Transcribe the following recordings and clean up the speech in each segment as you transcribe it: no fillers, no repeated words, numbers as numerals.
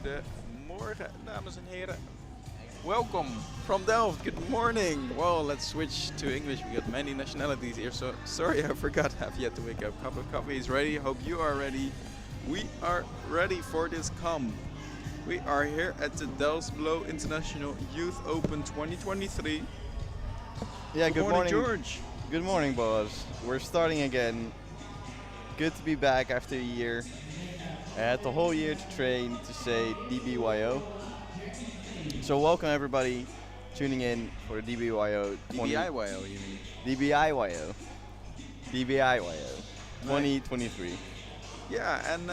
Goedemorgen, dames en heren. Welcome from Delft. Good morning. Well, let's switch to English. We got many nationalities here, so sorry I forgot. Have yet to wake up. Cup of coffee is ready. Hope you are ready. We are ready for this come. We are here at the Delfts Bleau International Youth Open 2023. Yeah, good morning, George. Good morning, boss. We're starting again. Good to be back after a year. I had the whole year to train to say DBIYO. So welcome everybody tuning in for the DBIYO. DBIYO, you mean? DBIYO. DBIYO 2023. Yeah, and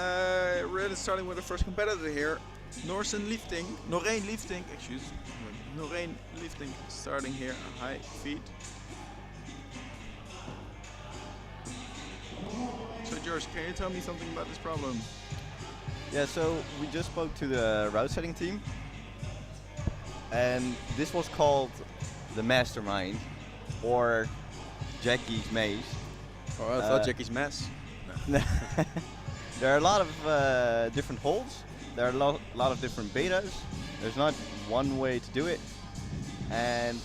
we're starting with the first competitor here. Noreen Liefting, excuse me. Noreen Liefting starting here, high feet. So George, can you tell me something about this problem? Yeah, so we just spoke to the route setting team. And this was called the Mastermind, or Jackie's Maze. Oh, I thought Jackie's Mess. No. There are a lot of different holds. There are a lot of different betas. There's not one way to do it. And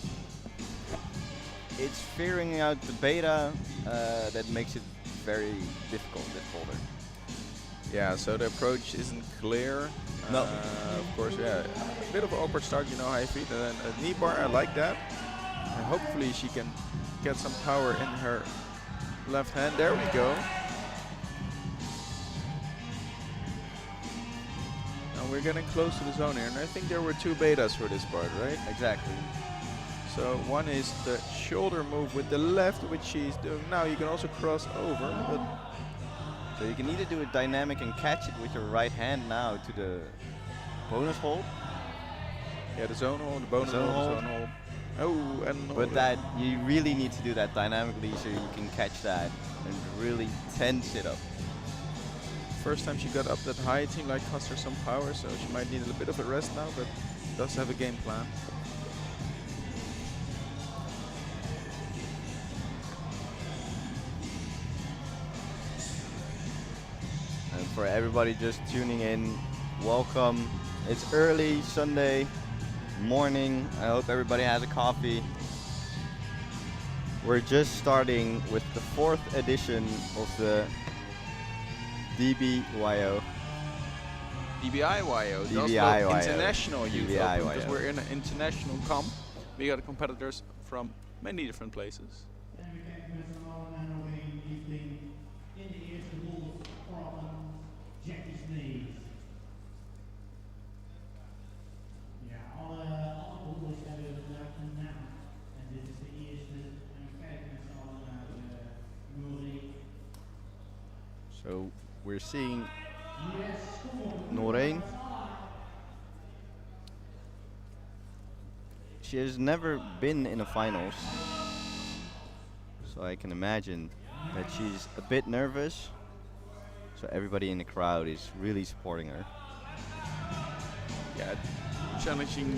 it's figuring out the beta that makes it very difficult, this folder. Yeah, so the approach isn't clear. No. Of course, yeah. A bit of an awkward start, you know, high feet. And then a knee bar, I like that. And hopefully she can get some power in her left hand. There we go. And we're getting close to the zone here. And I think there were two betas for this part, right? Exactly. So one is the shoulder move with the left, which she's doing now. You can also cross over, but so you can either do it dynamic and catch it with your right hand now to the bonus hold. Yeah, the zone hold, the bonus hold, the zone hold. Oh, and but that you really need to do that dynamically so you can catch that and really tense it up. First time she got up that high, it seemed like cost her some power, so she might need a bit of a rest now, but does have a game plan. And for everybody just tuning in, welcome. It's early Sunday morning. I hope everybody has a coffee. We're just starting with the 4th edition of the DBIYO. DBIYO, DBIYO. International Youth Open, because we're in an international comp. We got competitors from many different places. So we're seeing Noreen. She has never been in a finals, so I can imagine that she's a bit nervous. So everybody in the crowd is really supporting her. Yeah, challenging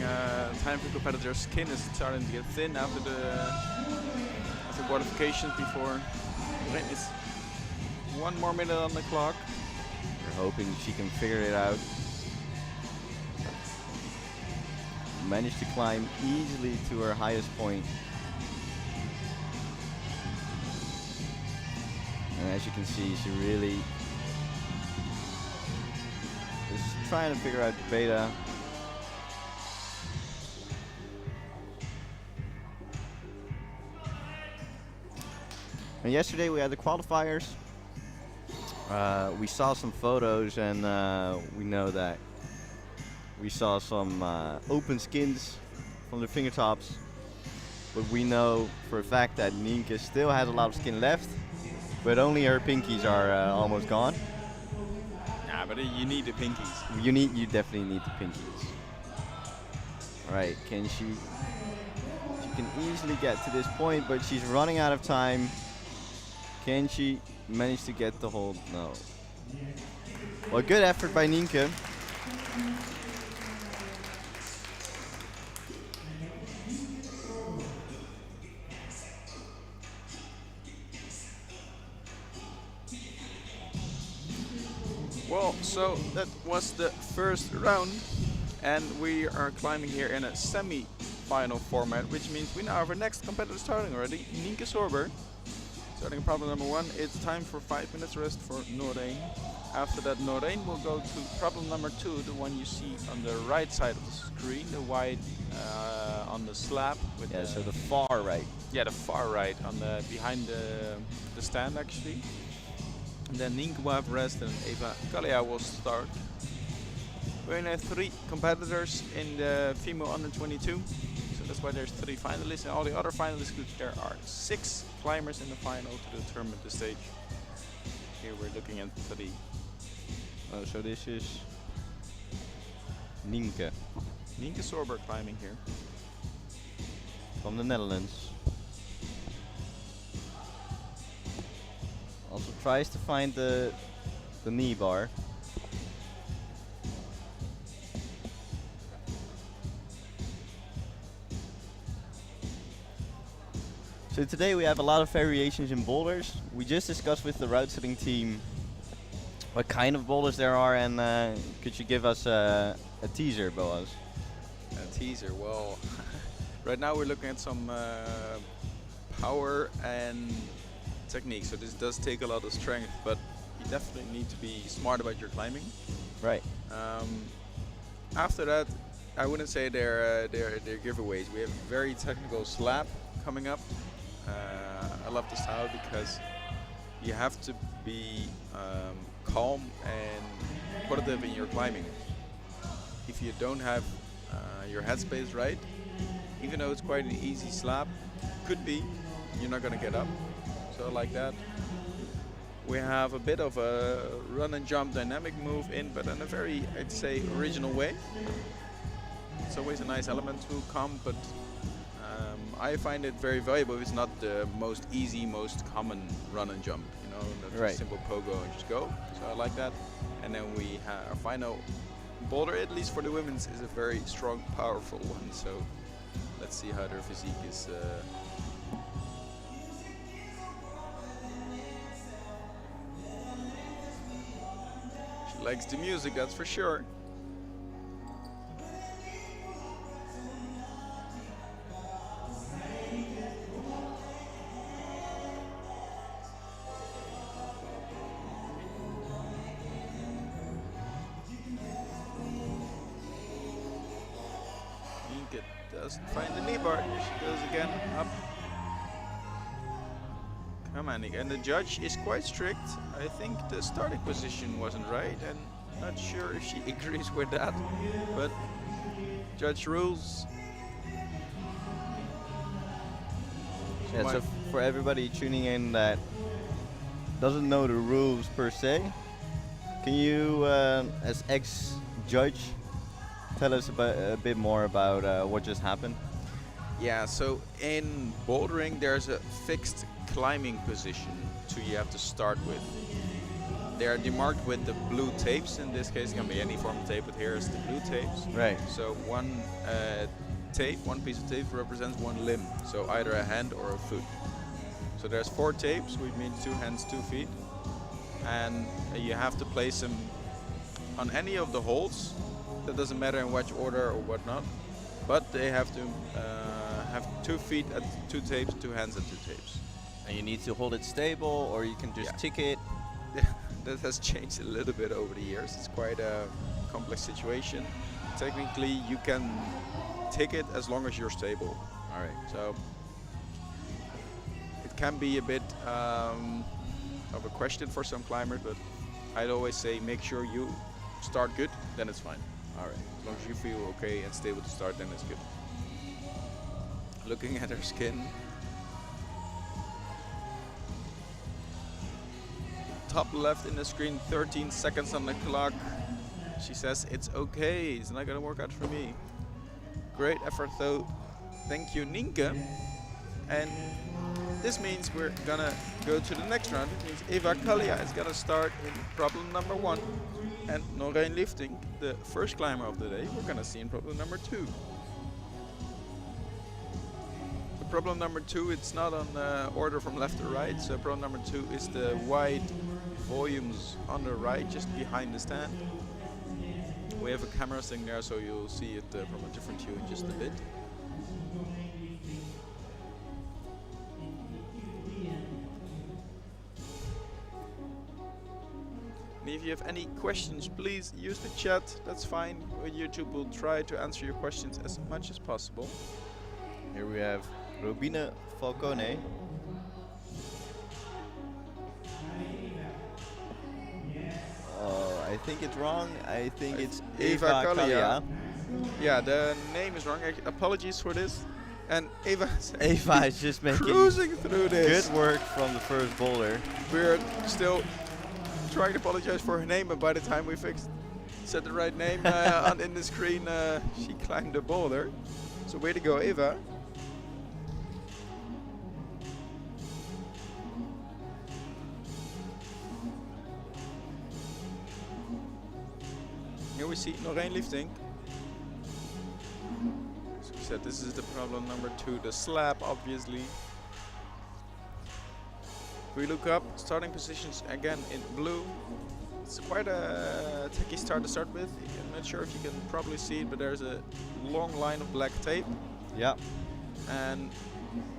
time for competitors. Skin is starting to get thin after qualifications before. It's 1 more minute on the clock. We're hoping she can figure it out. Managed to climb easily to her highest point. And as you can see, she really is trying to figure out the beta. And yesterday we had the qualifiers. We saw some photos and we know that we saw some open skins from the fingertops, but we know for a fact that Nienke still has a lot of skin left, but only her pinkies are almost gone. Nah, but you need the pinkies. You definitely need the pinkies. Right, can she can easily get to this point, but she's running out of time. Can she manage to get the hold? No. Well, good effort by Nienke. Well, so that was the first round, and we are climbing here in a semi-final format, which means we now have our next competitor starting already, Nienke Sorber. Starting problem number 1, it's time for 5 minutes rest for Noreen. After that, Noreen will go to problem number 2, the one you see on the right side of the screen, the white on the slab. With So the far right. Yeah, the far right, on the behind the stand actually. And then Nienke will have rest and Eva Kalia will start. We only have 3 competitors in the female under 22. So that's why there's 3 finalists, and all the other finalists groups, there are 6 climbers in the final to determine the stage. Here we're looking at 3. Oh, so this is Nienke Nienke Sorber climbing here. from the Netherlands. Also tries to find the knee bar. So today we have a lot of variations in boulders. We just discussed with the route setting team what kind of boulders there are, and could you give us a teaser, Boaz? A teaser, well, right now we're looking at some power and technique, so this does take a lot of strength, but you definitely need to be smart about your climbing. Right. After that, I wouldn't say they're giveaways. We have a very technical slab coming up. I love the style because you have to be calm and positive in your climbing. If you don't have your headspace right, even though it's quite an easy slab, could be, you're not gonna get up. So like that. We have a bit of a run and jump dynamic move in, but in a very, I'd say, original way. It's always a nice element to come, but I find it very valuable. It's not the most easy, most common run and jump, you know, that's right. a simple pogo and just go. So I like that. And then we have our final boulder, at least for the women's, is a very strong, powerful one. So let's see how their physique is. She likes the music, that's for sure. Doesn't find the knee bar. Here she goes again, up. Come on, and the judge is quite strict. I think the starting position wasn't right, and not sure if she agrees with that, but judge rules. Yeah, so for everybody tuning in that doesn't know the rules per se, can you, as ex-judge, tell us a bit more about what just happened? Yeah, so in bouldering there's a fixed climbing position you have to start with. They are demarked with the blue tapes. In this case it can be any form of tape, but here is the blue tapes. Right. So one one piece of tape represents one limb, so either a hand or a foot. So there's 4 tapes, which means 2 hands, 2 feet, and you have to place them on any of the holds. That doesn't matter in which order or whatnot, but they have to have 2 feet at 2 tapes, 2 hands at 2 tapes. And you need to hold it stable, or you can just tick it. That has changed a little bit over the years. It's quite a complex situation. Technically, you can tick it as long as you're stable. All right. So it can be a bit of a question for some climbers, but I'd always say make sure you start good, then it's fine. All right. As long as you feel okay and stable to start, then it's good. Looking at her skin. Top left in the screen, 13 seconds on the clock. She says it's okay, it's not gonna work out for me. Great effort though. Thank you, Nienke. And this means we're gonna go to the next round. It means Eva Kalia is gonna start in problem number 1. And Noreen Lifting, the first climber of the day, we're gonna see in problem number 2. The problem number 2, it's not on order from left to right. So problem number 2 is the wide volumes on the right, just behind the stand. We have a camera thing there, so you'll see it from a different view in just a bit. And if you have any questions, please use the chat. That's fine. YouTube will try to answer your questions as much as possible. Here we have Robine Falcone. I think it's wrong. I think it's Eva Kalia. Yeah, the name is wrong. Apologies for this. And Eva is just making cruising through this. Good work from the first boulder. We're still trying to apologize for her name, but by the time we said the right name in the screen, she climbed the boulder. So way to go, Eva. Here we see Noreen Lifting. So we said this is the problem number 2, the slab, obviously. If we look up, starting positions again in blue. It's quite a tricky start to start with. I'm not sure if you can probably see it, but there's a long line of black tape. Yeah. And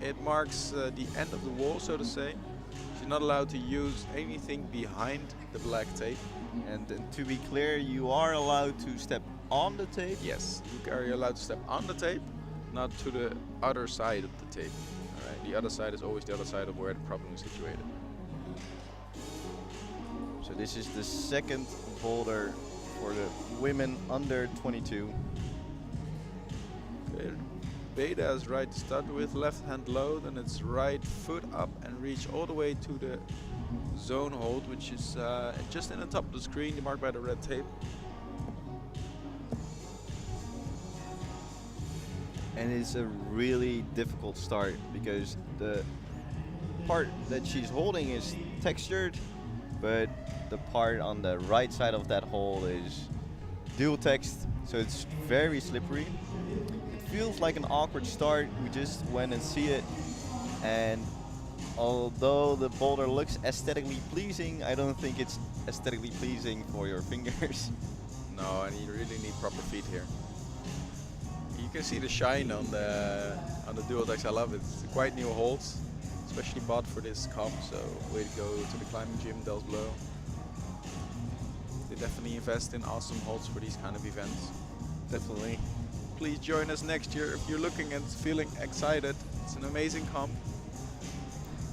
it marks the end of the wall, so to say. You're not allowed to use anything behind the black tape. And to be clear, you are allowed to step on the tape? Yes, you are allowed to step on the tape, not to the other side of the tape. Alright, the other side is always the other side of where the problem is situated. So this is the second boulder for the women under 22. Okay. Beta is right to start with, left hand low, then it's right foot up and reach all the way to the zone hold, which is just in the top of the screen, marked by the red tape. And it's a really difficult start because the part that she's holding is textured, but the part on the right side of that hole is dual text, so it's very slippery. It feels like an awkward start. We just went and see it, and although the boulder looks aesthetically pleasing, I don't think it's aesthetically pleasing for your fingers. No, and you really need proper feet here. You can see the shine on the dual text. I love it. It's quite new holds, especially bought for this comp. So way to go to the climbing gym, Delfts Bleau. They definitely invest in awesome holds for these kind of events. Definitely. Please join us next year if you're looking and feeling excited. It's an amazing comp.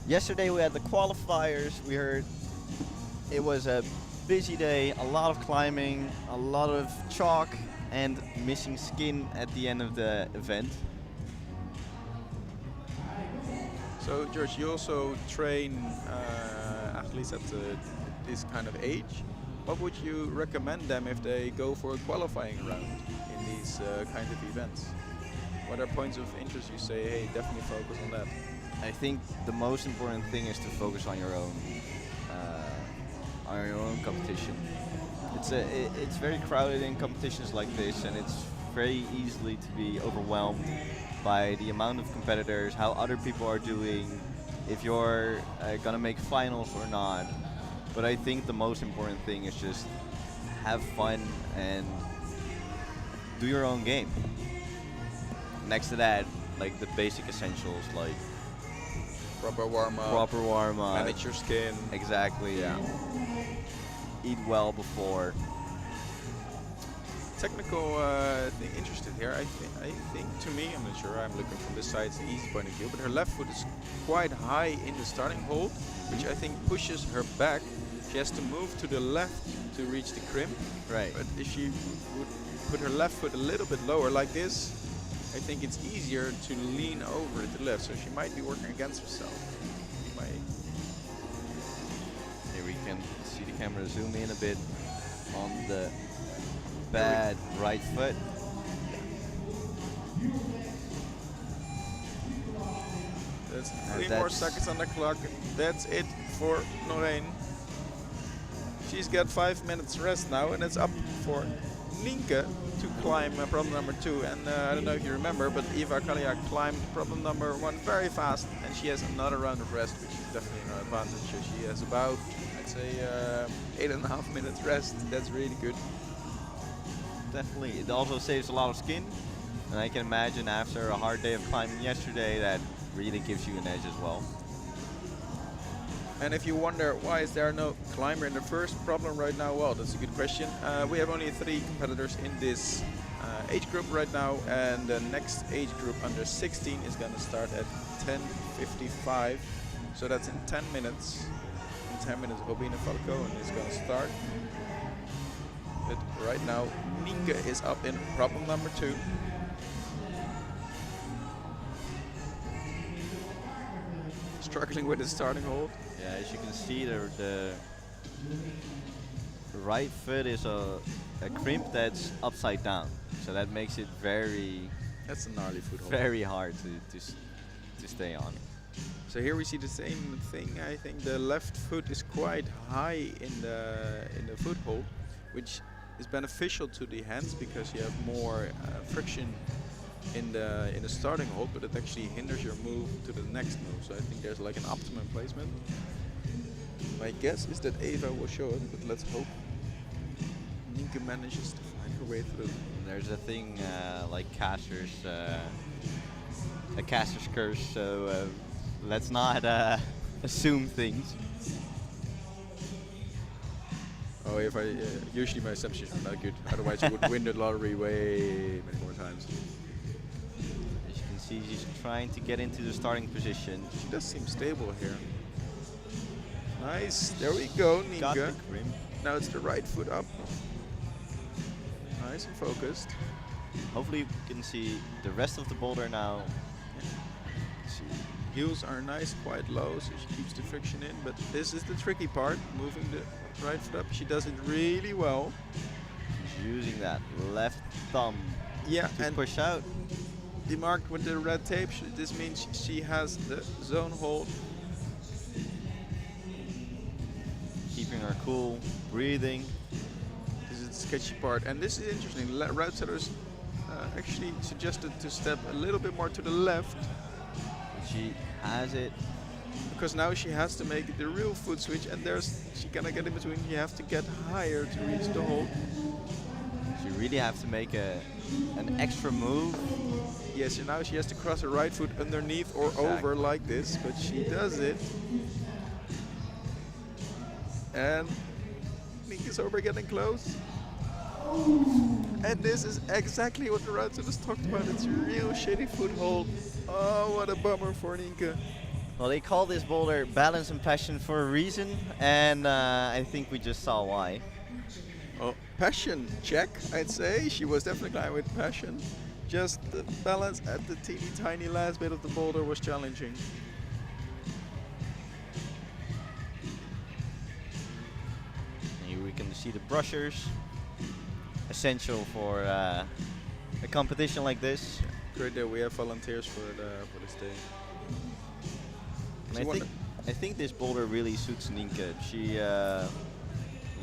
Yesterday we had the qualifiers. We heard it was a busy day, a lot of climbing, a lot of chalk, and missing skin at the end of the event. So George, you also train athletes at this kind of age. What would you recommend them if they go for a qualifying round in these kind of events? What are points of interest you say, hey, definitely focus on that? I think the most important thing is to focus on your own competition. It's very crowded in competitions like this, and it's very easily to be overwhelmed by the amount of competitors, how other people are doing, if you're gonna make finals or not. But I think the most important thing is just have fun and do your own game. Next to that, like the basic essentials, like Proper warm-up, manage your skin. Exactly, yeah. Eat well before. Technical thing interested here. I think to me, I'm not sure. I'm looking from this side, it's the easy point of view. But her left foot is quite high in the starting hold, which I think pushes her back. She has to move to the left to reach the crimp. Right. But if she would put her left foot a little bit lower like this, I think it's easier to lean over to the left. So she might be working against herself. She might. Here we can see the camera zoom in a bit on the bad right foot. That's 3 more seconds on the clock. That's it for Noreen. She's got 5 minutes rest now, and it's up for Nienke to climb problem number 2. And I don't know if you remember, but Eva Kalia climbed problem number 1 very fast, and she has another round of rest, which is definitely an advantage. So she has about, I'd say, 8.5 minutes rest. That's really good. Definitely. It also saves a lot of skin, and I can imagine after a hard day of climbing yesterday, that really gives you an edge as well. And if you wonder why is there no climber in the first problem right now, well, that's a good question. We have only 3 competitors in this age group right now, and the next age group under 16 is going to start at 10:55. So that's in 10 minutes. In 10 minutes, Robine Falcone is going to start. But right now, Nienke is up in problem number 2. Struggling with his starting hold. Yeah, as you can see, the right foot is a crimp that's upside down, so that makes it That's a gnarly foothold. very hard to stay on. So here we see the same thing. I think the left foot is quite high in the foothold, which is beneficial to the hands because you have more friction in the starting hold, but it actually hinders your move to the next move. So I think there's like an optimum placement. My guess is that Eva will show it, but let's hope Nienke manages to find her way through. There's a thing like a caster's curse, so let's not assume things. Oh, if I usually my assumptions are not good. Otherwise, you would win the lottery way many more times. As you can see, she's trying to get into the starting position. She does seem stable here. Nice. There we go, Got the Nienke. crimp. Now it's the right foot up. Nice and focused. Hopefully you can see the rest of the boulder now. See, heels are nice, quite low, so she keeps the friction in. But this is the tricky part, moving the right foot up. She does it really well. She's using that left thumb Yeah, to and push out. demarked with the red tape. This means she has the zone hold. Keeping her cool, breathing. This is the sketchy part, and this is interesting. Route setters actually suggested to step a little bit more to the left, She has it. because now she has to make the real foot switch, and she cannot get in between. You have to get higher to reach the hold. She really has to make an extra move. Yes, and now she has to cross her right foot underneath or Exactly. over like this, but she does it. And Nienke's over getting close. And this is exactly what the route setters talked about. It's a real shitty foothold. Oh, what a bummer for Nienke. Well, they call this boulder balance and passion for a reason, and I think we just saw why. Oh, passion, check, I'd say. She was definitely climbing with passion. Just the balance at the teeny tiny last bit of the boulder was challenging. Here we can see the brushers, essential for a competition like this. Great that we have volunteers for this day. And I think this boulder really suits Nienke. She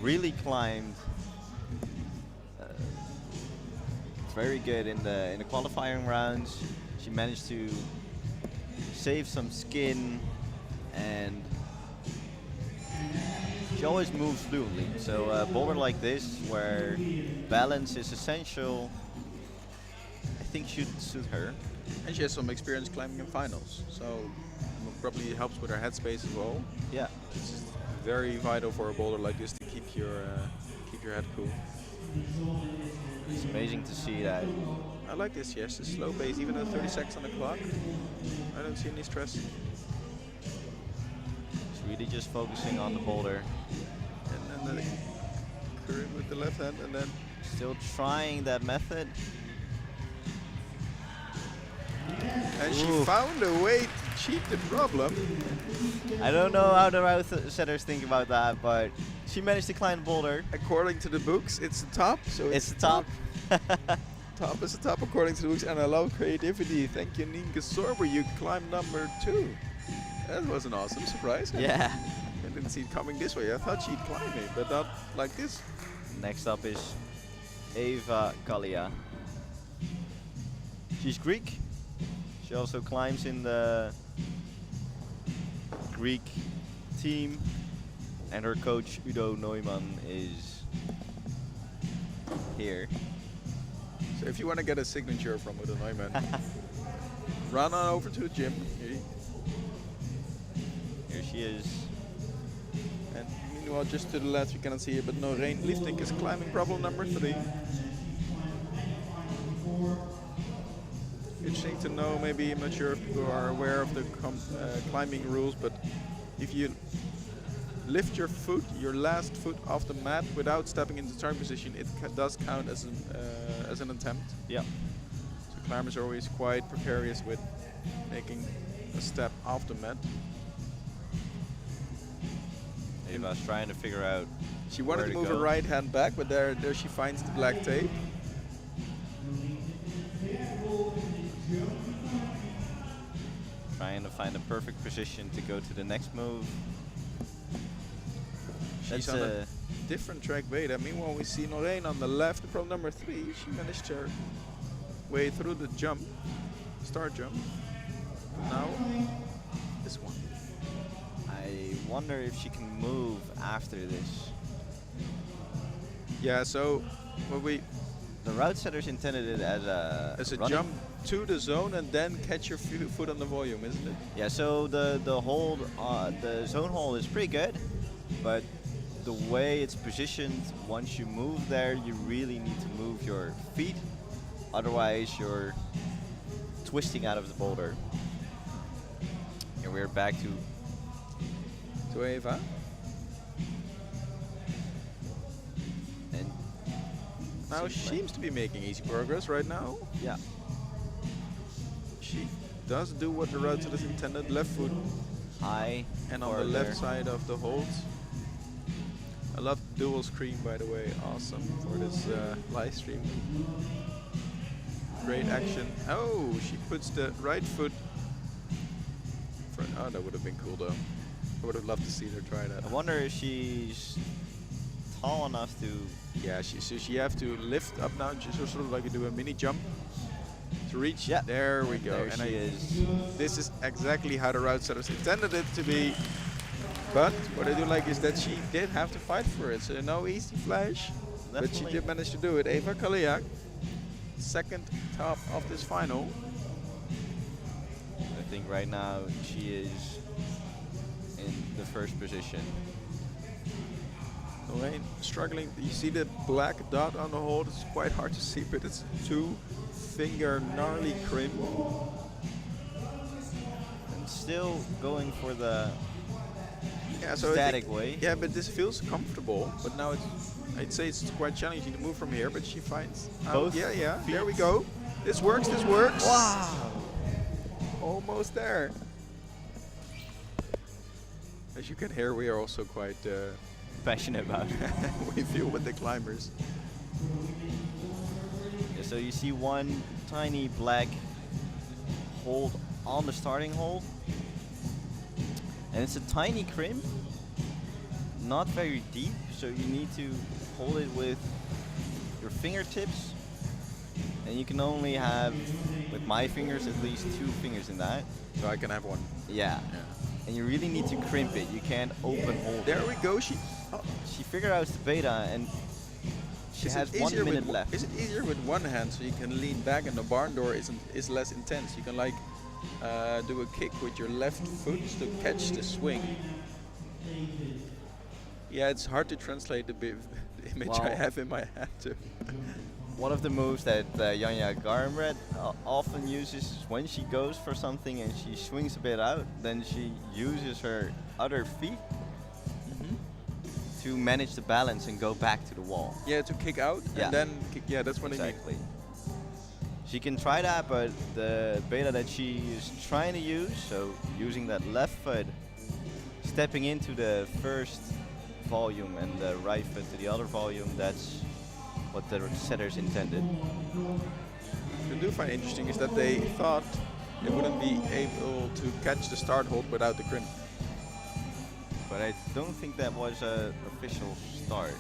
really climbed very good in the qualifying rounds. She managed to save some skin, and she always moves fluently. So a boulder like this, where balance is essential, I think should suit her. And she has some experience climbing in finals, so probably helps with her headspace as well. Yeah. It's very vital for a boulder like this to keep your head cool. It's amazing to see that. I like this, yes, the slow pace, even though 30 seconds on the clock. I don't see any stress. She's really just focusing on the boulder. And then current with the left hand, and then Still trying that method. and she Ooh. found a way to cheat the problem. I don't know how the route setters think about that, but she managed to climb the boulder. According to the books, it's the top, so It's the top. Top is the top according to the books, and I love creativity. Thank you, Nienke Sorber. You climbed number 2. That was an awesome surprise. Yeah. I didn't see it coming this way. I thought she'd climb it, but not like this. Next up is Eva Kalia. She's Greek. She also climbs in the Greek team, and her coach Udo Neumann is here. So if you want to get a signature from Udo Neumann, run on over to the gym. Here she is. And meanwhile, just to the left, you cannot see it, but Noreen Liefdink is climbing problem number 3. Interesting to know, maybe, I'm not sure if people are aware of the climbing rules, but if you lift your foot, your last foot off the mat without stepping into turn position, it does count as an attempt. Yeah. So climbers are always quite precarious with making a step off the mat. Eva's trying to figure out. She wanted where to move go. her right hand back, but there she finds the black tape. Trying to find a perfect position to go to the next move. She's on a different track beta. Meanwhile, we see Noreen on the left, problem number 3. She managed her way through the jump, start jump. Now, this one. I wonder if she can move after this. Yeah, so what we The route setters intended it as a running. jump to the zone and then catch your foot on the volume, isn't it? Yeah, so the hold, the zone hold is pretty good, but the way it's positioned, once you move there, you really need to move your feet. Otherwise, you're twisting out of the boulder. And we're back to Eva. and Now she seems to be making easy progress right now. yeah, She does do what the route is intended, left foot high and on the left side of the hold. I love dual screen, by the way, awesome for this live stream. Great action. Oh, she puts the right foot. Oh, that would have been cool though. I would have loved to see her try that. I wonder if she's tall enough to. Yeah, so she have to lift up now, just sort of like you do a mini jump to reach. Yeah. There we go. There And she is. This is exactly how the route setters intended it to be. But what I do like is that she did have to fight for it. So no easy flash, but she Definitely. did manage to do it. Eva Kaliak, second top of this final. I think right now she is in the first position. Elaine struggling. You see the black dot on the hold? It's quite hard to see, but it's 2-finger gnarly crimp. And still going for the Yeah, so static way. Yeah, but this feels comfortable. But now I'd say it's quite challenging to move from here. But she finds Both Yeah. feet. There we go. This works. This works. Wow! Almost there. As you can hear, we are also quite Passionate about it. we feel with the climbers. Yeah, so you see one tiny black hold on the starting hold. And it's a tiny crimp, not very deep, so you need to hold it with your fingertips. And you can only have, with my fingers, at least 2 fingers in that. So I can have one. Yeah. And you really need to crimp it. You can't open hold. There we go. She Figured out the beta, and she Is has it 1 easier minute with left. Is it easier with one hand so you can lean back and the barn door is less intense? You can like do a kick with your left foot to catch the swing. Yeah, it's hard to translate the image I Wow. have in my head too. One of the moves that Janja Garmred often uses is when she goes for something and she swings a bit out, then she uses her other feet to manage the balance and go back to the wall. Yeah, to kick out Yeah. and then kick. Yeah, that's what I mean. Exactly. She can try that, but the beta that she is trying to use, so using that left foot, stepping into the first volume and the right foot to the other volume, that's what the setters intended. What I do find interesting is that they thought they wouldn't be able to catch the start hold without the crimp. But I don't think that was an official start.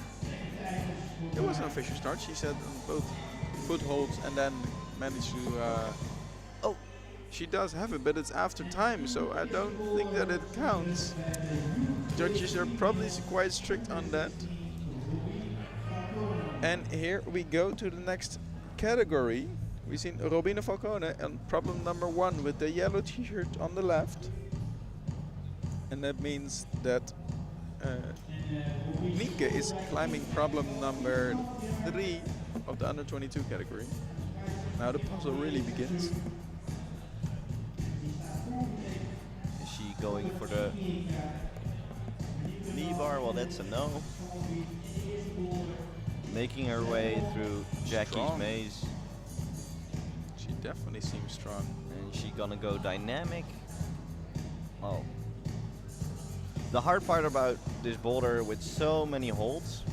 It was an official start. She said on both footholds and then managed to. Oh, She does have it, but it's after time, so I don't think that it counts. Judges are probably quite strict on that. And here we go to the next category. We've seen Robine Falcone on problem number 1 with the yellow t-shirt on the left. And that means that Nienke is climbing problem number 3 of the under 22 category. Now the puzzle really begins. is she going for the knee bar? Well, that's a no. Making her way through Jackie's Strong. maze. She definitely seems strong. And she gonna go dynamic. Oh. The hard part about this boulder with so many holds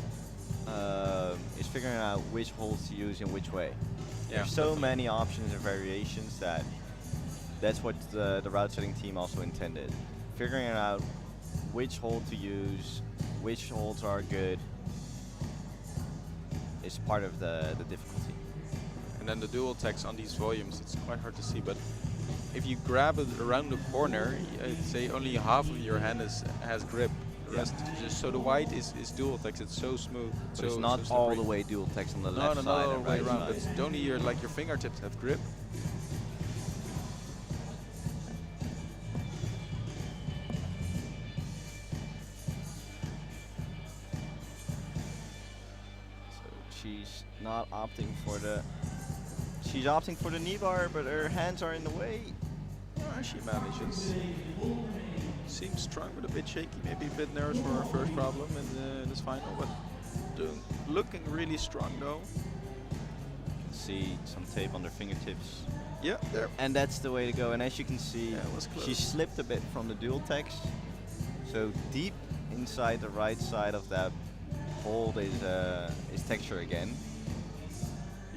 is figuring out which holds to use in which way. There's so many options and variations that's what the route setting team also intended. Figuring out which hold to use, which holds are good, is part of the difficulty. And then the dual text on these volumes, it's quite hard to see, but if you grab it around the corner, I'd say only half of your hand has grip. The rest just so the white is dual text. It's so smooth. But it's not so all slippery. the way dual text on the No, left no, side no, and way right around. side. It's only your your fingertips have grip. So she's not opting for the. She's opting for the knee bar, but her hands are in the way. She manages. Seems strong, but a bit shaky. Maybe a bit nervous for her first problem in this final, but looking really strong though. You can see some tape on their fingertips. Yeah, there. And that's the way to go. And as you can see, Yeah, it was she close. slipped a bit from the dual text. So deep inside the right side of that hold is texture again.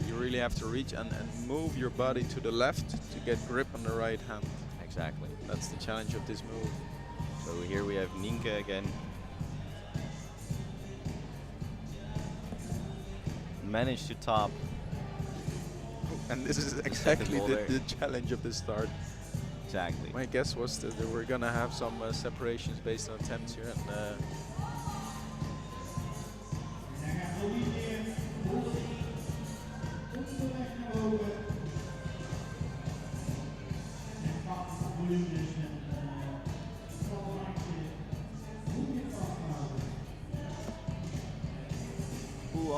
You really have to reach and move your body to the left to get grip on the right hand. Exactly. That's the challenge of this move. So here we have Nienke again. Managed to top. And this is exactly boulder. the challenge of the start. Exactly. My guess was that we're gonna have some separations based on attempts here, and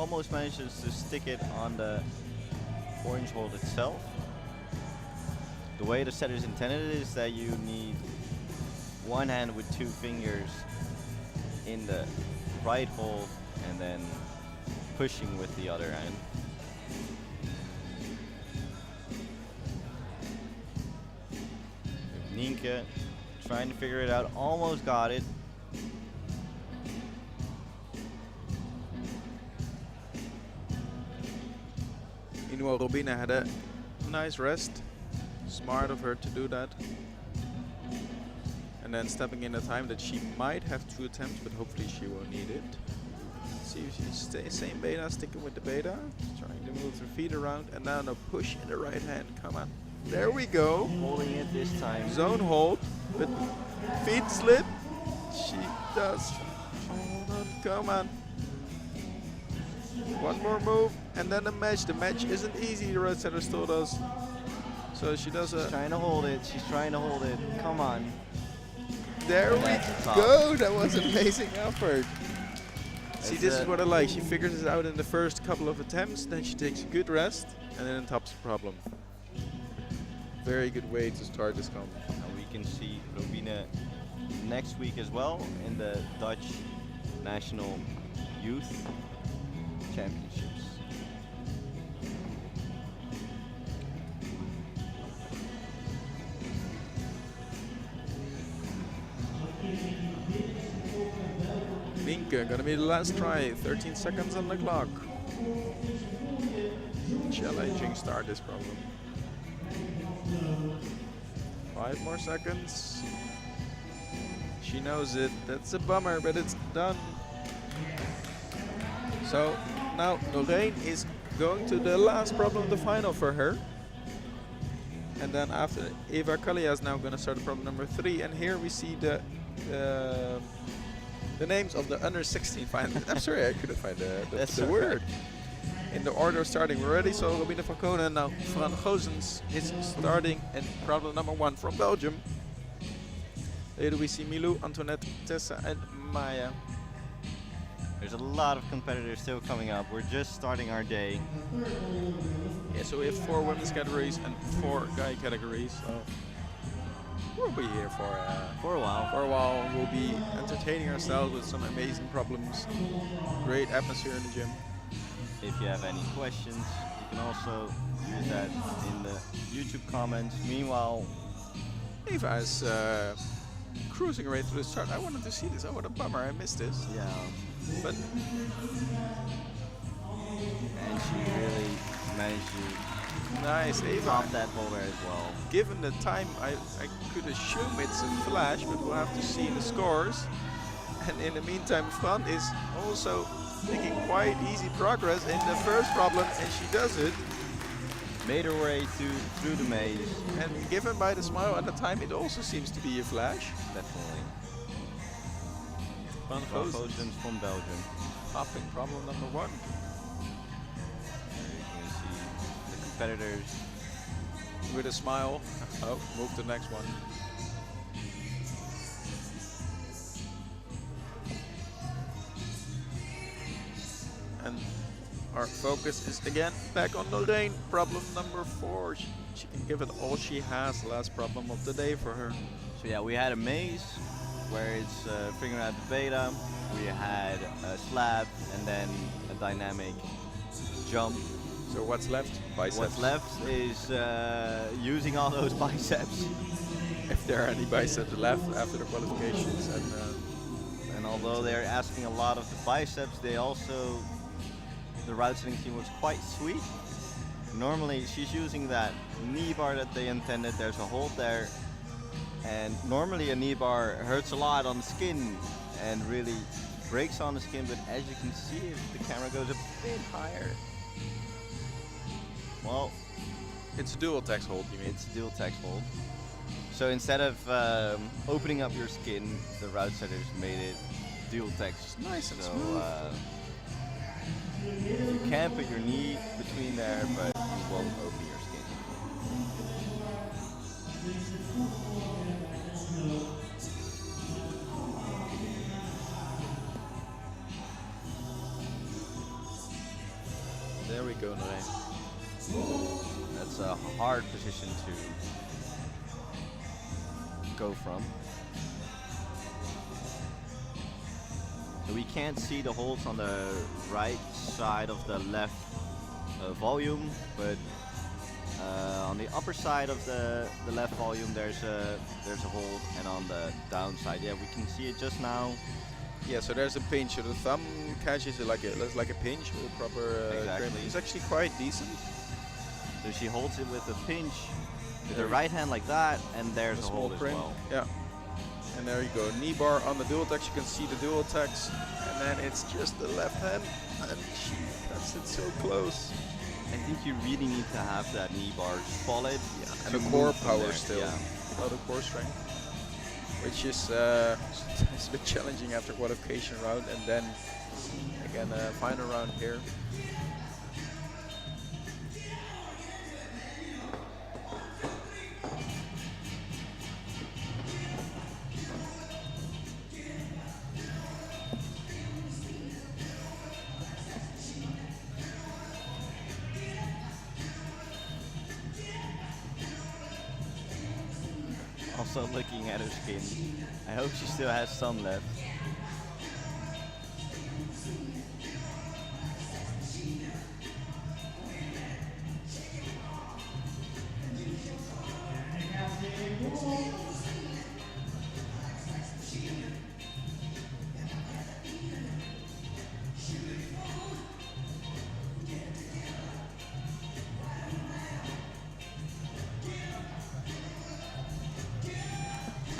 almost manages to stick it on the orange hold itself. The way the setter is intended is that you need one hand with 2 fingers in the right hold and then pushing with the other hand. Nienke trying to figure it out, almost got it. Meanwhile, Robina had a nice rest. Smart of her to do that. And then stepping in a time that she might have 2 attempts, but hopefully she won't need it. See if she stays same beta, sticking with the beta. Trying to move her feet around, and now a push in the right hand. Come on. There we go. Holding it this time. Zone hold, but feet slip. She does. Hold on, come on. One more move, and then the match. The match isn't easy, the road setter still does. So she does She's trying to hold it. She's trying to hold it. Come on. There we go. That was an amazing effort. See, this is what I like. She figures it out in the first couple of attempts, then she takes a good rest, and then tops the problem. Very good way to start this comp. And we can see Robina next week as well in the Dutch National Youth Championships. Nienke, gonna be the last try. 13 seconds on the clock. Challenging start this problem. 5 more seconds. She knows it. That's a bummer, but it's done. So now Lorraine is going to the last problem of the final for her. And then after Eva Kalia is now going to start problem number 3. And here we see the names of the under 16 finalists. I'm sorry, I couldn't find the word. In the order of starting, we're ready. So Robina van Konen, now Fran Gozens is starting in problem number 1 from Belgium. Later we see Milou, Antoinette, Tessa and Maya. There's a lot of competitors still coming up. We're just starting our day. Yeah, so we have 4 women's categories and 4 guy categories. So we'll be here for a while. For a while, we'll be entertaining ourselves with some amazing problems. Great atmosphere in the gym. If you have any questions, you can also use that in the YouTube comments. Meanwhile, Eva is cruising right through the start. I wanted to see this. Oh, what a bummer. I missed this. yeah. But And she really managed to nice, Eva. top that hole there as well. Given the time, I could assume it's a flash, but we'll have to see the scores. And in the meantime, Fran is also making quite easy progress in the first problem, and she does it. Made her way through the maze. And given by the smile at the time, it also seems to be a flash. Definitely. Van Van Gozens Gozens from Belgium. topping problem number 1. There you can see the competitors. With a smile. Oh, move to the next one. And our focus is again back on Lorraine. Problem number 4. She can give it all she has. Last problem of the day for her. So yeah, we had a maze where it's figuring out the beta. We had a slab and then a dynamic jump. So what's left? Biceps. What's left is using all those biceps. If there are any biceps left after the qualifications. And although they're asking a lot of the biceps, they also, the route setting team was quite sweet. Normally she's using that knee bar that they intended. There's a hold there. And normally a knee bar hurts a lot on the skin and really breaks on the skin, but as you can see, if the camera goes a bit higher, well, it's a dual text hold, you mean? it's a dual text hold. So instead of opening up your skin, the route setters made it dual text. Nice and so smooth. you can put your knee between there, but you won't open your skin. go, Noreen. That's a hard position to go from. So we can't see the holds on the right side of the left volume, but on the upper side of the left volume there's a hold, and on the down side, yeah, we can see it just now. Yeah, so there's a pinch. So the thumb catches it like a pinch with a proper Exactly. grip. It's actually quite decent. So she holds it with a pinch with her right hand like that, and there's a small hold as print. well. Yeah. And there you go. Knee bar on the dual text. You can see the dual text. And then it's just the left hand. And she cuts it so close. I think you really need to have that knee bar solid. Yeah. to And the move core from power there. still. Yeah. A lot of core strength. Which is it's a bit challenging after qualification round. And then again, final round here. Also looking at her skin, I hope she still has some left.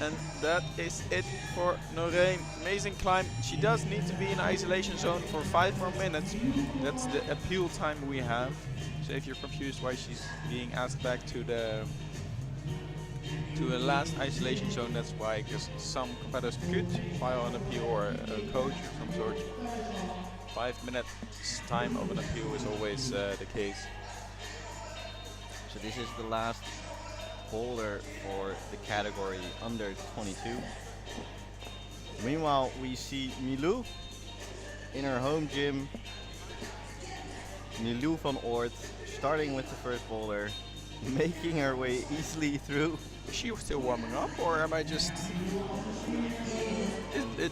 And that is it for Noreen. Amazing climb. She does need to be in isolation zone for 5 more minutes. That's the appeal time we have. So if you're confused why she's being asked back to the last isolation zone, that's why, because some competitors could file an appeal, or a coach of some sort. 5 minutes time of an appeal is always the case. So this is the last boulder for the category under 22. Meanwhile, we see Milou in her home gym. Milou van Oort starting with the first boulder, making her way easily through. Is she still warming up, or am I just...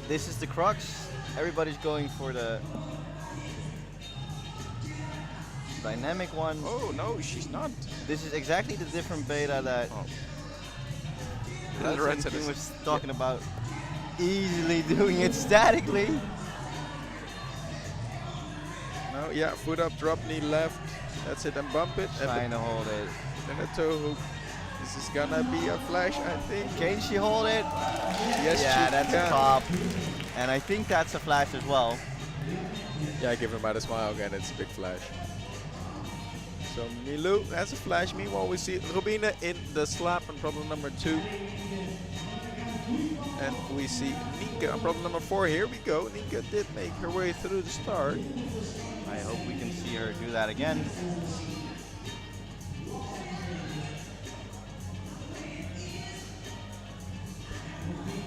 This is the crux. Everybody's going for the dynamic one. Oh no, she's not. This is exactly the different beta that Loretta was talking about. Easily doing it statically. No, yeah, foot up, drop knee left. That's it, and bump it. Trying to hold it. And a toe hook. This is gonna be a flash, I think. Can she hold it? Yes, yeah, she that's can. a top. And I think that's a flash as well. Yeah, give him out a smile again. It's a big flash. So Milou has a flash. Meanwhile, we see Robine in the slap on problem number 2. And we see Nienke on problem number 4. Here we go. Nienke did make her way through the start. I hope we can see her do that again.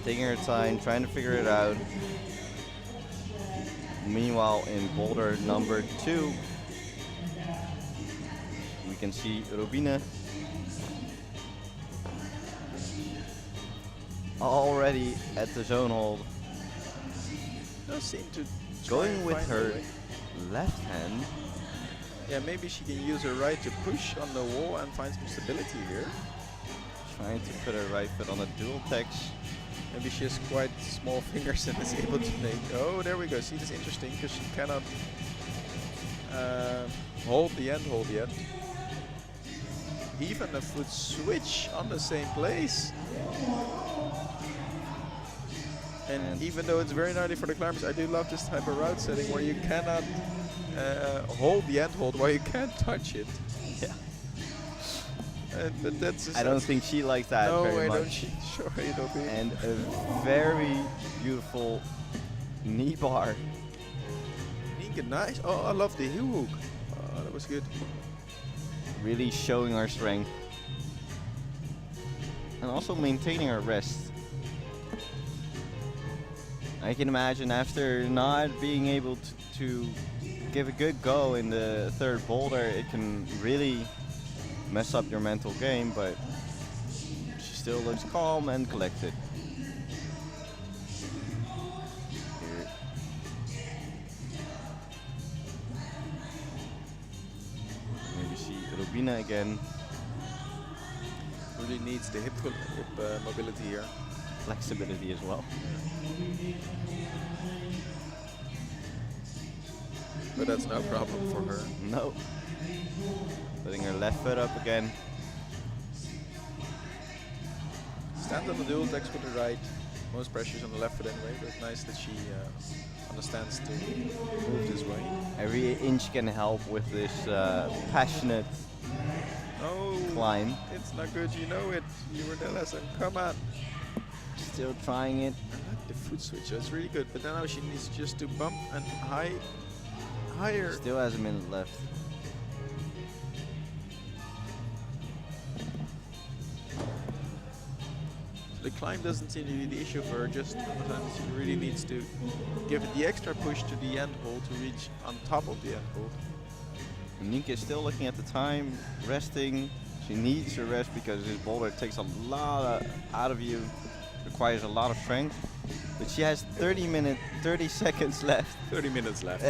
Taking her time, trying to figure it out. Meanwhile, in boulder number 2, we can see Robine already at the zone hold. Does seem to Going with find her a way. left hand. Yeah, maybe she can use her right to push on the wall and find some stability here. Trying to put her right foot on the dual text. Maybe she has quite small fingers and is able to make... Oh, there we go. See, this is interesting because she cannot hold the end yet. Even a foot switch on the same place. And even though it's very gnarly for the climbers, I do love this type of route setting where you cannot hold the end hold while you can't touch it. Yeah. But that's... I don't think she likes that no, very I much. don't. Sure, you don't think. And a very beautiful knee bar. Nienke, nice. Oh, I love the heel hook. Oh, that was good. Really showing our strength. And also maintaining our rest. I can imagine after not being able to give a good go in the third boulder, it can really mess up your mental game, but she still looks calm and collected. Here. Maybe see Rubina again. Really needs the hip mobility here. Flexibility as well. But that's no problem for her. No. Putting her left foot up again. Stand on the dual decks with the right. Most pressure's on the left foot anyway, but it's nice that she understands to move this way. Every inch can help with this passionate climb. It's not good, you know it. You were the lesson. Come on. Still trying it. I like the foot switch, that's really good. But then now she needs just to bump and higher. Still has a minute left. The climb doesn't seem to be the issue for her, just sometimes she really needs to give it the extra push to the end hold to reach on top of the end hold. Nienke is still looking at the time, resting. She needs to rest because this boulder takes a lot out of you, requires a lot of strength. But she has 30 seconds left. 30 minutes left.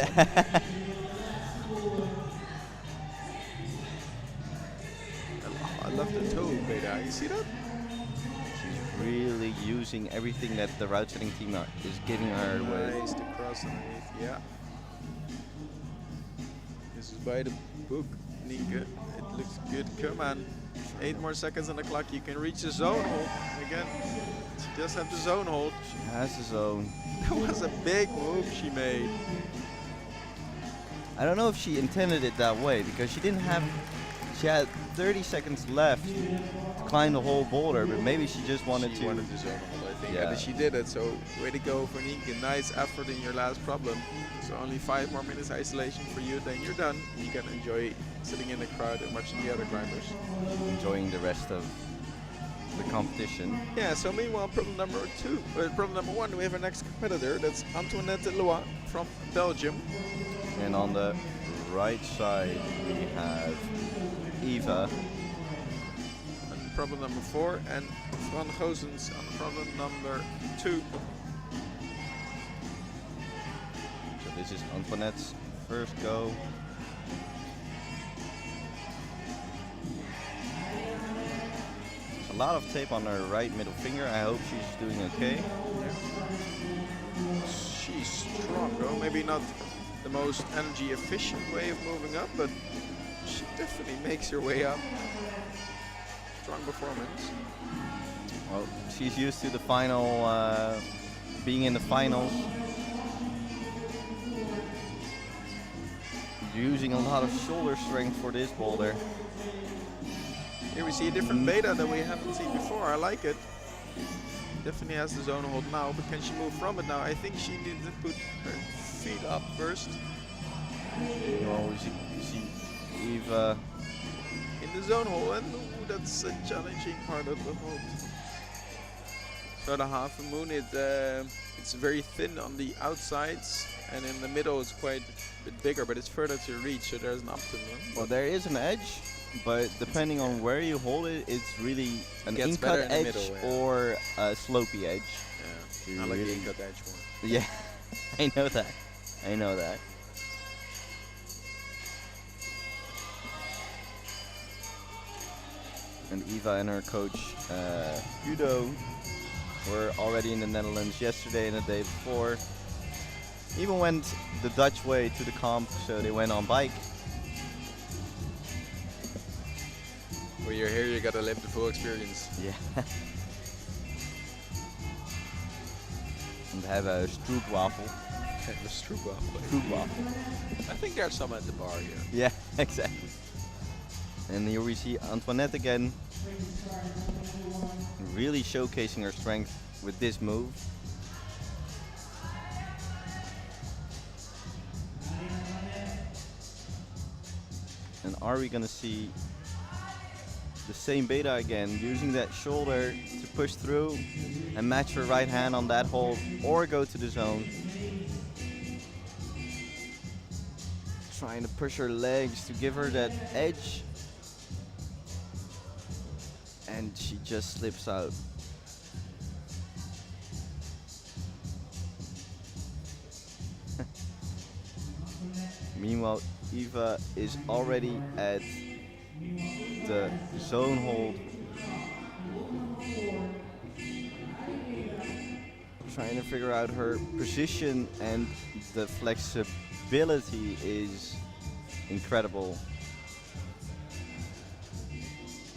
I love the toe beta, you see that? She's really using everything that the route setting team is giving her. Nice, the cross underneath, yeah. This is by the book, Nienke. It looks good, come on. 8 more seconds on the clock, you can reach the zone hold. Again, she does have the zone hold. She has the zone. That was a big move she made. I don't know if she intended it that way because she had 30 seconds left to climb the whole boulder, but maybe she just wanted she to. wanted the zone hold, I think. Yeah. And she did it, so way to go for Nienke. Nice effort in your last problem. So only 5 more minutes isolation for you, then you're done. You can enjoy sitting in the crowd and watching the other climbers. Enjoying the rest of the competition. Yeah, so meanwhile, problem number 1, we have our next competitor. That's Antoinette Leroy from Belgium. And on the right side, we have Eva. And problem number 4, and Van Gozens on problem number 2. So this is Antoinette's first go. A lot of tape on her right middle finger. I hope she's doing okay. She's strong though, maybe not the most energy efficient way of moving up, but she definitely makes her way up. Strong performance. Well, she's used to the final, being in the finals. Using a lot of shoulder strength for this boulder. Here we see a different beta that we haven't seen before. I like it. Definitely has the zone hold now, but can she move from it now? I think she needs to put her feet up first. Well, you see Eva in the zone hold, and ooh, that's a challenging part of the hold. So the half a moon, it's very thin on the outsides, and in the middle it's quite a bit bigger, but it's further to reach, so there's an optimum. Well, there is an edge, but depending on where you hold it, it's really an Gets in-cut better in the edge middle, yeah. or a slopey edge. Yeah, I like the in-cut edge more. Yeah, I know that. I know that. And Eva and her coach, Udo, were already in the Netherlands yesterday and the day before. Even went the Dutch way to the comp, so they went on bike. When you're here, you gotta live the full experience. Yeah. And have a stroopwafel. The stroopwafel. Stroopwafel. I think there's some at the bar here. Yeah, exactly. And here we see Antoinette again, really showcasing her strength with this move. And are we gonna see the same beta again, using that shoulder to push through and match her right hand on that hold, or go to the zone? trying to push her legs to give her that edge. And she just slips out. Meanwhile, Eva is already at the zone hold. Trying to figure out her position, and the flexibility is incredible.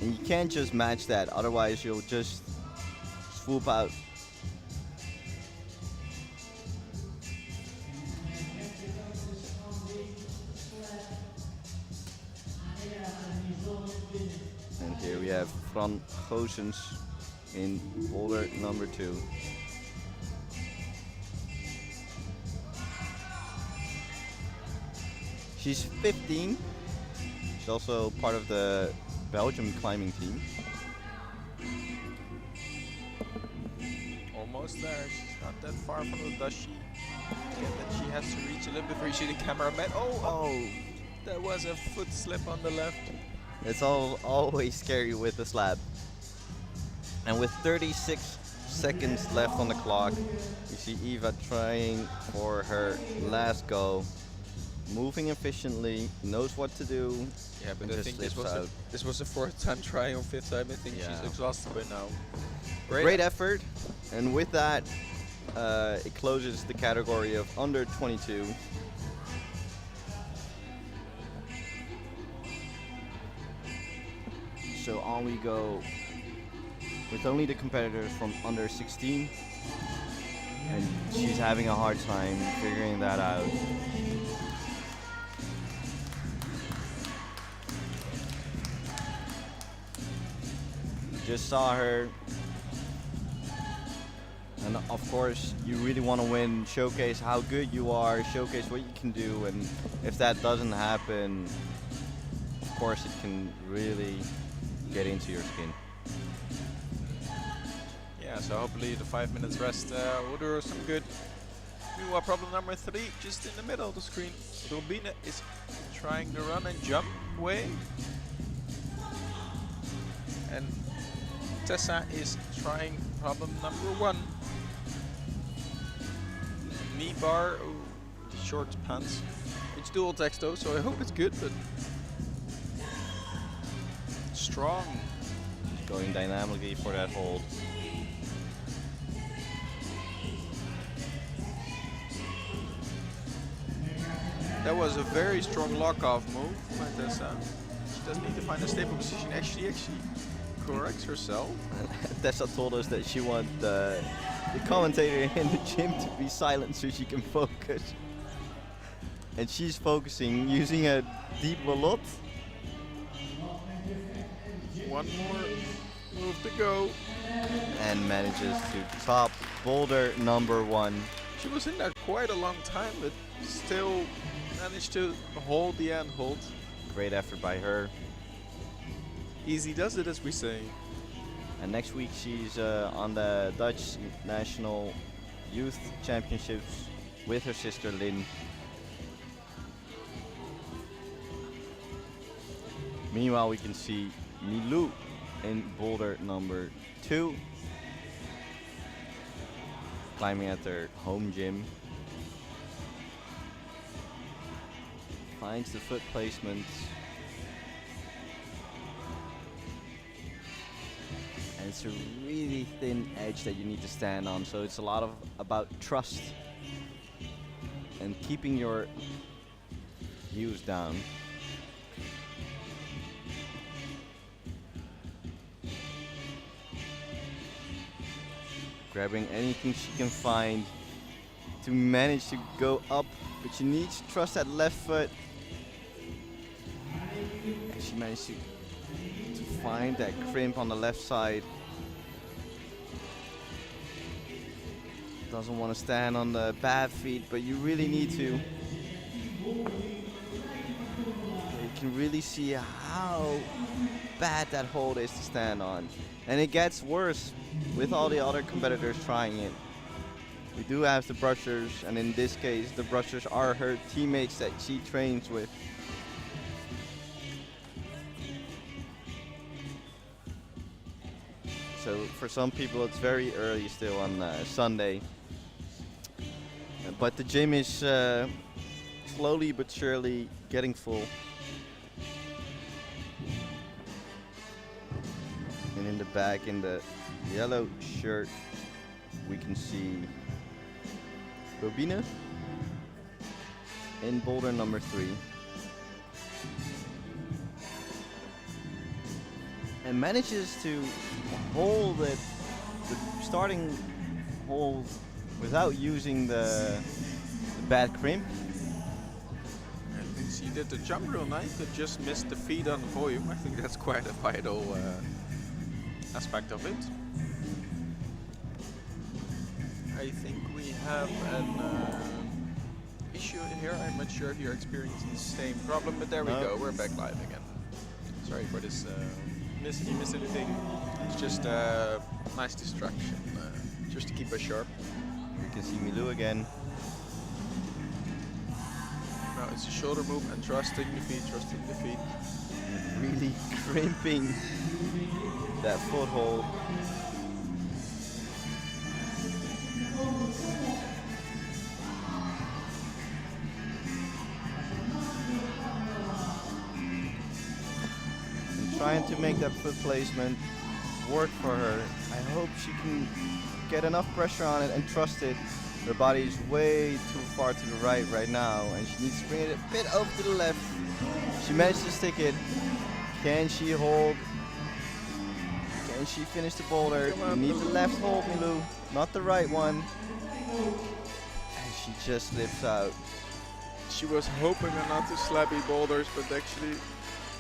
And you can't just match that, otherwise you'll just swoop out. And here we have Fran Goossens in boulder number 2. She's 15. She's also part of the Belgium climbing team. Almost there. She's not that far from it, does she? Yeah, that she has to reach a little before you see the cameraman. Oh! There was a foot slip on the left. It's always scary with the slab. And with 36 seconds left on the clock, you see Eva trying for her last go. Moving efficiently, knows what to do. Yeah, but I think this was the 4th time trying or 5th time. I think she's exhausted by now. Great effort, and with that, it closes the category of under 22. So on we go with only the competitors from under 16, and she's having a hard time figuring that out. Just saw her, and of course you really want to win, showcase how good you are, showcase what you can do, and if that doesn't happen, of course it can really get into your skin. Yeah, so hopefully the 5 minutes rest will do her some good. Meanwhile, problem number 3, just in the middle of the screen. Robine is trying to run and jump away, and Tessa is trying problem number 1. Knee bar, short pants. It's dual text though, so I hope it's good, but strong. Going dynamically for that hold. That was a very strong lock-off move by Tessa. She does need to find a stable position. Actually corrects herself. Tessa told us that she wants the commentator in the gym to be silent so she can focus. And she's focusing using a deep veloute. One more move to go. And manages to top boulder number 1. She was in there quite a long time, but still managed to hold the end hold. Great effort by her. Easy does it, as we say. And next week she's on the Dutch National Youth Championships with her sister Lynn. Meanwhile, we can see Milou in boulder number 2, climbing at their home gym. Finds the foot placements. And it's a really thin edge that you need to stand on, so it's a lot about trust and keeping your views down. Grabbing anything she can find to manage to go up, but she needs to trust that left foot. And she managed to find that crimp on the left side. Doesn't want to stand on the bad feet, but you really need to. You can really see how bad that hold is to stand on. And it gets worse with all the other competitors trying it. We do have the brushers, and in this case, the brushers are her teammates that she trains with. So for some people, it's very early still on Sunday. But the gym is slowly but surely getting full. And in the back, in the yellow shirt, we can see Robina in boulder number 3. And manages to hold it, the starting hold without using the bad crimp. I think she did the jump real nice, but just missed the feet on the volume. I think that's quite a vital aspect of it. I think we have an issue here. I'm not sure if you're experiencing the same problem, but there we go. We're back live again. Sorry for this. If you missed anything, it's just a nice distraction, just to keep us sharp. You can see Milou again. Now it's a shoulder move and trusting the feet, trusting the feet. Really crimping that foothold. Trying to make that foot placement work for her. I hope she can get enough pressure on it and trust it. Her body is way too far to the right now, and she needs to bring it a bit over to the left. She managed to stick it. Can she hold? Can she finish the boulder? You need the left hold, Milou, not the right one. And she just slips out. She was hoping not to slappy boulders, but actually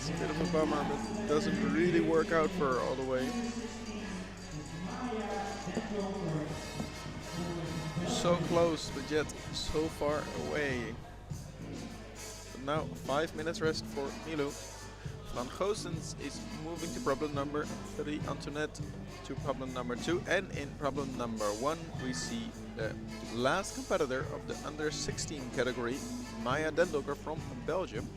it's a bit of a bummer, but it doesn't really work out for her all the way. So close, but yet so far away. But now 5 minutes rest for Milou. Van Goossens is moving to problem number 3, Antoinette to problem number 2, and in problem number 1 we see the last competitor of the under 16 category, Maya Dendoker from Belgium.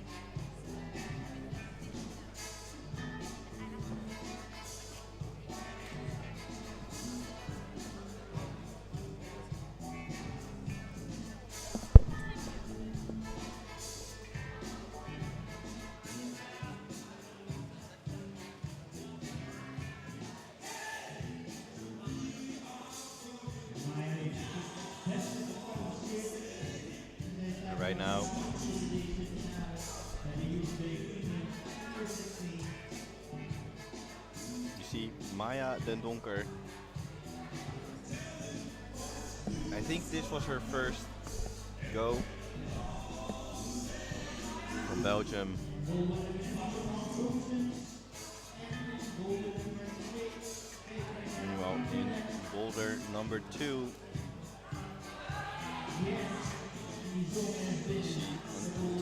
Right now, you see Maya Dendoker. I think this was her first go from Belgium. Meanwhile, in boulder number 2,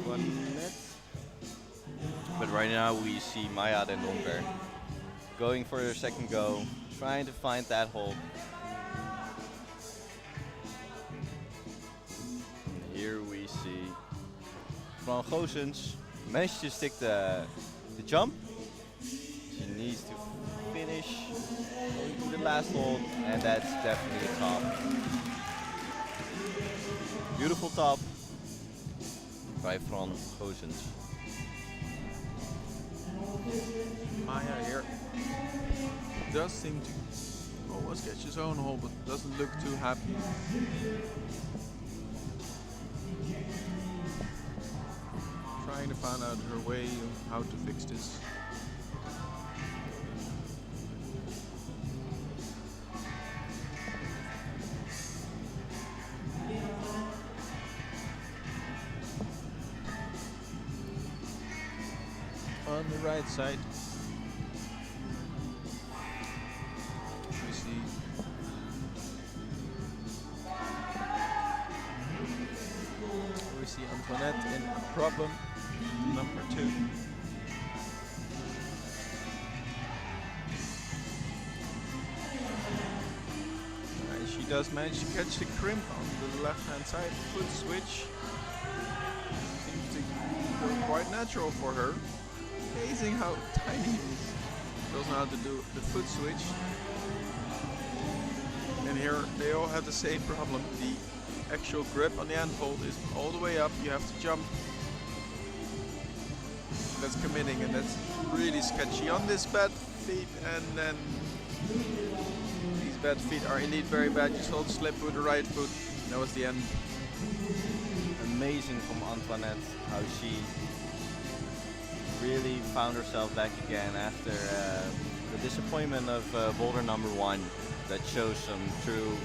Antoinette. But right now we see Maya Dendoker going for her second go, trying to find that hold. And here we see Van Goossens managed to stick the jump. She needs to finish going to the last hold, and that's definitely a top. Beautiful top by Van Goossens. Maya here does seem to almost catch his own hole, but doesn't look too happy. Trying to find out her way of how to fix this. On the right side, we see Antoinette in problem number 2. She does manage to catch the crimp on the left-hand side. Foot switch seems to go quite natural for her. Amazing how tiny he is. She doesn't know how to do the foot switch. And here they all have the same problem. The actual grip on the handhold is all the way up. You have to jump. That's committing, and that's really sketchy on this bad feet. And then these bad feet are indeed very bad. You saw the slip with the right foot. That was the end. Amazing from Antoinette how she really found herself back again after the disappointment of boulder number 1. That shows some true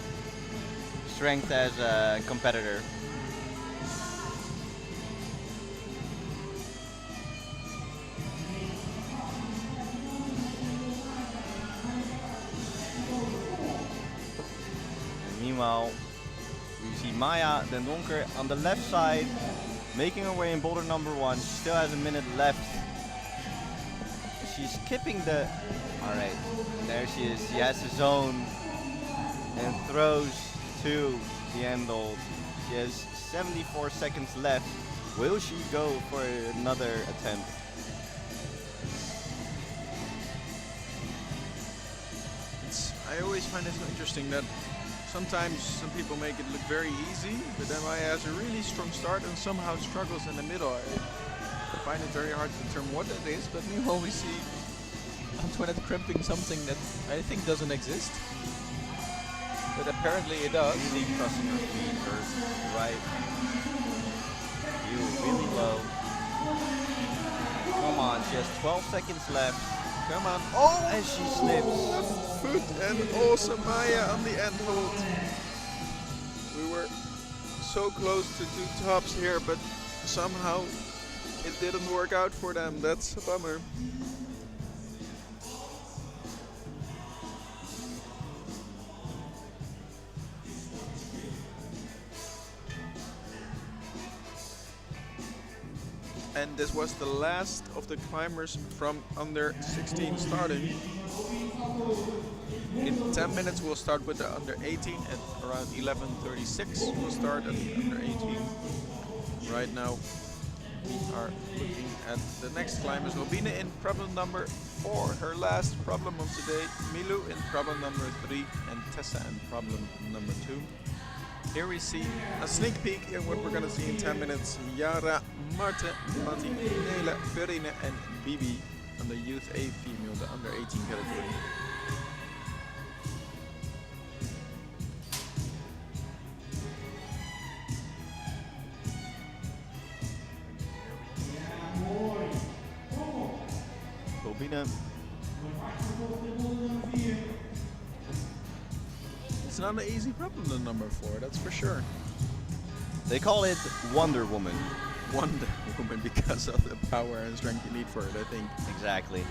strength as a competitor. And meanwhile, we see Maya Den Donker on the left side, making her way in boulder number 1. She still has a minute left. She's skipping the... Alright, there she is. She has the zone and throws to the handhold. She has 74 seconds left. Will she go for another attempt? I always find it so interesting that sometimes some people make it look very easy, but then Maya has a really strong start and somehow struggles in the middle. I find it very hard to determine what that is, but meanwhile we see Antoinette crimping something that I think doesn't exist. But apparently it does. Really crossing her feet, her right heel really low. Come on, she has 12 seconds left. Come on. Oh! And she slips. Foot and also Maya on the end hold. We were so close to 2 tops here, but somehow it didn't work out for them. That's a bummer. And this was the last of the climbers from under 16 starting. In 10 minutes we'll start with the under 18 at around 11:36. We'll start at the under 18. Right now we are looking at the next climbers. Robine in problem number 4, her last problem of today. Milou in problem number 3 and Tessa in problem number 2. Here we see a sneak peek in what we're going to see in 10 minutes. Yara, Marte, Matti, Nele, Verine and Bibi on the Youth A female, the under 18 category. Robine. It's not an easy problem, the number 4, that's for sure. They call it Wonder Woman. Wonder Woman because of the power and strength you need for it, I think. Exactly.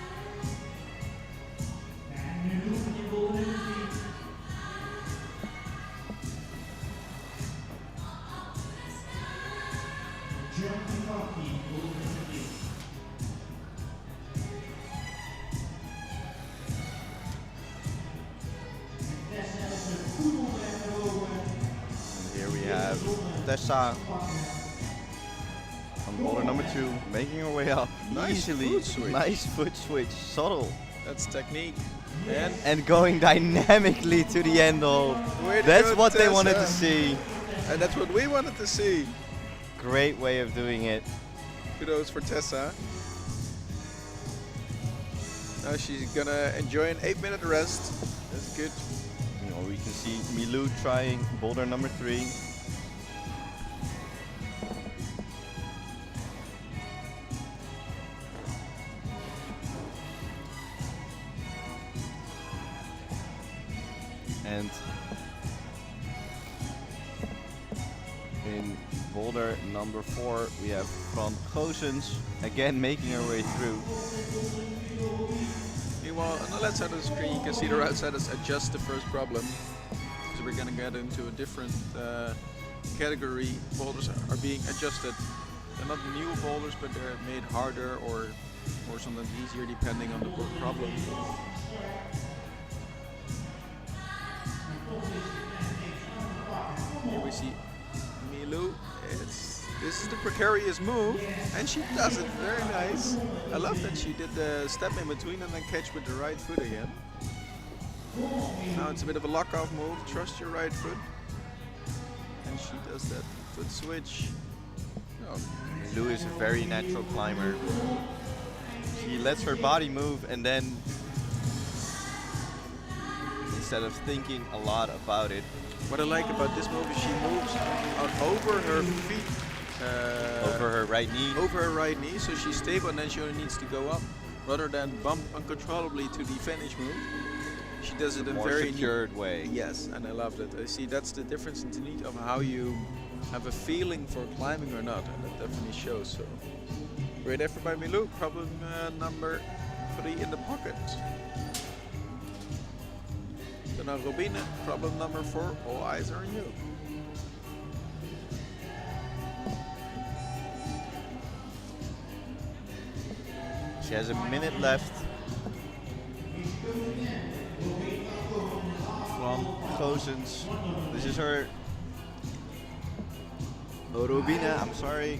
Here we have Tessa on boulder number 2, making her way up Nice easily. foot switch. Nice foot switch, subtle, That's technique. and going dynamically to the end hole. Way to That's go, what they wanted to Tessa. see. And that's what we wanted to see. Great way of doing it. Kudos for Tessa. Now she's gonna enjoy an 8-minute rest. That's good. You know, we can see Milou trying boulder number 3. And in boulder number 4, we have Fran Goossens again making her way through. Meanwhile, on the left side of the screen, you can see the right side is adjust the first problem. So we're gonna get into a different category. Boulders are being adjusted. They're not new boulders, but they're made harder or sometimes easier depending on the problem. see Milou. This is the precarious move, and she does it very nice. I love that she did the step in between and then catch with the right foot again. Now it's a bit of a lock-off move. Trust your right foot, and she does that foot switch. Oh. Milou is a very natural climber. She lets her body move, and then instead of thinking a lot about it. What I like about this move is she moves out over her feet. Over her right knee. Over her right knee, so she's stable and then she only needs to go up rather than bump uncontrollably to the finish move. She does it in a More very secured way. Yes, and I love that. I see that's the difference in technique of how you have a feeling for climbing or not, and that definitely shows. So great effort by Milou. Problem number 3 in the pocket. So now Robine, problem number 4. All eyes are on you. She has a minute left. From Gozens. This is her. Robine, I'm sorry.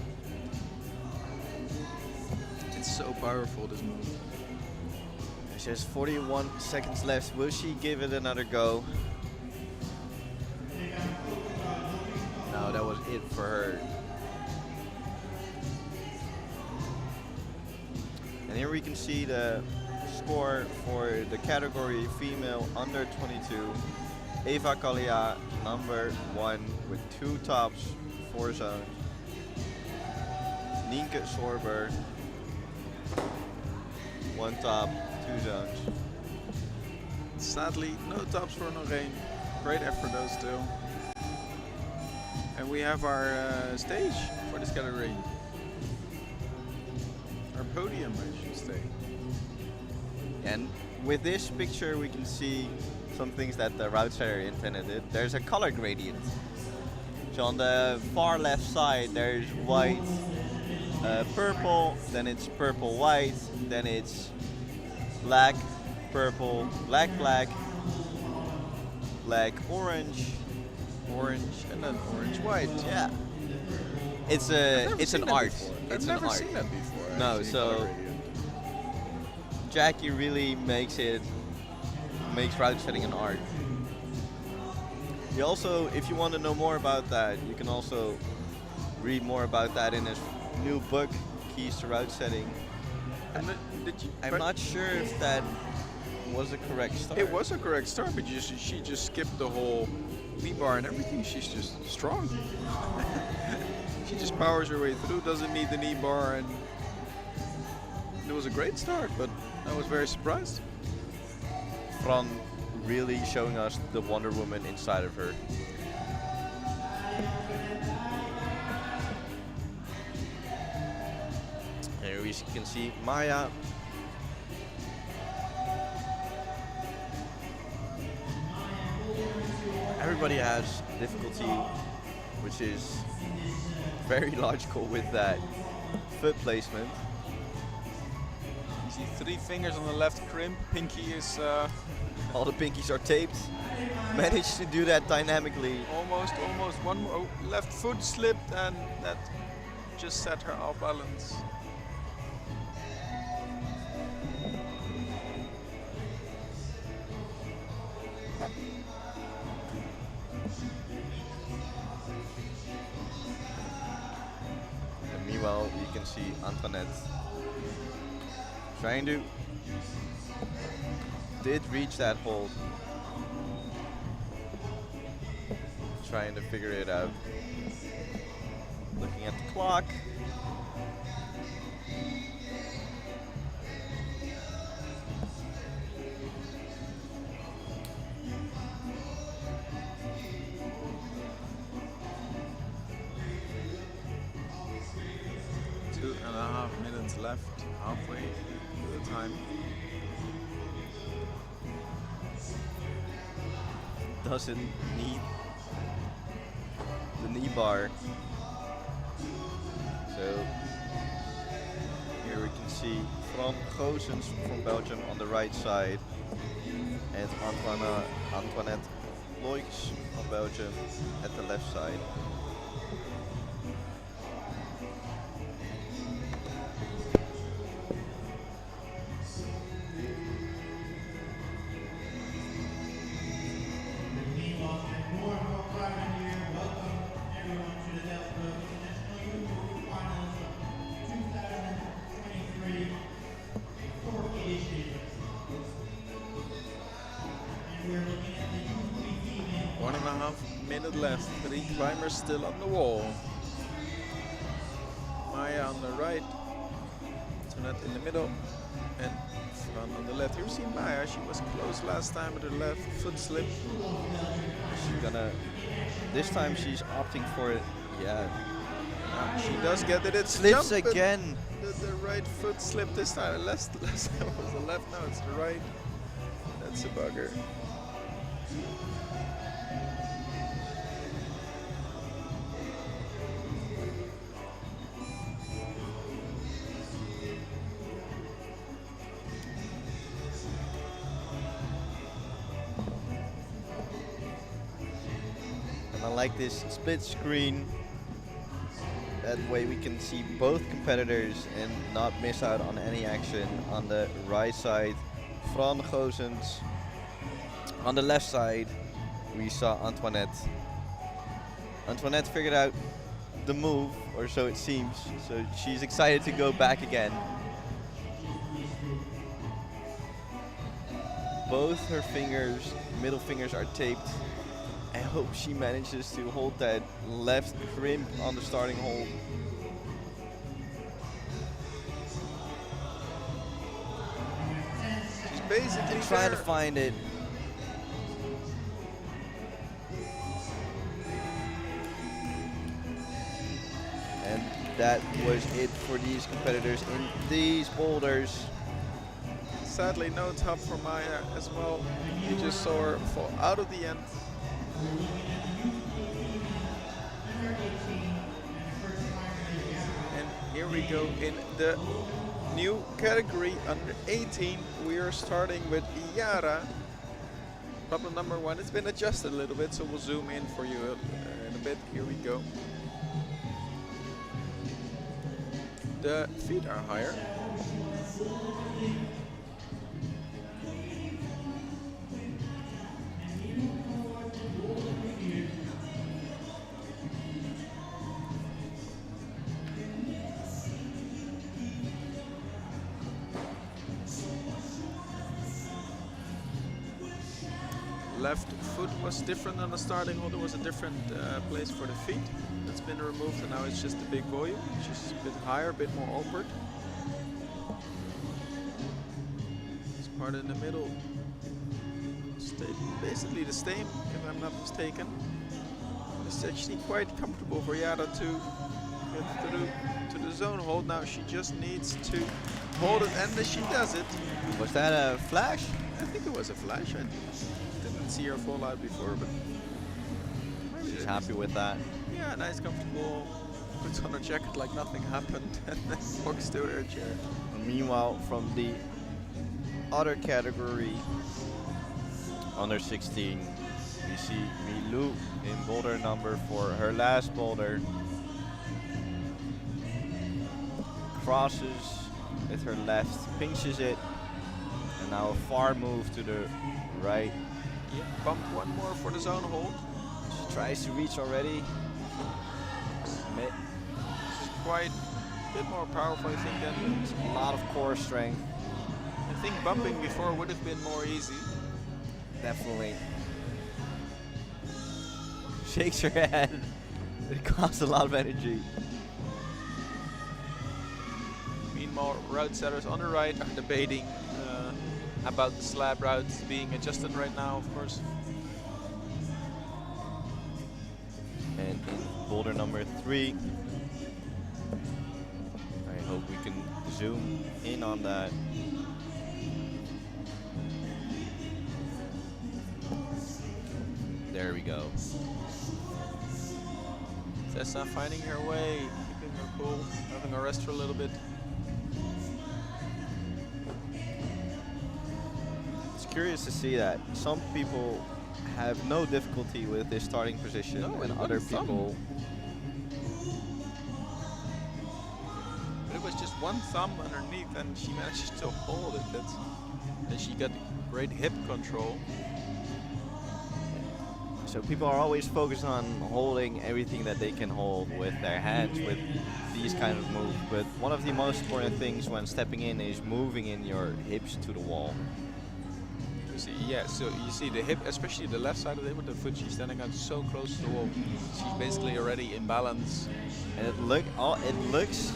It's so powerful, this move. She has 41 seconds left. Will she give it another go? No, that was it for her. And here we can see the score for the category female under 22. Eva Kalia, number 1 with 2 tops, 4 zones. Nienke Sorber, 1 top, 2 zones. Sadly, no tops for Noreen. Great effort, those two. And we have our stage for this category. Our podium, I should say. And with this picture, we can see some things that the route setter intended. There's a color gradient. So on the far left side, there's white, purple, then it's purple, white, then it's black, purple, black, black, black, orange, Orange, and then orange, white. yeah. It's an art. It's I've never an art. seen that before. No, actually, so color gradient. Jackie really makes route setting an art. You also, if you want to know more about that, you can also read more about that in his new book, Keys to Route Setting. And did you, I'm but not sure if that was a correct start. It was a correct start, but she just skipped the whole knee bar and everything. She's just strong. She just powers her way through, doesn't need the knee bar, and it was a great start, but I was very surprised. Fran really showing us the Wonder Woman inside of her. Here we can see Maya. Everybody has difficulty, which is very logical with that foot placement. You see 3 fingers on the left crimp. Pinky is All the pinkies are taped. Managed to do that dynamically. almost one more. Oh, left foot slipped, and that just set her off balance. And meanwhile, you can see Antoinette trying to did reach that hold. Trying to figure it out. Looking at the clock. Two and a half minutes left, halfway to the time. Doesn't need the knee bar. So here we can see from Gozens from Belgium on the right side, and Antoinette Loics of Belgium at the left side. Minute left, 3 climbers still on the wall. Maya on the right, Antoinette in the middle, and Fran on the left. You've seen Maya, she was close last time with her left foot slip. She's gonna, this time she's opting for it, yeah. She does get it, it slips again. The right foot slip this time, last time it was the left, now it's the right. That's a bugger. I like this split screen. That way we can see both competitors and not miss out on any action. On the right side, Fran Gozens. On the left side, we saw Antoinette. Antoinette figured out the move, or so it seems. So she's excited to go back again. Both her fingers, middle fingers are taped. I hope she manages to hold that left crimp on the starting hold. She's basically trying to find it. And that was it for these competitors in these boulders. Sadly, no top for Maya as well. You just saw her fall out of the end. And here we go in the new category under 18. We are starting with Yara. Problem number 1. It's been adjusted a little bit, so we'll zoom in for you in a bit. Here we go. The feet are higher. Left foot was different on the starting hole. There was a different place for the feet. That's been removed, and now it's just a big volume, which is a bit higher, a bit more awkward. This part in the middle stayed basically the same, if I'm not mistaken. It's actually quite comfortable for Yara to get through to the zone hold. Now she just needs to hold it, and she does it. Was that a flash? I think it was a flash. I didn't see her fall out before, but she's happy with that. Yeah, nice, comfortable. Puts on her jacket like nothing happened, and then walks to her chair. And meanwhile, from the other category, under 16, we see Milou in boulder number 4, her last boulder. Crosses with her left, pinches it, and now a far move to the right. Yeah, bump one more for the zone hold. She tries to reach already. She's quite a bit more powerful, I think, than a lot of core strength. I think bumping before would have been more easy. Definitely. Shakes her head. It costs a lot of energy. Meanwhile, route setters on the right are debating about the slab routes being adjusted right now, of course. And in boulder number 3, I hope we can zoom in on that. There we go. Tessa finding her way, keeping her cool, having a rest for a little bit. It's curious to see that some people have no difficulty with this starting position, No, and with other one thumb. people. But it was just one thumb underneath, and she managed to hold it. And she got great hip control. So people are always focused on holding everything that they can hold with their hands with these kind of moves. But one of the most important things when stepping in is moving in your hips to the wall. You see, yeah, so you see the hip, especially the left side of the hip with the foot, she's standing out so close to the wall. She's basically already in balance. And it looks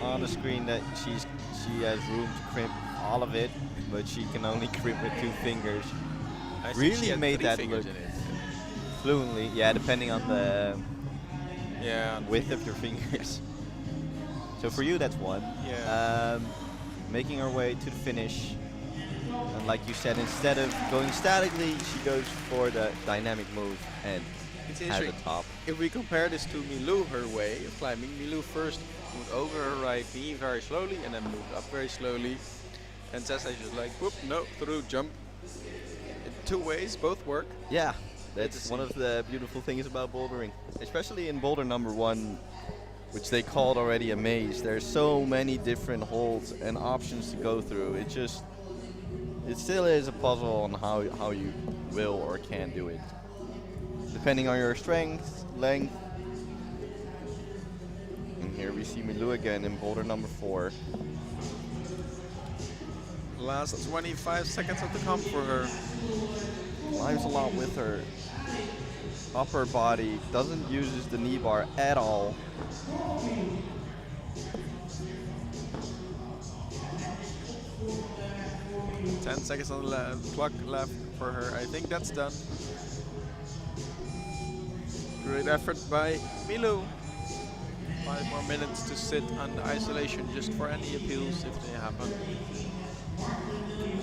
on the screen that she has room to crimp all of it, but she can only crimp with 2 fingers. I think she Really had made 3 that fingers look in it. fluently. Yeah, depending on the Yeah. width of your fingers. So for you, that's 1. Yeah. Making her way to the finish. And like you said, instead of going statically, she goes for the dynamic move and It's has interesting. a top. If we compare this to Milou, her way of climbing, Milou first moved over her right knee very slowly and then moved up very slowly. And Tessa is just like, whoop, no, through, jump. In 2 ways, both work. Yeah, to that's see. one of the beautiful things about bouldering. Especially in boulder number 1, which they called already a maze. There's so many different holds and options to go through. It still is a puzzle on how you will or can do it. Depending on your strength, length. And here we see Milou again in boulder number 4. Last 25 seconds of the comp for her. Climbs a lot with her upper body, doesn't use the knee bar at all. Ten seconds on the clock left for her. I think that's done. Great effort by Milou. 5 more minutes to sit on the isolation just for any appeals if they happen.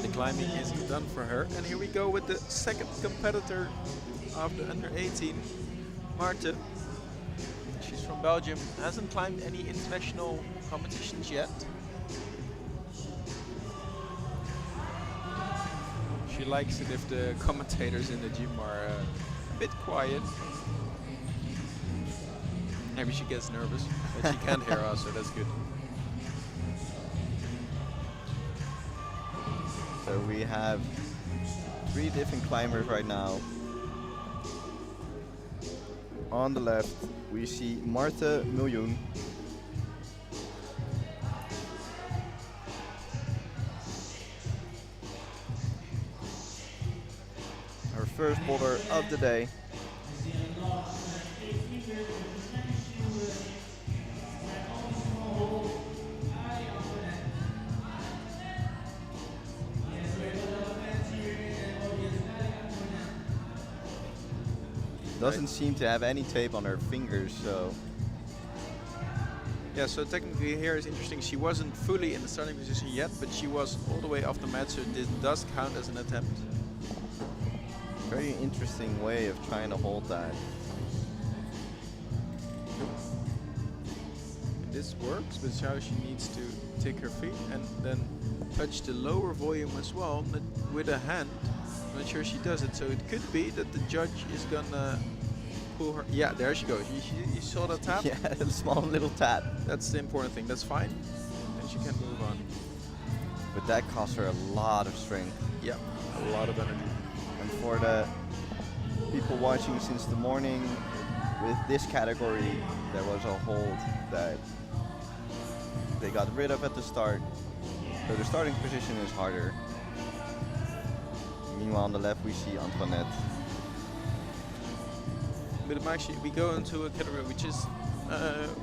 The climbing is done for her. And here we go with the second competitor of the under 18, Marta. She's from Belgium, hasn't climbed any international competitions yet. She likes it if the commentators in the gym are a bit quiet. Maybe she gets nervous, but she can't hear us, so that's good. So we have 3 different climbers right now. On the left, we see Marta Miljoen. Her first boulder of the day. Doesn't seem to have any tape on her fingers, so Yeah, so technically here is interesting. She wasn't fully in the starting position yet, but she was all the way off the mat, so this does count as an attempt. very interesting way of trying to hold that. This works, but now she needs to take her feet and then touch the lower volume as well with a hand. I'm not sure she does it, so it could be that the judge is gonna pull her. Yeah, there she goes. You saw the tap? Yeah, a small little tap. That's the important thing. That's fine. And she can move on. But that cost her a lot of strength. Yeah, a lot of energy. And for the people watching since the morning, with this category, there was a hold that they got rid of at the start. So the starting position is harder. Meanwhile, on the left, we see Antoinette. But actually, we go into a category which is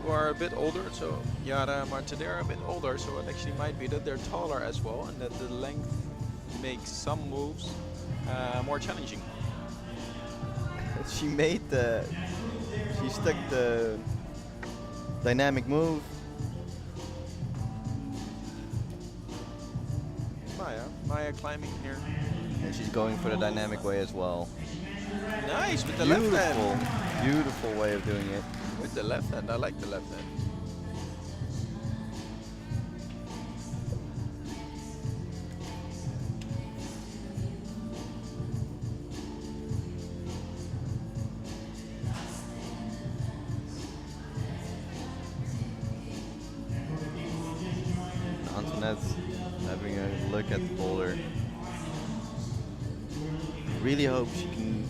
who are a bit older. So Yara, Marta, they're a bit older. So it actually might be that they're taller as well, and that the length makes some moves more challenging. She stuck the dynamic move. Maya climbing here. And she's going for the dynamic way as well. Nice with the left hand. Beautiful way of doing it. With the left hand, I like the left hand. Jeanette's having a look at the boulder. Really hope she can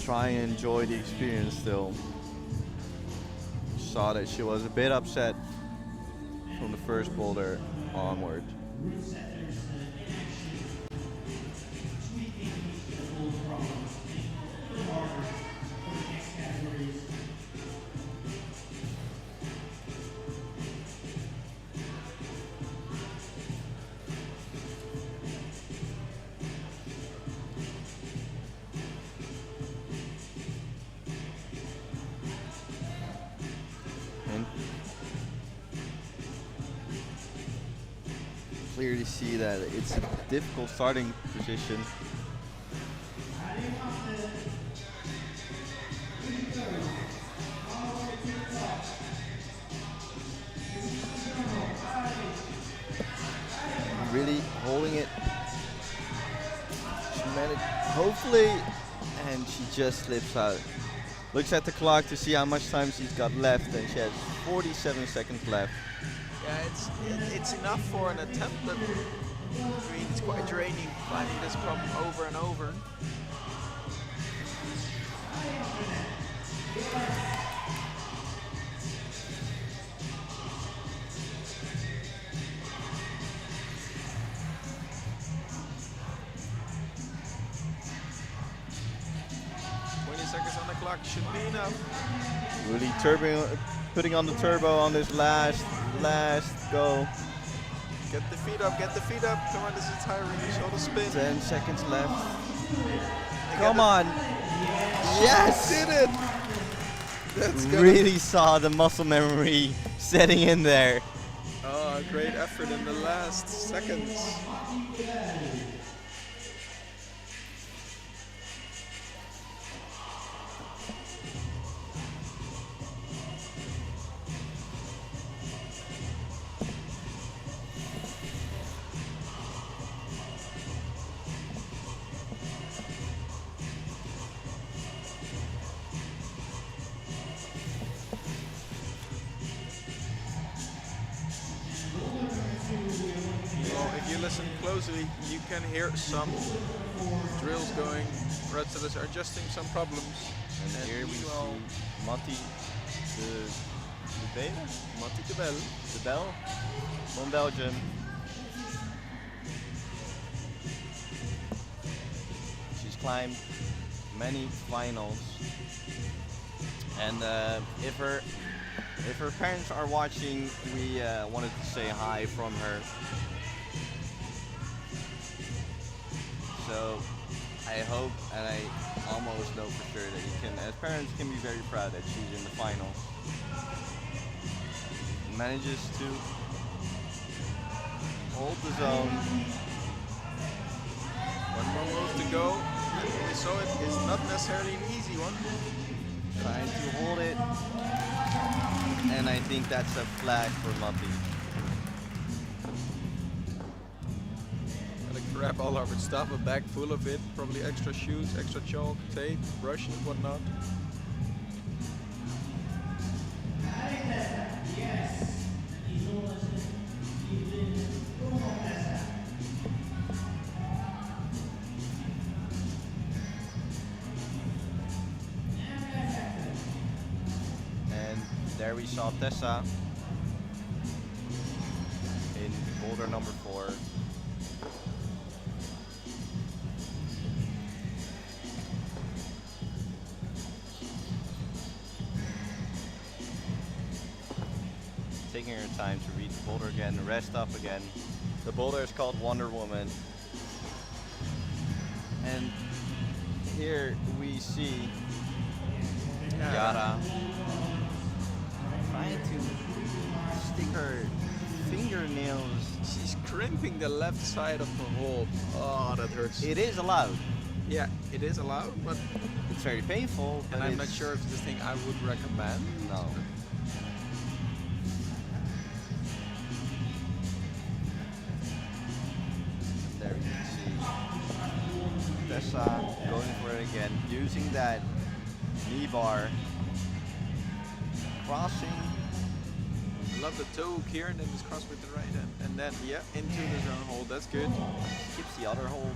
try and enjoy the experience still. Saw that she was a bit upset from the first boulder onward. Clearly see that it's a difficult starting position. Really holding it. She managed, hopefully, and she just slips out. Looks at the clock to see how much time she's got left, and she has 47 seconds left. Yeah, it's enough for an attempt, but I mean, it's quite draining finding this problem over and over. Seconds on the clock should be enough. Really putting on the turbo on this last go. Get the feet up, get the feet up. Come on, this is tiring. You saw the spin. 10 seconds left. Come on. Yes! Did it! That's really saw the muscle memory setting in there. Oh, great effort in the last seconds. If you listen closely, you can hear some drills going. Red Sellers are adjusting some problems. And here we see Matti de Bel from Belgium. She's climbed many finals, and if her parents are watching, we wanted to say hi from her. So I hope, and I almost know for sure that you can, as parents, can be very proud that she's in the finals. Manages to hold the zone. One more move to go. So it is not necessarily an easy one. Trying to hold it. And I think that's a flag for Matti. Gotta grab all our stuff, a bag full of it, probably extra shoes, extra chalk, tape, brush and whatnot. There we saw Tessa in boulder number 4. Taking her time to read the boulder again, rest up again. The boulder is called Wonder Woman. And here we see Yara trying to stick her fingernails. She's crimping the left side of her hold. Oh, that hurts. It is allowed. Yeah, it is allowed, but it's very painful. And I'm not sure if it's the thing I would recommend. No. There you can see Tessa going for it again, using that knee bar, crossing Love the toe hook here, and then this cross with the right hand. And then, yeah, into the zone hold. That's good. Skips the other hold.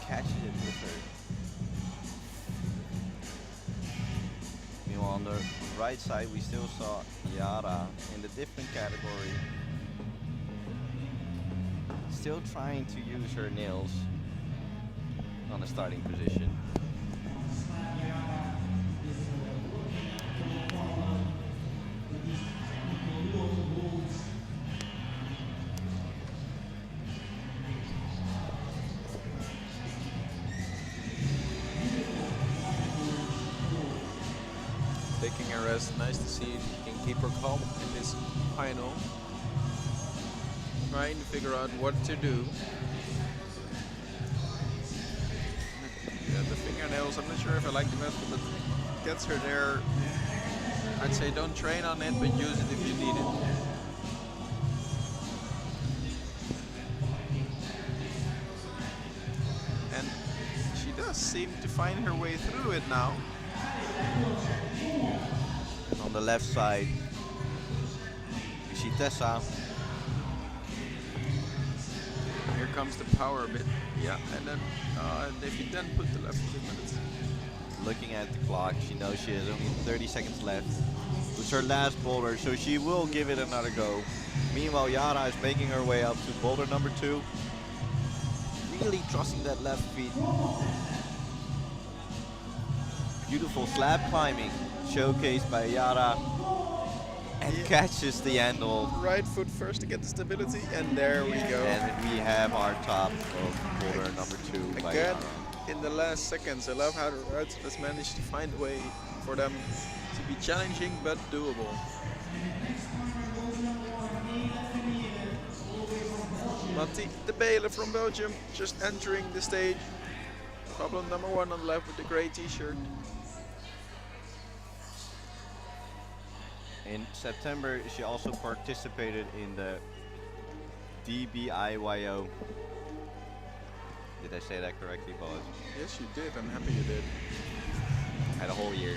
Catches it with her. Meanwhile, on the right side, we still saw Yara in the different category. Still trying to use her nails on the starting position. Taking a rest. Nice to see she can keep her calm in this final. Trying to figure out what to do. Yeah, the fingernails, I'm not sure if I like the method, but gets her there. I'd say don't train on it, but use it if you need it. And she does seem to find her way through it now. And on the left side, you see Tessa. Here comes the power a bit. Yeah, and then if you then put the left foot in it. Looking at the clock, she knows she has only 30 seconds left. It's her last boulder, so she will give it another go. Meanwhile, Yara is making her way up to boulder number 2. Really trusting that left feet. Beautiful slab climbing, showcased by Yara. And catches the handle. Right foot first to get the stability, and there we go. And we have our top of boulder number 2 by Again, Yara. in the last seconds. I love how the Reds has managed to find a way for them to be challenging but doable. Matti de Bele from Belgium just entering the stage. Problem number 1 on the left with the grey t-shirt. In September, she also participated in the DBIYO. Did I say that correctly, boys? Yes, you did. I'm happy you did. Had a whole year.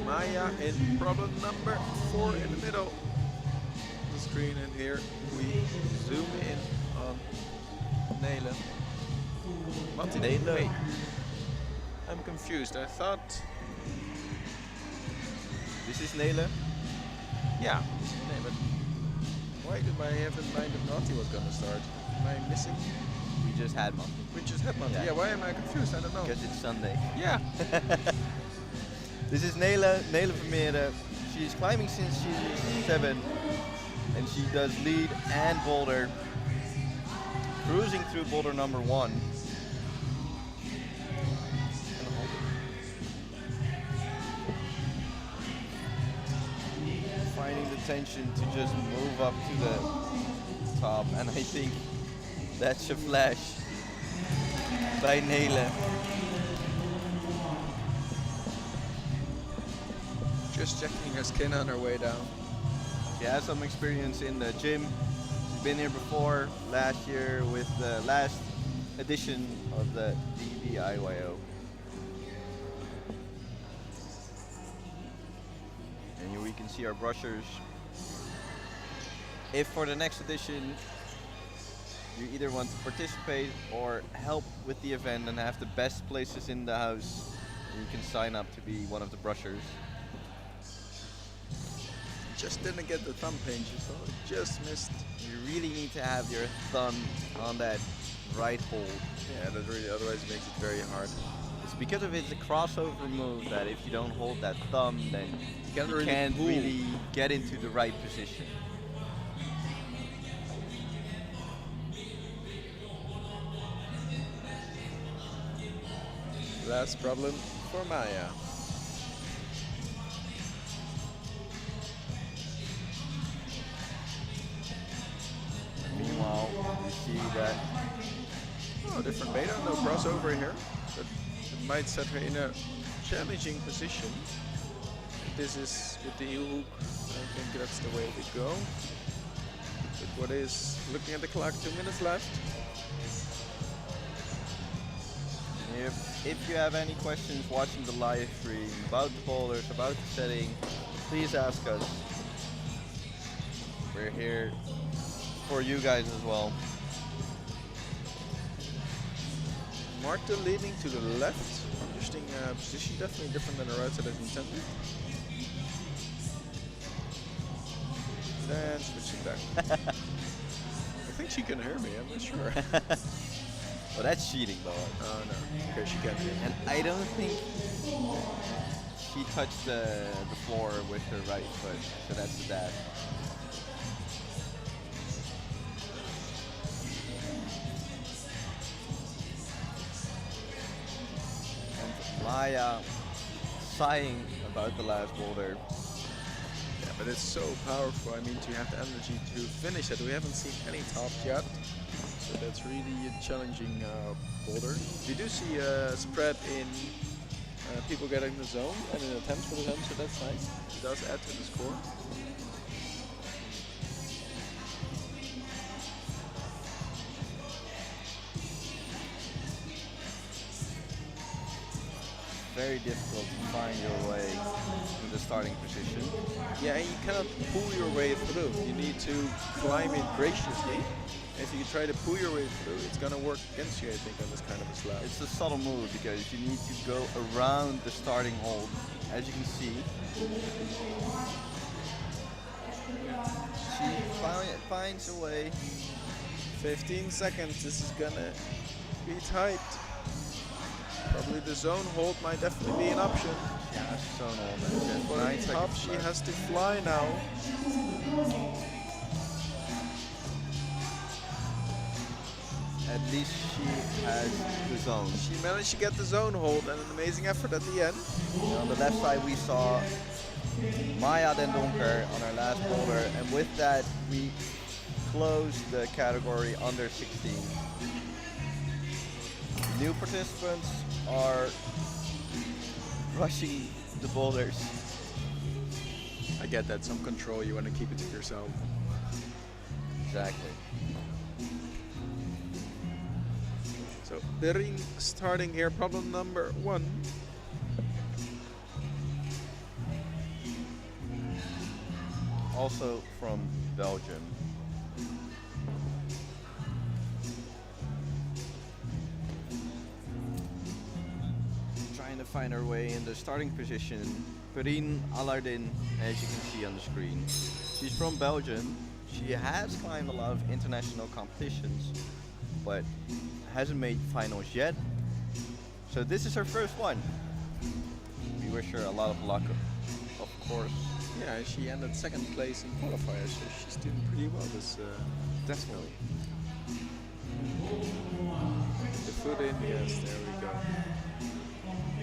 Maya in problem number 4 in the middle of the screen, and here we zoom in on Nele. Matti de Bele. I'm confused. I thought. This is Nele. Yeah, this is Nele, but why do I have in mind that Matti was gonna start? Am I missing? We just had one. We just had Matti. Yeah. Yeah, why am I confused? I don't know. Because it's Sunday. Yeah. This is Nele Vermeer. She's climbing since she's 7. And she does lead and boulder. Cruising through boulder number 1. Finding the tension to just move up to the top. And I think that's a flash by Nele. Just checking her skin on her way down. She has some experience in the gym. She's been here before, last year with the last edition of the DBIYO. And here we can see our brushers. If for the next edition you either want to participate or help with the event and have the best places in the house, you can sign up to be one of the brushers. Just didn't get the thumb pinch, so just missed. You really need to have your thumb on that right hold. Yeah, that really otherwise makes it very hard. It's because of it's a crossover move that if you don't hold that thumb, then you can't pull. really get into the right position. Last problem for Maya. Meanwhile, you see that Oh, different beta, no crossover here. But it might set her in a challenging position. This is with the heel hook. I think that's the way to go. With what is, looking at the clock, 2 minutes left. If you have any questions watching the live stream about the boulders, about the setting, please ask us. We're here for you guys as well. Marta leaning to the left. Interesting position, definitely different than the right side as intended. Then switching back. I think she can hear me, I'm not sure. Well, that's cheating, though. Oh no, okay, she can hear me. And I don't think she touched the floor with her right foot, so that's the dad. And Maya sighing about the last boulder. Yeah, but it's so powerful. I mean, to have the energy to finish it. We haven't seen any tops yet, so that's really a challenging boulder. We do see a spread in people getting the zone and in attempts for the zone, so that's nice. It does add to the score. Very difficult to find your way in the starting position. Yeah, and you cannot pull your way through. You need to climb it graciously. If you try to pull your way through, it's gonna work against you, I think, on this kind of a slab. It's a subtle move because you need to go around the starting hold, as you can see. She finds a way. 15 seconds, this is gonna be tight. Probably the zone hold might definitely be an option. Yeah, zone hold. For the top, she has to fly now. At least she has the zone. She managed to get the zone hold and an amazing effort at the end. On the left side we saw Maya Den Donker on our last boulder, and with that we closed the category under 16. New participants are rushing the boulders. I get that, some control, you want to keep it to yourself. Exactly. So, Bering starting here, problem number 1. Also from Belgium. Trying to find her way in the starting position. Perrine Allardin, as you can see on the screen. She's from Belgium. She has climbed a lot of international competitions, but hasn't made finals yet. So this is her first one. We wish her a lot of luck, of course. Yeah, she ended second place in qualifiers, so she's doing pretty well this Definitely. The foot in, yes, there we go.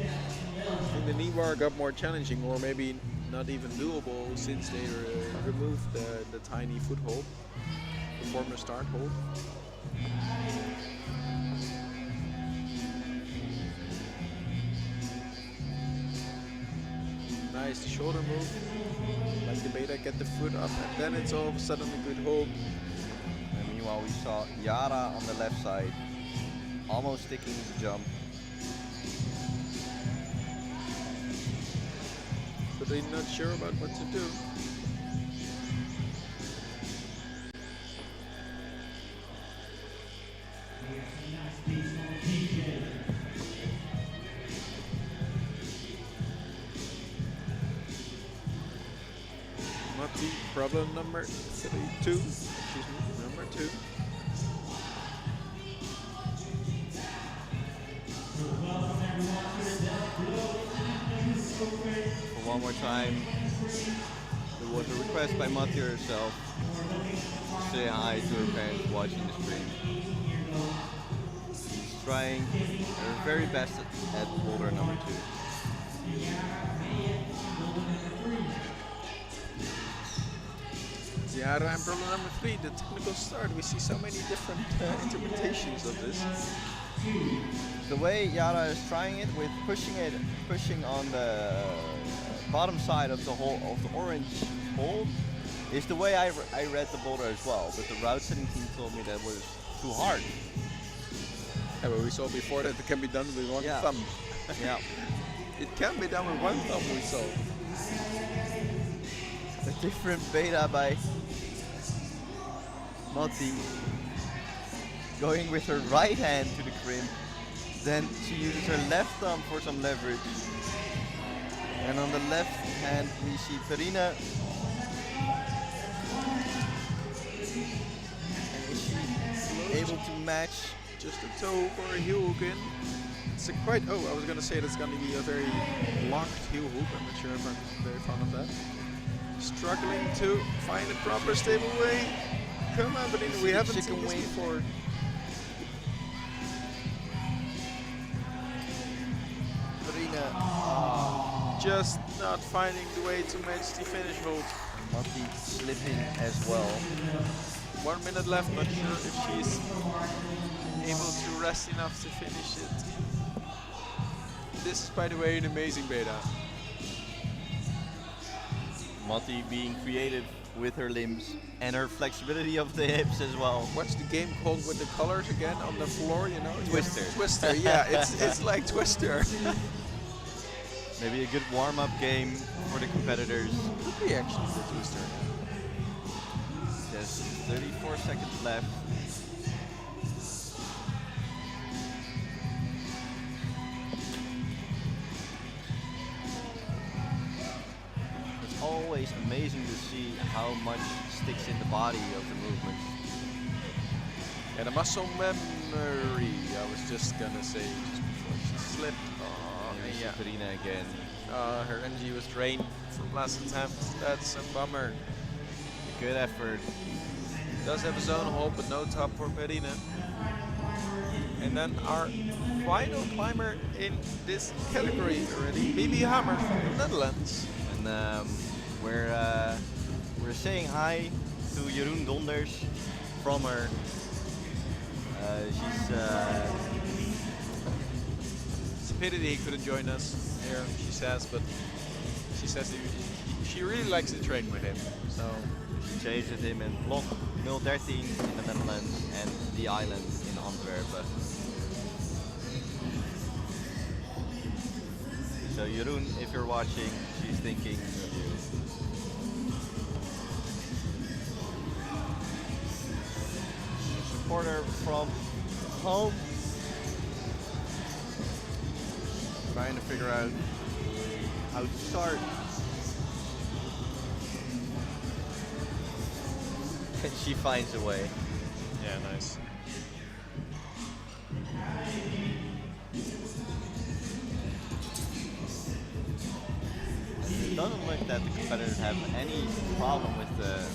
I think the knee bar got more challenging, or maybe not even doable, since they removed the tiny foothold, the former start hold. Nice shoulder move, like the beta, get the foot up, and then it's all of a sudden a good hold. And meanwhile we saw Yara on the left side, almost sticking the jump. But they're not sure about what to do. Mati, problem number 2. Excuse me, number 2. For one more time, there was a request by Mati herself to say hi to her parents watching the stream. She's trying her very best at boulder number 2. Ziara and problem number 3, the technical start. We see so many different interpretations of this. The way Yara is trying it with pushing on the bottom side of the orange hold, It's the way I read the boulder as well, but the route setting team told me that was too hard. Yeah, but we saw before that it can be done with one Yeah. thumb. Yeah. It can be done with one thumb, we saw. A different beta by Matti. Going with her right hand to the crimp. Then she uses her left thumb for some leverage. And on the left hand we see Perina. And is she able to match? Just a toe for a heel hook in. It's a quite, oh, I was going to say that's going to be a very locked heel hook. I'm not sure if I'm very fond of that. Struggling to find a proper stable way. Come on, Benina, we haven't seen chicken this wing. before. Perina Just not finding the way to match the finish hold. Matti slipping as well. 1 minute left, not sure if she's able to rest enough to finish it. This is, by the way, an amazing beta. Matti being creative with her limbs and her flexibility of the hips as well. What's the game called with the colors again on the floor, you know? Twister. Twister, yeah, it's like Twister. Maybe a good warm-up game for the competitors. Could be actually the Twister. Just 34 seconds left. It's always amazing to see how much sticks in the body of the movement. And a muscle memory, I was just gonna say just before she slipped. Oh, yeah. Perina again. Her energy was drained from last attempt. That's a bummer. Good effort. Does have his own hold, but no top for Perina. And then our final climber in this category already, BB Hammer from the Netherlands. And we're saying hi to Jeroen Donders from her. It's a pity that he couldn't join us here, she says, but she says she really likes to train with him. So She chases him in block 013 in the Netherlands and the island in Antwerp. So Jeroen, if you're watching, she's thinking of you. Supporter from home. Trying to figure out how to start. And she finds a way. yeah, nice. It doesn't look that the competitors have any problem with the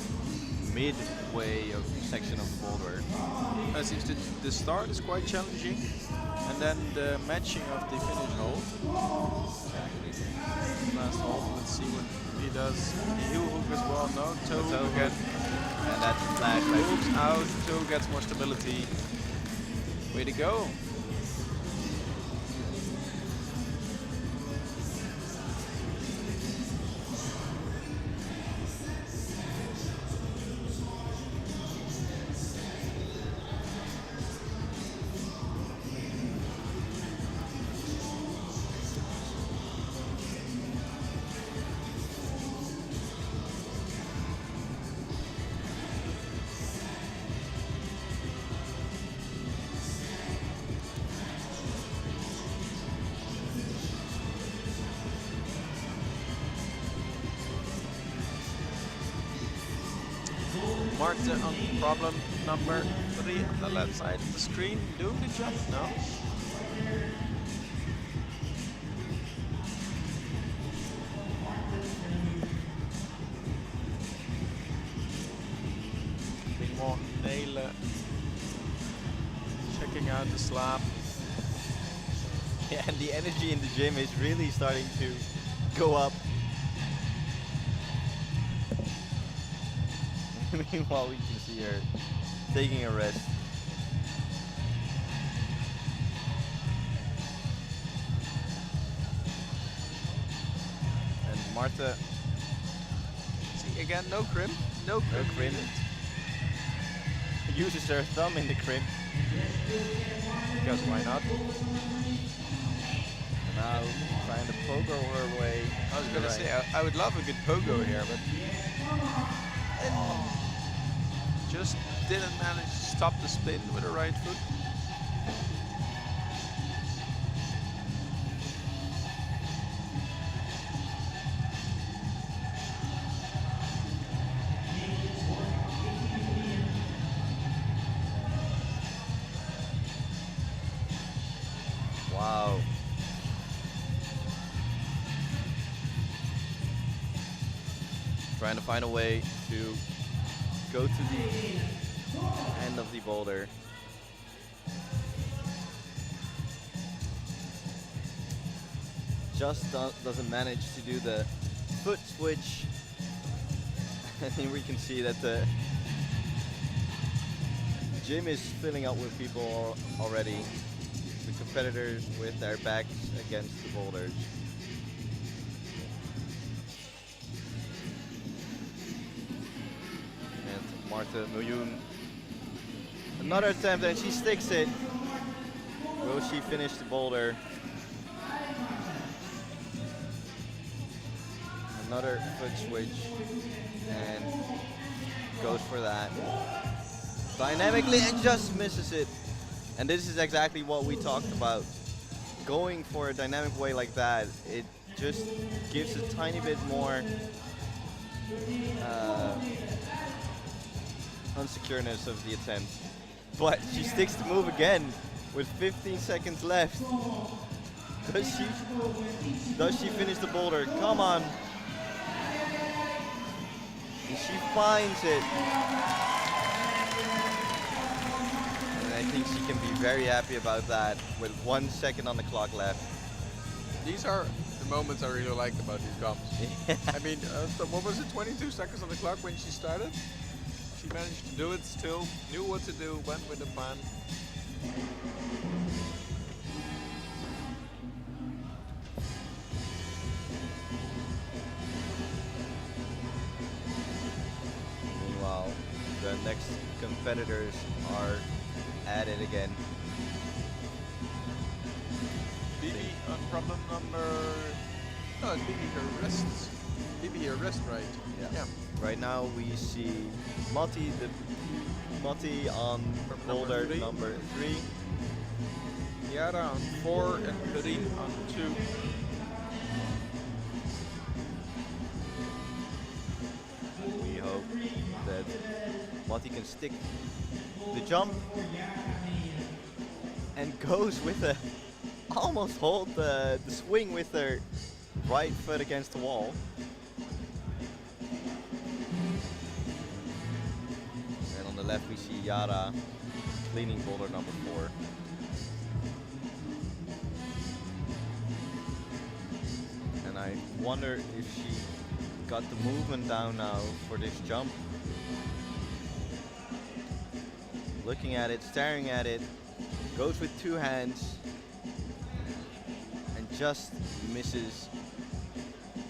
midway of section of the boulder. It seems that the start is quite challenging, and then the matching of the finish hold. Last hold, let's see what he does. The heel hook as well, no, toe hook again. And that's a flash by Moves out, toe gets more stability. Way to go. Marked on problem number 3 on the left side of the screen. Doing the jump now. Bit more nail. Checking out the slab. Yeah, and the energy in the gym is really starting to go up. Meanwhile, we can see her taking a rest. And Marta, See, again, no crimp. No crimp. crimp. Uses her thumb in the crimp. Because why not? Now trying to pogo her way. I was gonna say I would love a good pogo here, but just didn't manage to stop the spin with her right foot. Wow. Trying to find a way to go to the end of the boulder. Just doesn't manage to do the foot switch. I think we can see that the gym is filling up with people already. The competitors with their backs against the boulders. And Martha Nguyen, another attempt, and she sticks it. Will she finish the boulder? Another foot switch, and goes for that. Dynamically, and just misses it. And this is exactly what we talked about. Going for a dynamic way like that, it just gives a tiny bit more unsecureness of the attempt. But she sticks the move again with 15 seconds left. Does she finish the boulder? Come on. And she finds it. I think she can be very happy about that with 1 second on the clock left. These are the moments I really liked about these comps. I mean, what was it, 22 seconds on the clock when she started? She managed to do it still, knew what to do, went with the plan. Meanwhile, the next competitors are at it again. BB on problem number... No, it's BB her wrists. BB her wrist, right? Yeah. Right now we see Matti on boulder number 3. Yara on 4 and Karin on 2. We hope that Matti can stick the jump and goes with a almost hold the swing with her right foot against the wall. And on the left we see Yara cleaning boulder number 4. And I wonder if she got the movement down now for this jump. Looking at it, staring at it, goes with 2 hands and just misses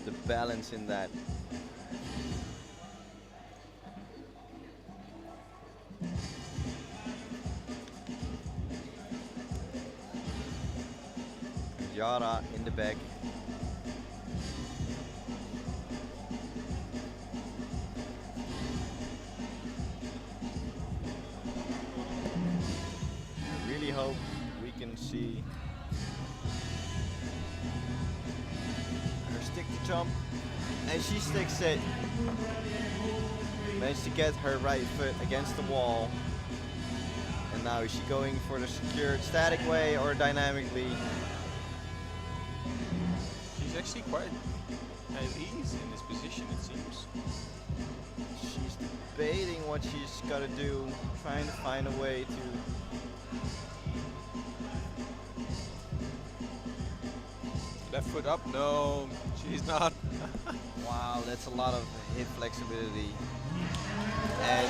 the balance in that. Yara in the back. Hope we can see her stick the jump, and she sticks it. Managed to get her right foot against the wall, and now is she going for the secured static way or dynamically? She's actually quite at ease in this position, it seems. She's debating what she's got to do, trying to find a way to left foot up? No, she's not. Wow, that's a lot of hip flexibility. And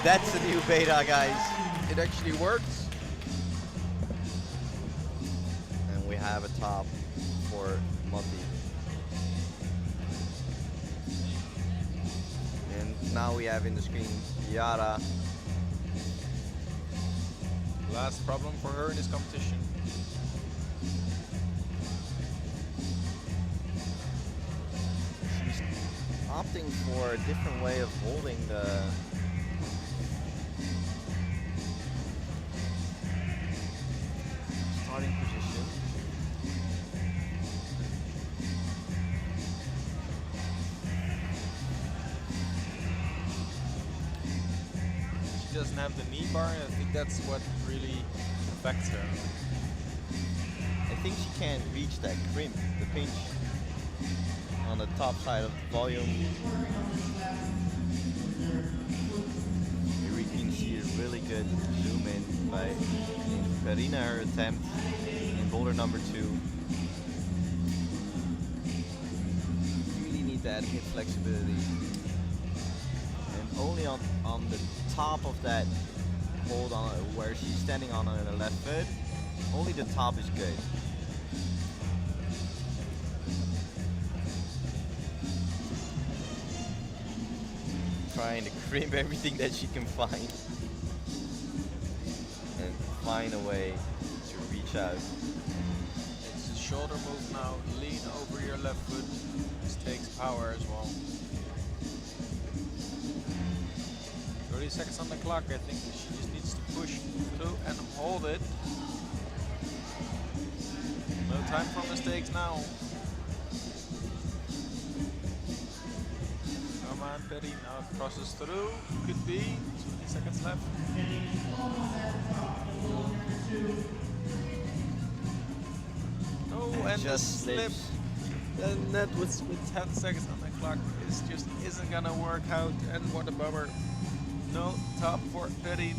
that's the new beta, guys. It actually works. And we have a top for Matti. now we have in the screen Yara. Last problem for her in this competition. She's opting for a different way of holding the starting position. She doesn't have the knee bar, and I think that's what really affects her. I think she can't reach that crimp, the pinch on the top side of the volume. Here we can see a really good zoom in by Karina, her attempt in boulder number 2. Really need that hip flexibility. And only on the top of that hold on where she's standing on her left foot, only the top is good. Trying to crimp everything that she can find and find a way to reach out. It's a shoulder move now. Lean over your left foot. This takes power as well. 30 seconds on the clock. I think she just needs to push through and hold it. No time for mistakes now. Come on, Betty. Now it crosses through. Could be. 20 seconds left. Oh, and the Just slip. slips. And that with 10 seconds on the clock is just isn't gonna work out. And what a bummer. No top for Betty.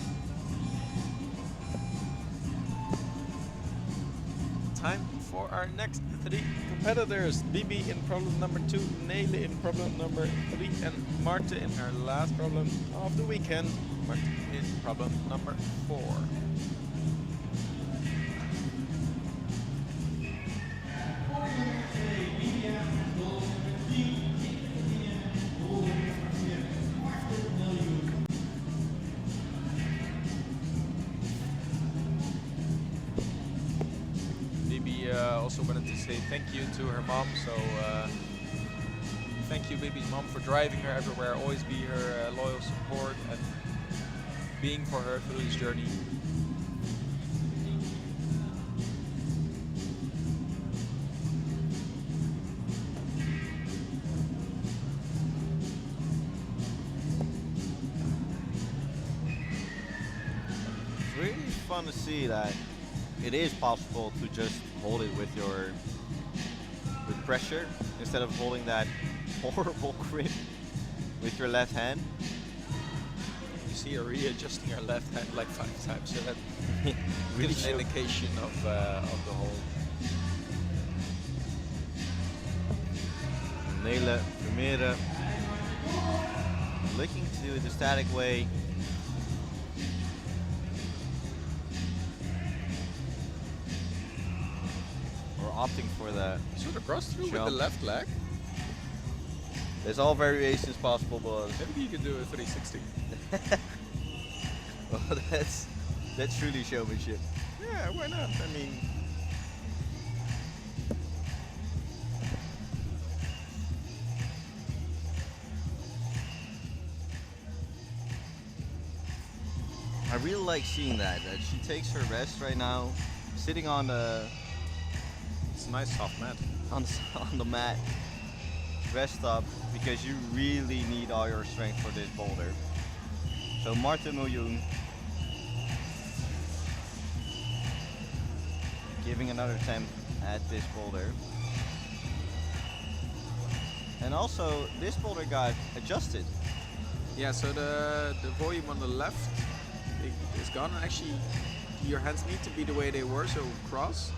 Time for our next 3 competitors. Bibi in problem number 2, Nele in problem number 3, and Marta in her last problem of the weekend. Marta in problem number 4. Also wanted to say thank you to her mom, so thank you Bibi's mom for driving her everywhere, always be her loyal support and being for her through this journey. It's really fun to see that it is possible to just hold it with pressure instead of holding that horrible grip with your left hand. You see her readjusting her left hand like 5 times, so that Really gives an indication of the hold. Nele Vermeer looking to do it the static way. Opting for that. Should have crossed through with jump. the left leg. There's all variations possible, but Maybe you could do a 360. well, that's truly showmanship. Yeah, why not? I mean, I really like seeing that she takes her rest right now, sitting on the it's a nice soft mat. on the mat, rest up, because you really need all your strength for this boulder. So Marta Miljoen giving another attempt at this boulder. And also, this boulder got adjusted. Yeah, so the volume on the left is gone. Actually, your hands need to be the way they were, so cross.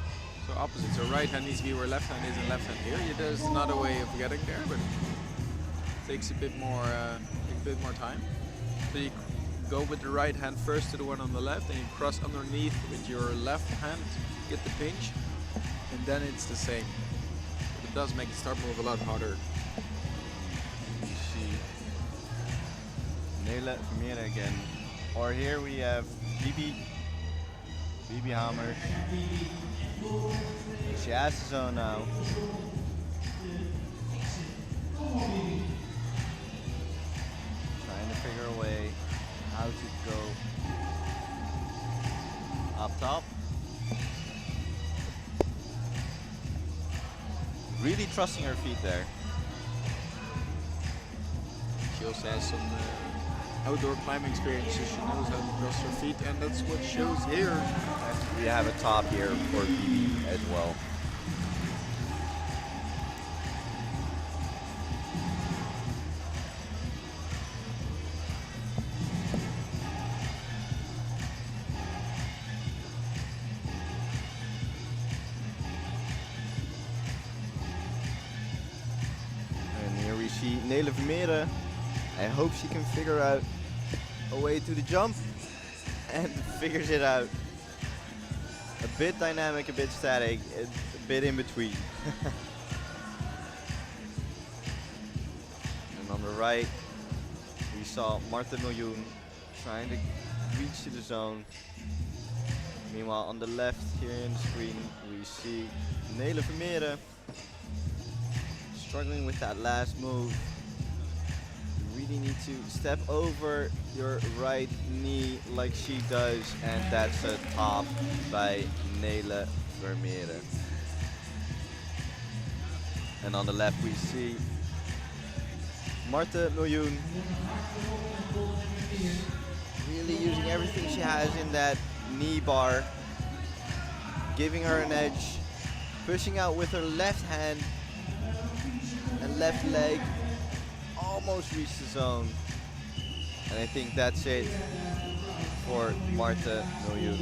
So opposite. So right hand needs to be where left hand is, and left hand here. Yeah, there's another way of getting there, but it takes a bit more time. So you go with the right hand first to the one on the left, and you cross underneath with your left hand, get the pinch, and then it's the same. But it does make the start move a lot harder. You see Nele Vermeer again. Or here we have BB Hammer. She has the zone now. Trying to figure a way how to go up top. Really trusting her feet there. She also has some outdoor climbing experience, so she knows how to cross her feet, and that's what shows here. And we have a top here for BB as well. And here we see Nele Vermeer. I hope she can figure out a way to the jump, and figures it out. A bit dynamic, a bit static, a bit in between. And on the right, we saw Marta Miljoen trying to reach to the zone. Meanwhile, on the left here in the screen, we see Nele Vermeer struggling with that last move. You really need to step over your right knee like she does, and that's a top by Nele Vermeer. And on the left we see Marta Miljoen really using everything she has in that knee bar, giving her an edge, pushing out with her left hand and left leg. Almost reached the zone. And I think that's it for Marta Miljoen.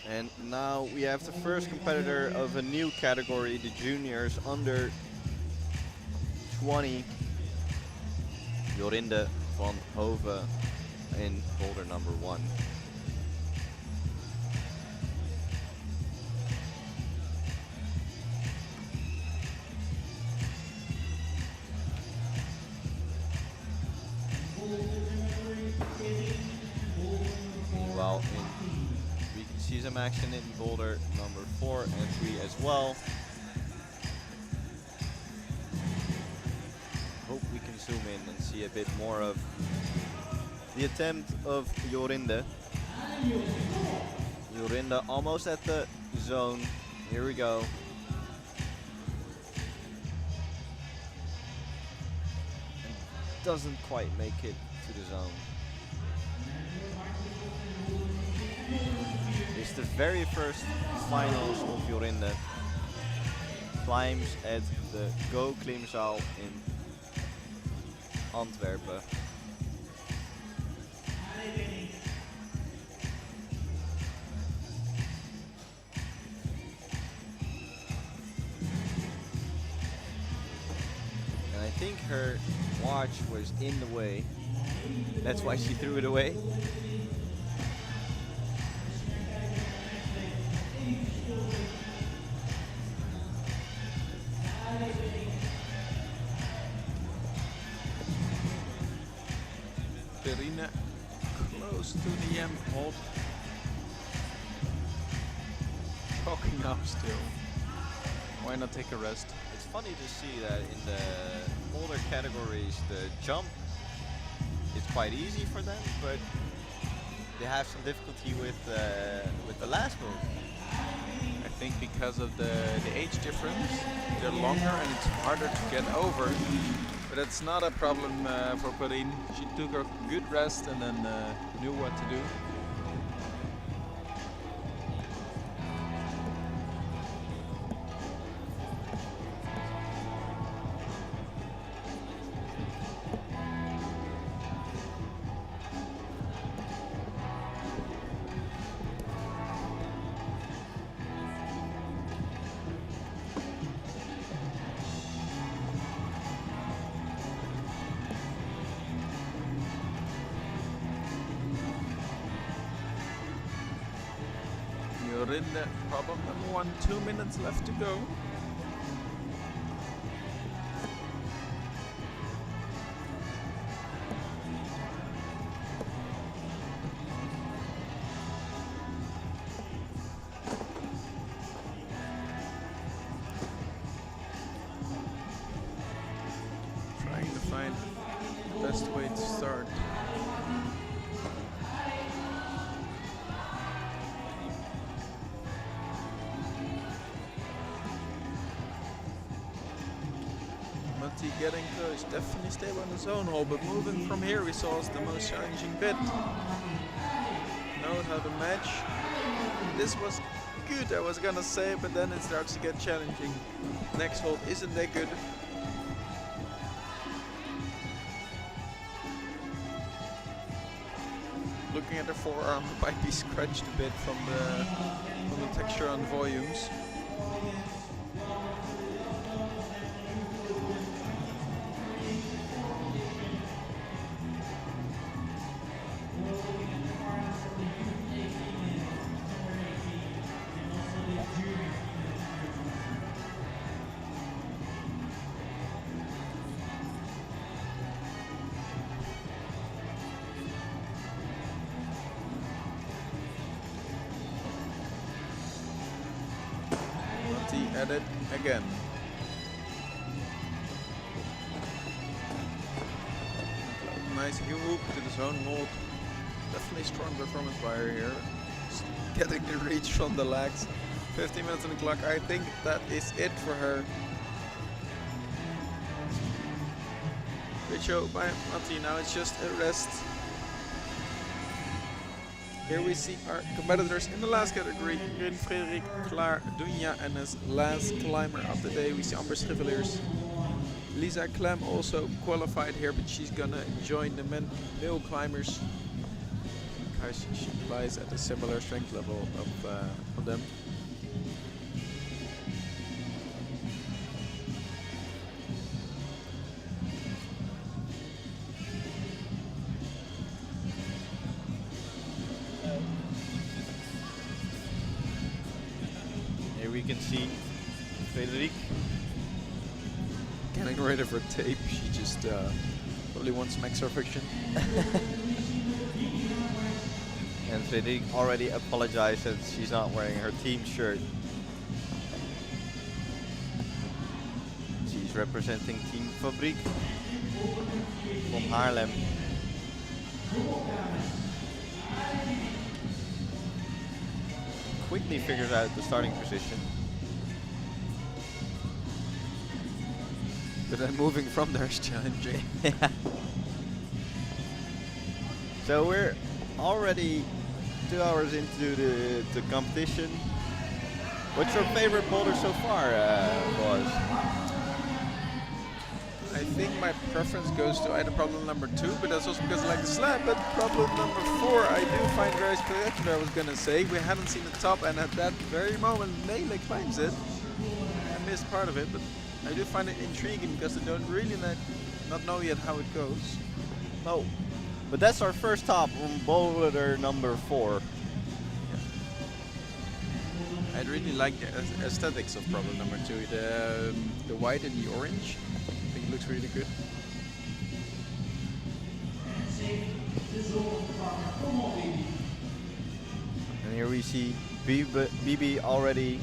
And now we have the first competitor of a new category, the juniors under 20. Jorinde van Hove in boulder number 1. Meanwhile, we can see some action in boulder number 4 and 3 as well. Hope we can zoom in and see a bit more of the attempt of Jorinde. Jorinde almost at the zone. Here we go. And doesn't quite make it to the zone. It's the very first finals of Jorinde. Climbs at the Go Klimzaal in Antwerpen. And I think her watch was in the way. That's why she threw it away. Perrine close to the M hold. Cocking up still. Why not take a rest? It's funny to see that in the older categories the jump is quite easy for them, but they have some difficulty with the last move. I think because of the age difference, they're longer and it's harder to get over. But it's not a problem for Perrine. She took a good rest and then knew what to do. got in there. Problem number 1, 2 minutes left to go. Trying to find the best way to start. Getting close, definitely stable in the zone hole, but moving from here we saw is the most challenging bit. Know how to match. This was good, I was gonna say, but then it starts to get challenging. Next hold isn't that good. Looking at the forearm, it might be scratched a bit from the texture and volumes. At it again. Nice heel hook to the zone hold. Definitely strong performance by her here. Just getting the reach from the legs. 15 minutes on the clock. I think that is it for her. Good show by Matti. Now it's just a rest. Here we see our competitors in the last category. Rin Frederik, Klaar, Dunja, and as last climber of the day we see Amber Schiveliers. Lisa Clem also qualified here, but she's gonna join the male climbers because she lies at a similar strength level of them. We can see Frederik getting rid of her tape. She just probably wants some extra friction. And Frederik already apologized that she's not wearing her team shirt. She's representing Team Fabriek from Haarlem. Quickly figures out the starting position. But then moving from there is challenging. Yeah. So we're already 2 hours into the competition. What's your favorite boulder so far, boys? I think my preference goes to either problem number 2, but that's also because I like the slab. But problem number 4 I do find very spectacular, I was gonna say. We hadn't seen the top, and at that very moment Nele climbs it. I missed part of it, but I do find it intriguing because they don't really not know yet how it goes. No, but that's our first top on boulder number 4. I really like the aesthetics of problem number 2. The white and the orange. I think it looks really good. And here we see BB already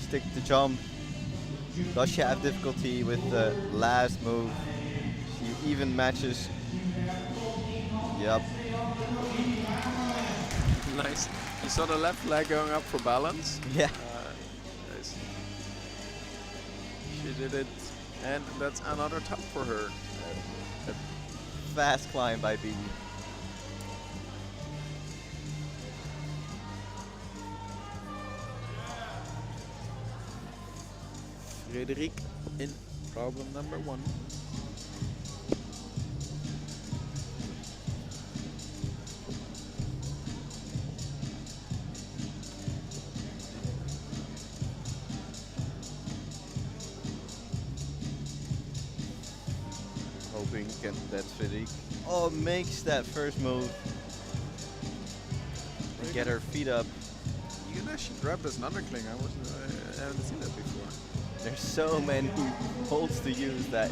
stick the jump. Does she have difficulty with the last move? She even matches. Yep. Nice. You saw the left leg going up for balance. Yeah. Nice. She did it, and that's another top for her. A fast climb by BB. Frederik in problem number 1. Hoping that Frederik makes that first move and get her feet up. can actually grab as an undercling. I haven't seen that before. There's so many holds to use that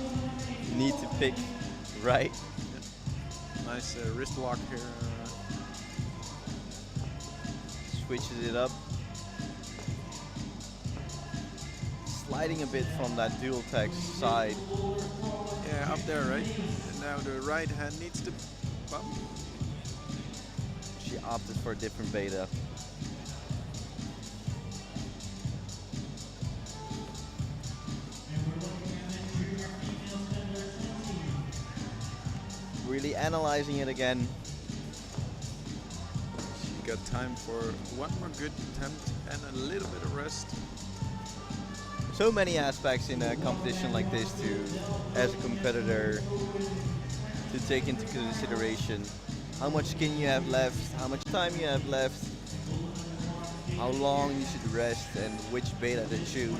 you need to pick right. Yeah. Nice wrist lock here. Switches it up. Sliding a bit from that dual text side. Yeah, up there, right? And now the right hand needs to bump. She opted for a different beta. Really analyzing it again. She got time for one more good attempt and a little bit of rest. So many aspects in a competition like this to, as a competitor, to take into consideration. How much skin you have left, how much time you have left, how long you should rest, and which beta to choose.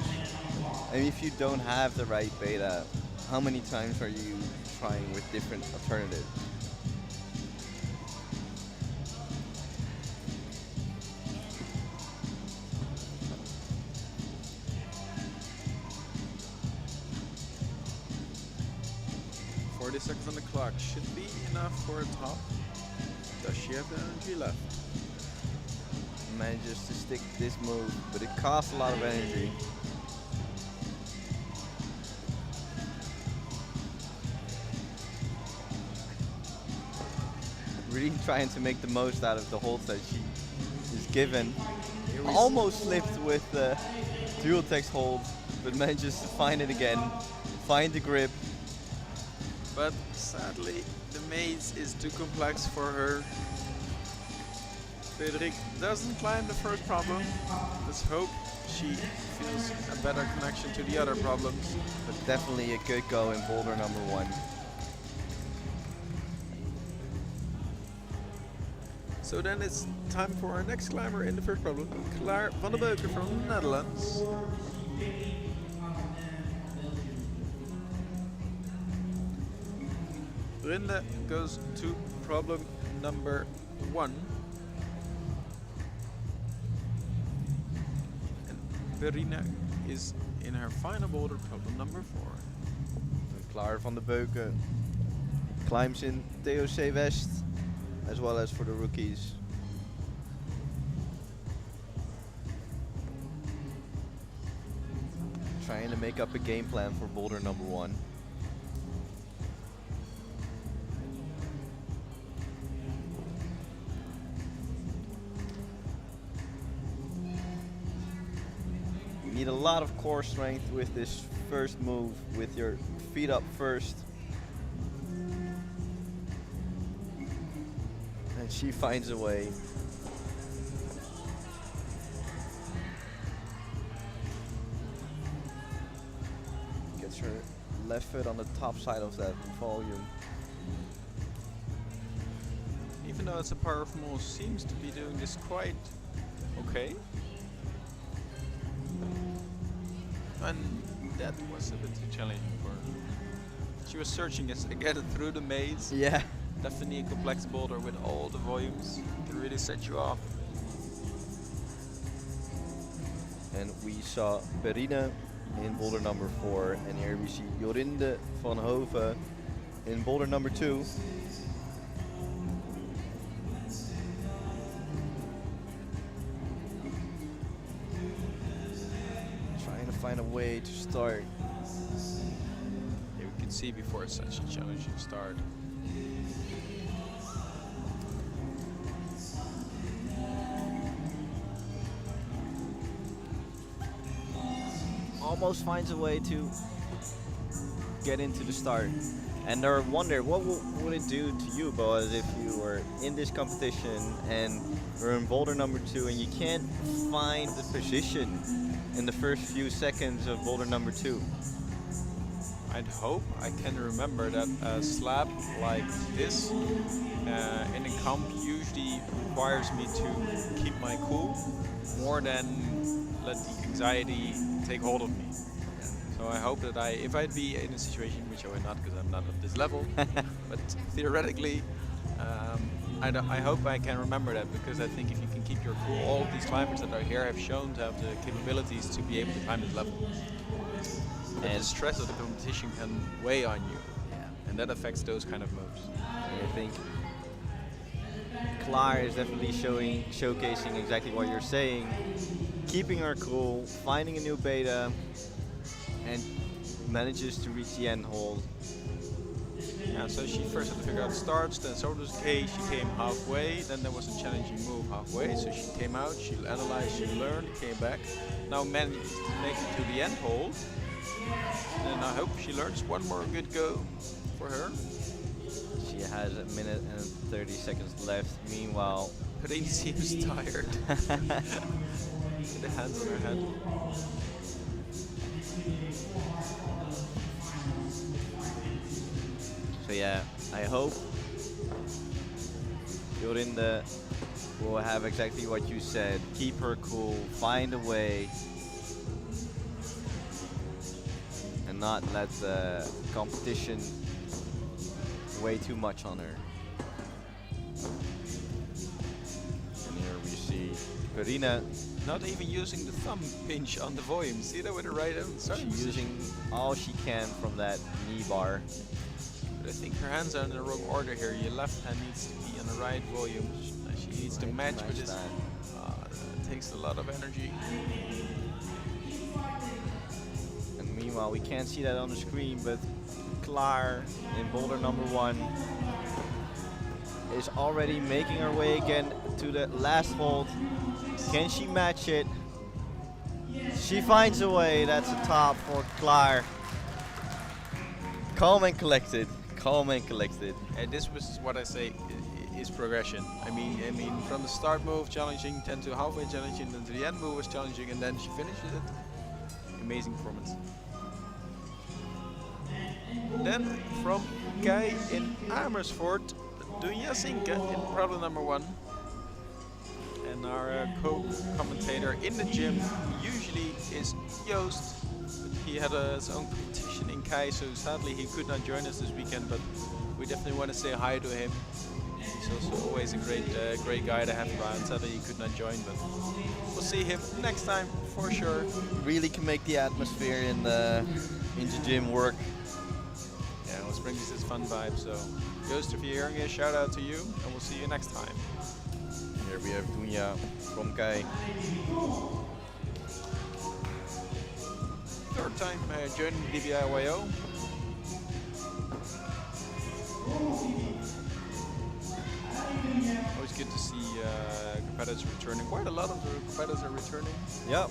And if you don't have the right beta, how many times are you trying with different alternatives? Seconds on the clock should be enough for a top. Does she have the energy left? Manages to stick this move, but it costs a lot of energy. Really trying to make the most out of the holds that she is given. Almost slipped with the dual text hold, but manages to find it again, find the grip. But sadly, the maze is too complex for her. Frederik doesn't climb the first problem. Let's hope she feels a better connection to the other problems. But definitely a good go in boulder number 1. So then it's time for our next climber in the first problem, Klaar van der Beuken from the Netherlands. Rinde goes to problem number 1. And Verena is in her final boulder, problem number 4. And Klaar van der Beuken climbs in TOC West, as well as for the rookies. Trying to make up a game plan for boulder number 1. Need a lot of core strength with this first move, with your feet up first. And she finds a way. Gets her left foot on the top side of that volume. Even though it's a powerful move, seems to be doing this quite okay. And that was a bit too challenging for her. She was searching again through the maze. Yeah. Definitely a complex boulder with all the volumes. Can really set you off. And we saw Verena in boulder number 4. And here we see Jorinde van Hoven in boulder number 2. Find a way to start. Yeah, we can see before it's such a challenging start. Almost finds a way to get into the start. And I wonder, what would it do to you, Boaz, if you were in this competition and you're in boulder number 2 and you can't find the position in the first few seconds of boulder number 2? I'd hope I can remember that a slab like this in a comp usually requires me to keep my cool more than let the anxiety take hold of me. So I hope that if I'd be in a situation, which I would not because I'm not at this level, but theoretically, I hope I can remember that, because I think if you can keep your cool, all of these climbers that are here have shown to have the capabilities to be able to climb this level. And the stress of the competition can weigh on you, and that affects those kind of moves. And I think Klaar is definitely showcasing exactly what you're saying, keeping her cool, finding a new beta, and manages to reach the end hold. Yeah, so she first had to figure out starts, then so does Kay. She came halfway, then there was a challenging move halfway, so she came out, she analyzed, she learned, came back. Now managed to make it to the end hold, and I hope she learns one more good go for her. She has a minute and 30 seconds left. Meanwhile, Rin seems tired. With the hands on her head. So yeah, I hope Jorinde will have exactly what you said. Keep her cool, find a way, and not let the competition weigh too much on her. And here we see Verena. Not even using the thumb pinch on the volume. See that with the right hand? She's using all she can from that knee bar. But I think her hands are in the wrong order here. Your left hand needs to be on the right volume. She needs to match with this. That takes a lot of energy. And meanwhile, we can't see that on the screen, but Klaar in boulder number 1 is already making her way again to the last hold. Can she match it? She finds a way. That's a top for Klaar. Calm and collected. Calm and collected. And this was what I say is progression. I mean, from the start move challenging, then to halfway challenging, then to the end move was challenging, and then she finishes it. Amazing performance. Then from Kai in Amersfoort, Dunja Sinke in problem number 1. And our co-commentator in the gym usually is Joost, but he had his own competition in Kai, so sadly he could not join us this weekend, but we definitely want to say hi to him. He's also always a great guy to have around. Sadly he could not join, but we'll see him next time for sure. Really can make the atmosphere in the gym work. Yeah, let's bring this fun vibe. So Joost, if you're hearing it, shout out to you, and we'll see you next time. Here we have Dunja from Kai. Third time joining DBIYO. Always good to see competitors returning. Quite a lot of the competitors are returning. Yep.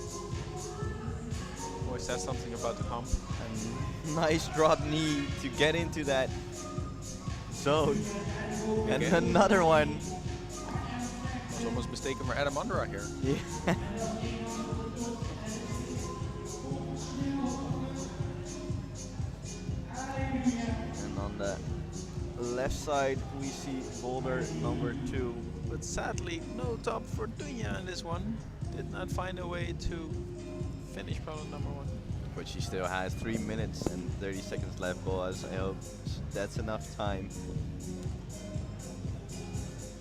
Always says something about the comp. And nice drop knee to get into that zone. And another one. I was almost mistaken for Adam Undera here. Yeah. And on the left side we see boulder number 2. But sadly, no top for Dunja in this one. Did not find a way to finish problem number 1. But she still has 3 minutes and 30 seconds left, boys. I hope that's enough time.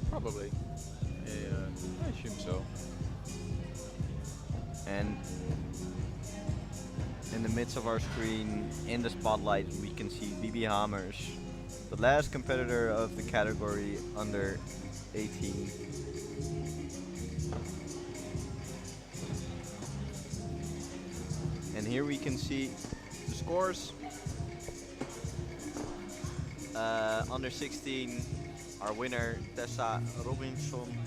Probably. I assume so. And in the midst of our screen, in the spotlight, we can see BB Hammers, the last competitor of the category under 18. And here we can see the scores. Under 16, our winner, Tessa Robinson,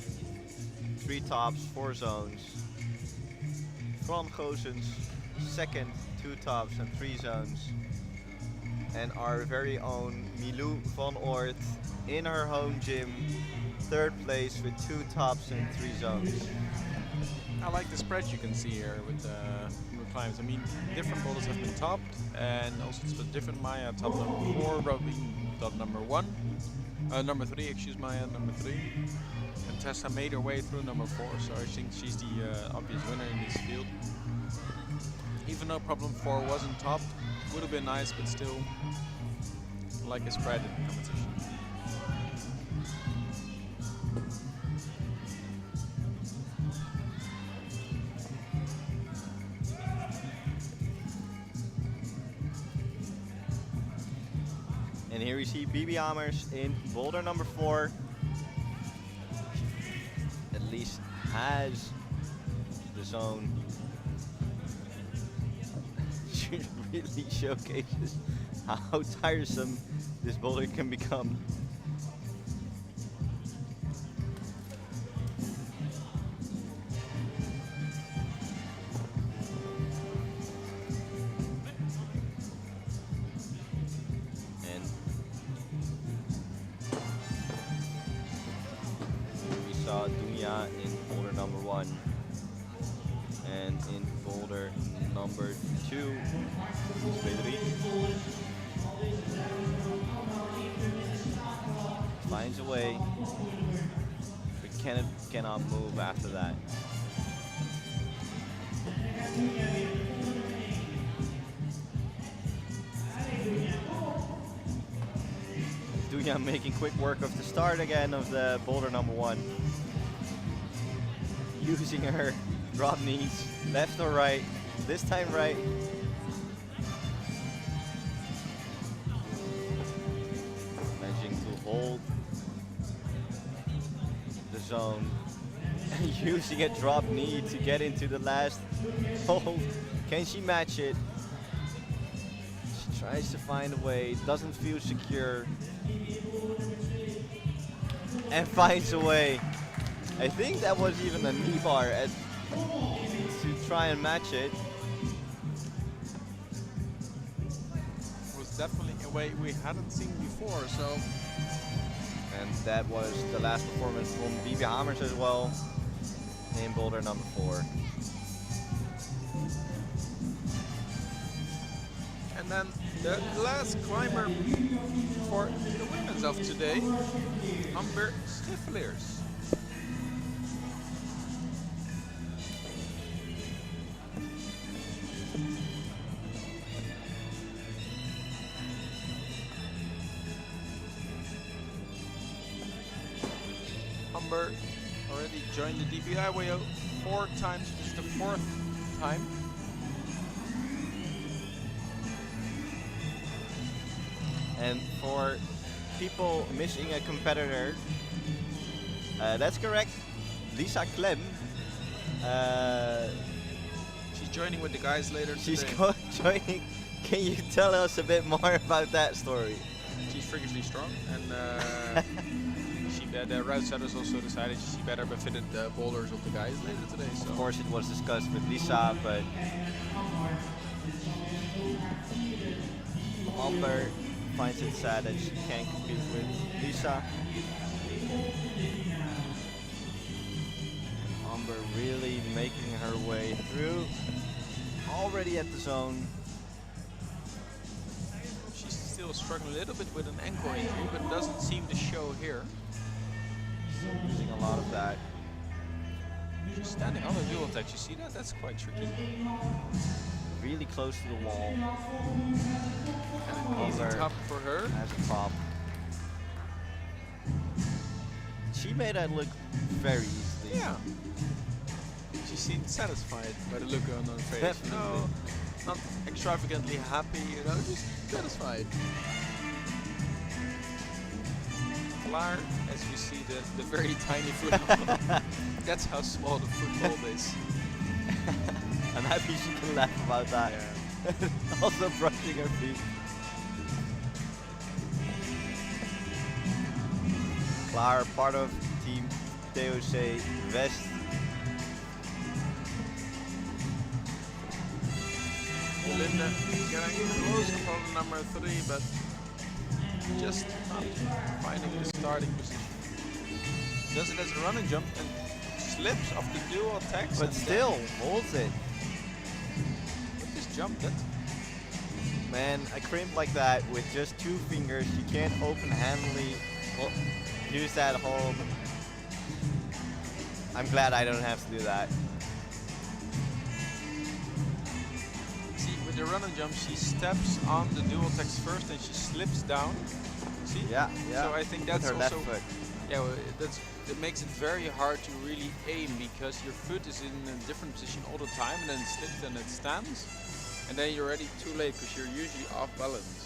3 tops, 4 zones. Fran Goossens, second, 2 tops and 3 zones. And our very own Milou van Oort in her home gym, 3rd place with 2 tops and 3 zones. I like the spread you can see here with the climbs. I mean, different boulders have been topped, and also it's with different Maya top number 4, Robin top number 1. Number 3, excuse Maya, number 3. And Tessa made her way through number 4, so I think she's the obvious winner in this field. Even though problem 4 wasn't topped, would have been nice, but still like a spread in the competition. And here we see BB Hammers in boulder number 4. At least has the zone. She really showcases how tiresome this boulder can become. In boulder number 1 and in boulder number 2 finds a way, but cannot move after that. Dunya making quick work of the start again of the boulder number 1. Using her drop knees, left or right, this time right. Managing to hold the zone and using a drop knee to get into the last hold. Can she match it? She tries to find a way, doesn't feel secure, and finds a way. I think that was even a knee bar to try and match it. It was definitely a way we hadn't seen before, so. And that was the last performance from BB Hammers as well in boulder number 4. And then the last climber for the women's of today, Amber Stiflers. Amber already joined the DBIYO 4 times, this is the 4th time. And for people missing a competitor, that's correct. Lisa Clem. She's joining with the guys later She's today. joining. Can you tell us a bit more about that story? She's freakishly strong, and the route setters also decided she better befitted the boulders of the guys later today. So. Of course, it was discussed with Lisa, but Amber finds it sad that she can't compete with Lisa. Amber really making her way through, already at the zone. She's still struggling a little bit with an ankle injury, but it doesn't seem to show here. Using a lot of that. She's standing on the dual tech, you see that? That's quite tricky. Really close to the wall. And an easy top for her. As a top. She made that look very easily. Yeah. She seemed satisfied by the look on her face. Definitely. No, not extravagantly happy, you know, just satisfied. Klaar, as you see, the very tiny football. That's how small the football is. I'm happy she can laugh about that. Yeah. Also brushing her feet. Klaar, part of Team TOC West. Linda getting close to problem number 3, but just not finding the starting position. Does it as a run and jump and slips off the dual attacks. But still holds it. With this jump, that Man, a crimp like that with just 2 fingers, you can't open-handedly use that hold. I'm glad I don't have to do that. see with the run and jump, she steps on the dual attacks first and she slips down. See? Yeah, yeah. So I think that's with her also left foot. yeah, well, it makes it very hard to really aim because your foot is in a different position all the time, and then it slips and it stands, and then you're already too late because you're usually off balance.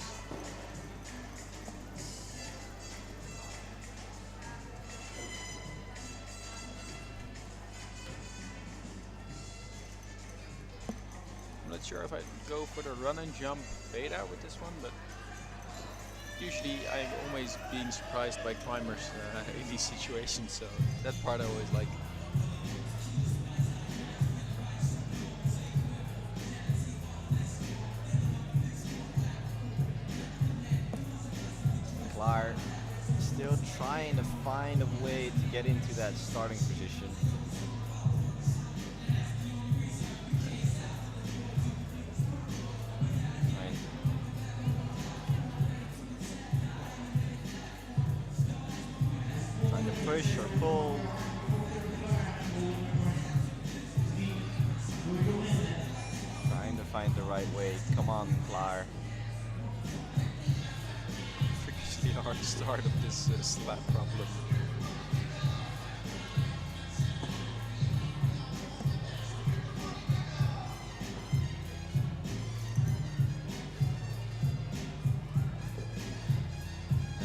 not sure if I'd go for the run and jump beta with this one, but usually I'm always being surprised by climbers in these situations, so that part I always like. Klaar still trying to find a way to get into that starting position. Trying to push or pull. Trying to find the right way. Come on, Klaar. Freakishly hard start of this slab problem.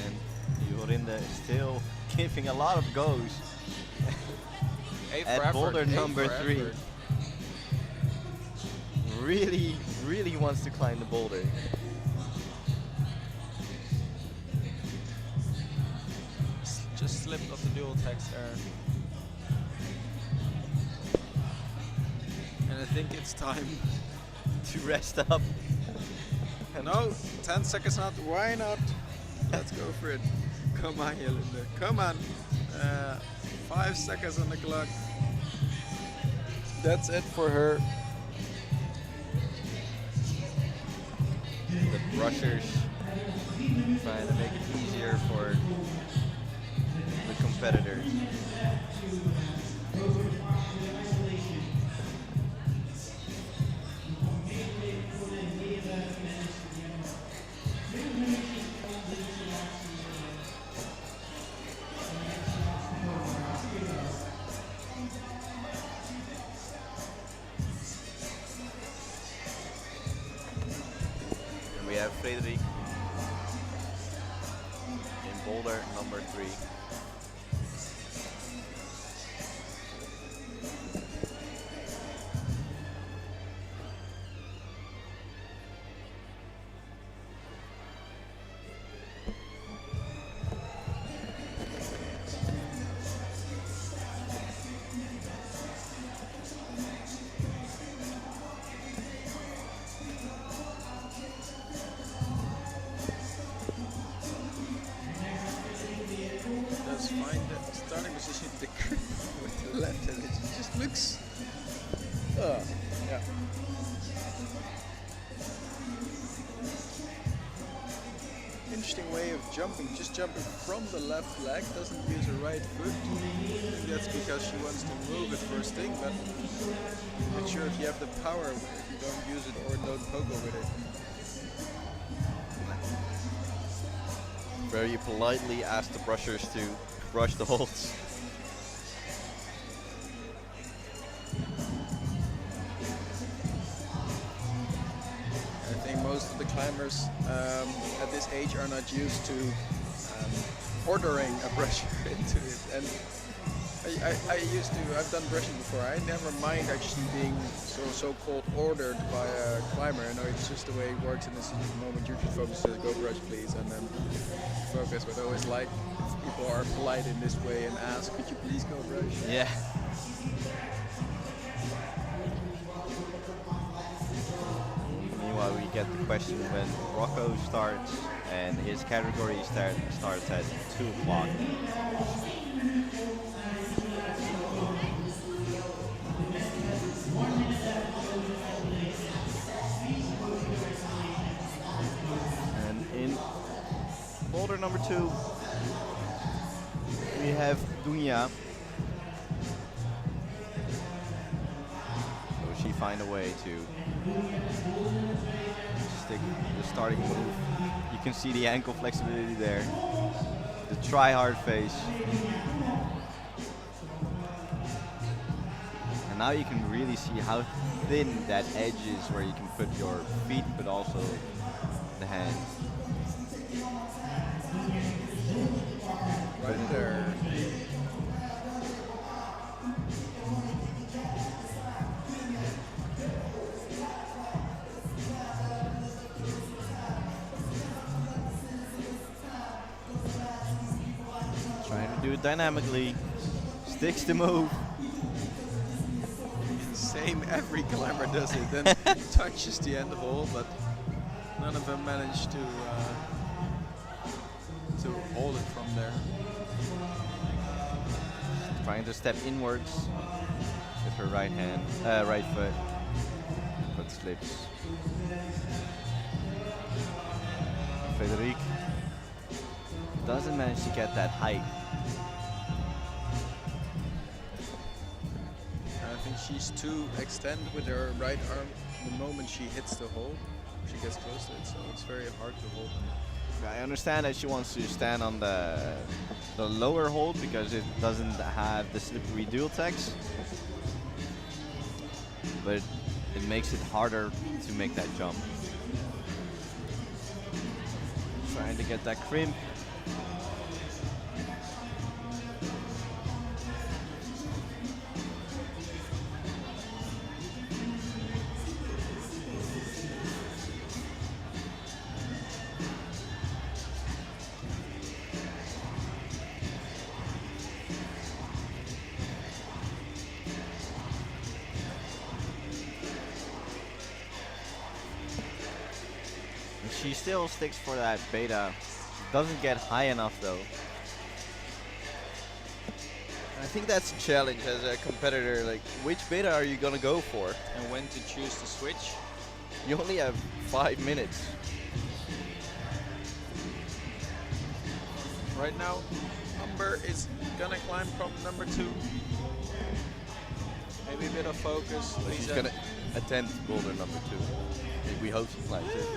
And Jorinde is still giving a lot of goes at boulder number 3. Really wants to climb the boulder. Just slipped off the dual text there. And I think it's time To rest up. No, 10 seconds not. Why not? Let's go for it. Come on, Jorinde. Come on. 5 seconds on the clock. That's it for her. The brushers trying to make it easier for the competitors. And we have Frederik in boulder number 3. Let's find the starting position, the grip with the left hand. It just looks. Yeah. Interesting way of jumping, just jumping from the left leg, doesn't use her right foot. I think that's because she wants to move it first thing, but I'm not sure if you have the power if you don't use it or don't pogo with it. Very politely asked the brushers to brush the holds. I think most of the climbers at this age are not used to ordering a brusher into it. And I've done brushing before. I never mind actually being so-called ordered by a climber. I know it's just the way it works in this moment. You just focus to go brush please and then focus. But I always like if people are polite in this way and ask, could you please go brush? Yeah. Meanwhile, we get the question when Rocco starts, and his category starts at 2 o'clock. And in boulder number 2, we have Dunja. Will she find a way to stick the starting move? You can see the ankle flexibility there. The try hard face. And now you can really see how thin that edge is where you can put your feet but also the hand. Right there. dynamically, sticks the move. Same, every climber does it. Then touches the end hole, but none of them managed to hold it from there. Trying to step inwards with her right hand, right foot, but slips. Frederique doesn't manage to get that height. I think she's too extended with her right arm the moment she hits the hole. She gets close to it, so it's very hard to hold. I understand that she wants to stand on the lower hold because it doesn't have the slippery dual tags, but it makes it harder to make that jump. Trying to get that crimp. She still sticks for that beta. Doesn't get high enough though. I think that's a challenge as a competitor. Like, which beta are you gonna go for? And when to choose to switch. You only have 5 minutes. Right now, Amber is gonna climb from number 2. Maybe a bit of focus. She's gonna attempt boulder number 2. We hope she climbs it.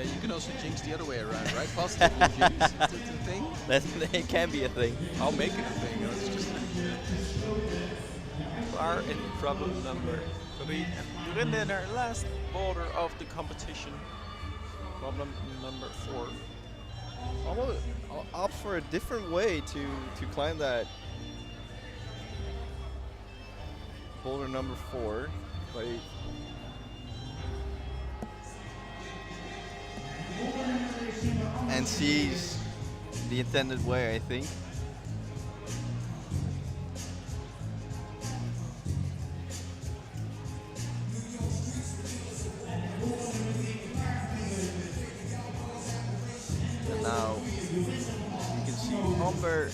You can also jinx the other way around, right? Positively jinx. It's a thing. It can be a thing. I'll make it a thing. It's just are in problem number 3. And Jorinde in her last boulder of the competition. Problem number 4. I'll opt for a different way to climb that boulder number 4. Like, And sees the intended way, I think. And now you can see Amber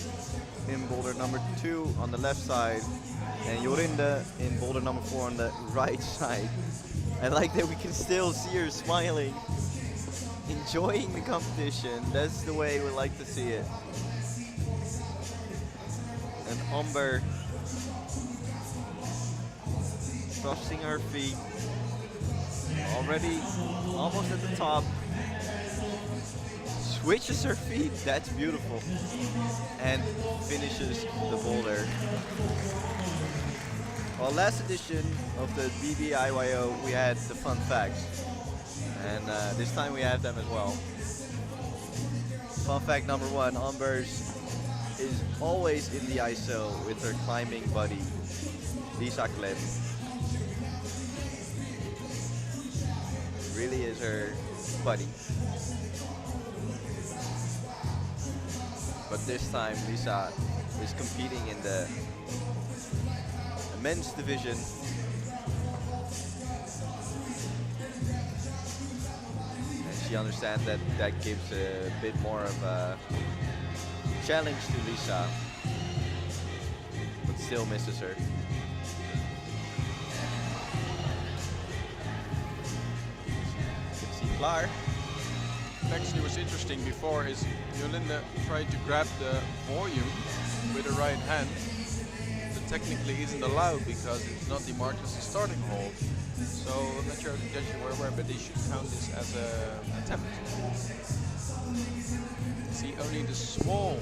in boulder number 2 on the left side and Jorinde in boulder number 4 on the right side. I like that we can still see her smiling, enjoying the competition. That's the way we like to see it. And Amber trusting her feet, already almost at the top. Switches her feet, that's beautiful. And finishes the boulder. Well, last edition of the DBIYO we had the fun facts. And this time we have them as well. Fun fact number 1, Ambers is always in the ISO with her climbing buddy, Lisa Klep. Really is her buddy. But this time Lisa is competing in the men's division. She understands that that gives a bit more of a challenge to Lisa, but still misses her. You can see Klaar. Actually, what's interesting before is Jorinde tried to grab the volume with her right hand. But technically isn't allowed because it's not demarked as a starting hold. So I'm not sure if the judges were aware, but they should count this as an attempt. See, only the small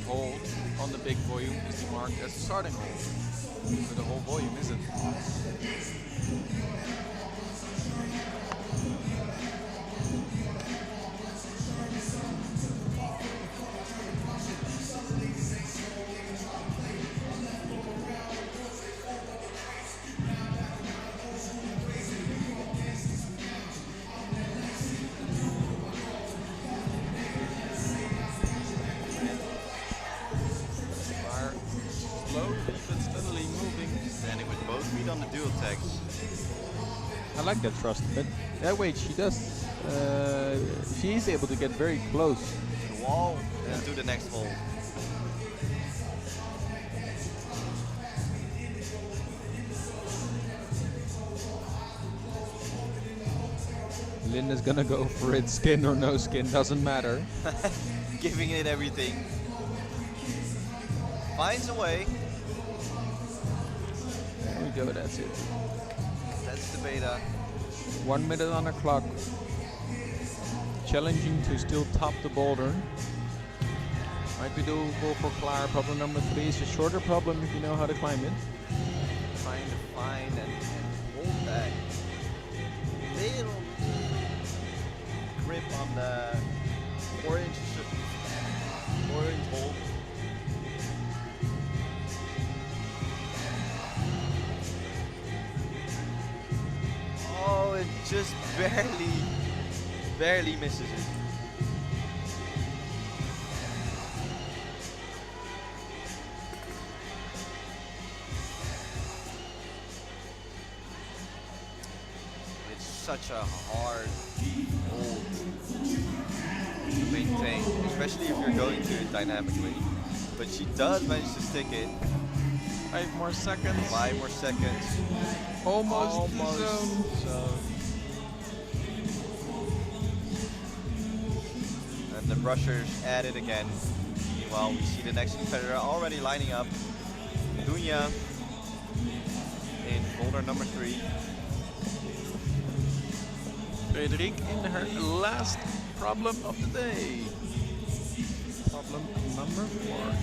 hold on the big volume is demarked as a starting hold. But the whole volume isn't. steadily moving. Standing with both feet on the dual text. I like that thrust a bit. Yeah, wait, she does. She is able to get very close. To the wall and to the next hole. Linda's gonna go for it, skin or no skin, doesn't matter. Giving it everything. Finds a way. There we go, that's it. That's the beta. 1 minute on the clock. Challenging to still top the boulder. Might be doable for Klaar. Problem number 3 is a shorter problem if you know how to climb it. Trying to find and hold that little grip on the 4-inch hold. Oh, it just barely misses it. It's such a hard hold to maintain, especially if you're going to it dynamically. But she does manage to stick it. 5 more seconds. 5 more seconds. Almost the zone. So. And the rushers at it again. Meanwhile, we see the next competitor already lining up. Dunya in boulder number 3. Frederik in her last problem of the day. Problem number 4.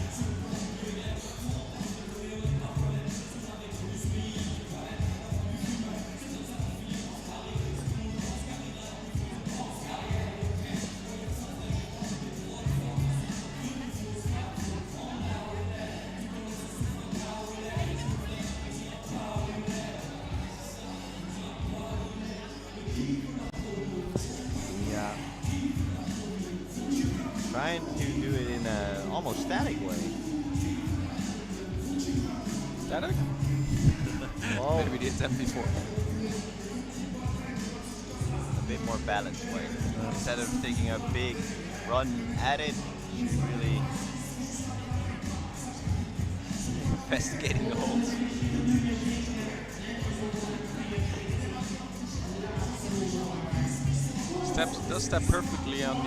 Trying to do it in a almost static way. Static? Oh, Maybe the attempt before. a bit more balanced way. Instead of taking a big run at it, she's really investigating the holds. Does step perfectly on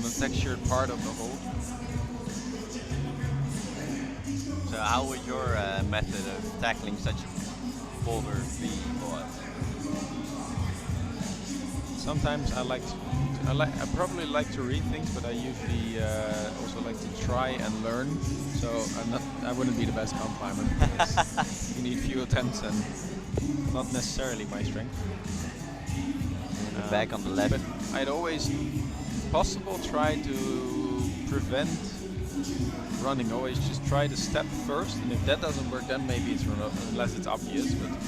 the textured part of the hole. So how would your method of tackling such a boulder be? Sometimes I probably like to read things, but I usually also like to try and learn. So I wouldn't be the best comp climber because you need few attempts and not necessarily my strength. Back on the left. But I'd always, if possible, try to prevent running. Always just try to step first, and if that doesn't work, then maybe it's run unless it's obvious. But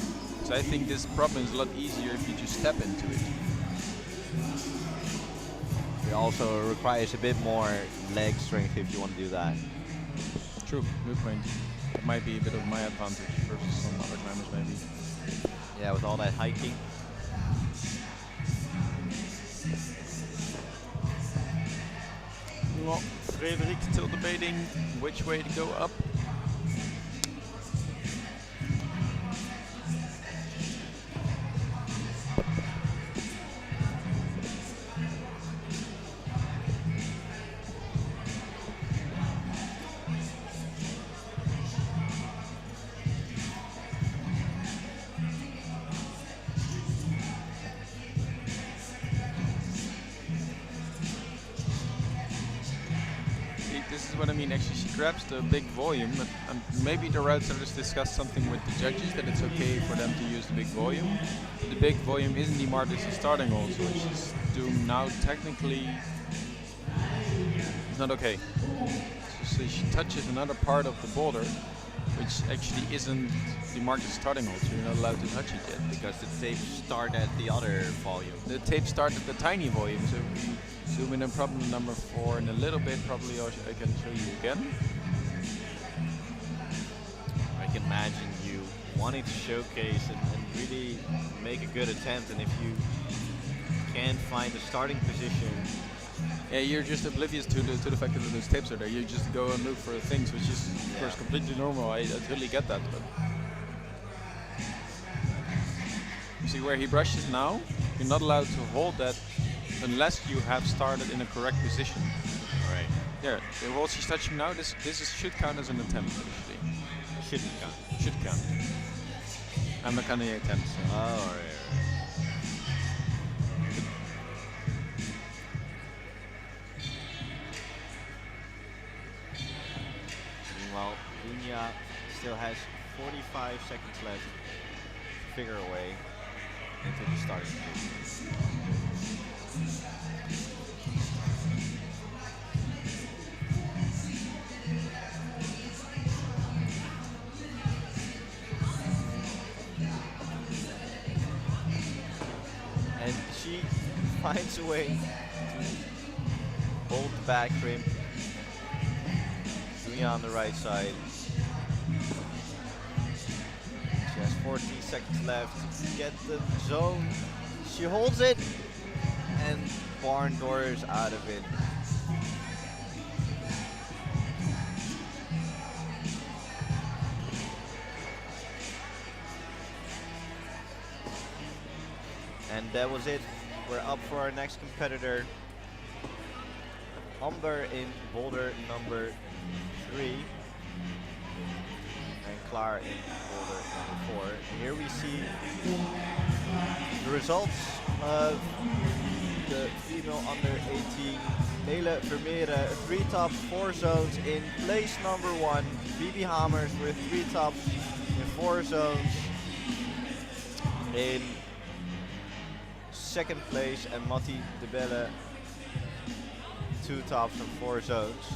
so I think this problem is a lot easier if you just step into it. It also requires a bit more leg strength if you want to do that. True, good point. That might be a bit of my advantage versus some other climbers maybe. Yeah, with all that hiking. Well, Frederik still debating which way to go up. This is what I mean. Actually, she grabs the big volume, but maybe the route sellers discussed something with the judges that it's okay for them to use the big volume. But the big volume isn't demarked as a starting hole, so what she's doing now technically is not okay. So she touches another part of the boulder, which actually isn't demarked as a starting hole, so you're not allowed to touch it yet. Because the tapes start at the other volume. The tape starts at the tiny volume, so zoom in on problem number 4 in a little bit. Probably I can show you again. I can imagine you wanting to showcase and really make a good attempt, and if you can't find the starting position, Yeah, you're just oblivious to the fact that those tips are there. You just go and look for things, which is of course completely normal. I totally get that. But you see where he brushes now? You're not allowed to hold that unless you have started in a correct position. right? There, the walls he's touching now, should count as an attempt actually. It shouldn't count. Should count. I'm not counting the attempts. So. Oh, right. Meanwhile, Dunya still has 45 seconds left to figure a way into the starting position. And she finds a way to hold the back crimp. Dunya on the right side. She has 14 seconds left to get the zone. She holds it and barn doors out of it. And that was it. We're up for our next competitor. Amber in boulder number 3. And Klaar in boulder number 4. And here we see the results of the female under 18. Nele Vermeeren, 3 tops, 4 zones in place number 1. Bibi Hamers with 3 tops in 4 zones in second place, and Matti de Belle 2 tops and 4 zones.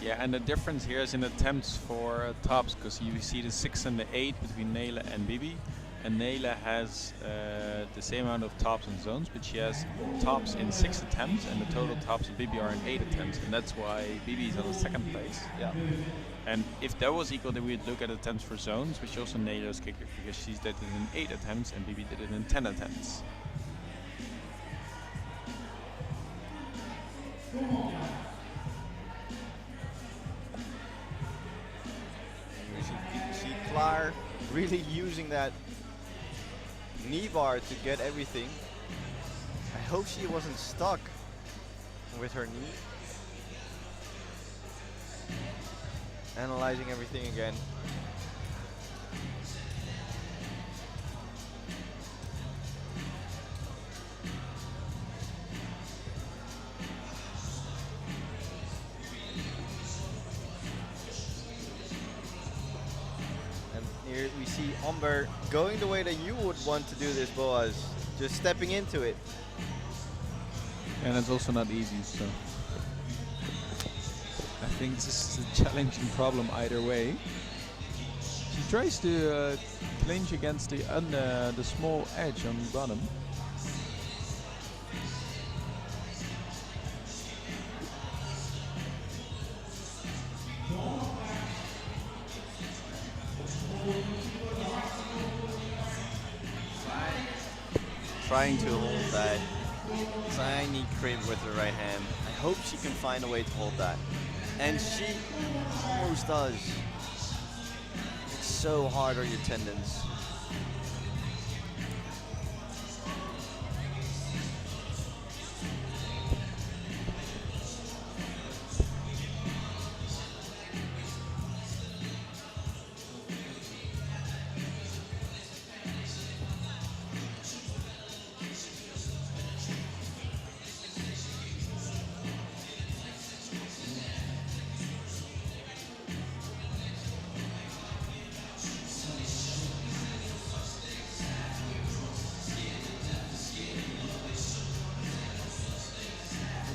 Yeah, and the difference here is in attempts for tops, because you see the 6 and the 8 between Nele and Bibi. And Nele has the same amount of tops and zones, but she has tops in 6 attempts, and the total tops of Bibi are in 8 attempts, and that's why Bibi is on the second place. Yeah. And if that was equal, then we'd look at attempts for zones, which also Nele's kicker, because she's did it in 8 attempts and Bibi did it in 10 attempts. You see Klaar really using that knee bar to get everything. I hope she wasn't stuck with her knee. Analyzing everything again. And here we see Amber going the way that you would want to do this, Boaz. Just stepping into it. And it's also not easy, so I think this is a challenging problem either way. She tries to clinch against the small edge on the bottom. Trying to hold that tiny crimp with her right hand. I hope she can find a way to hold that. And she almost does. It's so hard on your tendons.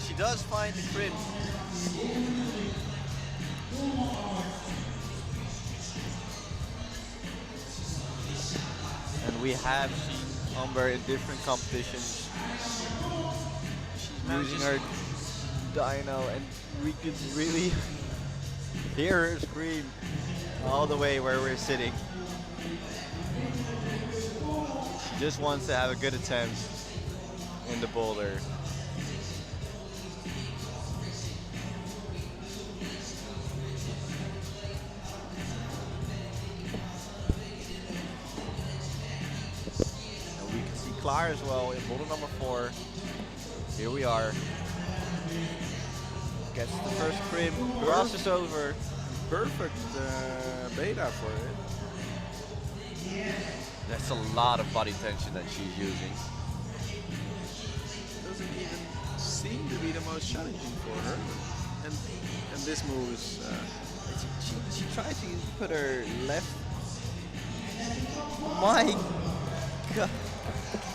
She does find the crimp. And we have seen Umber in different competitions using her dyno, and we could really hear her scream all the way where we're sitting. She just wants to have a good attempt in the boulder. And we can see Klaar as well in boulder number 4. Here we are. Gets the first crib, crosses over. Perfect beta for it. That's a lot of body tension that she's using. Doesn't even seem to be the most challenging for her. And this move is. She tried to put her left. My God.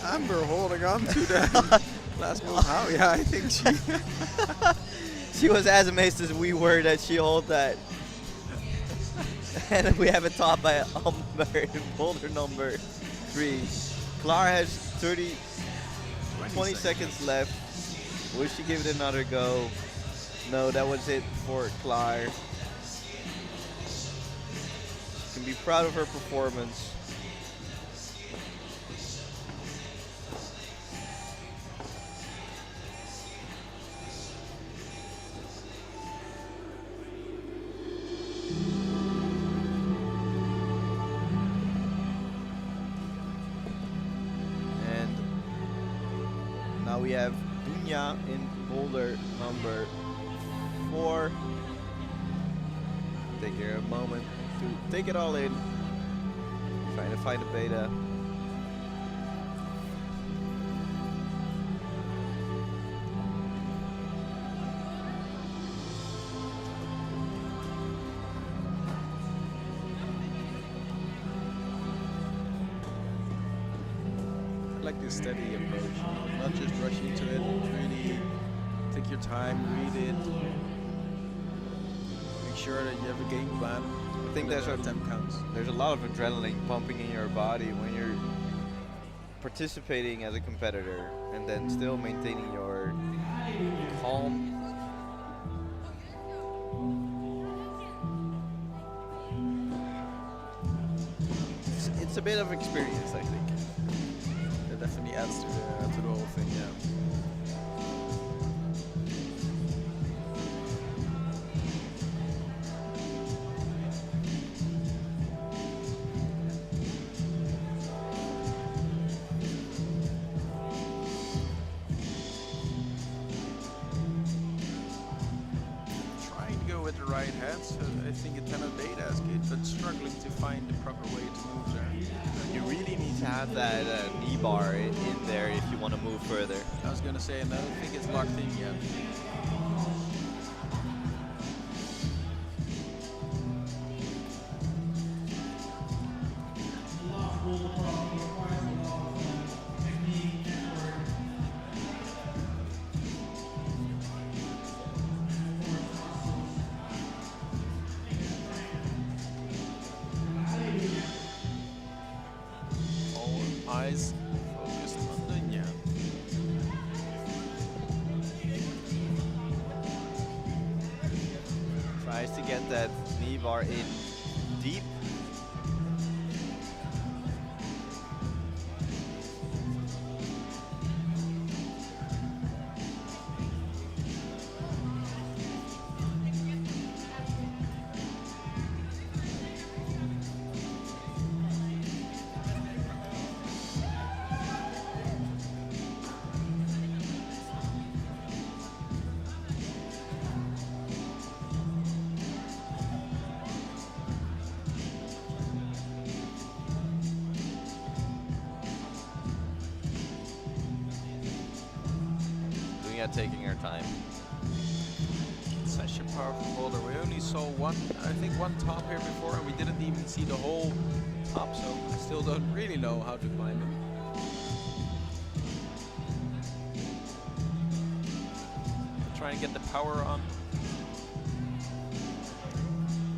Amber holding on to that last move. How? Yeah, I think She was as amazed as we were that she held that. And we have it topped by Umber in boulder number 3. Klaar has 20 seconds left. Will she give it another go? No, that was it for Klaar. She can be proud of her performance. Now we have Dunya in boulder number 4. Take her a moment to take it all in. Trying to find a beta. I like this steady approach. Not just rush into it. Really take your time, read it. Make sure that you have a game plan. I think there's a attempt counts. There's a lot of adrenaline pumping in your body when you're participating as a competitor and then still maintaining your calm. It's a bit of experience, I think. That definitely adds to the whole thing, yeah. Trying to go with the right hands, so I think a 10 of beta is good, but struggling to find the proper way to move there. You really need to have that knee bar in there if you want to move further. I was gonna say, and I don't think it's locked in yet. Eyes focused on Dunya. Tries to get that knee bar in deep. Taking her time. Such a powerful boulder. We only saw one top here before, and we didn't even see the whole top, so I still don't really know how to climb it. Try and get the power on.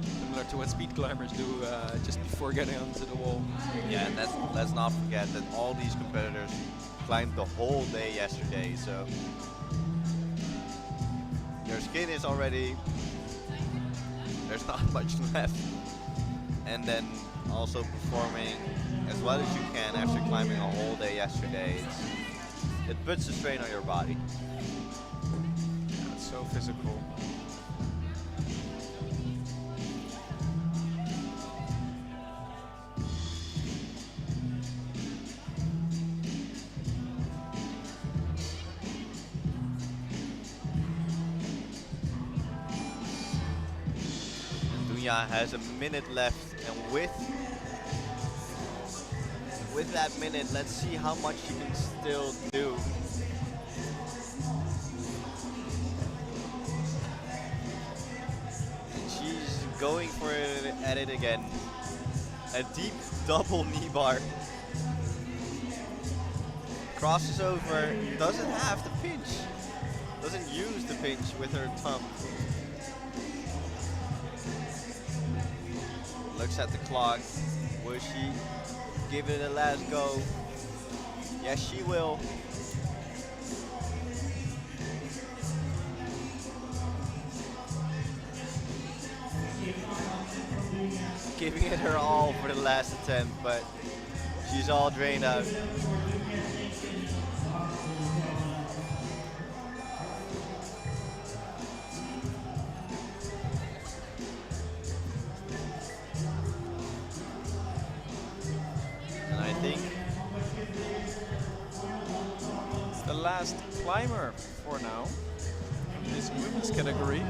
Similar to what speed climbers do just before getting onto the wall. Yeah, and let's not forget that all these competitors climbed the whole day yesterday, so your skin is already, there's not much left. And then also performing as well as you can after climbing a whole day yesterday, it puts a strain on your body. Yeah, it's so physical. Has a minute left, and with that minute, let's see how much she can still do. And she's going for it at it again. A deep double knee bar. Crosses over, doesn't have the pinch. Doesn't use the pinch with her thumb. Looks at the clock. Will she give it a last go? Yes, she will. Giving it her all for the last attempt, but she's all drained out. Last climber for now in this women's category.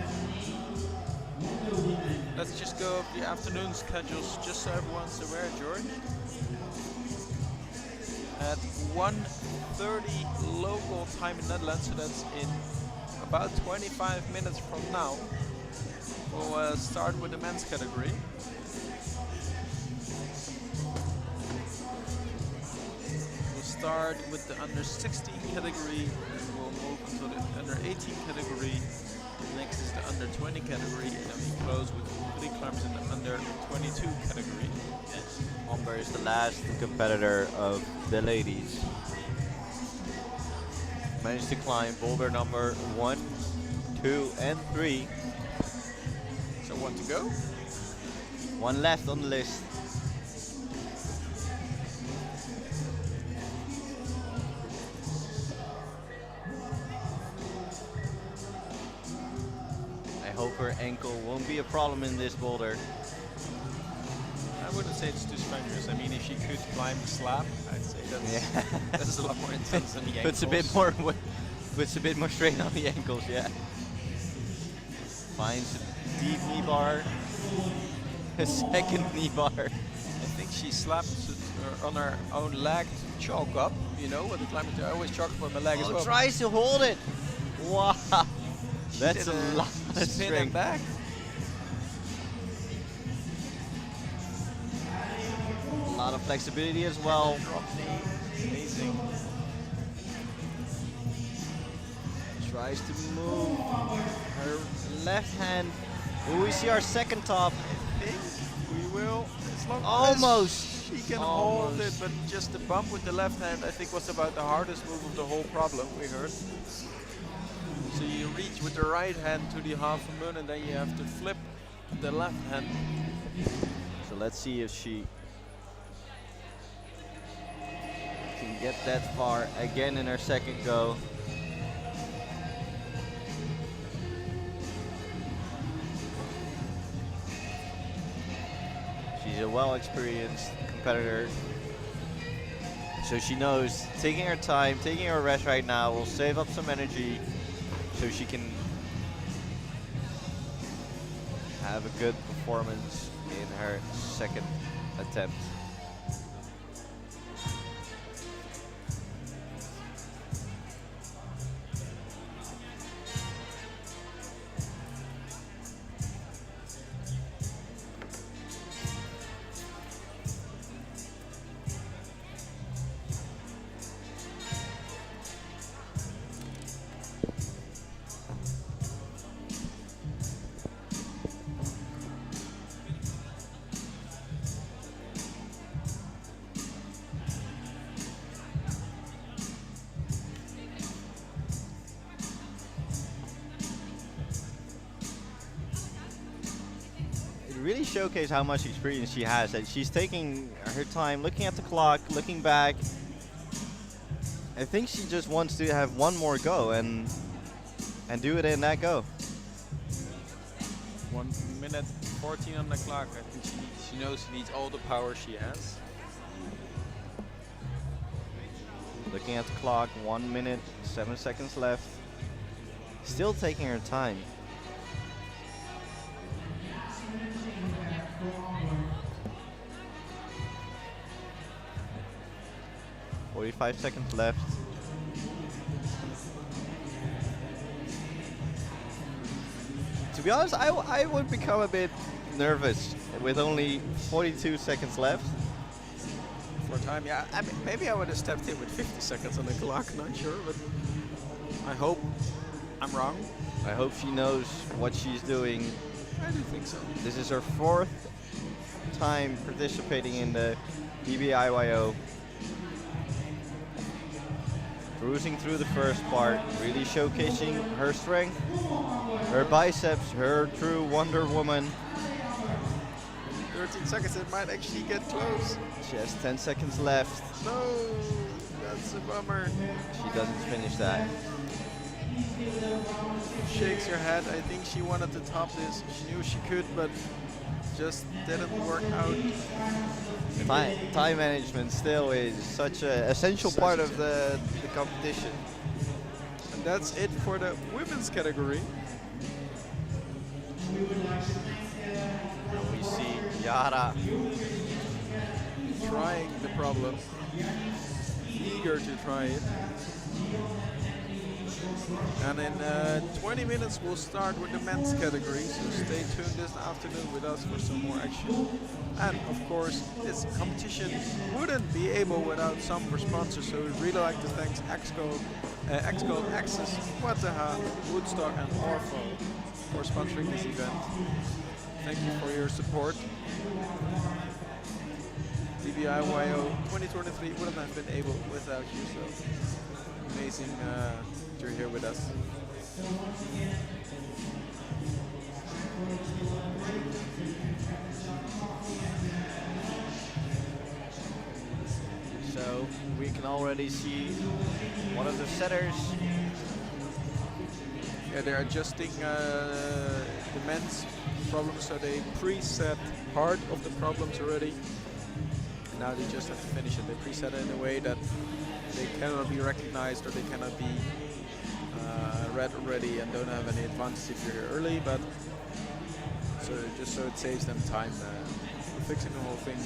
Let's just go over the afternoon schedules just so everyone's aware, George. At 1:30 local time in Netherlands, so that's in about 25 minutes from now, we'll start with the men's category. Start with the under 16 category, and we'll move to the under 18 category. Next is the under 20 category, and then we close with free climbers in the under 22 category. Yes. Amber is the last competitor of the ladies. Managed to climb boulder number 1, 2, and 3. So 1 to go. 1 left on the list. Hope her ankle won't be a problem in this boulder. I wouldn't say it's too strenuous. I mean, if she could climb the slab, I'd say that's a lot more intense than the ankles. Puts a bit more strain on the ankles, yeah. Finds a deep knee bar. A second knee bar. I think she slapped on her own leg to chalk up. You know, when the climbers do, I always chalk up on my leg as well. Tries to hold it. Wow. That's a lot of spin strength. and back. A lot of flexibility as well. Amazing. Tries to move her left hand. Will we see our second top? I think we will. As long Almost. as she can hold it, but just the bump with the left hand, I think, was about the hardest move of the whole problem, we heard. So you reach with the right hand to the half moon, and then you have to flip the left hand. So let's see if she can get that far again in her second go. She's a well-experienced competitor, so she knows taking her time, taking her rest right now will save up some energy so she can have a good performance in her second attempt. really showcase how much experience she has. And she's taking her time, looking at the clock, looking back. I think she just wants to have one more go and do it in that go. 1 minute 14 on the clock. I think she knows she needs all the power she has. Looking at the clock, 1 minute, 7 seconds left. Still taking her time. "45 seconds left. To be honest, I would become a bit nervous with only 42 seconds left. For time, yeah. I mean, maybe I would have stepped in with 50 seconds on the clock. Not sure, but I hope I'm wrong. I hope she knows what she's doing. I do think so. This is her 4th time participating in the DBIYO. Cruising through the first part, really showcasing her strength, her biceps, her true Wonder Woman. 13 seconds, it might actually get close. She has 10 seconds left. No, that's a bummer. She doesn't finish that. Shakes her head. I think she wanted to top this. She knew she could, but just didn't work out. Time management still is such an essential part of the competition. And that's it for the women's category. We see Yara Trying the problem. Eager to try it. And in 20 minutes we'll start with the men's category, so stay tuned this afternoon with us for some more action. And of course, this competition wouldn't be able without some of our sponsors, so we'd really like to thank Exco, Access, Wataha, Woodstock and Orpho for sponsoring this event. Thank you for your support. DBIYO 2023 wouldn't have been able without you, so amazing you're here with us. So we can already see one of the setters. Yeah, they're adjusting the men's problems, so they preset part of the problems already. And now they just have to finish it. They preset it in a way that they cannot be recognized or they cannot be read already and don't have any advantage if you're here early, but so just so it saves them time fixing the whole thing.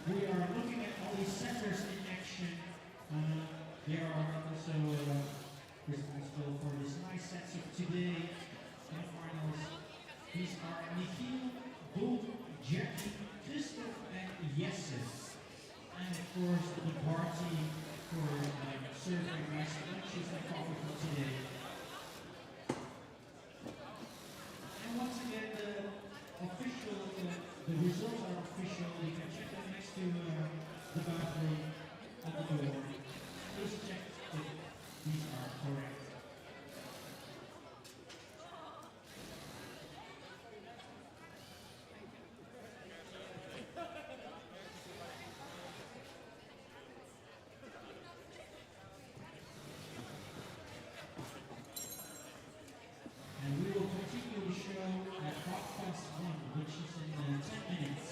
We are looking at all these centers in action. They are also responsible for these nice sets of today in the finals. These are Nikhil, Boom, Jackie, Christoph, and Jesse. And of course the party for serving nice lunches and coffee for today. And once again, the results are official. You can check them next to the bathroom at the door. Please check if these are correct. And we will continue the show at 1:05, which is in 10 minutes.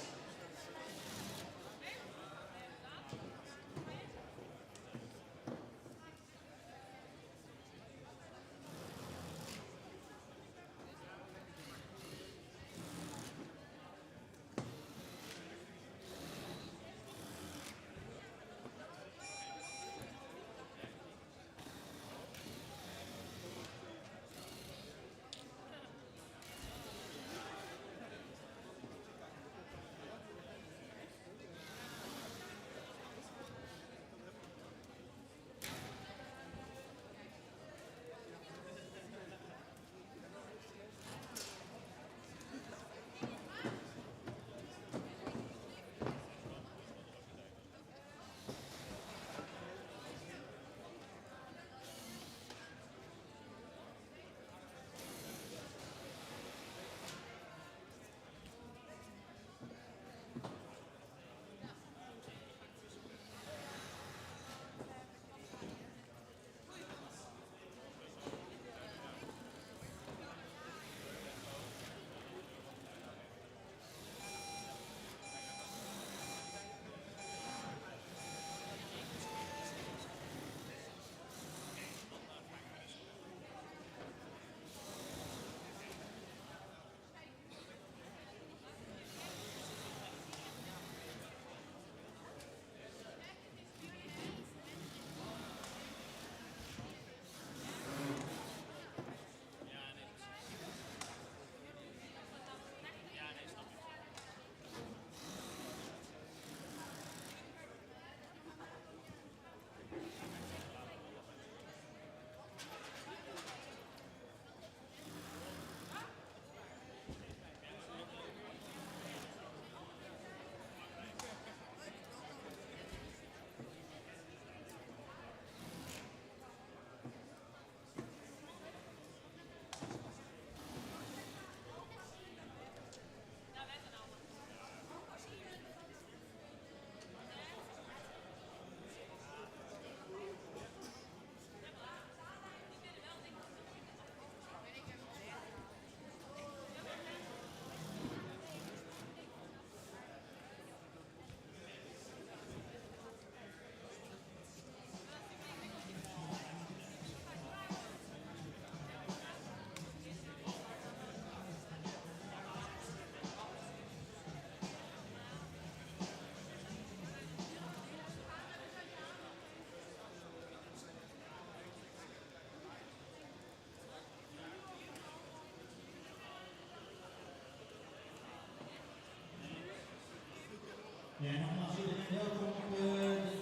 Ja, nogmaals iedereen welkom op de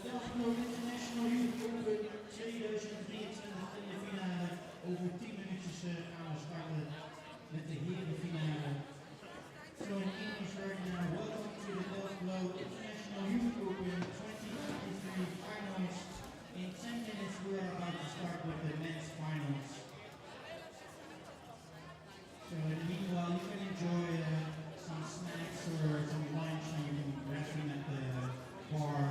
Delfts International Youth Open 2023 in de finale. Over 10 minuutjes gaan we starten met de herenfinale. So in English right now, welcome to the Delfts International Youth Open 2023 finals. In 10 minutes we are about to start with the men's finals. So in the meanwhile you can enjoy some snacks or some lunch and you can grab them at the bar.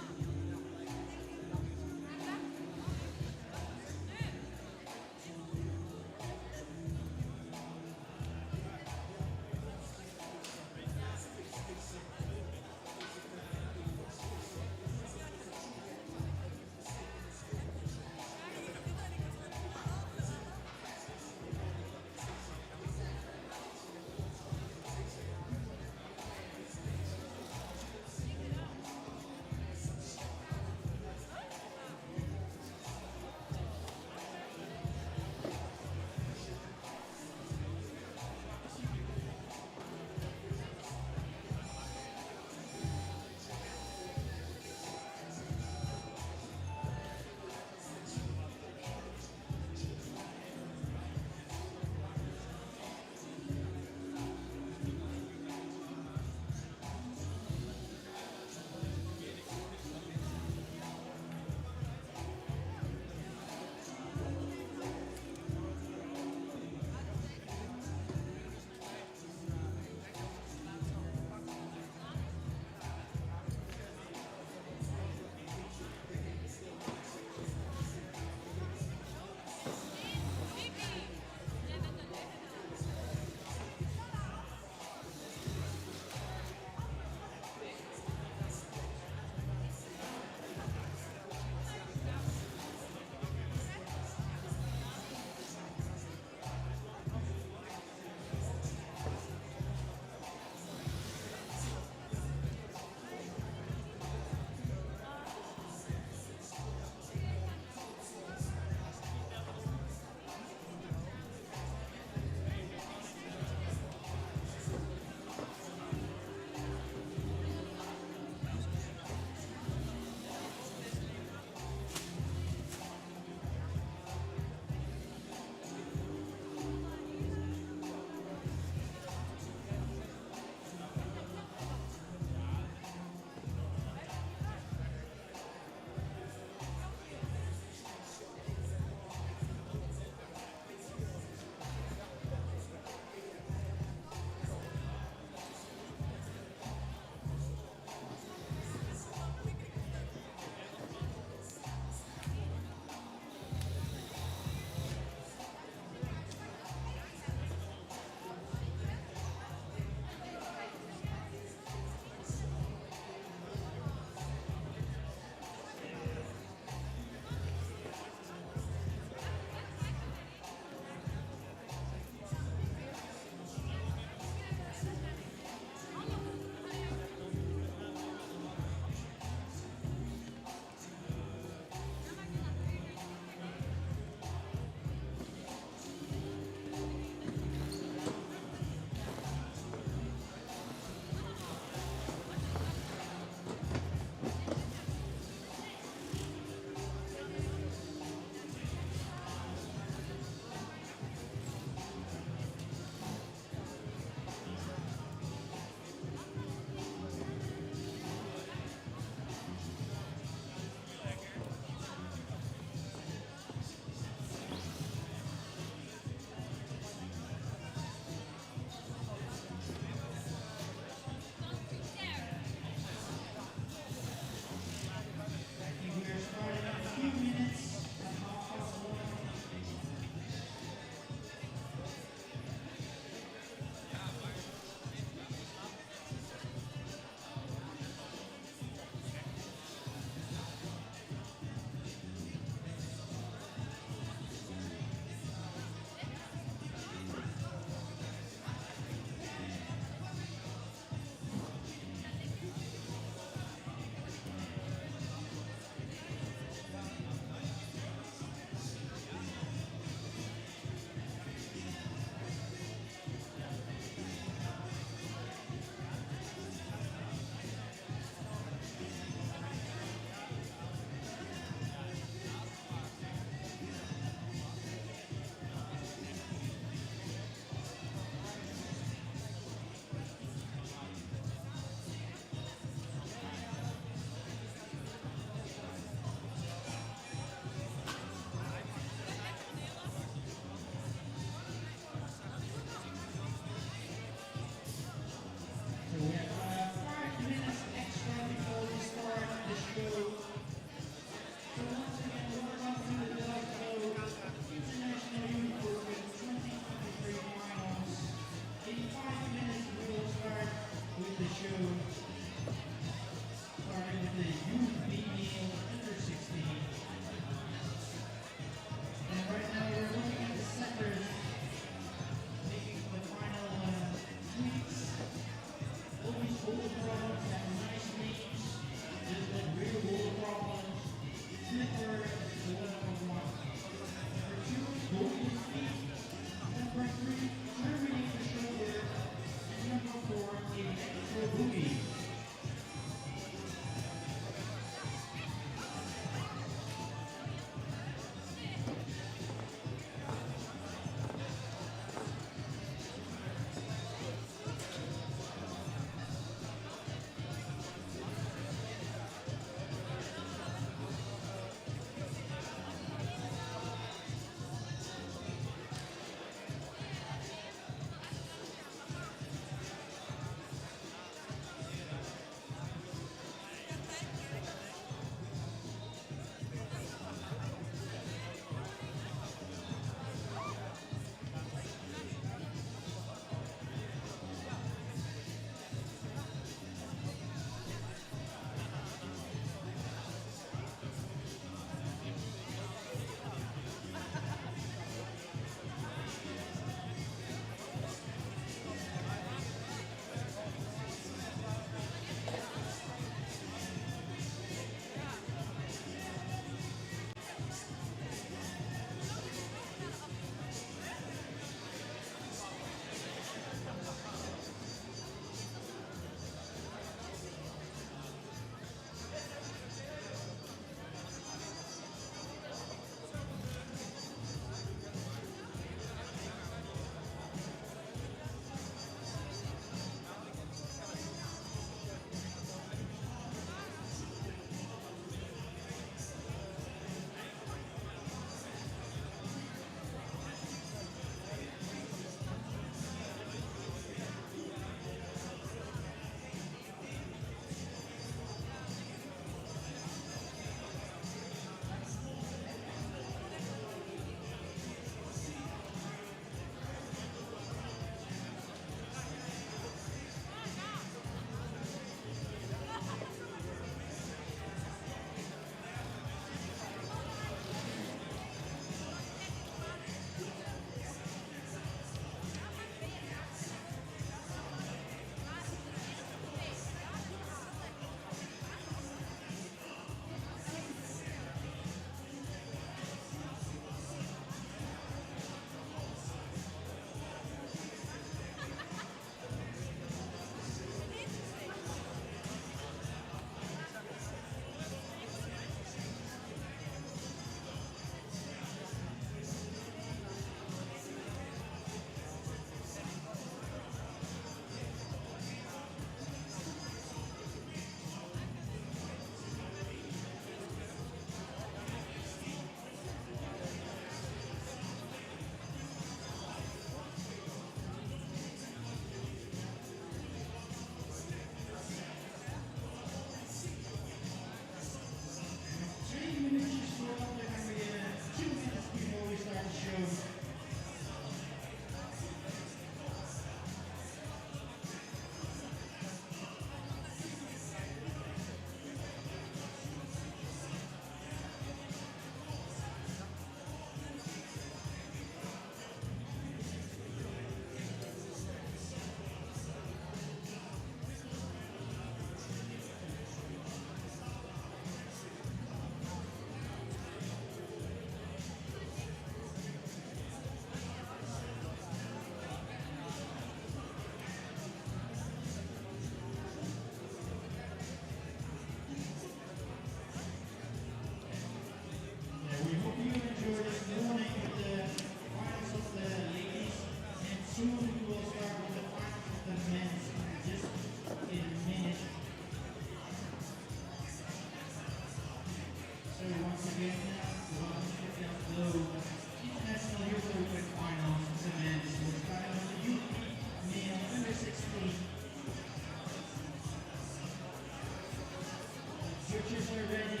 Switches are ready.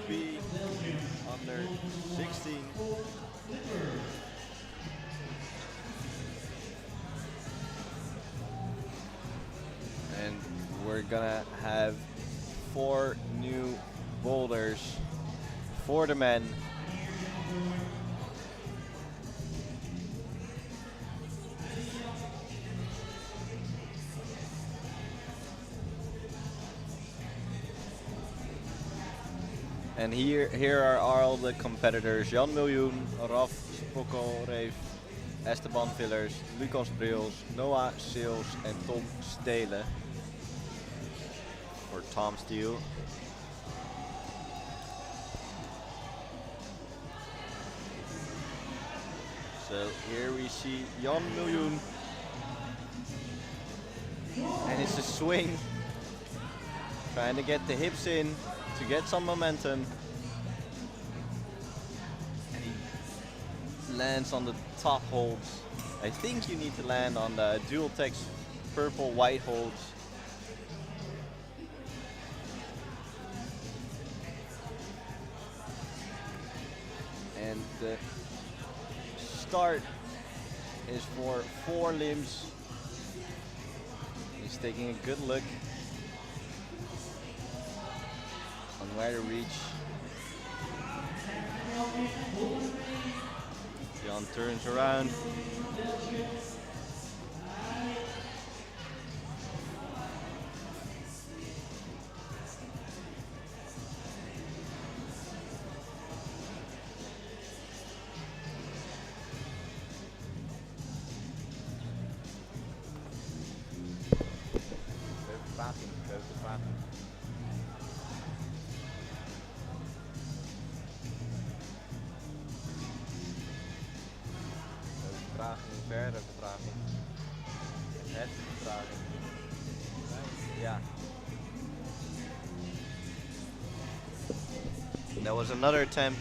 B under 16. And we're gonna have 4 new boulders for the men. And here are all the competitors: Jan Miljoen, Raf Spokkelreef, Esteban Villers, Lucas Brils, Noah Sales, and Tom Stelen. Or Tom Steele. So here we see Jan Miljoen. And it's a swing. Trying to get the hips in to get some momentum. And he lands on the top holds. I think you need to land on the dual text purple white holds. And the start is for 4 limbs. He's taking a good look on where to reach. Jan turns around. Verder vertraging. Het vertraging. Ja. That was another attempt.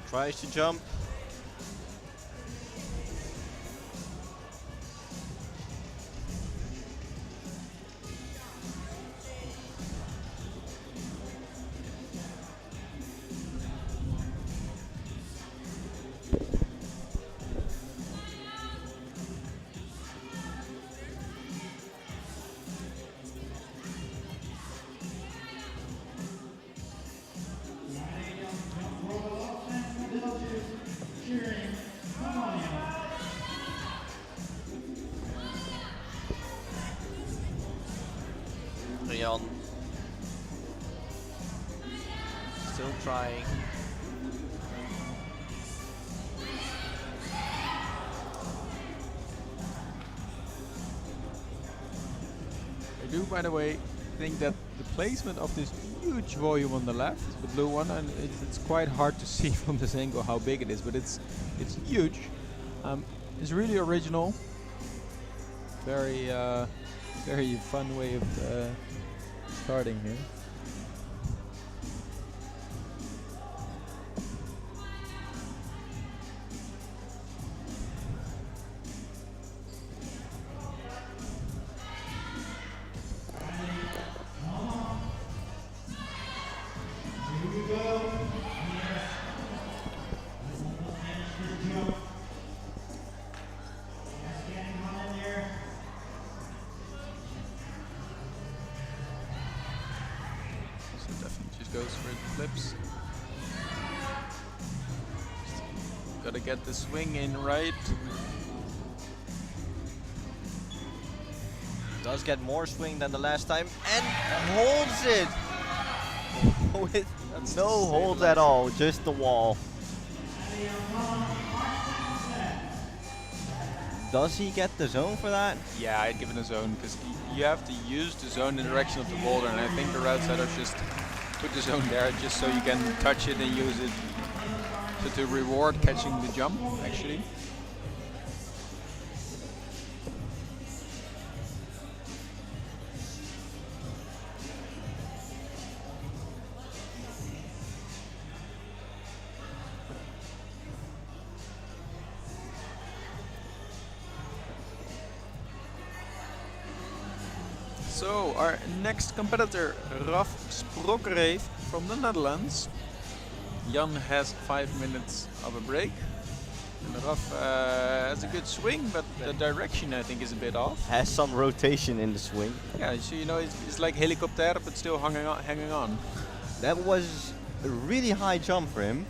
Tries to jump. Jan still trying. I do, by the way, think that the placement of this huge volume on the left, the blue one, and it's quite hard to see from this angle how big it is, but it's huge. It's really original. Very very fun way of starting here. flips. Gotta get the swing in right. Does get more swing than the last time and holds it with no holds at all, just the wall. Does he get the zone for that? Yeah, I'd give it a zone because you have to use the zone in the direction of the boulder, and I think the route setters just put the zone there just so you can touch it and use it. So to reward catching the jump, actually. So our next competitor, Raf Sprokkereef from the Netherlands. Jan has 5 minutes of a break. And Raf has a good swing, but the direction I think is a bit off. Has some rotation in the swing. Yeah, so you know it's like helicopter, but still hanging on. That was a really high jump for him.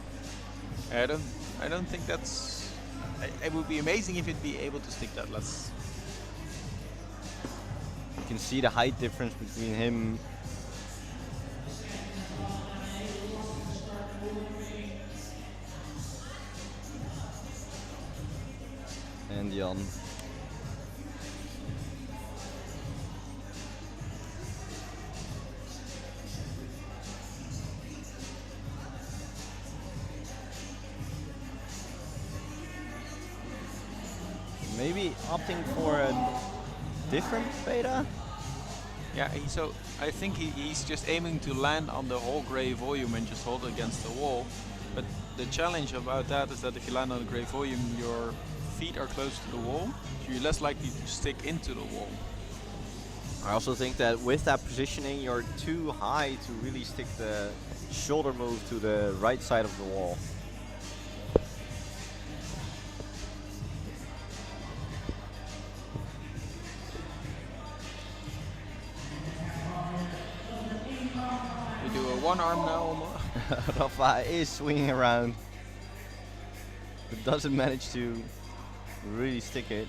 I don't think that's. It would be amazing if he'd be able to stick that. Let's. You can see the height difference between him and Jan. Maybe opting for a different beta? Yeah, so I think he's just aiming to land on the whole gray volume and just hold it against the wall. But the challenge about that is that if you land on the gray volume, your feet are close to the wall, so you're less likely to stick into the wall. I also think that with that positioning, you're too high to really stick the shoulder move to the right side of the wall. We do a one arm now. Rafa is swinging around, but doesn't manage to really stick it.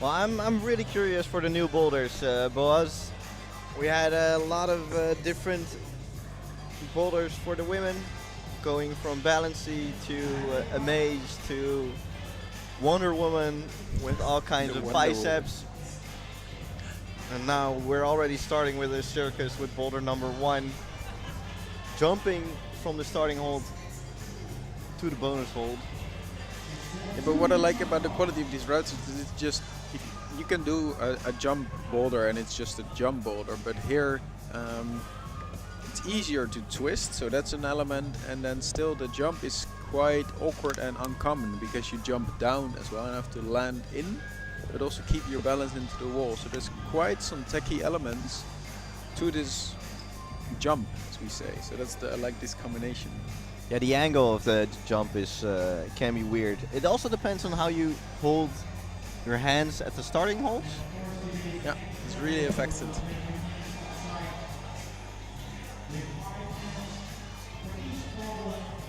Well, I'm really curious for the new boulders, Boaz. We had a lot of different boulders for the women, going from Balancy to Amaze to Wonder Woman with all kinds of biceps. And now we're already starting with a circus with boulder number 1, jumping from the starting hold to the bonus hold. Yeah, but what I like about the quality of these routes is that it's just, you can do a jump boulder and it's just a jump boulder, but here it's easier to twist, so that's an element, and then still the jump is quite awkward and uncommon because you jump down as well and have to land in, but also keep your balance into the wall. So there's quite some techie elements to this jump, as we say. So that's I like this combination. Yeah, the angle of the jump is can be weird. It also depends on how you hold your hands at the starting holds. Yeah, it's really affected.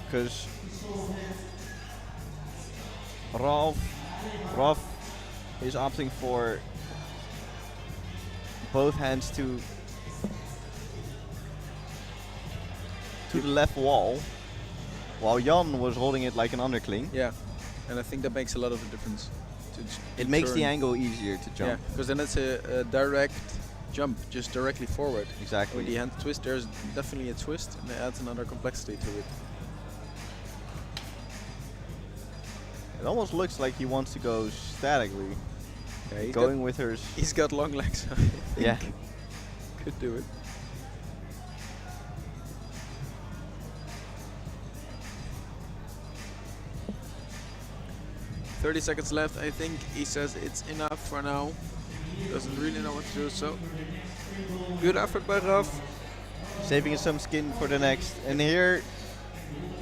Because Ralph is opting for both hands to the left wall, while Jan was holding it like an undercling. Yeah, and I think that makes a lot of a difference. It makes the turn. angle easier to jump. Yeah, because then it's a direct jump, just directly forward. Exactly. With the hand twist, there's definitely a twist, and it adds another complexity to it. It almost looks like he wants to go statically. Yeah, he's Going with hers. He's got long legs. I think Yeah. could do it. "30 seconds left. I think he says it's enough for now. Doesn't really know what to do, so good effort by Raf. saving some skin for the next. And here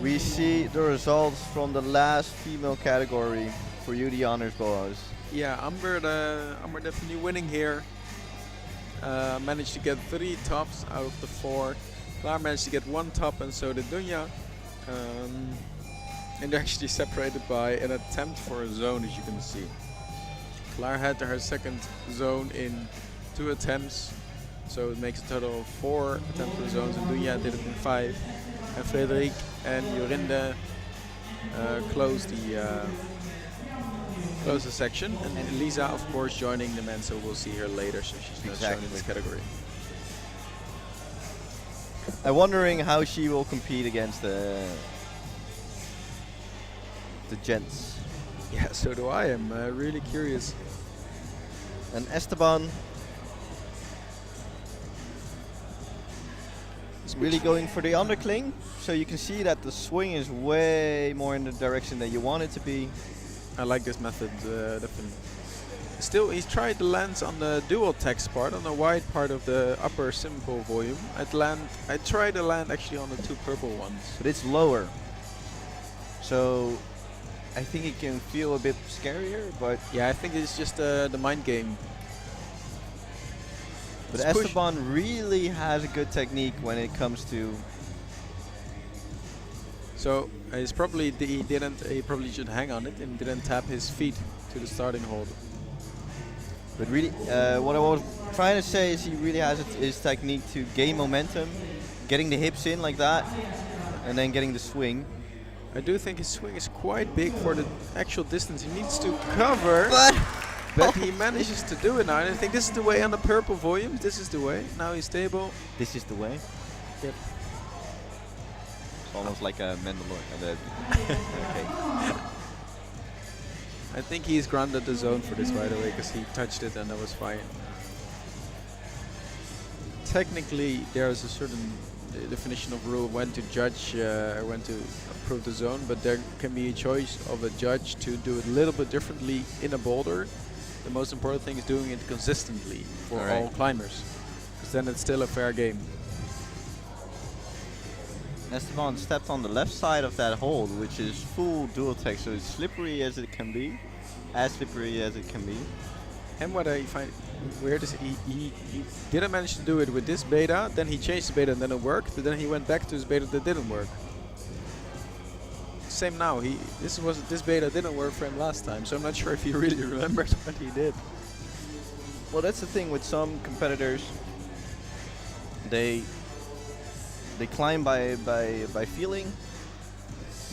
we see the results from the last female category for you, the honors boas. Yeah, Amber definitely winning here. Managed to get 3 tops out of the 4. Klaar managed to get 1 top, and so did Dunja. And they're actually separated by an attempt for a zone, as you can see. Klaar had her second zone in 2 attempts, so it makes a total of 4 attempts for the zones, and Dunja did it in 5. And Frederik and Jorinde closed the section, and Lisa, of course, joining the men, so we'll see her later, so she's not shown in this category. I'm wondering how she will compete against the gents. Yeah, so do I. I'm really curious. And Esteban is really going for the undercling, so you can see that the swing is way more in the direction that you want it to be. I like this method, definitely. Still, he's tried the lands on the dual text part, on the wide part of the upper simple volume. I tried to land actually on the 2 purple ones. But it's lower, so I think it can feel a bit scarier, but Yeah, I think it's just the mind game. But It's push. Esteban really has a good technique when it comes to. So it's probably he probably should hang on it and didn't tap his feet to the starting hold. But really, what I was trying to say is he really has his technique to gain momentum, getting the hips in like that, and then getting the swing. I do think his swing is quite big for the actual distance he needs to cover. But he manages to do it now, and I think this is the way on the purple volumes. This is the way. Now he's stable. This is the way. Yep. It's almost like a Mandalorian. Okay. I think he's grounded the zone for this, by the way, because he touched it and that was fine. Technically, there is a certain definition of rule when to judge or when to approve the zone, but there can be a choice of a judge to do it a little bit differently in a boulder. The most important thing is doing it consistently for all climbers, because then it's still a fair game. Esteban stepped on the left side of that hold, which is full dual text, so it's slippery as it can be, as slippery as it can be. And what I find weird is he didn't manage to do it with this beta, then he changed the beta and then it worked, but then he went back to his beta that didn't work. Same now, this beta didn't work for him last time, so I'm not sure if he really remembers what he did. Well, that's the thing with some competitors. They climb by feeling.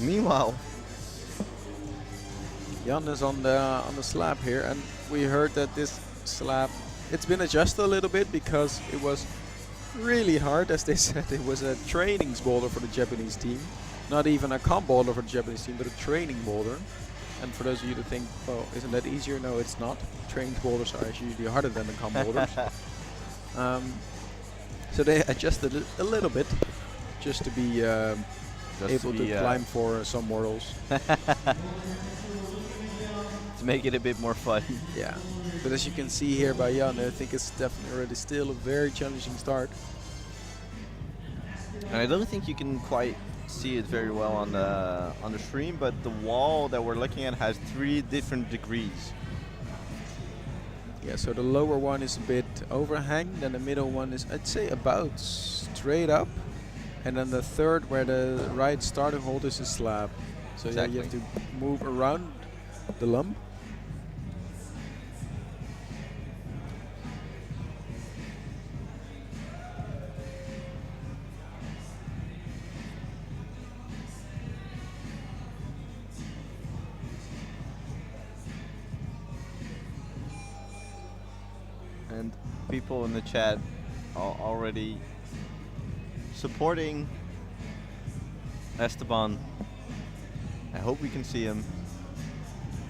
Meanwhile, Jan is on the slab here, and we heard that this slab, it's been adjusted a little bit because it was really hard, as they said. It was a training boulder for the Japanese team, not even a comp boulder for the Japanese team, but a training boulder. And for those of you that think, well, isn't that easier? No, it's not. Trained boulders are actually usually harder than the comp boulders. So they adjusted it a little bit, just to be able to climb for some worlds. To make it a bit more fun. Yeah, but as you can see here by Jan, I think it's definitely already still a very challenging start. And I don't think you can quite see it very well on the stream, but the wall that we're looking at has 3 different degrees. Yeah, so the lower one is a bit overhang, then the middle one is, I'd say, about straight up, and then the third, where the right starting hold, is a slab. So yeah, you have to move around the lump. And people in the chat are already supporting Esteban. I hope we can see him.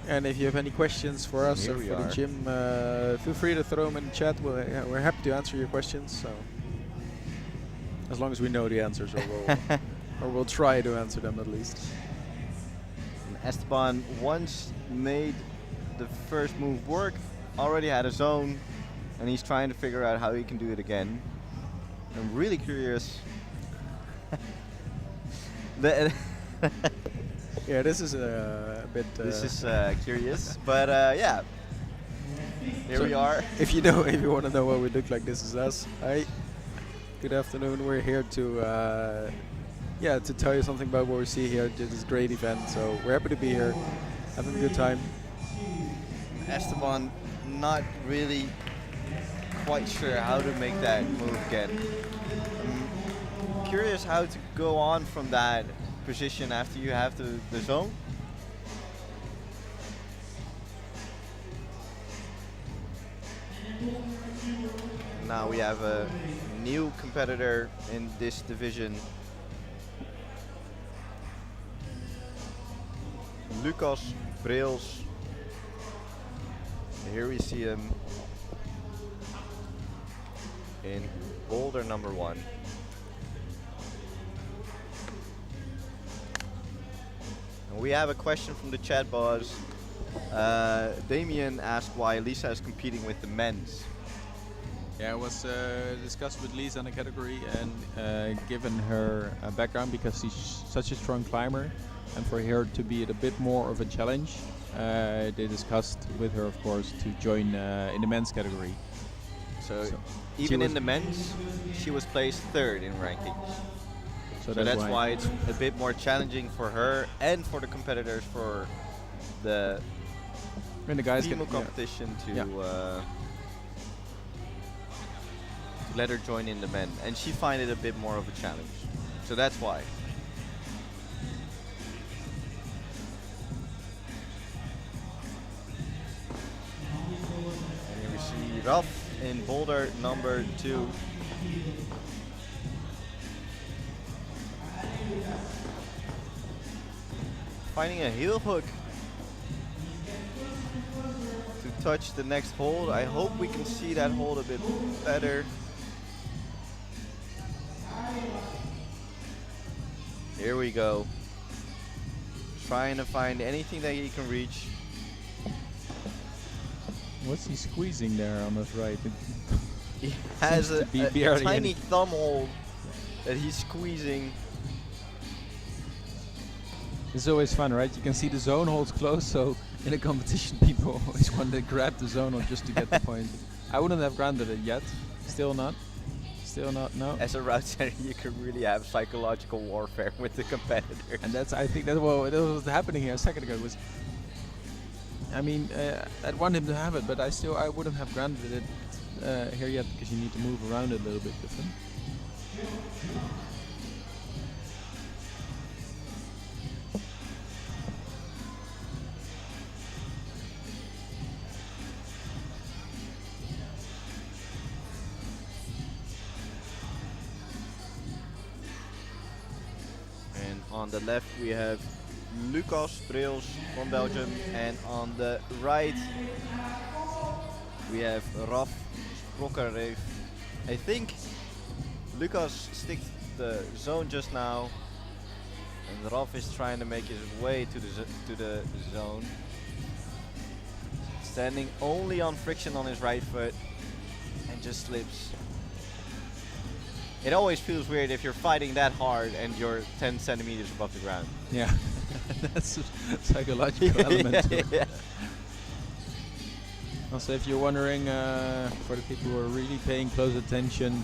And if you have any questions for us Here or we for the are. gym, feel free to throw them in the chat. We're happy to answer your questions. So as long as we know the answers, or we'll try to answer them at least. And Esteban once made the first move work, already had a zone, and he's trying to figure out how he can do it again. I'm really curious The- Yeah, this is a bit. this is curious, but yeah. Here we are. If you want to know what we look like, this is us. Hi. Good afternoon. We're here to to tell you something about what we see here at this great event. So we're happy to be here, having a good time. Esteban not really quite sure how to make that move again. I'm curious how to go on from that position after you have the zone. Now we have a new competitor in this division. Lucas Breels. Here we see him in boulder number 1. And we have a question from the chat box. Damien asked why Lisa is competing with the men's. Yeah, it was discussed with Lisa in the category, and given her background, because she's such a strong climber, and for her to be a bit more of a challenge, they discussed with her, of course, to join in the men's category. So So even she in the men's, she was placed 3rd in rankings. So So that's why it's a bit more challenging for her and for the competitors for the when the guys female get, yeah. competition to Yeah. let her join in the men, and she find it a bit more of a challenge. So that's why. And here we see Ralph in boulder number 2. Finding a heel hook to touch the next hold. I hope we can see that hold a bit better. Here we go. Trying to find anything that he can reach. What's he squeezing there on his right? He has Seems a, to be a barely tiny any- thumb hold that he's squeezing. It's always fun, right? You can see the zone holds close, so in a competition people always want to grab the zone hold just to get the point. I wouldn't have granted it yet. Still not. Still not, no. As a route center, you can really have psychological warfare with the competitors. And that's, I think that what was happening here a second ago was, I mean, I'd want him to have it, but I wouldn't have granted it here yet, because you need to move around it a little bit different. And on the left we have Lucas Breels from Belgium, and on the right we have Raf Sprokkerreef. I think Lucas sticked the zone just now, and Raf is trying to make his way to the zone. Standing only on friction on his right foot, and just slips. It always feels weird if you're fighting that hard and you're 10 centimeters above the ground. Yeah, that's a psychological element to it. Yeah. Also, if you're wondering, for the people who are really paying close attention,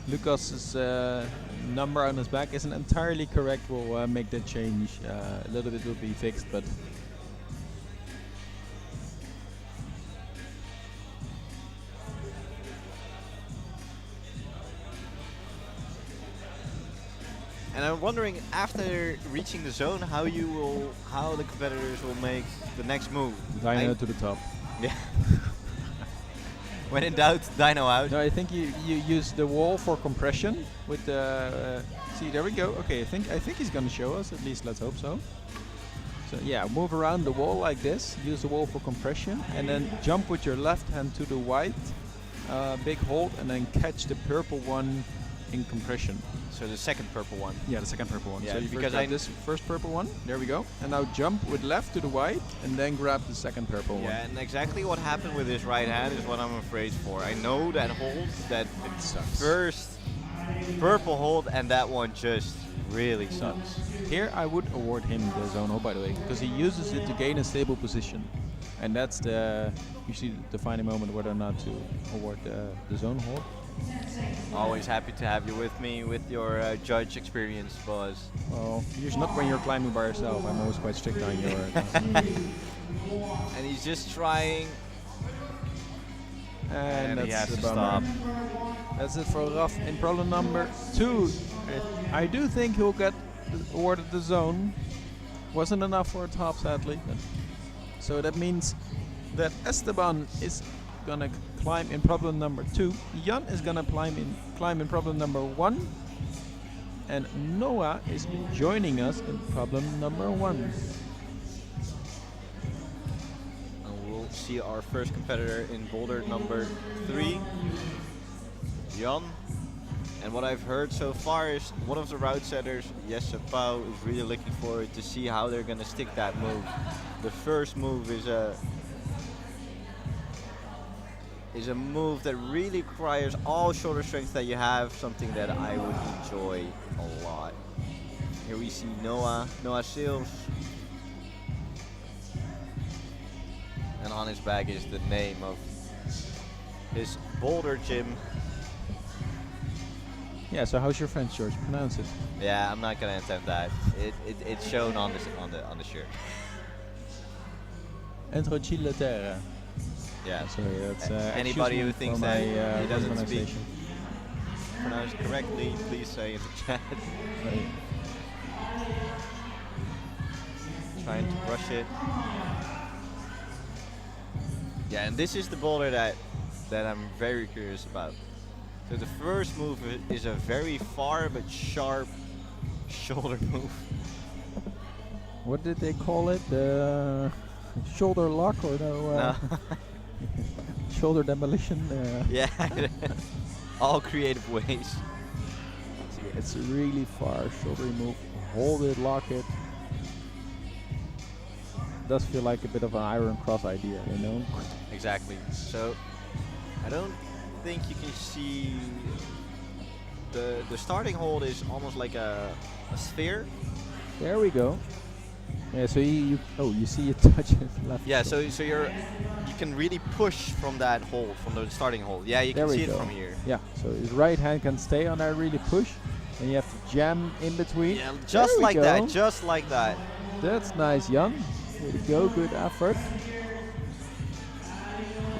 Lucas's number on his back isn't entirely correct. We'll make that change. A little bit will be fixed, but And I'm wondering, after reaching the zone, how the competitors will make the next move. Dino to the top. Yeah. When in doubt, Dino out. No, I think you use the wall for compression with the. See, there we go. Okay, I think he's gonna show us. At least let's hope so. So yeah, move around the wall like this. Use the wall for compression, and then jump with your left hand to the white, big hold, and then catch the purple one in compression. So the second purple one. Yeah, the second purple one. Yeah, so you because grab this first purple one. There we go. And now jump with left to the white, and then grab the second purple one. Yeah, and exactly what happened with his right hand is what I'm afraid for. I know that hold, that It sucks. first purple hold, and that one just really sucks. Here I would award him the zone hold, by the way, because he uses it to gain a stable position. And that's the usually the defining moment whether or not to award the zone hold. Always happy to have you with me with your judge experience, Buzz. Well, usually not when you're climbing by yourself. I'm always quite strict on your. And he's just trying, and he has that's to the bummer. stop. That's it for Raf in problem number 2. I do think he'll get awarded the zone. Wasn't enough for a top, sadly. So that means that Esteban is gonna climb in problem number 2. Jan is gonna climb in problem number 1. And Noah is joining us in problem number 1. And we'll see our first competitor in boulder number 3, Jan. And what I've heard so far is one of the route setters, Jesse Pauw, is really looking forward to see how they're going to stick that move. The first move is a move that really requires all shoulder strength that you have, something that I would enjoy a lot. Here we see Noah Sills. And on his back is the name of his boulder gym. Yeah, so how's your French, George? Pronounce it. Yeah, I'm not gonna attempt that. It's shown on the shirt. Entro la terre. Yeah. Sorry, that's Anybody who excuse me thinks for that my, he doesn't speak pronunciation. pronounced correctly, please say in the chat. Right. Trying to brush it. Yeah, and this is the boulder that I'm very curious about. So the first move is a very far but sharp shoulder move. What did they call it? The shoulder lock or No. shoulder demolition? Yeah, all creative ways. See, it's really far shoulder move. Hold it, lock it. Does feel like a bit of an iron cross idea, you know? Exactly. So I don't think you can see the starting hold is almost like a sphere. There we go. Yeah, so you see it touch it left. Yeah, so you can really push from that hold, from the starting hold. Yeah, you There can we see it go. from here. Yeah, so his right hand can stay on there, really push, and you have to jam in between. Yeah, There just we like that, go. just like that. That's nice, Jan. Way to go, good effort.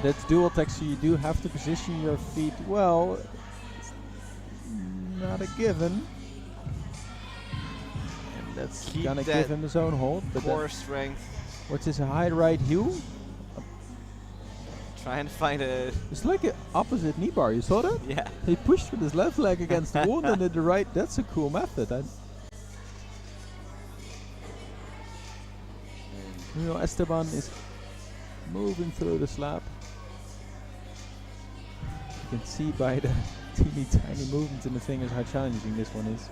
That's dual tech, so you do have to position your feet well. It's not a given. And that's Keep gonna that give him his own hold. But Core strength. what's his high right heel? Trying to find a It's like an opposite knee bar. You saw that? yeah. He pushed with his left leg against the wall and then the right. That's a cool method. You know, Esteban is moving through the slab. You can see by the teeny tiny movements in the fingers how challenging this one is.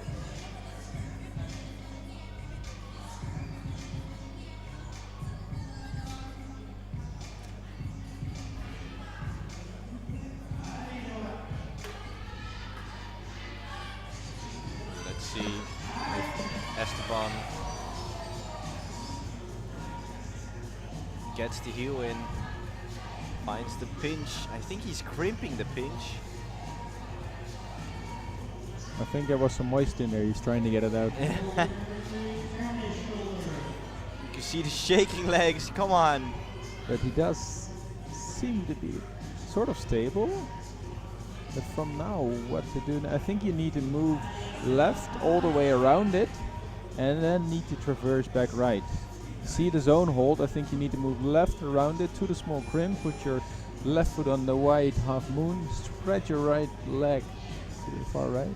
Let's see if Esteban gets the heel in, finds the pinch. I think he's crimping the pinch. I think there was some moisture in there. He's trying to get it out. You can see the shaking legs. Come on. But he does seem to be sort of stable. But from now, what to do? I think you need to move left all the way around it, and then need to traverse back right. See the zone hold. I think you need to move left around it to the small crimp. Put your left foot on the wide half moon. Spread your right leg to the far right.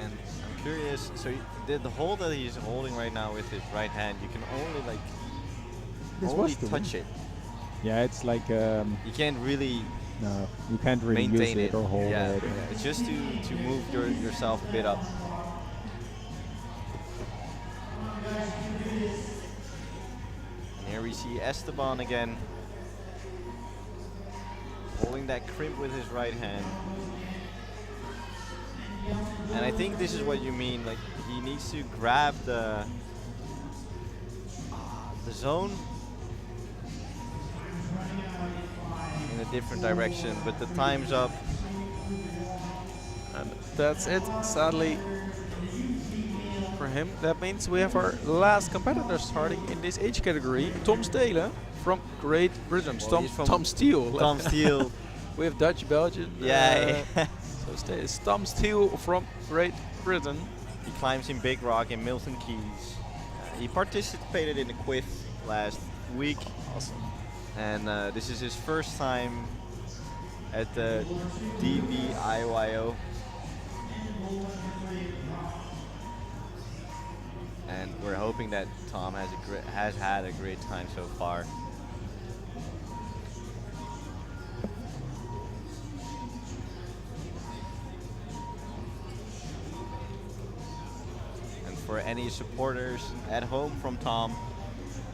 And I'm curious. So the hold that he's holding right now with his right hand, you can only like This only was the touch one. it. Yeah, it's like You can't really no, you can't really use maintain it or hold yeah, it. yeah. It's just to move yourself a bit up. Here we see Esteban again, holding that crimp with his right hand. And I think this is what you mean, like he needs to grab the zone in a different direction, but the time's up. And that's it, sadly, for him. That means we have our last competitor starting in this age category, Tom Stelen from Great Britain. Well, he's from Tom Steele. Tom Steele. We have Dutch, Belgian. Yeah. So it's Tom Steele from Great Britain. He climbs in Big Rock in Milton Keynes. He participated in the quiz last week. Awesome. And this is his first time at the DBIYO. And we're hoping that Tom has had a great time so far. And for any supporters at home from Tom,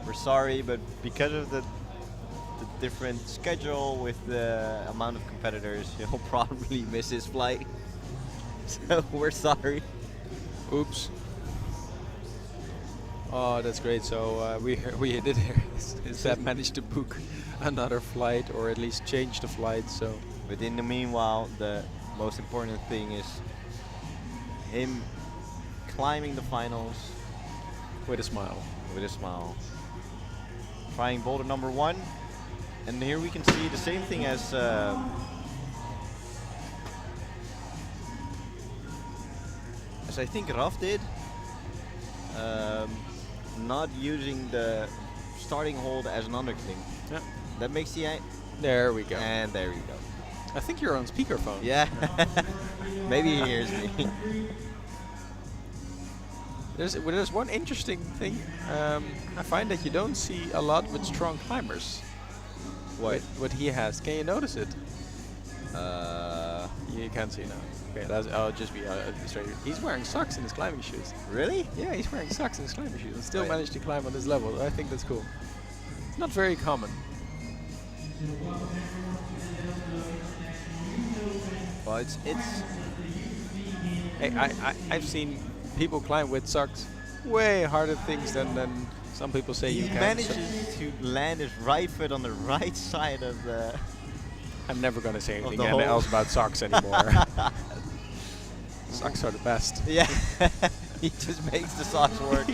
we're sorry, but because of the different schedule with the amount of competitors, he'll probably miss his flight. So we're sorry. Oops. Oh, that's great. So we did hear is that managed to book another flight, or at least change the flight. So, But in the meanwhile, the most important thing is him climbing the finals with a smile. with a smile. Trying boulder number 1. And here we can see the same thing as I think Raf did. Not using the starting hold as an undercling. Yeah. That makes the There we go. and there you go. I think you're on speakerphone. Yeah. Maybe he hears me. There's one interesting thing. I find that you don't see a lot with strong climbers. What he has. Can you notice it? You can't see now. Okay, I'll just be straight. He's wearing socks in his climbing shoes. Really? Yeah, he's wearing socks in his climbing shoes and still Right. managed to climb on this level. I think that's cool. It's not very common. Well, it's Hey, I've seen people climb with socks way harder things than some people say you he can. manages to land his right foot on the right side of the. I'm never gonna say Of anything the hole. else about socks anymore. Socks are the best. Yeah. He just makes the socks work.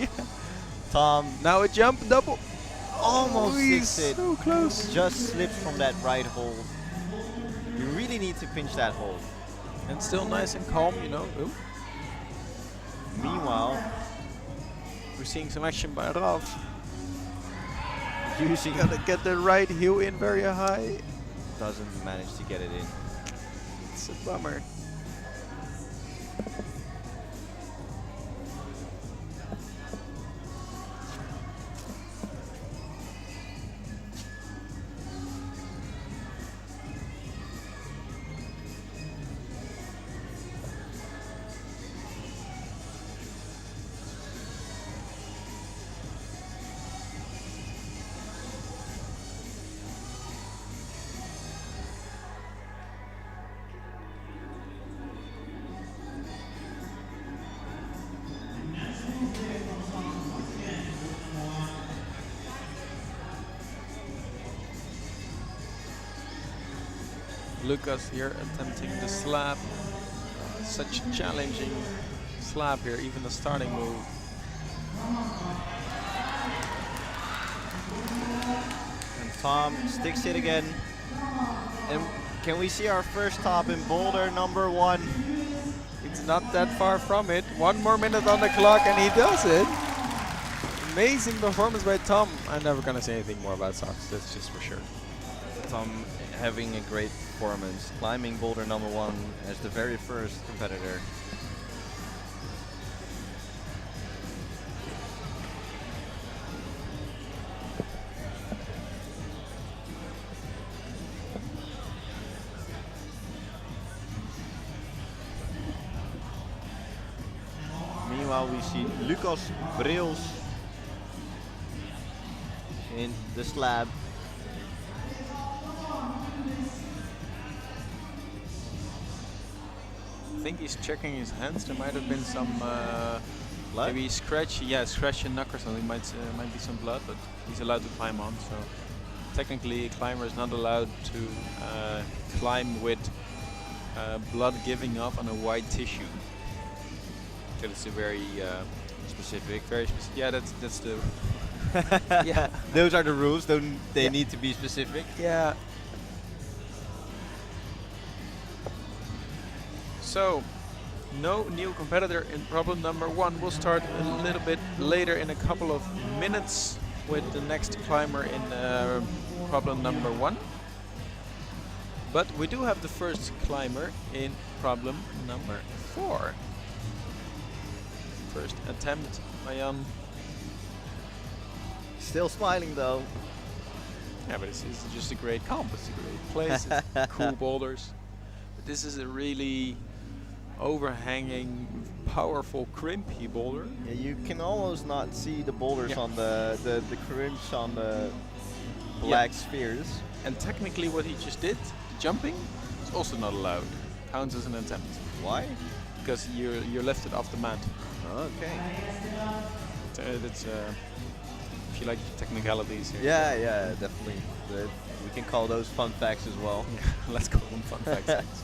Tom Now a jump double. almost He's sticks it. so close. Just slips from that right hold. You really need to pinch that hold. And still nice and calm, you know. Ooh. Meanwhile, We're seeing some action by Ralph. using Gotta get the right heel in very high. doesn't manage to get it in. It's a bummer. Lucas here attempting the slab. Such a challenging slab here, even the starting move. And Tom sticks it again. And can we see our first top in boulder number 1? It's not that far from it. 1 more minute on the clock and he does it. Amazing performance by Tom. I'm never gonna say anything more about socks, that's just for sure. Tom having a great performance, climbing boulder number 1 as the very first competitor. Meanwhile, we see Lucas Breels in the slab. I think he's checking his hands. There might have been some Blood? maybe scratch. Yeah, scratch and knock or something. Might be some blood, but he's allowed to climb on. So technically, a climber is not allowed to climb with blood giving off on a white tissue. That is a very Specific. very specific. Yeah, that's the Yeah, those are the rules. They Yeah. need to be specific. yeah. So, no new competitor in problem number 1. We'll start a little bit later in a couple of minutes with the next climber in problem number 1. But we do have the first climber in problem number 4. First attempt by Jan. Still smiling though. Yeah, but it's just a great comp. It's a great place. It's cool boulders. But this is a really overhanging, powerful, crimpy boulder. Yeah, you can almost not see the boulders Yeah. on the crimps on the black spheres. And technically what he just did, jumping, is also not allowed. Counts as an attempt. Why? Because you left it off the mat. Okay. That's if you like technicalities here. Yeah, yeah, definitely. We can call those fun facts as well. Let's call them fun facts.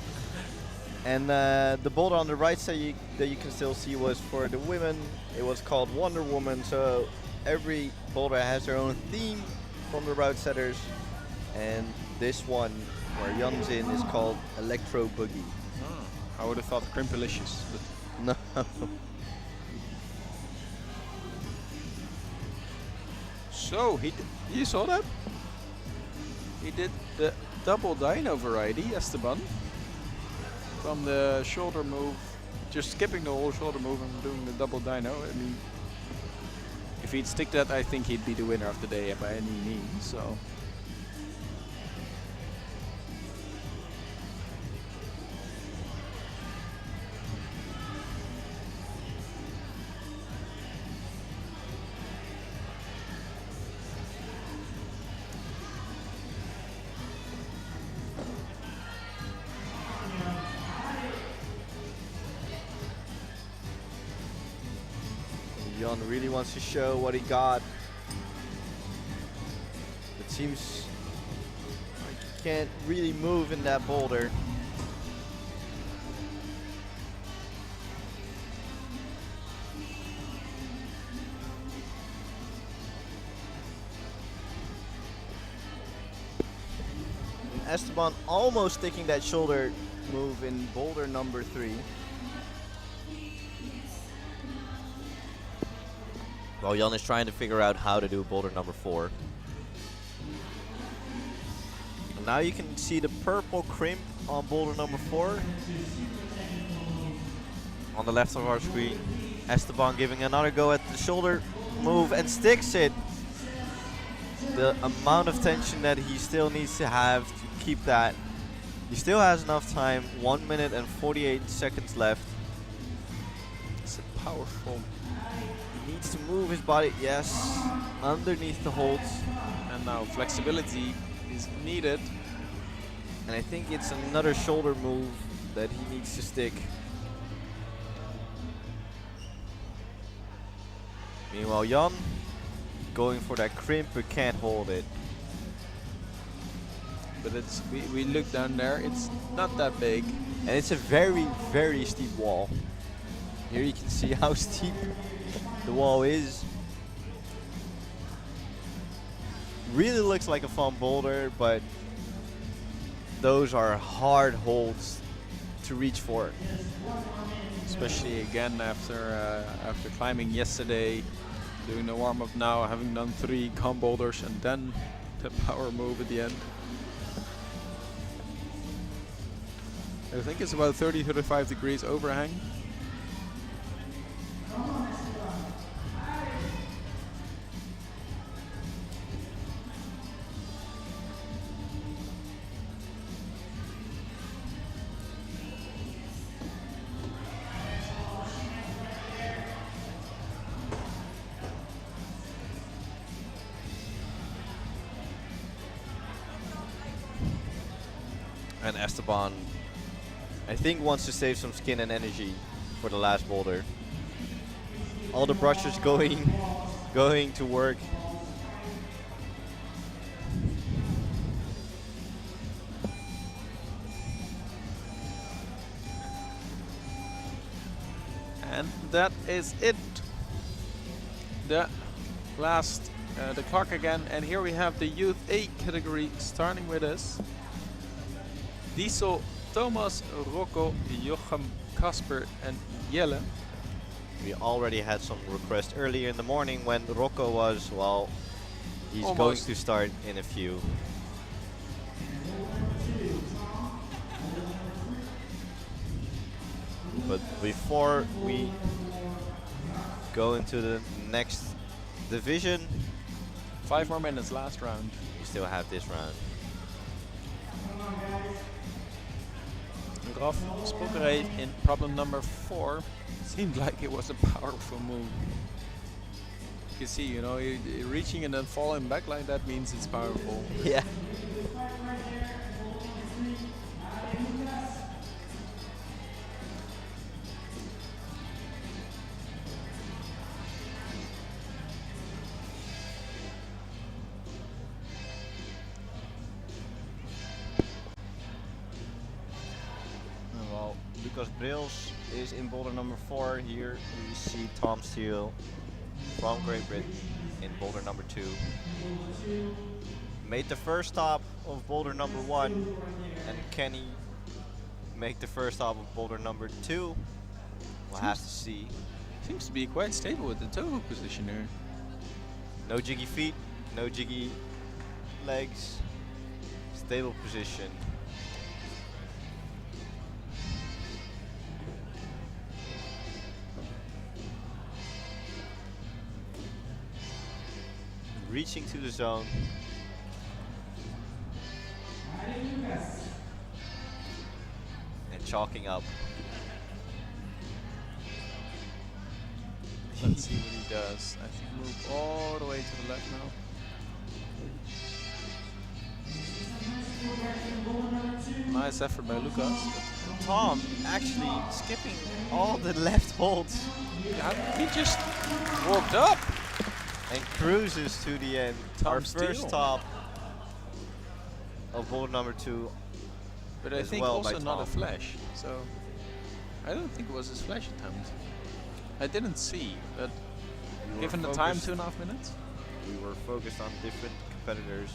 And the boulder on the right side that you can still see was for the women. It was called Wonder Woman. So every boulder has their own theme from the route setters. And this one, where Jan's in, is called Electro Boogie. I would have thought Crimpalicious, but No. so you saw that? He did the double dyno variety, Esteban. From the shoulder move, just skipping the whole shoulder move and doing the double dyno. I mean, if he'd stick that, I think he'd be the winner of the day by any means. So. Jan really wants to show what he got. It seems like he can't really move in that boulder. And Esteban almost taking that shoulder move in boulder number 3. While Jan is trying to figure out how to do boulder number 4. And now you can see the purple crimp on boulder number 4. On the left of our screen, Esteban giving another go at the shoulder move and sticks it. The amount of tension that he still needs to have to keep that. He still has enough time, 1 minute and 48 seconds left. It's a powerful. Needs to move his body, yes, underneath the holds. And now flexibility is needed. And I think it's another shoulder move that he needs to stick. Meanwhile, Jan going for that crimp but can't hold it. But it's we look down there, it's not that big. And it's a very, very steep wall. Here you can see how steep the wall is. Really looks like a fun boulder, but those are hard holds to reach for. Especially again after climbing yesterday, doing the warm up now, having done 3 comp boulders and then the power move at the end. I think it's about 30-35 degrees overhang. And Esteban, I think, wants to save some skin and energy for the last boulder. All the brushes going to work. And that is it. The last, the clock again, and here we have the Youth A category starting with us. Diesel, Thomas, Rocco, Jochem, Casper, and Jelle. We already had some requests earlier in the morning when Rocco was, well, he's going Almost. to start in a few. But before we go into the next division, 5 more minutes, last round. we still have this round. Raf Spokkerheet in problem number 4. Seemed like it was a powerful move. You can see, you know, reaching and then falling back like that means it's powerful. Yeah. Well, Lucas Brils is in boulder number 4. Here we see Tom Steele from Great Britain in boulder number 2. Made the first stop of boulder number 1, and Kenny make the first stop of boulder number 2. We'll have to see. Seems to be quite stable with the toe hook position here. No jiggy feet, no jiggy legs, stable position. Reaching to the zone. And chalking up. Let's see what he does. I think move all the way to the left now. Nice effort by Lucas. Tom actually skipping all the left holds Yeah, he just walked up. and cruises to the end. Tom Our first Steele. stop of boulder number 2. But I as think well by also not a Tom. flash. So I don't think it was his flash attempt. I didn't see, but We were given the time, focused- 2.5 minutes. We were focused on different competitors,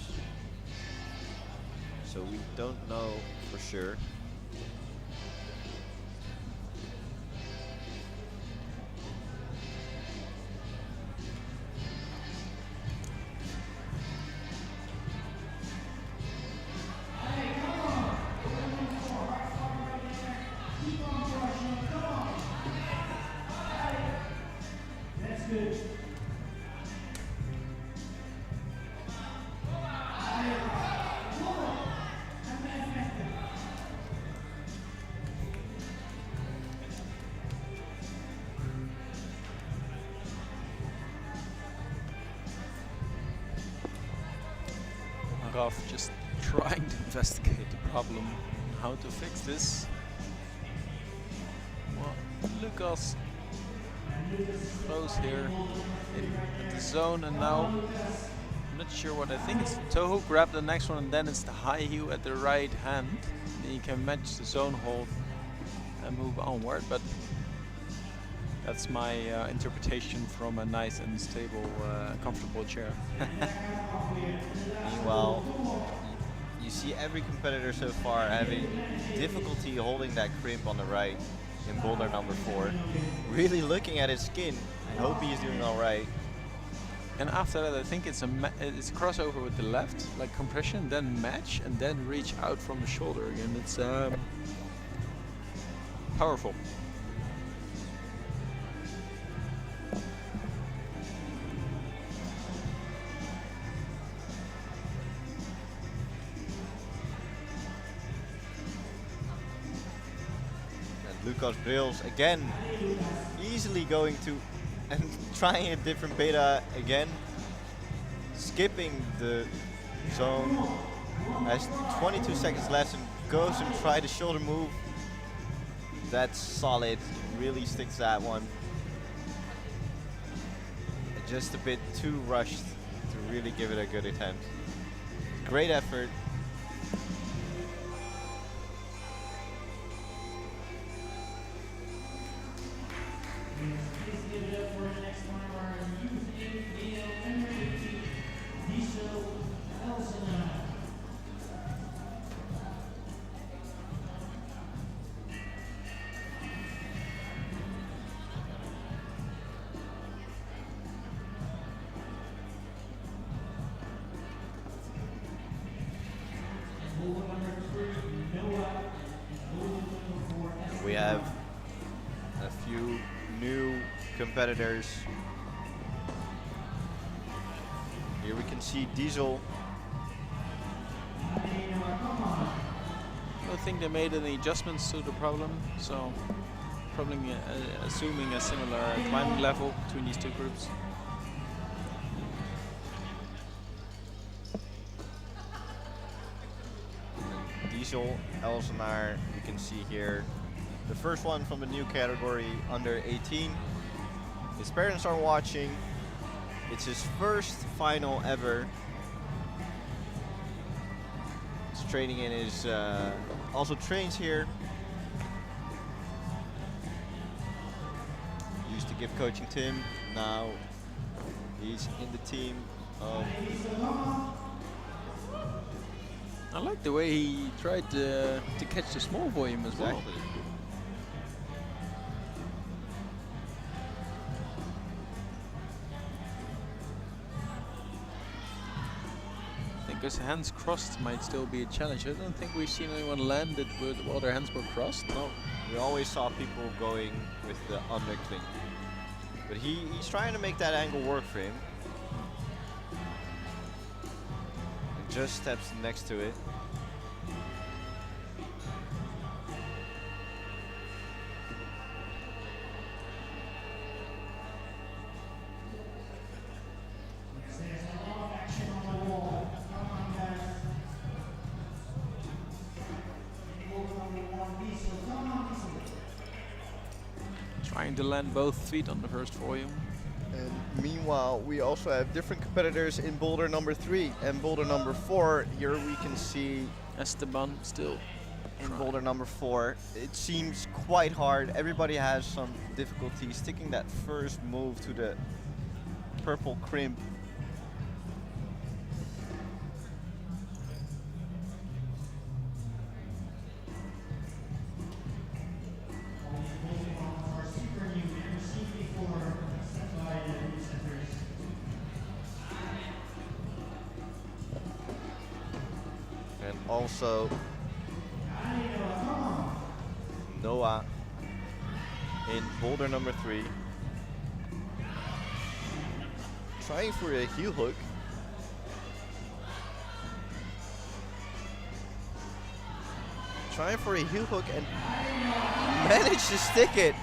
so we don't know for sure. Raf just trying to investigate the problem, how to fix this. Well, Lucas close here at the zone, and now I'm not sure what I think. It's the toe hook, grab the next one, and then it's the high heel at the right hand. Then you can match the zone hold and move onward, but that's my interpretation from a nice and stable, comfortable chair. Meanwhile, you see every competitor so far having difficulty holding that crimp on the right in boulder number 4. Really looking at his skin. I hope he's doing all right. And after that, I think it's it's a crossover with the left, like compression, then match, and then reach out from the shoulder again. It's powerful. Lucas Brils again, easily going to and trying a different beta again, skipping the zone, has 22 seconds left and goes and try the shoulder move. That's solid. Really sticks that one. Just a bit too rushed to really give it a good attempt. Great effort. Please give it up for the next climber, youth male number 50, Diesel Elsenaar. We have a few new competitors. Here we can see Diesel. I don't think they made any adjustments to the problem, so probably assuming a similar climbing level between these two groups. Diesel, Elsenaar, you can see here. The first one from the new category, under 18. His parents are watching. It's his first final ever. He's training in his, also trains here. Used to give coaching Tim, now he's in the team of I like the way he tried to catch the small volume as well. Exactly. I think his hands crossed might still be a challenge. I don't think we've seen anyone land it with while their hands were crossed. No, we always saw people going with the undercling. But he's trying to make that angle work for him. And just steps next to it. There's a lot of action on the wall. Come on, guys. Number 1, Diesel. Come on, Diesel. Trying to land both feet on the first volume. And meanwhile, we also have different competitors in boulder number 3 and boulder number 4. Here we can see Esteban still in trying. boulder number 4. It seems quite hard. Everybody has some difficulty sticking that first move to the purple crimp. And also Noah in boulder number 3. Trying for a heel hook. Trying for a heel hook and managed to stick it.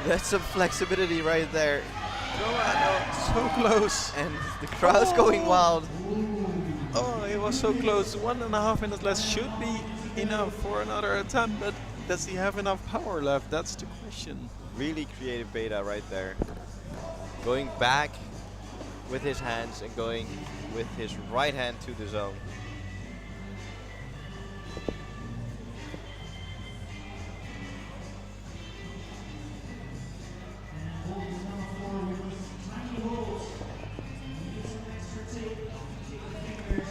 That's some flexibility right there. No, so close. And the crowd's going wild. Oh, it was so close. 1.5 minutes left should be enough for another attempt, but does he have enough power left? That's the question. Really creative beta right there. Going back with his hands and going with his right hand to the zone.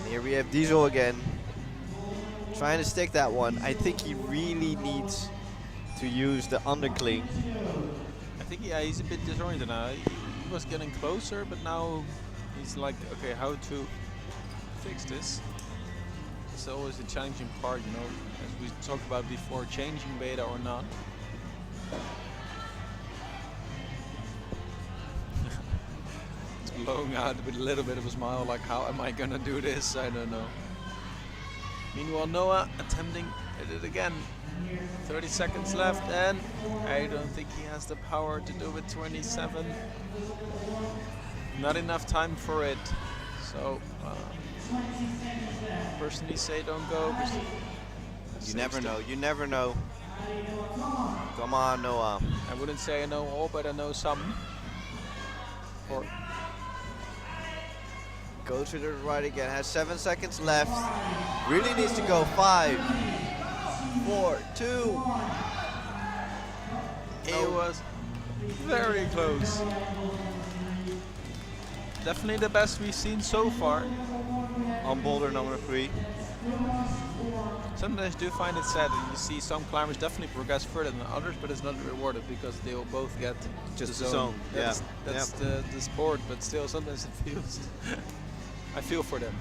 Here we have Diesel again, trying to stick that one. I think he really needs to use the undercling. I think he's a bit disoriented now. He was getting closer, but now he's like, okay, how to fix this? It's always a challenging part, you know, as we talked about before, changing beta or not. It's blowing out with a little bit of a smile, like, how am I gonna do this? I don't know. Meanwhile, Noah attempting it again. 30 seconds left, and I don't think he has the power to do it. 27. Not enough time for it. So Personally say don't go. You never know. You never know. Come on, Noah. I wouldn't say I know all, but I know some. Or Go to the right again. Has 7 seconds left. Really needs to go. 5, 4, 2. it was very close. Definitely the best we've seen so far. On boulder number 3. Sometimes I do find it sad that you see some climbers definitely progress further than others, but it's not rewarded because they will both get Just the the zone. That's, Yeah. that's the sport, but still sometimes it feels. I feel for them.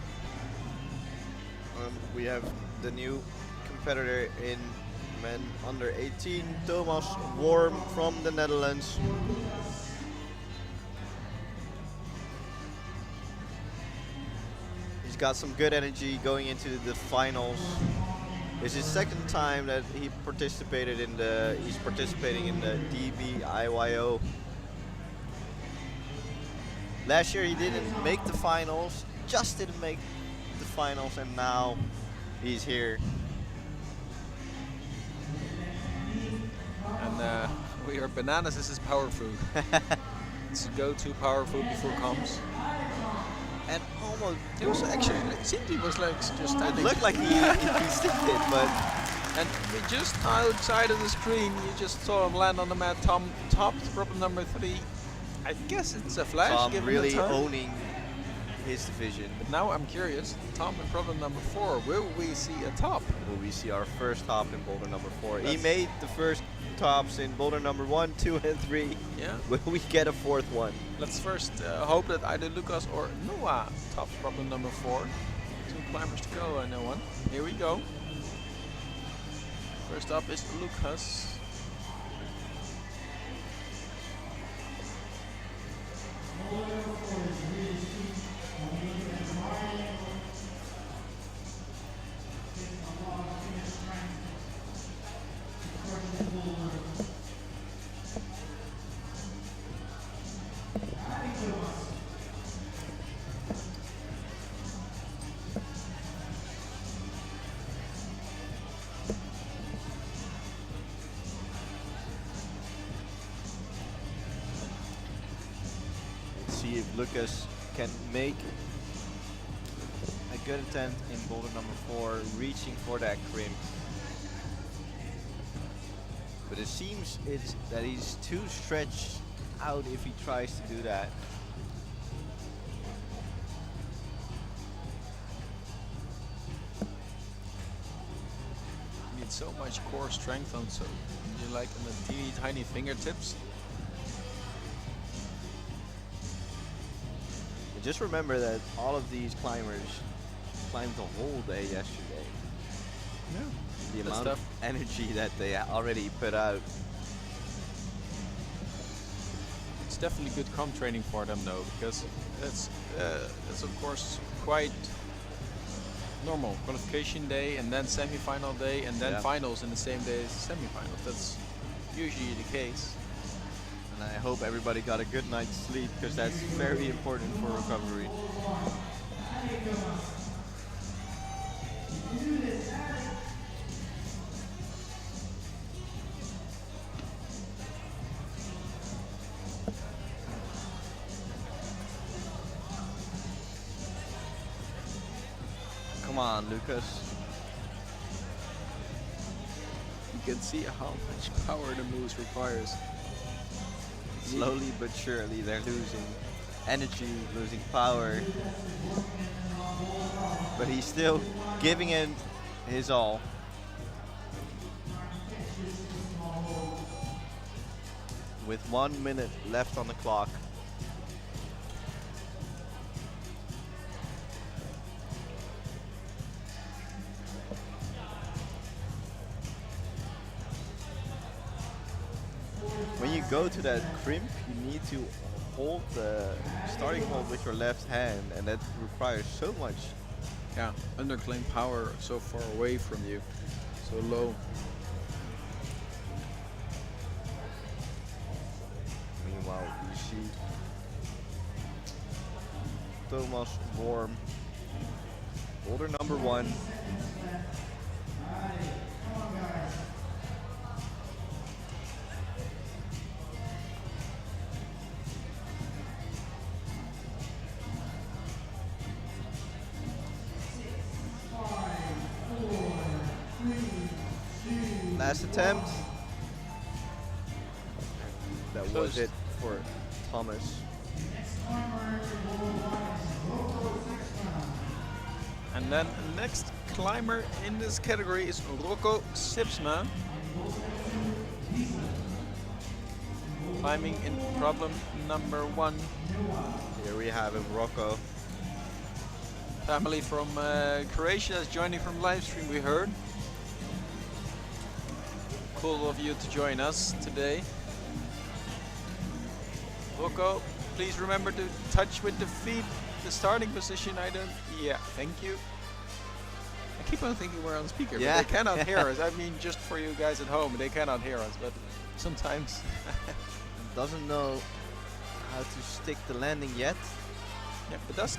We have the new competitor in men under 18, Thomas Worm from the Netherlands. He's got some good energy going into the finals. It's his second time that he's participating in the DBIYO. Last year he didn't make the finals, just didn't make the finals, and now he's here. And we are bananas. This is power food. It's a go-to power food before comps. And almost, It was actually, it seemed he was like just it standing. looked like he sticked it, but And just outside of the screen, you just saw him land on the mat. Tom topped problem number 3. I guess it's a flash. Tom given really the time. owning his division. But now I'm curious. Tom in problem number 4. Will we see a top? Will we see our first top in boulder number 4? He That's- made the first tops in boulder number 1, 2, and 3. Yeah. Will we get a fourth one? Let's first hope that either Lucas or Noah tops problem number 4. 2 climbers to go, I know one. Here we go. First up is Lucas. Let's see if Lucas can make a good attempt in boulder number 4, reaching for that crimp. But it seems that he's too stretched out if he tries to do that. You need so much core strength on so you like on the teeny tiny fingertips. But just remember that all of these climbers climbed the whole day yesterday. Yeah. The Good amount of stuff. energy that they already put out. It's definitely good comp training for them though, because it's of course quite normal. Qualification day and then semi-final day and then Yeah. finals in the same day as the semi-finals. That's usually the case. And I hope everybody got a good night's sleep because that's very important for recovery. Come on, Lucas. You can see how much power the moves requires. Slowly but surely they're losing energy, losing power. But he's still giving it his all. With 1 minute left on the clock. When you go to that crimp, you need to hold the starting hold with your left hand, and that requires so much. Yeah, underclaim power so far away from you, so low. Meanwhile, you see Thomas Worm Boulder number 1. Last attempt. That was Close. it for Thomas. And then next climber in this category is Rocco Sipsma. Climbing in problem number 1. Here we have him, Rocco. Family from Croatia is joining from live stream, we heard. Cool of you to join us today. Rocco, please remember to touch with the feet the starting position. Yeah, thank you. I keep on thinking we're on speaker, Yeah. but they cannot hear us. I mean, just for you guys at home, they cannot hear us, but sometimes. Doesn't know how to stick the landing yet. Yeah, but does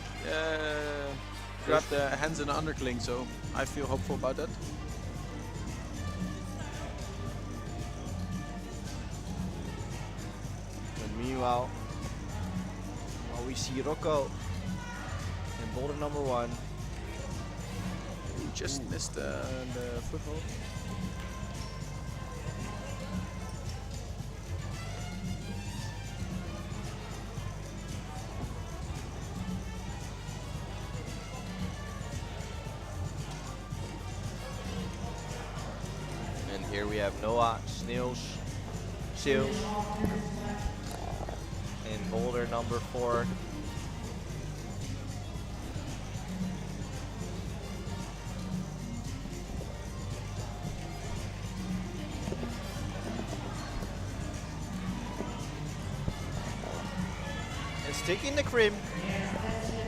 grab the hands in the undercling, so I feel hopeful about that. And meanwhile, we see Rocco in boulder number 1. Just missed the foothold. And here we have Noah Seals in boulder number 4. And sticking the crimp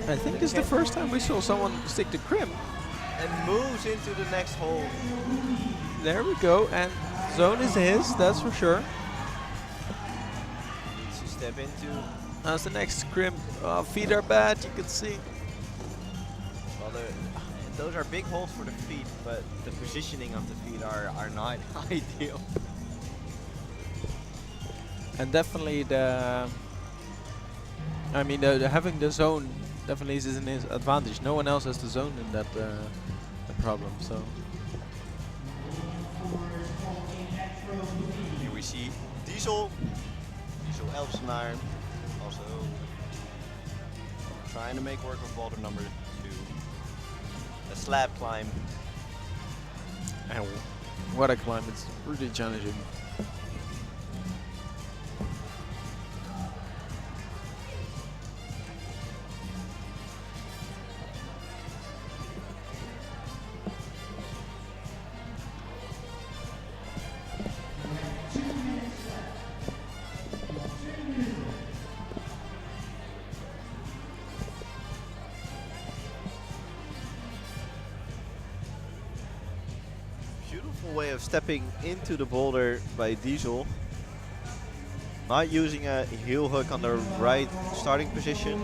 I think this is the first time we saw someone stick the crimp. and moves into the next hole. There we go, and zone is his, that's for sure. Needs to step into. As the next crimp, feet are bad, you can see. Well, those are big holes for the feet, but the positioning of the feet are not ideal. And definitely having the zone definitely is in his advantage. No one else has the zone in that problem, so. Here we see Diesel Elfsenaar also trying to make work of boulder number 2. A slab climb. And what a climb, it's really challenging. Beautiful way of stepping into the boulder by Diesel. Not using a heel hook on the right starting position.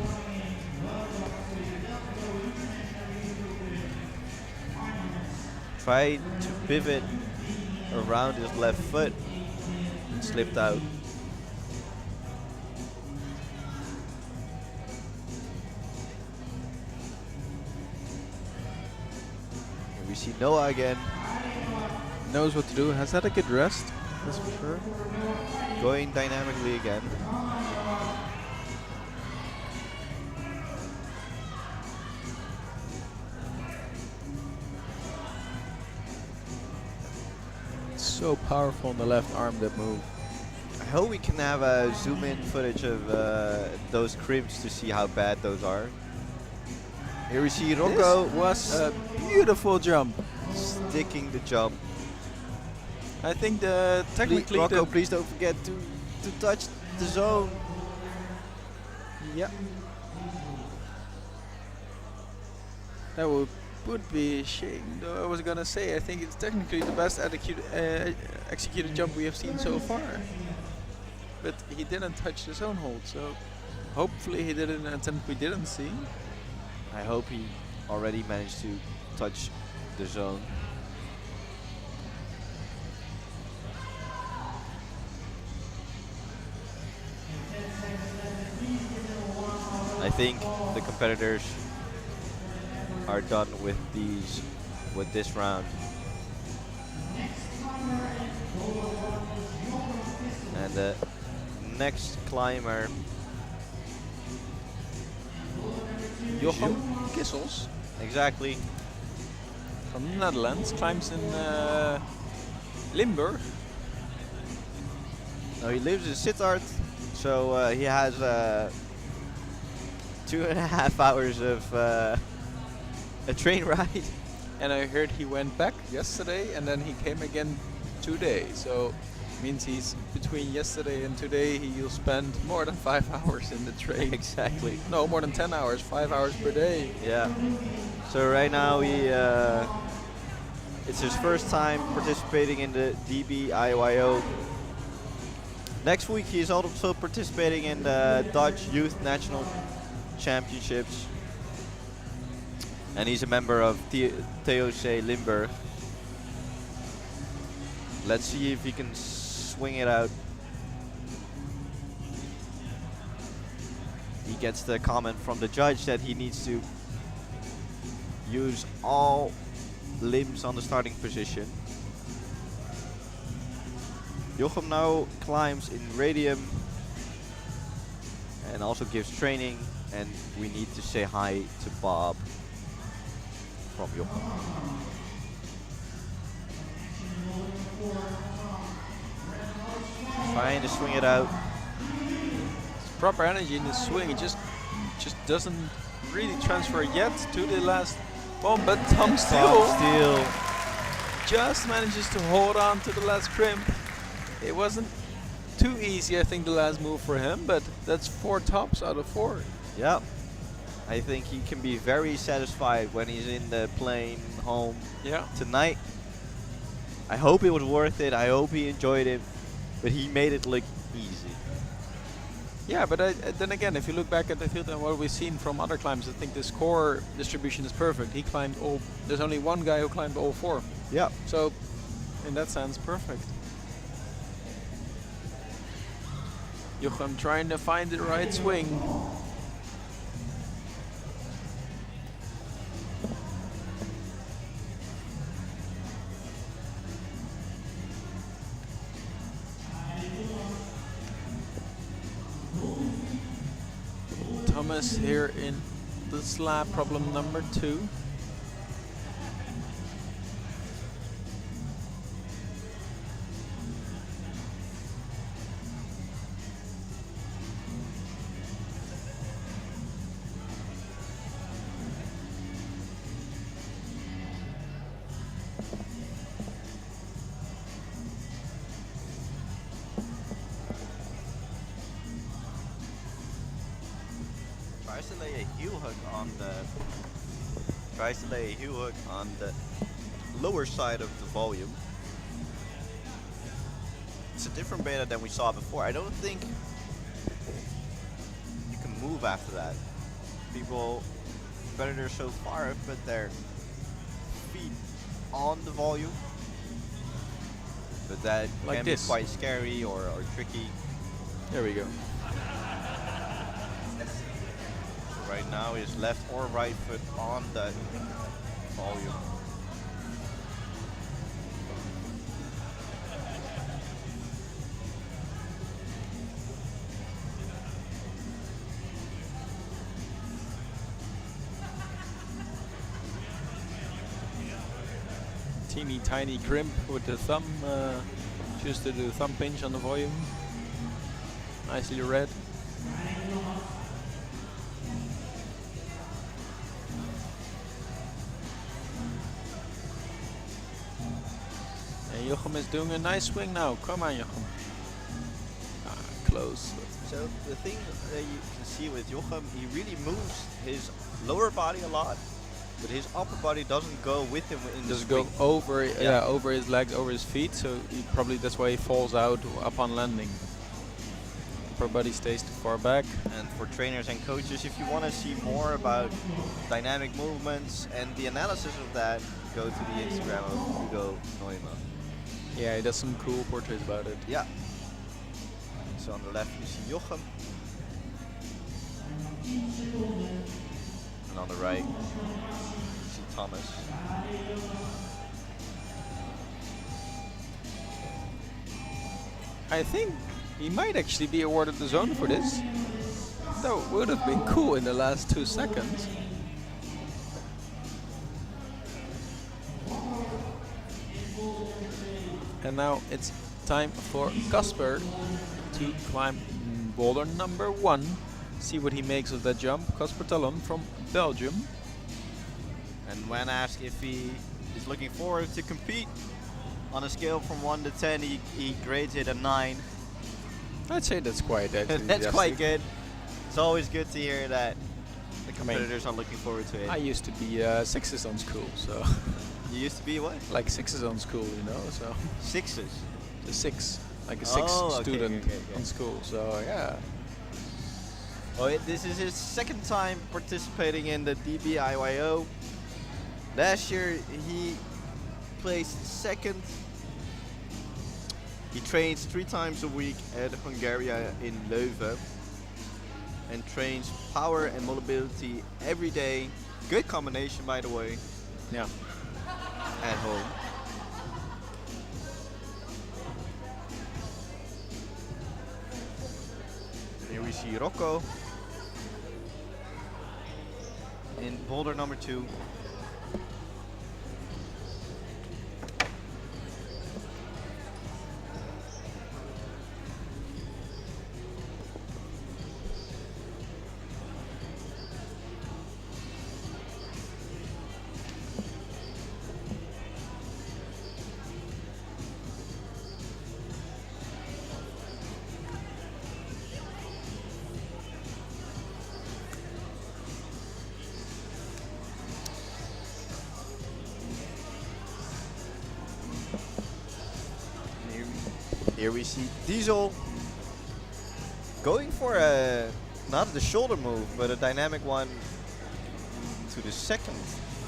Tried to pivot around his left foot and slipped out. Here we see Noah again. Knows what to do, has had a good rest, that's for sure. Going dynamically again. It's so powerful on the left arm, that move. I hope we can have a zoom in footage of those crimps to see how bad those are. Here we see Rocco This was a beautiful jump. sticking the jump. I think technically Rocco, please don't forget to touch the zone. yeah. That would be a shame. Though I was gonna say, I think it's technically the best executed jump we have seen so far. But he didn't touch the zone hold, so hopefully he did it in an attempt we didn't see. I hope he already managed to touch the zone. I think the competitors are done with this round. And the next climber, Jochem Kissels exactly. from the Netherlands climbs in Limburg. Now he lives in Sittard, so he has 2.5 hours of a train ride. And I heard he went back yesterday and then he came again today. So means he's between yesterday and today he'll spend more than 5 hours in the train. Exactly. No, more than 10 hours, 5 hours per day. Yeah. So right now it's his first time participating in the DBIYO. Next week he's also participating in the Dutch Youth National Championships. And he's a member of TOC Limburg. Let's see if he can swing it out. He gets the comment from the judge that he needs to use all limbs on the starting position. Jochem now climbs in radium and also gives training, and we need to say hi to Bob from Jochem. Trying to swing it out. It's proper energy in the swing. It just doesn't really transfer yet to the last bomb, but Tom Steele just manages to hold on to the last crimp. It wasn't too easy, I think, the last move for him, but that's 4 tops out of 4. Yep. I think he can be very satisfied when he's in the plane home tonight. I hope it was worth it. I hope he enjoyed it, but he made it look easy. Yeah, but then again, if you look back at the field and what we've seen from other climbs, I think the score distribution is perfect. He climbed all. There's only one guy who climbed all 4. Yeah. So, in that sense, perfect. Jochem trying to find the right swing. Thomas here in the slab problem number 2. Tries to lay a heel hook on the lower side of the volume. It's a different beta than we saw before. I don't think you can move after that. Competitors so far have put their feet on the volume, but that Like can this. be quite scary or tricky. There we go. Right now his left or right foot on that volume. Teeny tiny crimp with the thumb, just to do thumb pinch on the volume. Nicely read. And Jochem is doing a nice swing now. Come on, Jochem. Ah, close. So the thing that you can see with Jochem, he really moves his lower body a lot, but his upper body doesn't go with him in the Just swing. go over, over his legs, over his feet. So he probably that's why he falls out upon landing. upper body stays too far back. And for trainers and coaches, if you want to see more about dynamic movements and the analysis of that, go to the Instagram of Hugo Neumann. Yeah, he does some cool portraits about it. Yeah. So on the left you see Jochem. And on the right you see Thomas. I think he might actually be awarded the zone for this. That would have been cool in the last 2 seconds. And now it's time for Casper to climb boulder number 1. See what he makes of that jump. Casper Talon from Belgium. And when asked if he is looking forward to compete, on a scale from 1 to 10, he grades it a 9. I'd say that's quite That's quite good. It's always good to hear that the I mean, competitors are looking forward to it. I used to be sixes on school, so You used to be what? like sixes on school, you know. So Sixes. a 6, like a 6 Oh, okay, student okay. on school. So yeah. Oh, this is his second time participating in the DBIYO. Last year he placed second. He trains 3 times a week at Hungaria in Leuven and trains power and mobility every day. Good combination, by the way, Yeah. at home. Here we see Rocco in boulder number 2. Here we see Diesel going for a, not the shoulder move, but a dynamic one to the second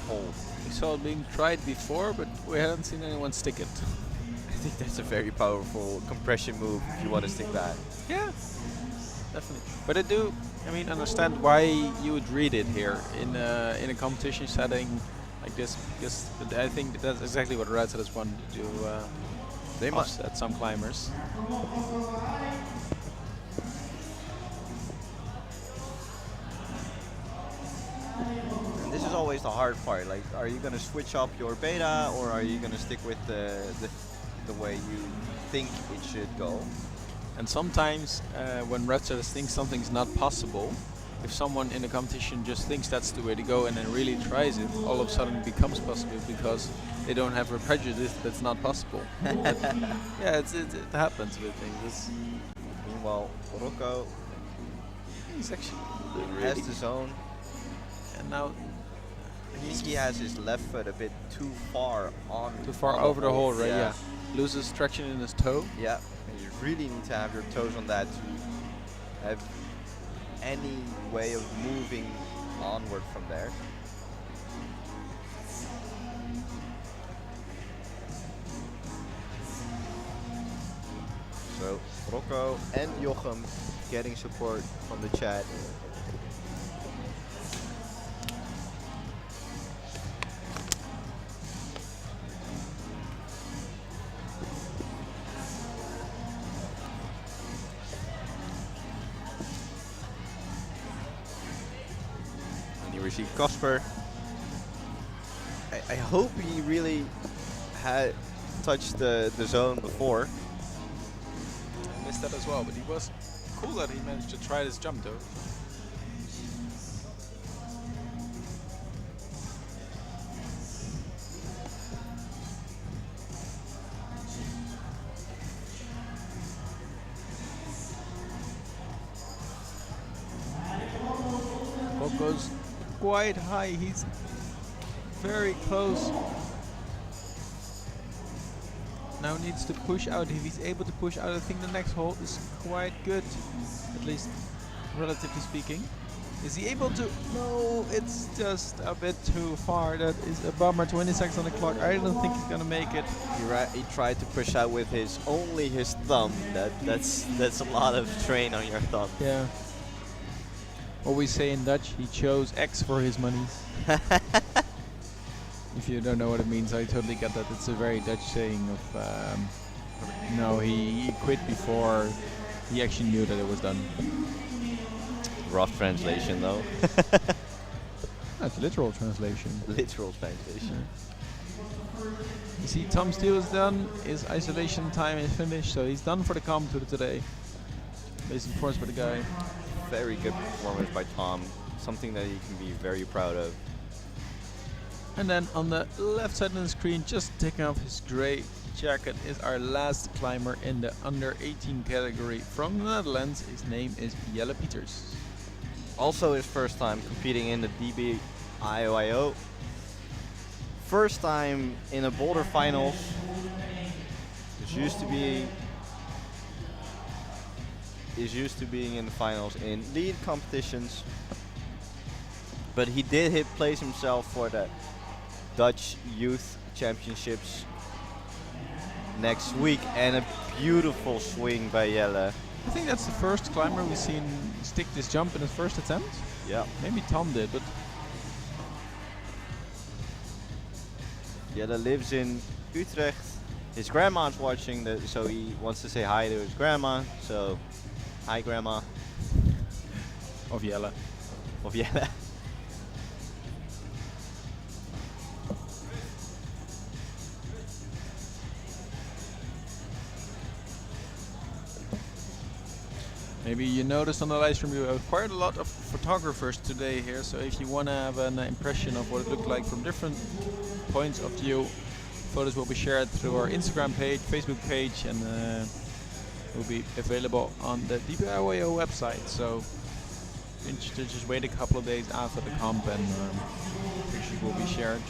hole. We saw it being tried before, but we hadn't seen anyone stick it. I think that's a very powerful compression move if you want to stick that. Yeah, definitely. But I mean, understand why you would read it here in a competition setting like this, because I think that's exactly what Red Hat has wanted to do. They must. Offset some climbers. And this is always the hard part. Like, are you going to switch up your beta, or are you going to stick with the way you think it should go? And sometimes when Red Hat thinks something's not possible, if someone in a competition just thinks that's the way to go and then really tries it, all of a sudden it becomes possible because they don't have a prejudice that's not possible. Yeah, it happens with things. Meanwhile, Rocco He's actually has really, the zone. and now I think he has his left foot a bit too far on. too far on over the hole, right? Yeah. Yeah. Loses traction in his toe. Yeah. And you really need to have your toes on that to have any way of moving onward from there. So Rocco and Jochem getting support from the chat. And here we see Casper. I hope he really had touched the zone before. I missed that as well, but he was cool that he managed to try this jump though. Rocco's quite high, he's very close. now needs to push out. If he's able to push out, I think the next hole is quite good, at least relatively speaking. Is he able to? No, it's just a bit too far. That is a bummer. 20 seconds on the clock. I don't think he's gonna make it. He tried to push out with only his thumb. That's a lot of strain on your thumb. Yeah. What we say in Dutch, he chose X for his monies. If you don't know what it means, I totally get that. It's a very Dutch saying of, no, he quit before he actually knew that it was done. Rough translation though. That's a literal translation. Literal translation. You see, Tom Steele is done. His isolation time is finished, so he's done for the comp today. Amazing performance by the guy. Very good performance by Tom. Something that he can be very proud of. And then on the left side of the screen, just taking off his gray jacket, is our last climber in the under 18 category from the Netherlands. His name is Jelle Pieters. Also his first time competing in the DBIYO. First time in a boulder finals. He's used to being in the finals in lead competitions. But he did place himself for the Dutch Youth Championships next week, and a beautiful swing by Jelle. I think that's the first climber we've seen stick this jump in his first attempt. Yeah. Maybe Tom did, but Jelle lives in Utrecht. His grandma's watching, so he wants to say hi to his grandma. So, hi grandma. of Jelle. Of Jelle. Maybe you noticed on the live stream we have quite a lot of photographers today here, so if you want to have an impression of what it looked like from different points of view, photos will be shared through our Instagram page, Facebook page, and will be available on the DBIYO website. So you can just wait a couple of days after the comp and pictures will be shared.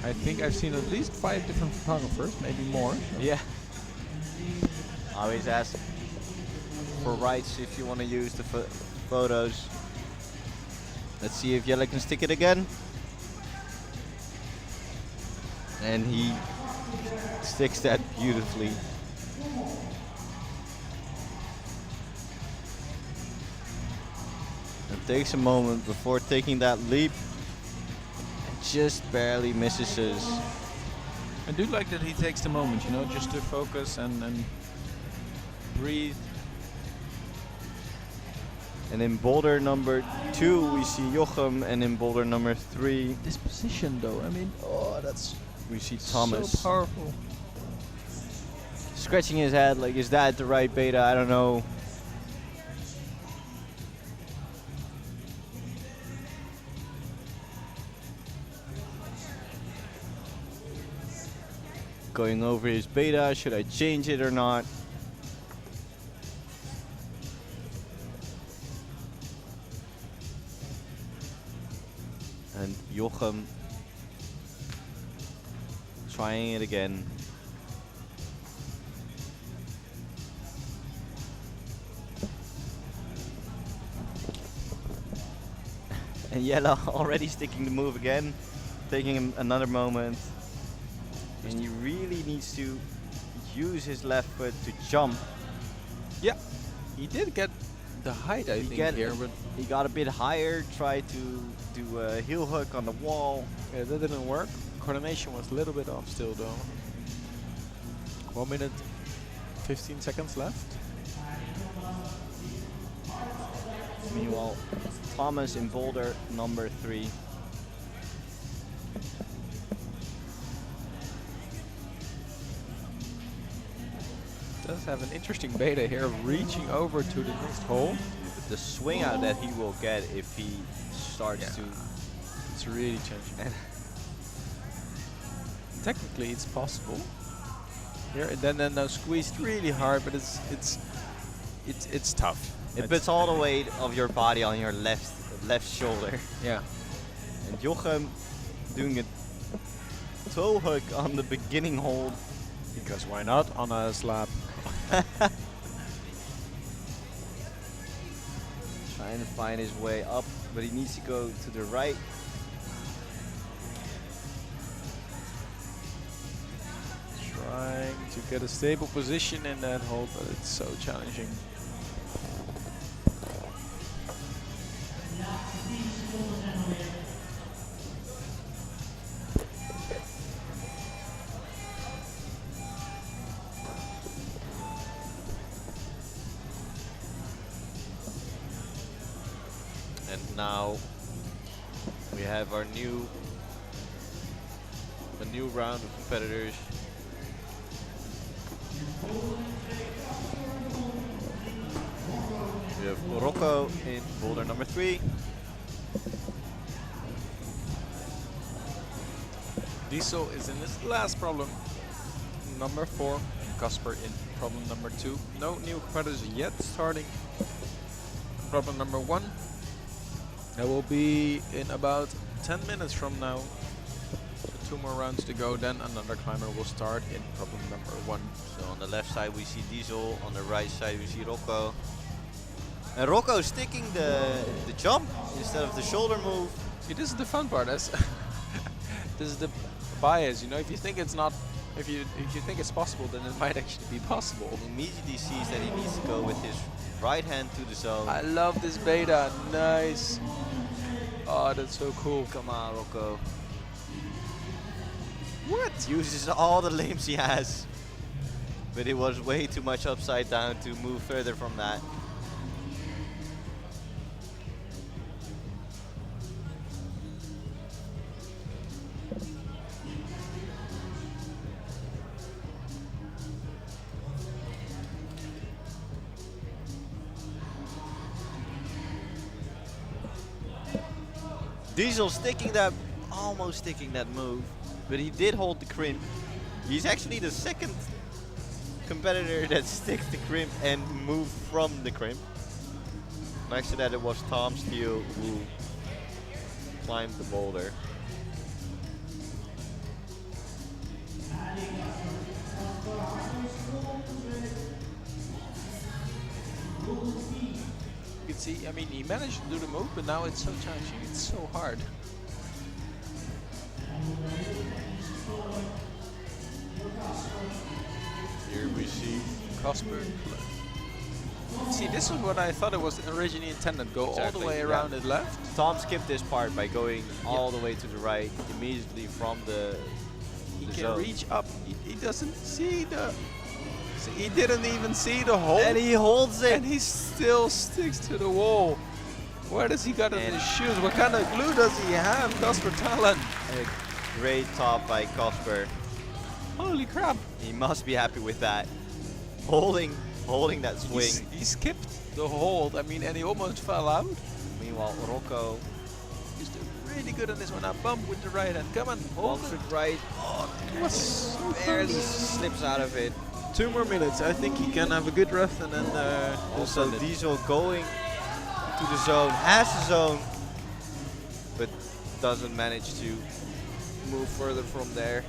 I think I've seen at least 5 different photographers, maybe more. So. Yeah. Always ask for rights if you want to use the photos. Let's see if Jelle can stick it again. And he sticks that beautifully. It takes a moment before taking that leap. And just barely misses his. I do like that he takes the moment, you know, just to focus and breathe. And in boulder number 2 we see Jochem, and in boulder number 3 This position though, I mean, oh, that's we see Thomas. so powerful. Scratching his head like, is that the right beta? I don't know. Going over his beta, should I change it or not? And Jochem trying it again. And Jelle already sticking the move again, taking him another moment. And he really needs to use his left foot to jump. Yeah, he did get the height, I think, here, but he got a bit higher, tried to do a heel hook on the wall. yeah, that didn't work. Coordination was a little bit off still, though. 1 minute, 15 seconds left. Meanwhile, Thomas in boulder number 3. Does have an interesting beta here, reaching over to the next hole. The swing out that he will get if he starts to. It's really changing. Technically, it's possible. Here and then now squeezed really hard, but it's tough. It puts all the weight of your body on your left shoulder. Yeah. And Jochem doing it toe hook on the beginning hold. Because why not on a slab? Trying to find his way up, but he needs to go to the right. Trying to get a stable position in that hold, but it's so challenging. And now we have a new round of competitors. We have Rocco in boulder number 3. Diesel is in his last problem, number 4. Casper in problem number 2. No new competitors yet starting. Problem number 1. That will be in about 10 minutes from now. So 2 more rounds to go, then another climber will start in problem number 1. So on the left side we see Diesel, on the right side we see Rocco. And Rocco sticking the jump instead of the shoulder move. See, this is the fun part. This is the bias. You know, if you think it's not, if you think it's possible, then it might actually be possible. Immediately sees that he needs to go with his right hand to the zone. I love this beta. Nice. Oh, that's so cool. Come on, Rocco. What? Uses all the limbs he has. But it was way too much upside down to move further from that. Diesel sticking that, almost sticking that move, but he did hold the crimp. He's actually the second competitor that sticks the crimp and moved from the crimp. Next to that it was Tom Steele who climbed the boulder. You can see, I mean, he managed to do the move, but now it's so challenging. It's so hard. Here we see Casper. See, this is what I thought it was originally intended. Go all the Exactly, way yeah. around it left. Tom skipped this part by going all the way to the right, immediately from the He can zone. reach up. He doesn't see the... See, he didn't even see the hole. And he holds it. And he still sticks to the wall. Where does he got in his shoes? What kind of glue does he have? Casper Talon. A great top by Casper. Holy crap. He must be happy with that. Holding that swing. He skipped the hold. I mean, and he almost fell out. Meanwhile, Rocco He's doing really good on this one. Now bump with the right hand. Come on, hold bumps it. it right. It was so Barely close. slips out of it. 2 more minutes. I think he can have a good rest and then Also, Diesel going to the zone, has the zone, but doesn't manage to move further from there.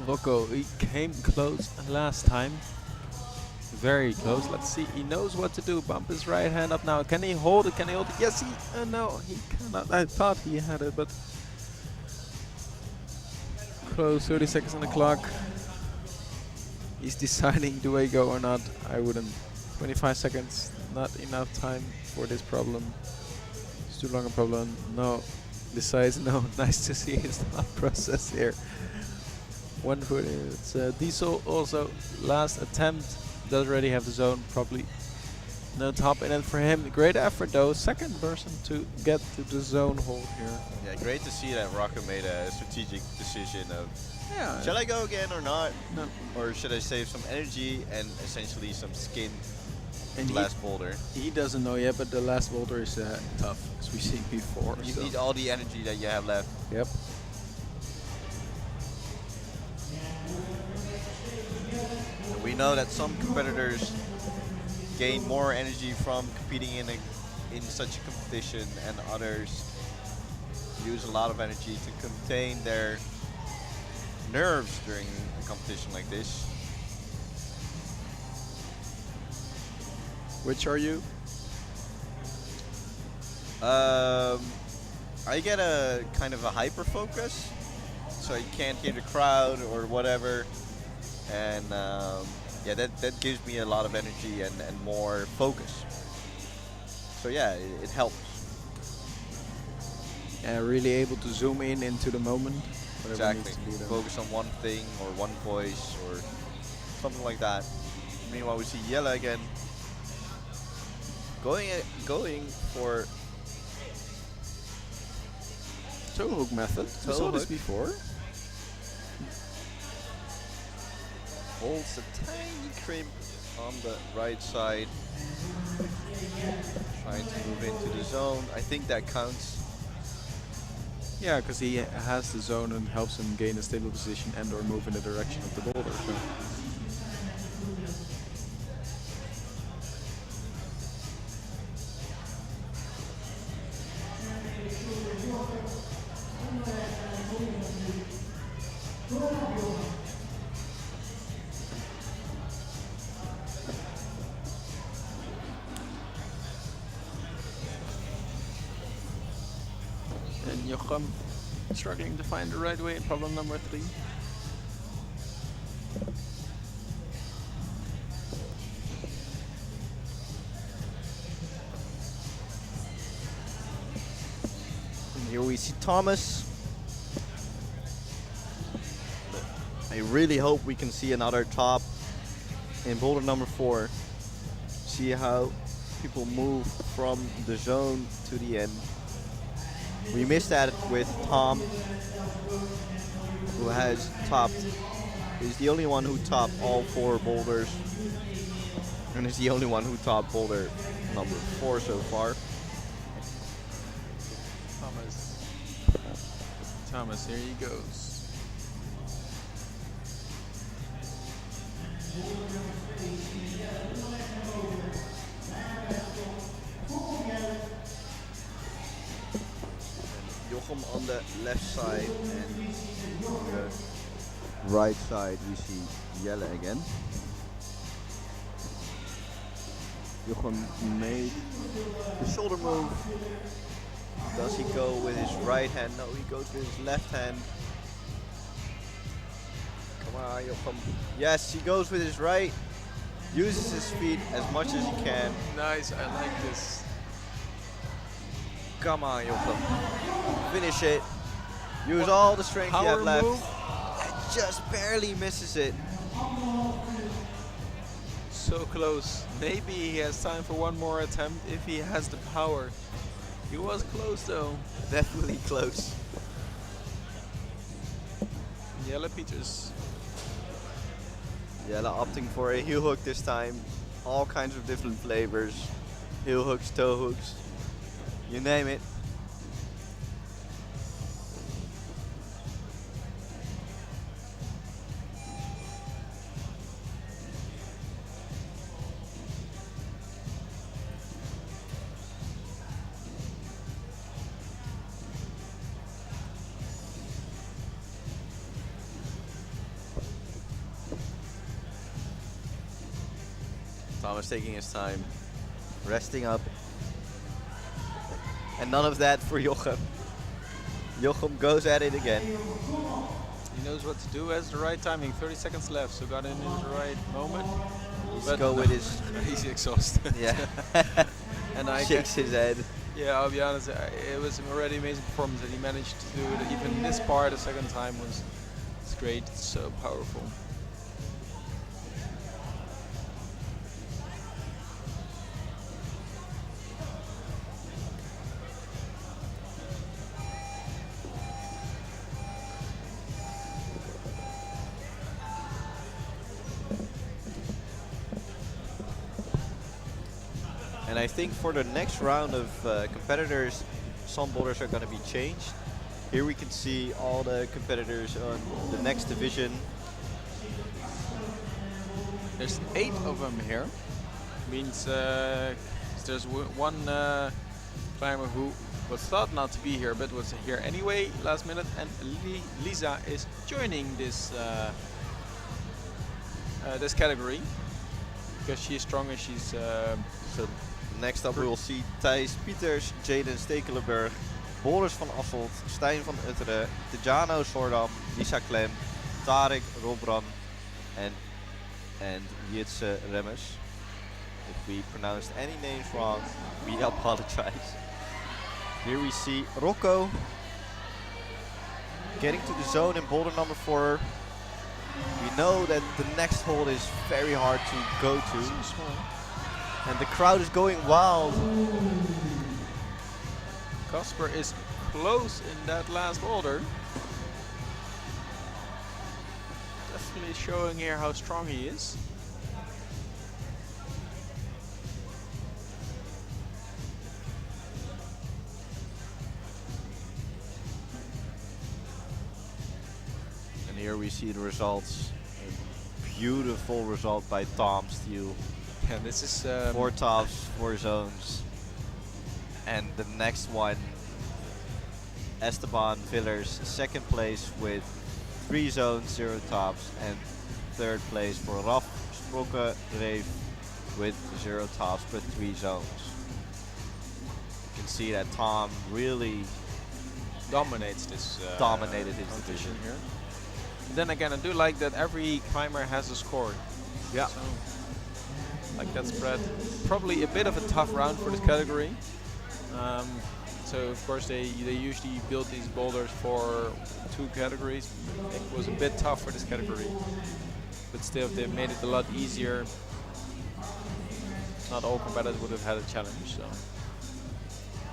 Rocco, he came close last time. Very close. Let's see. He knows what to do. Bump his right hand up now. Can he hold it? Can he hold it? Yes, he. No, he can. I thought he had it, but close. 30 seconds on the clock. He's deciding, do I go or not? I wouldn't. 25 seconds, not enough time for this problem. It's too long a problem. No. Decides no. Nice to see his thought process here. 1 foot. It's Diesel also. Last attempt. Does already have the zone. Probably no top in it for him. Great effort though. Second person to get to the zone hold here. Yeah, great to see that Rocco made a strategic decision of, Yeah. shall I go again or not? No. Or should I save some energy and essentially some skin And last boulder? he doesn't know yet, but the last boulder is tough, as we seen before. You so. need all the energy that you have left. Yep. And we know that some competitors gain more energy from competing in such a competition, and others use a lot of energy to contain their nerves during a competition like this. Which are you? I get a kind of a hyper focus, so you can't hear the crowd or whatever, and yeah, that gives me a lot of energy and more focus. So yeah, it helps. Really able to zoom in into the moment. Whatever Exactly. needs to be done. Focus on one thing or one voice or something like that. Meanwhile, we see Yella again going for Toe hook method. We Toe saw this hook. before. holds a tiny crimp on the right side. Trying to move into the zone. I think that counts. Yeah, because he has the zone and helps him gain a stable position and or move in the direction of the boulder. So. And Jochem struggling to find the right way in problem number 3. And here we see Thomas. I really hope we can see another top in boulder number 4. See how people move from the zone to the end. We missed that with Tom, who has topped. He's the only one who topped all 4 boulders, and is the only one who topped boulder number 4 so far. Thomas, here he goes. Jochem on the left side, and on the right side we see Jelle again. Jochem made the shoulder move. Does he go with his right hand? No, he goes with his left hand. Come on, Jochem. Yes, he goes with his right. Uses his feet as much as he can. Nice, I like this. Come on, Jochem. Finish it. Use all the strength you have Power left. move. And just barely misses it. So close. Maybe he has time for one more attempt if he has the power. He was close though. Definitely close. Jelle Peters. Jelle opting for a heel hook this time. All kinds of different flavors. Heel hooks, toe hooks. You name it. Thomas taking his time, resting up. And none of that for Jochem. Jochem goes at it again. He knows what to do, has the right timing. 30 seconds left, so got in the right moment. Let's go with his... He's exhausted. Yeah. And I shakes his head. Yeah, I'll be honest, it was an already amazing performance that he managed to do it. Even this part, the second time, it's great. It's so powerful. And I think for the next round of competitors, some boulders are going to be changed. Here we can see all the competitors on the next division. There's 8 of them here. Means there's one climber who was thought not to be here, but was here anyway last minute. And Lisa is joining this this category because she's strong and she's. So next up we will see Thijs Pieters, Jaden Stekelenburg, Boris van Asselt, Stijn van Utteren, Tejano Soordam, Lisa Klem, Tarek Robran and Jitse Remmers. If we pronounced any names wrong, we apologize. Here we see Rocco getting to the zone in boulder number 4. We know that the next hold is very hard to go to. And the crowd is going wild. Casper is close in that last boulder. Definitely showing here how strong he is. And here we see the results. A beautiful result by Tom Steele. Yeah, this is 4 tops, 4 zones. And the next one, Esteban Villers, 2nd place with 3 zones, 0 tops. And 3rd place for Raf Sprokke Reef with 0 tops but 3 zones. You can see that Tom really dominates this. dominated his division here. Then again, I do like that every climber has a score. Yeah. So, like that spread. Probably a bit of a tough round for this category. So of course they usually build these boulders for 2 categories. It was a bit tough for this category, but still they made it a lot easier. Not all competitors would have had a challenge. So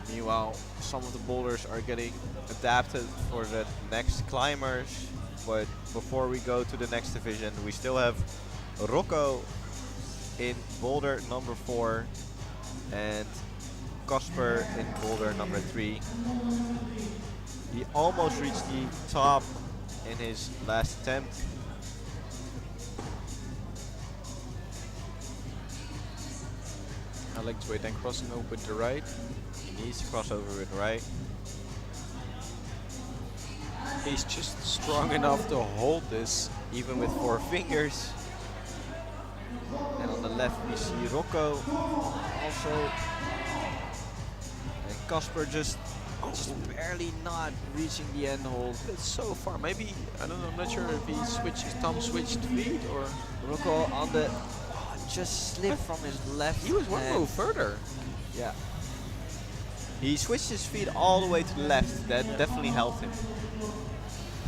meanwhile, some of the boulders are getting adapted for the next climbers. But before we go to the next division, we still have Rocco in boulder number 4 and Casper in boulder number 3. He almost reached the top in his last attempt. Alex Wade then crossing over with the right. He needs to cross over with right. He's just strong enough to hold this. Even with 4 fingers. And on the left we see Rocco also. And Casper just barely not reaching the end hold. It's so far. Maybe, I don't know, I'm not sure if he switches, Tom switched feet or... Rocco on the, just slipped from his left. He was one hand. move further. Yeah. He switched his feet all the way to the left. That definitely helped him.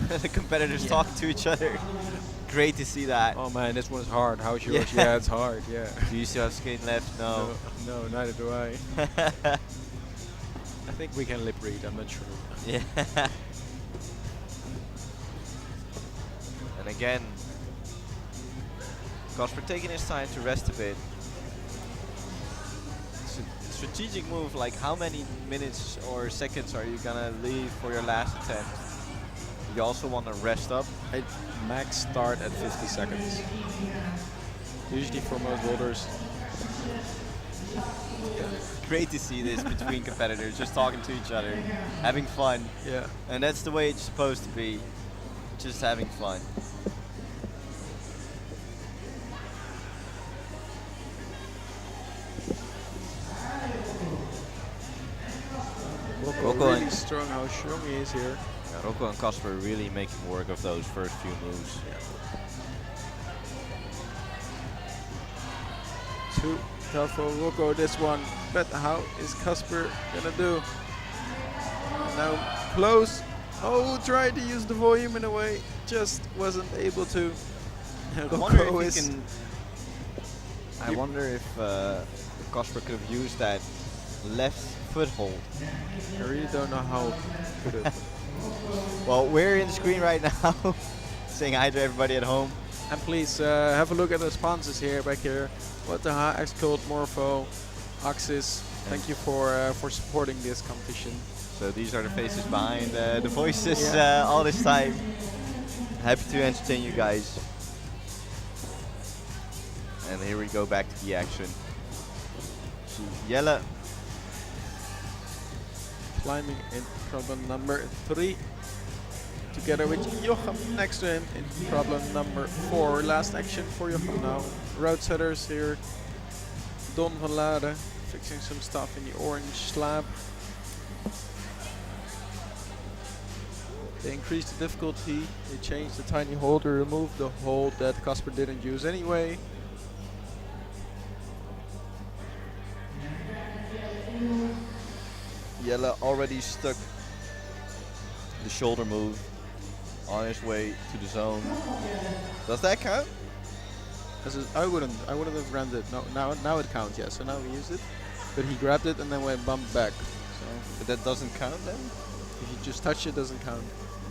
The competitors talking to each other. Great to see that. Oh man, this one's hard. How's yours? Yeah, it's hard, yeah. Do you still have skin left? No. No, neither do I. I think we can lip read, I'm not sure. Yeah. And again, Casper taking his time to rest a bit. It's a strategic move, like how many minutes or seconds are you gonna leave for your last attempt? You also want to rest up. I max start at 50 seconds. Usually for most boulders. Great to see this between competitors, just talking to each other, having fun. Yeah. And that's the way it's supposed to be, just having fun. showing how strong he is here. Yeah, Rocco and Casper really making work of those first few moves. Too tough for Rocco this one, but how is Casper gonna do? Now close. Oh, tried to use the volume in a way, just wasn't able to. I wonder Rocco if is. he can. I wonder if Casper could have used that left foothold. I really don't know how could have. Well, we're in the screen right now, saying hi to everybody at home. And please have a look at the sponsors here back here. What the heck, Xcode, Morpho, Axis. Thank you for supporting this competition. So these are the faces behind the voices all this time. Happy to entertain you guys. And here we go back to the action. Jelle Climbing in problem number 3. Together with Jochem next to him in problem number 4. Last action for Jochem now. Road setters here. Don van Lade fixing some stuff in the orange slab. They increased the difficulty. They changed the tiny hole to remove the hole that Casper didn't use anyway. Jelle already stuck the shoulder move on his way to the zone. Does that count? I wouldn't have grabbed it. No, now it counts. Yeah, so now we used it, but he grabbed it and then went bumped back. So But that doesn't count then? if you just touch it, doesn't count.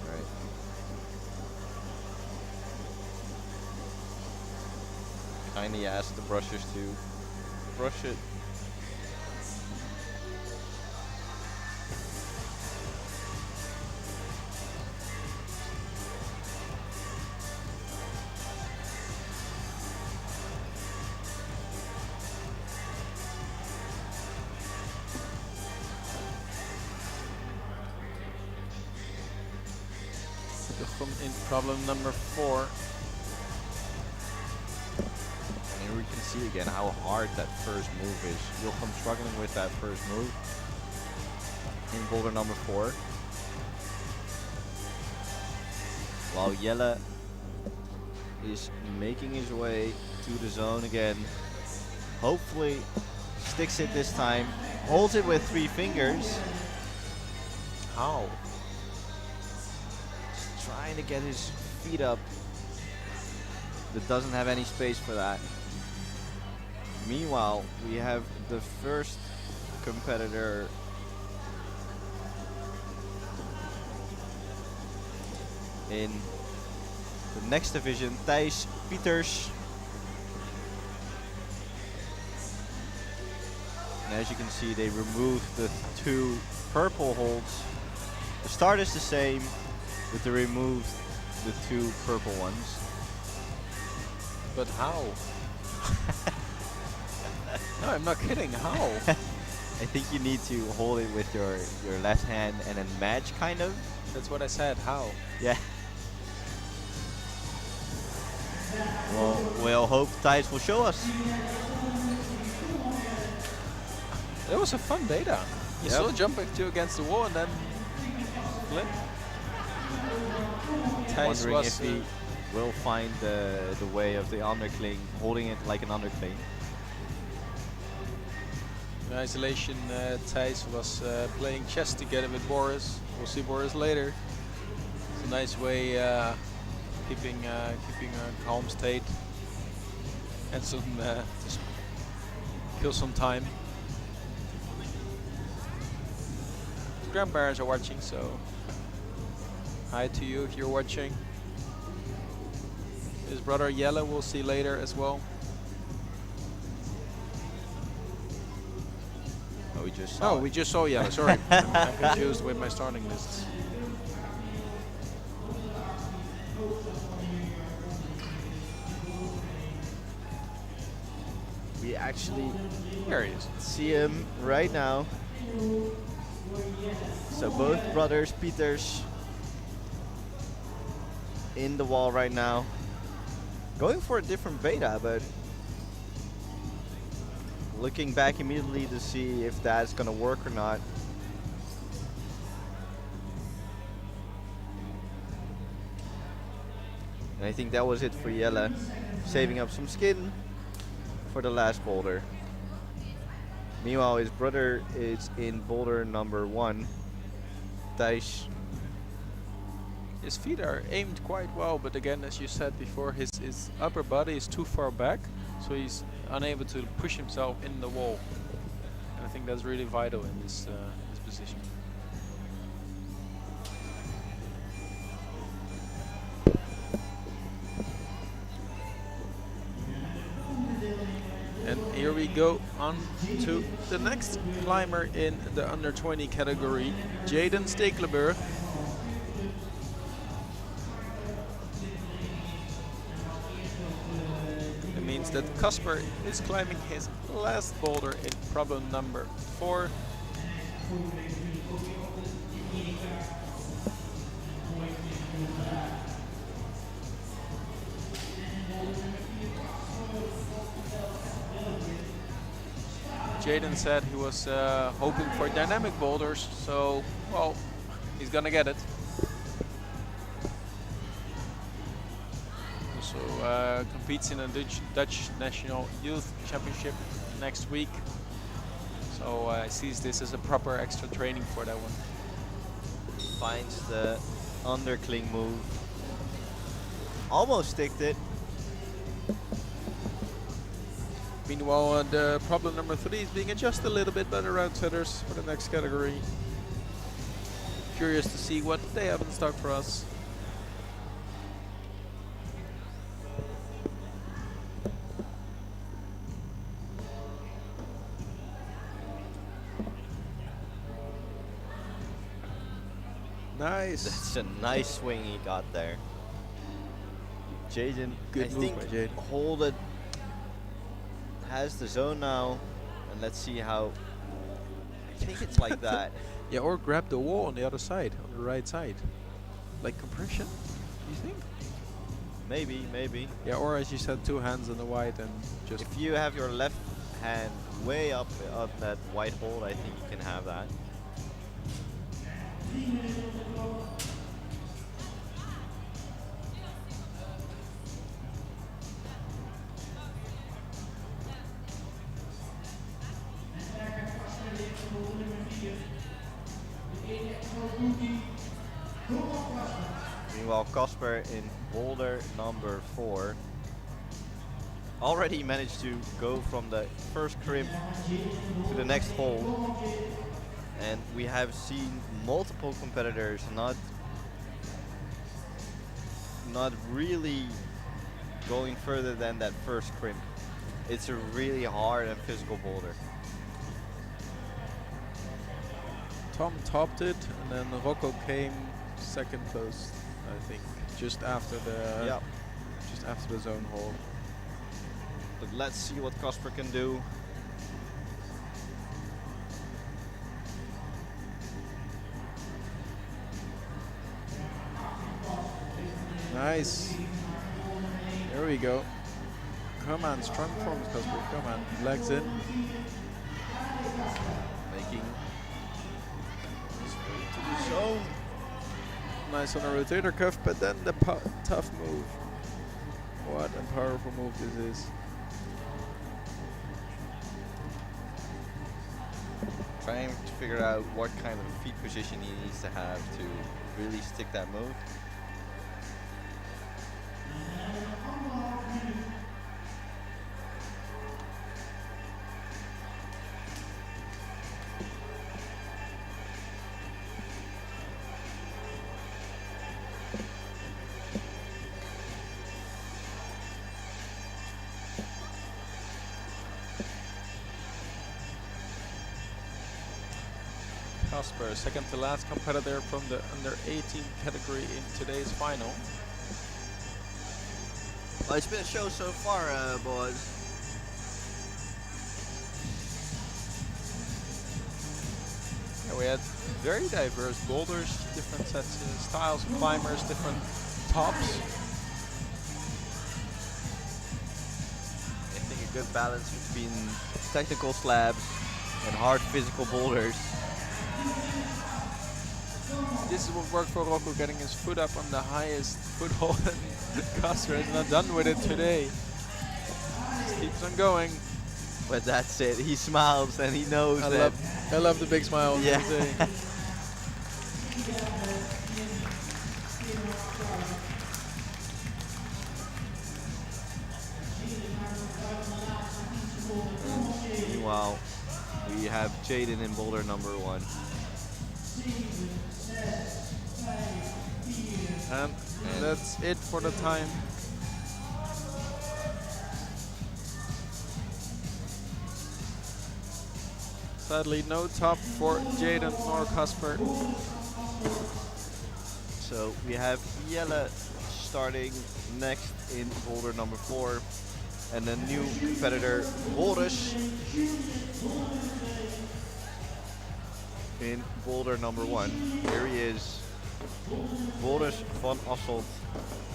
Right. Kindly ask the brushers to brush it. Jochem in problem number 4. And here we can see again how hard that first move is. Jochem struggling with that first move in boulder number 4. While Jelle is making his way to the zone again. Hopefully sticks it this time. Holds it with 3 fingers. How? Just trying to get his feet up. But doesn't have any space for that. Meanwhile, we have the first competitor in the next division, Thijs Pieters. And as you can see, they removed the 2 purple holds. The start is the same, but they removed the 2 purple ones. But how? No, I'm not kidding. How? I think you need to hold it with your left hand and then match, kind of. That's what I said. How? Yeah. Well, we'll hope Thijs will show us. It was a fun beta. You Yep. saw jumping against the wall and then flip. Thijs Wondering was if he will find the way of the undercling, holding it like an undercling. in isolation. Thijs was playing chess together with Boris. We'll see Boris later. It's a nice way keeping a calm state and some just kill some time. Grandparents are watching, so hi to you if you're watching. His brother Jelle we'll see later as well. Oh, we just saw Oh, it. we just saw Jelle, sorry. I'm confused with my starting lists. We actually There he is. see him right now. So both brothers, Pieters, in the wall right now. Going for a different beta, but looking back immediately to see if that's gonna work or not. And I think that was it for Jelle, saving up some skin for the last boulder. Meanwhile, his brother is in boulder number 1. Thijs. His feet are aimed quite well, but again, as you said before, his upper body is too far back, so he's unable to push himself in the wall. And I think that's really vital in this position. And here we go on to the next climber in the under 20 category, Jaden Stekelenburg. It means that Casper is climbing his last boulder in problem number 4. Jaden said he was hoping for dynamic boulders, so, well, he's gonna get it. Also competes in a Dutch National Youth Championship next week, so sees this as a proper extra training for that one. Finds the undercling move. Almost sticked it. Meanwhile, the problem number 3 is being adjusted a little bit by the route setters for the next category. Curious to see what they have in stock for us. Nice. That's a nice swing he got there. Jaden, Good I move think, by Jaden. hold it. Has the zone now, and let's see how. I think it's like that. Yeah, or grab the wall on the other side, on the right side. Like compression, you think? Maybe, maybe. Yeah, or as you said, 2 hands on the white and just... If you have your left hand way up that white hold, I think you can have that. Meanwhile, Casper in boulder number 4 already managed to go from the first crimp to the next hold, and we have seen multiple competitors not really going further than that first crimp. It's a really hard and physical boulder. Tom topped it, and then Rocco came second close, I think, just after the zone hold. But let's see what Casper can do. Nice. There we go. Come on, strong forms, Casper. Come on, legs in. Making his way to the zone. Nice on the rotator cuff, but then the tough move. What a powerful move this is. Trying to figure out what kind of feet position he needs to have to really stick that move. Casper, second to last competitor from the under 18 category in today's final. Well, it's been a show so far, boys. Yeah, we had very diverse boulders, different sets of styles of climbers, different tops. I think a good balance between technical slabs and hard physical boulders. This is what worked for Rocco, getting his foot up on the highest foothold. Casper is not done with it today. Just keeps on going. But that's it. He smiles and he knows that. I love the big smile. Yeah. Meanwhile, we have Jaden in boulder number 1. And that's it for the time. Sadly, no top for Jaden nor Casper. So we have Jelle starting next in boulder number 4. And a new competitor, Boris, in boulder number 1. Here he is, Boris van Asselt.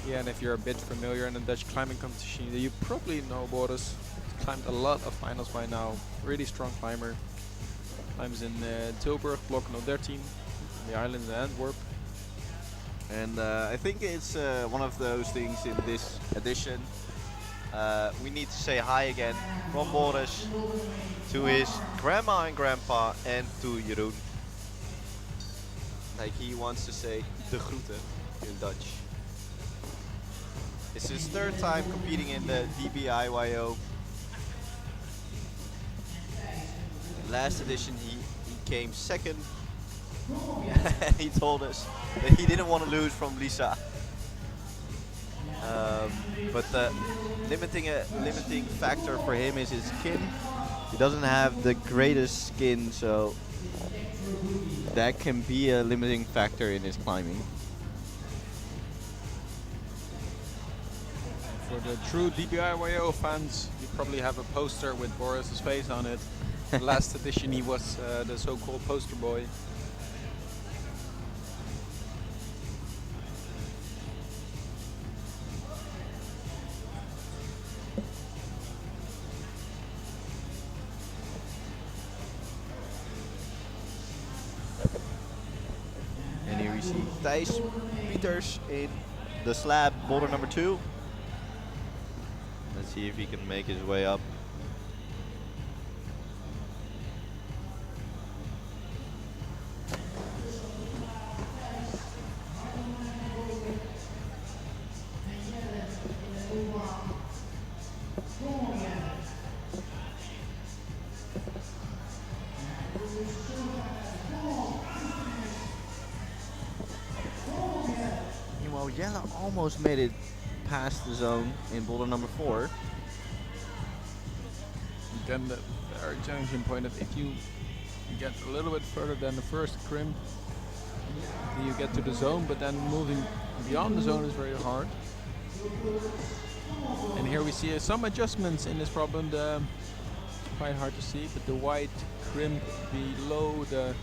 Yeah, and if you're a bit familiar in the Dutch climbing competition, you probably know Boris. He's climbed a lot of finals by now. Really strong climber. Climbs in Tilburg, block no 13, the island in Antwerp. And I think it's one of those things in this edition. We need to say hi again from Boris to his grandma and grandpa and to Jeroen. Like he wants to say de groeten in Dutch. It's his 3rd time competing in the DBIYO. Last edition he came 2nd. He told us that he didn't want to lose from Lisa. But the limiting factor for him is his skin. He doesn't have the greatest skin, so that can be a limiting factor in his climbing. For the true DBIYO fans, you probably have a poster with Boris's face on it. Last edition he was the so-called poster boy. And here we see Thijs Pieters in the slab, boulder number 2. Let's see if he can make his way up. Meanwhile, Jelle almost made it past the zone in boulder number 4. Then the very challenging point that if you get a little bit further than the first crimp, you get to the zone, but then moving beyond the zone is very hard. And here we see some adjustments in this problem. Quite hard to see, but the white crimp below the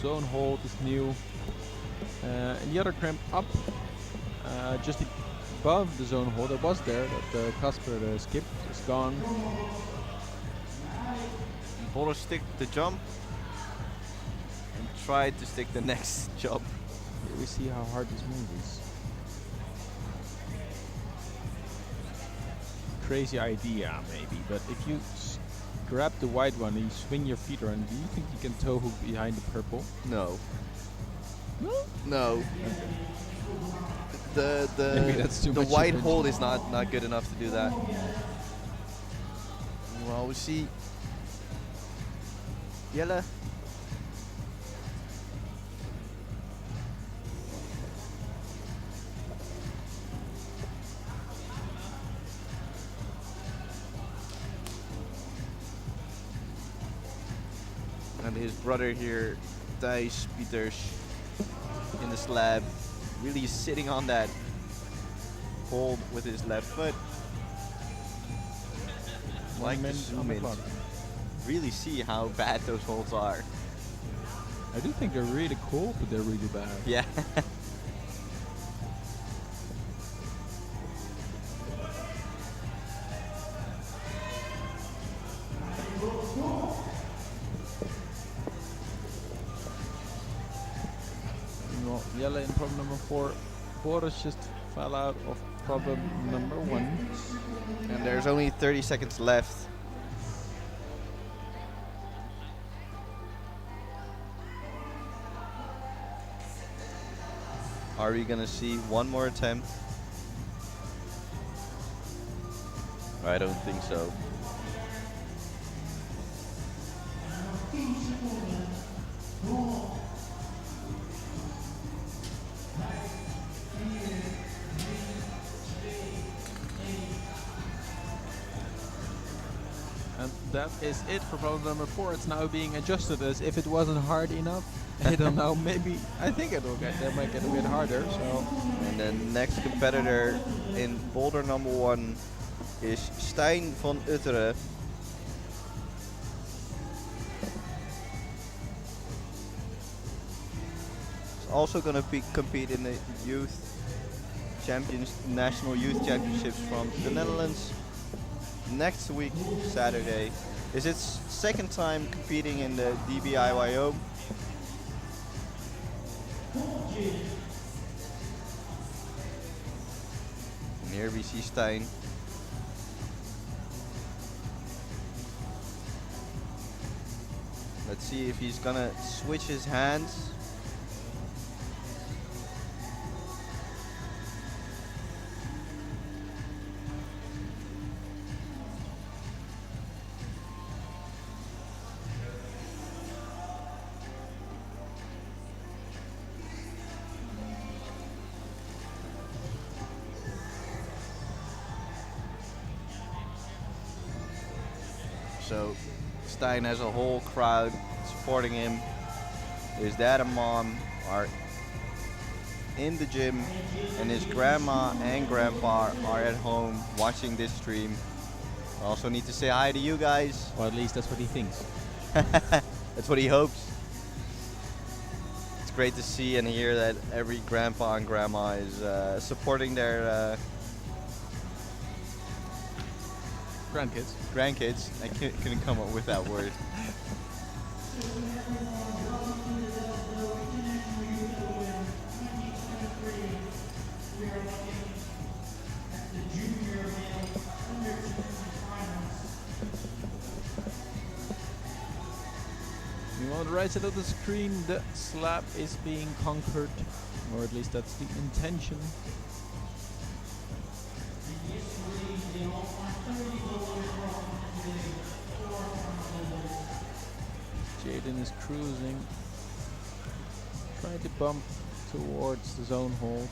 zone hold is new. And the other crimp up, just above the zone hold that was there, that Casper skipped, is gone. Boulder stick the jump and try to stick the next jump. Here we see how hard this move is. Crazy idea maybe, but if you grab the white one and you swing your feet around, do you think you can toe hook behind the purple? No. No? No. Maybe that's too The much white of a- hold is not good enough to do that. Well, we see Jelle. And his brother here, Thijs Pieters, in the slab, really sitting on that hold with his left foot. Like to zoom in, really see how bad those holds are. I do think they're really cool, but they're really bad. Yeah. yellow in problem number 4. Boris just fell out of problem number 1. And there's only 30 seconds left. Are we gonna see one more attempt? I don't think so. And that is it for problem number 4. It's now being adjusted as if it wasn't hard enough. I don't know, maybe, I think it will get, that might get a bit harder, so. And the next competitor in boulder number 1 is Stijn van Utteren. He's also going to compete in the national youth championships from the Netherlands next week, Saturday. It's its second time competing in the DBIYO. And here we see Stijn. Let's see if he's gonna switch his hands. So Stijn has a whole crowd supporting him. His dad and mom are in the gym, and his grandma and grandpa are at home watching this stream. I also need to say hi to you guys. Or at least that's what he thinks. That's what he hopes. It's great to see and hear that every grandpa and grandma is supporting their grandkids. I couldn't come up with that word. On the right side of the screen, the slab is being conquered, or at least that's the intention. Jaden is cruising, trying to bump towards the zone hold.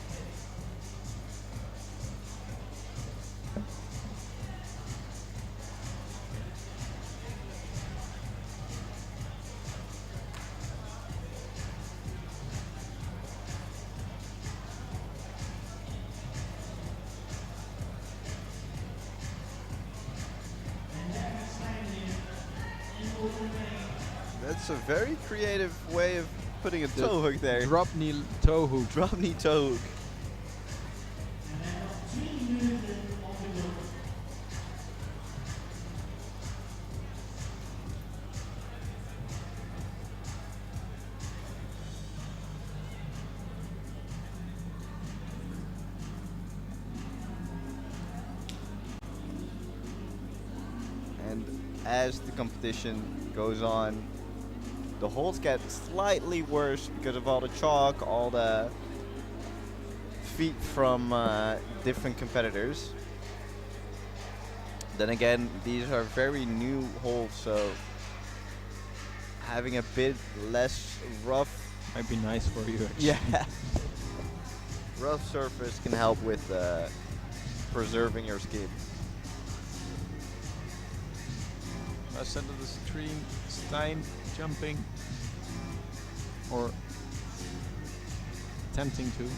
That's a very creative way of putting a toe hook there. Drop knee toe hook. Drop knee toe hook. And as the competition goes on, the holds get slightly worse because of all the chalk, all the feet from different competitors. Then again, these are very new holds, so having a bit less rough Might be nice for you, actually. yeah. Rough surface can help with preserving your skin. Last end of the stream, Stijn jumping, or attempting to.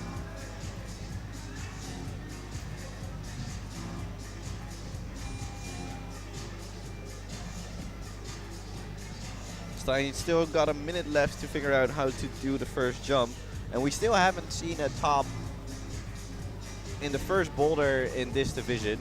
Stijn still got a minute left to figure out how to do the first jump, and we still haven't seen a top in the first boulder in this division.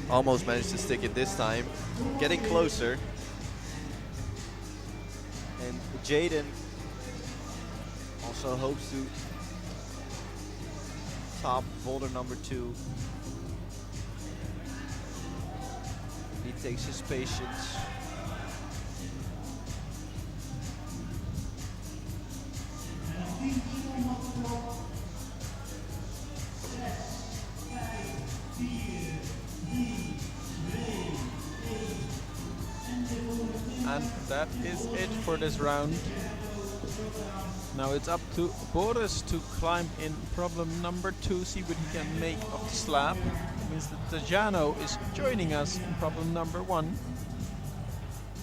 Almost managed to stick it this time. Getting closer. And Jaden also hopes to top boulder number 2. He takes his patience. And that is it for this round. Now it's up to Boris to climb in problem number 2, see what he can make of the slab. That means that Tajano is joining us in problem number 1.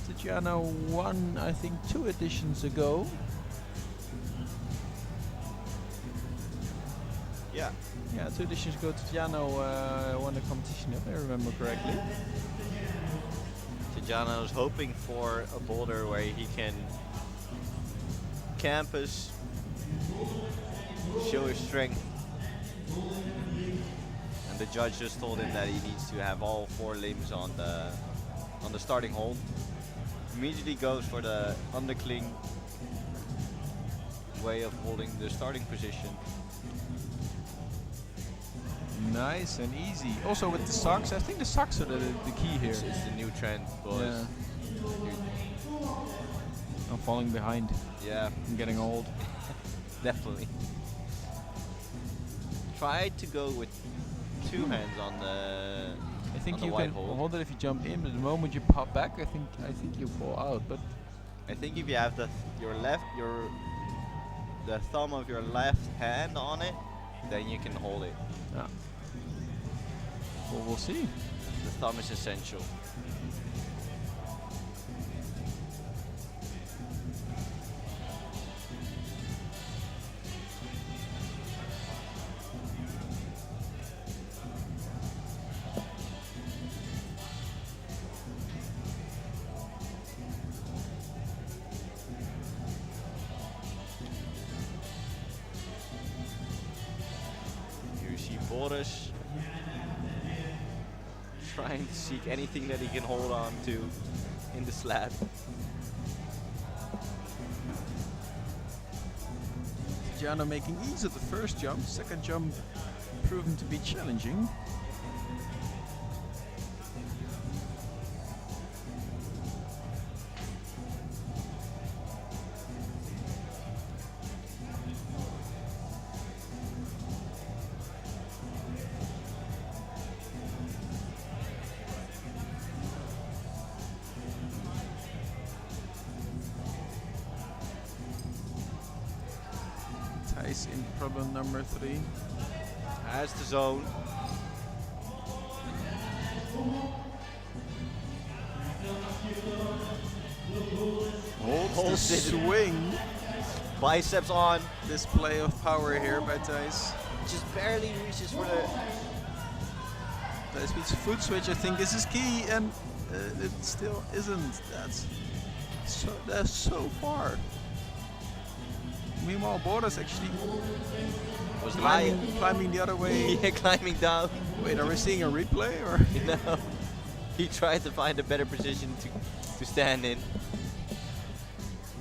Tajano won, I think, 2 editions ago. Yeah. Yeah, 2 editions ago Tajano won the competition, if I remember correctly. Tajano is hoping for a boulder where he can campus, show his strength. And the judge just told him that he needs to have all 4 limbs on the starting hold. Immediately goes for the undercling way of holding the starting position. Nice and easy. Also with the socks, I think the socks are the key here. It's the new trend, boys. Yeah. I'm falling behind. Yeah, I'm getting old. definitely. Try to go with 2 hands on the. I think on the you white can hold. hold it if you jump in, but the moment you pop back, I think you fall out. But I think if you have the thumb of your left hand on it, then you can hold it. yeah. Well, we'll see. The thumb is essential. Here you see Boris trying to seek anything that he can hold on to in the slab. Tajano making ease of the first jump. Second jump proven to be challenging. Thijs in problem number 3. Has the zone. Holds the swing. Biceps on. Display of power here by Thijs. Just barely reaches for the. Thijs beats foot switch. I think this is key, and it still isn't. That's so far. Meanwhile, Boris actually Was climbing the other way. Yeah, climbing down. Wait, are we seeing a replay or? No. He tried to find a better position to stand in.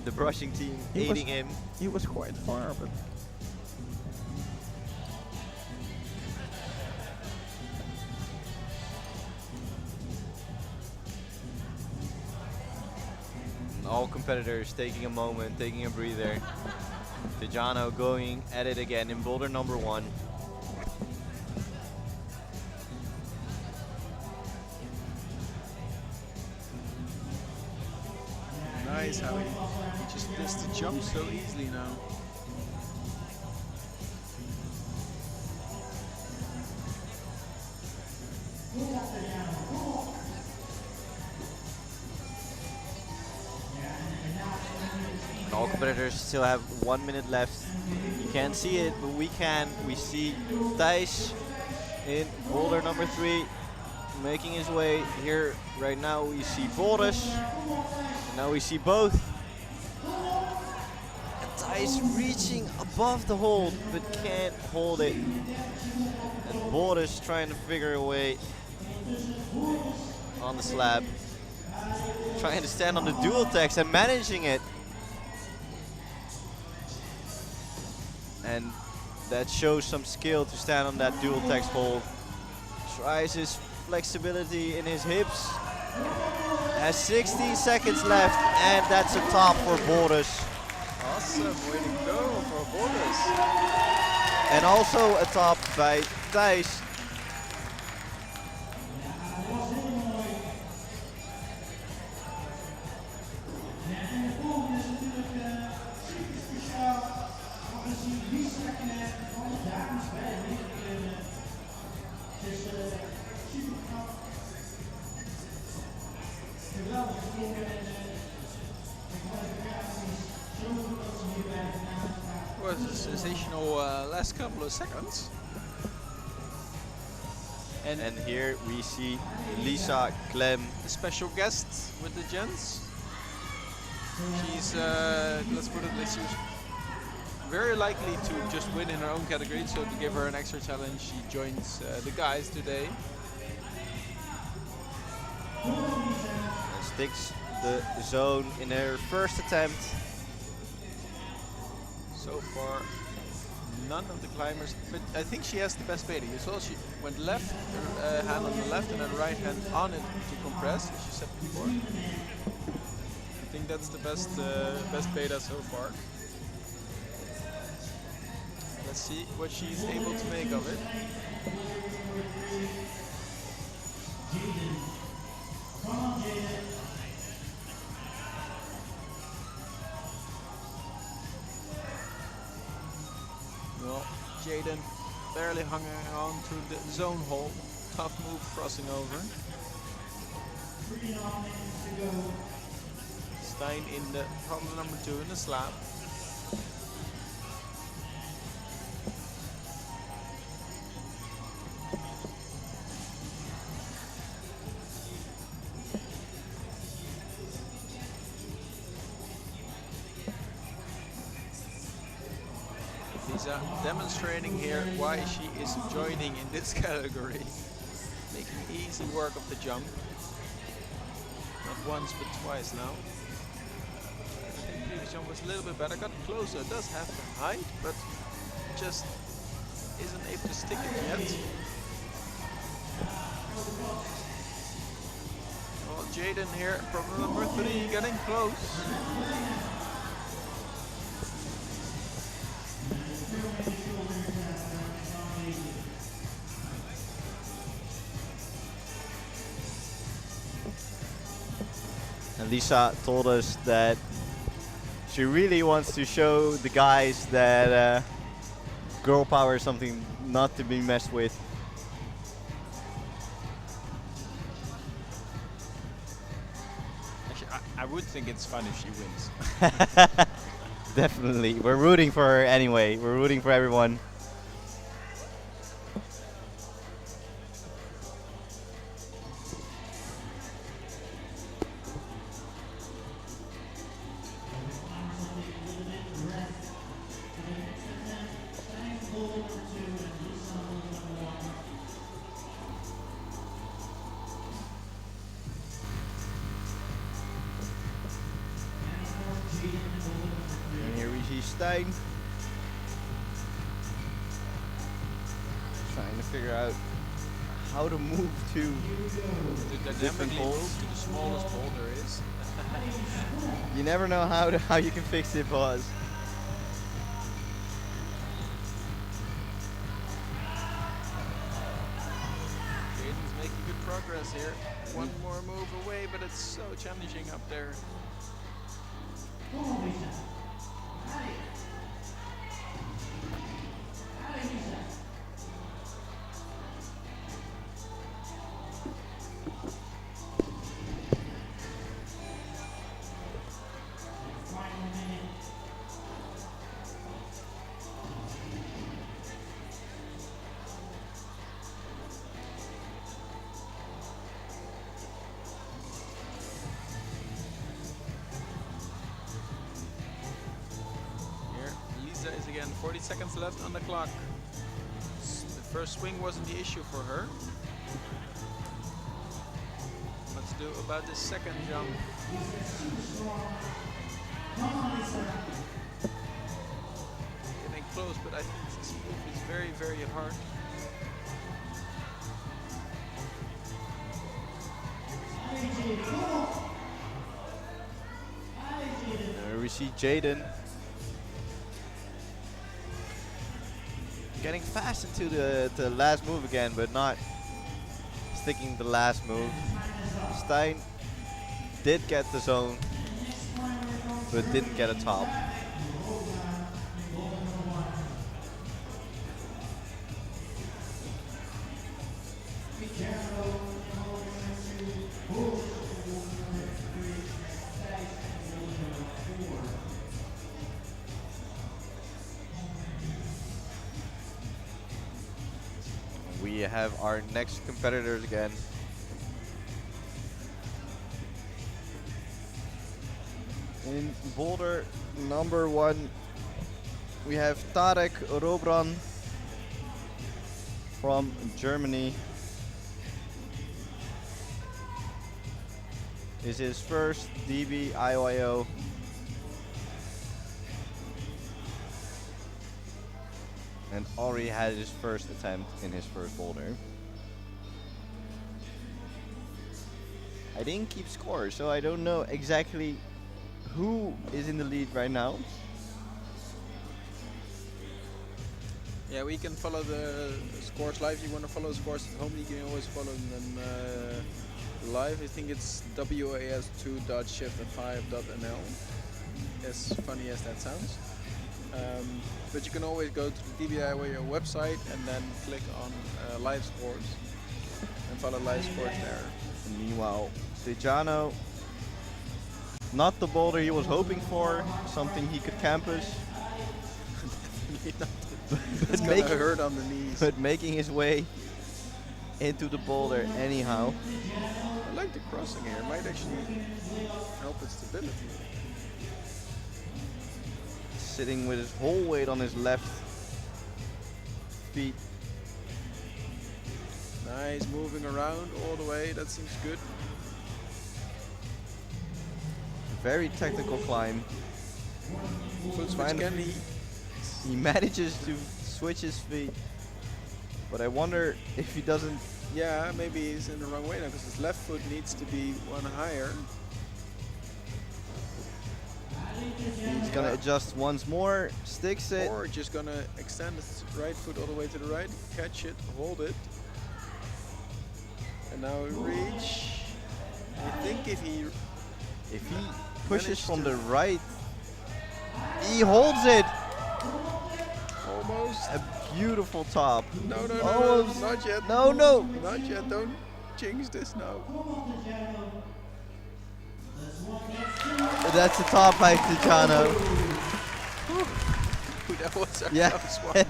The brushing team He aiding him. He was quite far, but All competitors taking a moment, taking a breather. Tajano going at it again in boulder number 1. nice how he just does the jump so easily now. All competitors still have 1 minute left. You can't see it, but we can. We see Thijs in boulder number 3 making his way here. Right now we see Boris. And now we see both. And Thijs reaching above the hold, but can't hold it. And Boris trying to figure a way on the slab. Trying to stand on the dual text and managing it. And that shows some skill to stand on that dual text hold. Tries his flexibility in his hips. Has 16 seconds left, and that's a top for Boris. Awesome, way to go for Boris. And also a top by Thijs. Was a sensational last couple of seconds. And here we see Lisa Clem. A special guest with the gents. She's, let's put it this way, very likely to just win in her own category, so to give her an extra challenge, she joins the guys today. And sticks the zone in her first attempt. So far, none of the climbers, but I think she has the best beta. You saw she went left, hand on the left and then right hand on it to compress, as she said before. I think that's the best beta so far. Let's see what she's able to make of it. Well, Jaden barely hung on to the zone hole. Tough move crossing over. Stein in the problem number 2 in the slab. Lisa demonstrating here why she is joining in this category. Making easy work of the jump. Not once but twice now. I think previous jump was a little bit better, got closer, does have the height, but just isn't able to stick it yet. Well, Jaden here, problem number 3, getting close. And Lisa told us that she really wants to show the guys that girl power is something not to be messed with. Actually, I would think it's fun if she wins. Definitely. We're rooting for her anyway. We're rooting for everyone. And here we see Stein trying to figure out how to move to To dynamically move to the smallest hole there is. You never know how you can fix it, boss. Jaden's making good progress here. One more move away, but it's so challenging up there. Is again 40 seconds left on the clock. The first swing wasn't the issue for her. do about the second jump. Getting close, but I think this move is very, very hard. There we see Jaden getting fast into the last move again, but not sticking the last move. Stein did get the zone, but didn't get a top. We have our next competitors again. In boulder number 1, we have Tarek Robran from Germany. This is his first DBIYO. And already had his first attempt in his first boulder. I didn't keep score, so I don't know exactly who is in the lead right now. Yeah, we can follow the scores live. If you want to follow the scores at home, you can always follow them live. I think it's was2.shift5.nl, as funny as that sounds. But you can always go to the DBIYO website and then click on live scores and follow live scores there. And meanwhile, Dejano, not the boulder he was hoping for, something he could campus. It's gonna hurt on the knees. But making his way into the boulder anyhow. I like the crossing here. It might actually help its stability. Sitting with his whole weight on his left feet. Nice, moving around all the way. That seems good. Very technical climb. Foot switch can he? He manages to switch his feet, but I wonder if he doesn't. Yeah, maybe he's in the wrong way now because his left foot needs to be one higher. He's gonna adjust once more, sticks it. Or just gonna extend his right foot all the way to the right, catch it, hold it. And now reach. I think if he pushes managed from to- the right, he holds it. almost. A beautiful top. No, no, no, Almost. no, not yet. No, no. Not yet. Don't jinx this now. That's the top by Tijano. That was a Yeah. close one.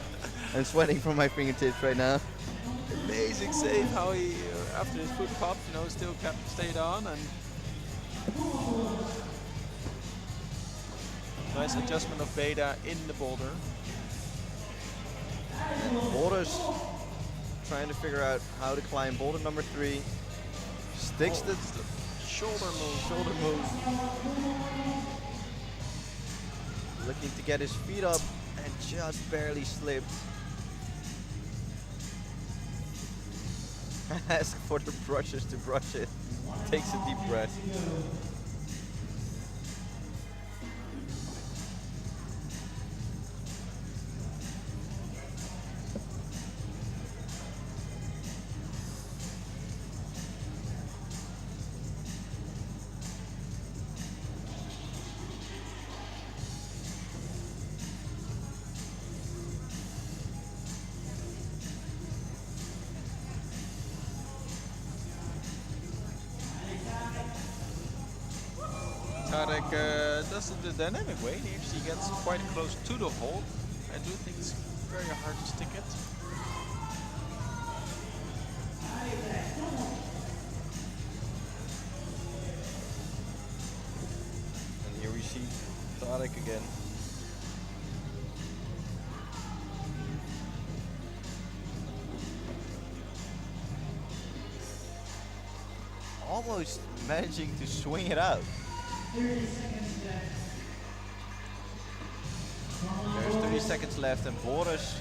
I'm sweating from my fingertips right now. Amazing save how he, after his foot popped, still stayed on and. Nice adjustment of beta in the boulder. Boulders trying to figure out how to climb boulder number 3. Sticks the Shoulder move. shoulder move. Looking to get his feet up and just barely slipped. Ask for the brushes to brush it. Takes a deep breath. Tarek does it the dynamic way. He actually gets quite close to the hole. I do think it's very hard to stick it. And here we see Tarek again. almost managing to swing it out. 30 seconds left. There's 30 seconds left and Boris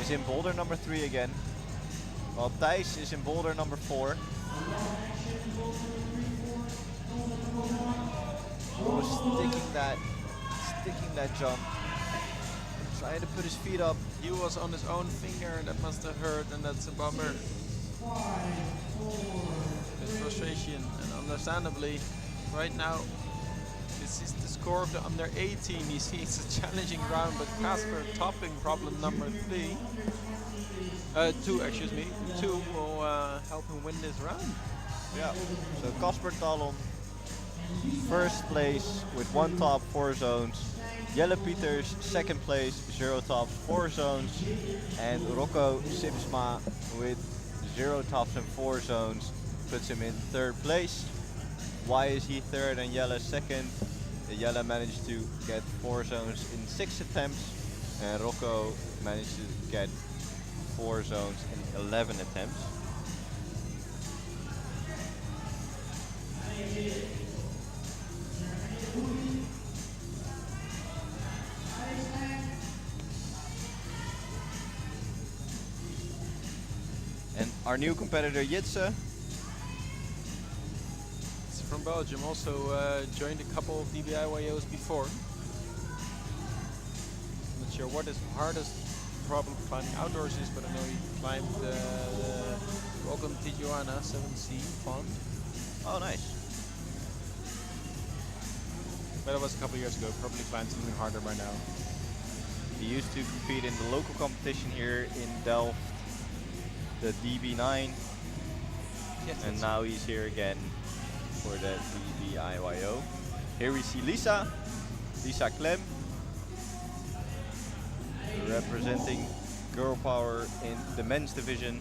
is in boulder number 3 again. While Thijs is in boulder number 4. Boris sticking that jump. Trying to put his feet up. He was on his own finger, that must have hurt, and that's a bummer. His frustration, and understandably, right now, this is the score of the under 18. He sees a challenging round, but Casper topping problem number 2, excuse me. 2 will help him win this round. Yeah. So Casper Talon, first place with 1 top, 4 zones. Jelle Pieters, second place, 0 tops, 4 zones. And Rocco Sipsma with 0 tops and 4 zones puts him in 3rd place. Why is he 3rd and Jelle 2nd? Jelle managed to get 4 zones in 6 attempts, and Rocco managed to get 4 zones in 11 attempts. And our new competitor Jitse. It's from Belgium, also joined a couple of DBIYOs before. Not sure what his hardest problem climbing outdoors is, but I know he climbed the Welcome Tijuana 7C pond. Oh, nice. But that was a couple years ago, probably climbed something harder by now. He used to compete in the local competition here in Delft, the DB9, Yes, and now he's here again for the DBIYO. Here we see Lisa Clem, representing girl power in the men's division.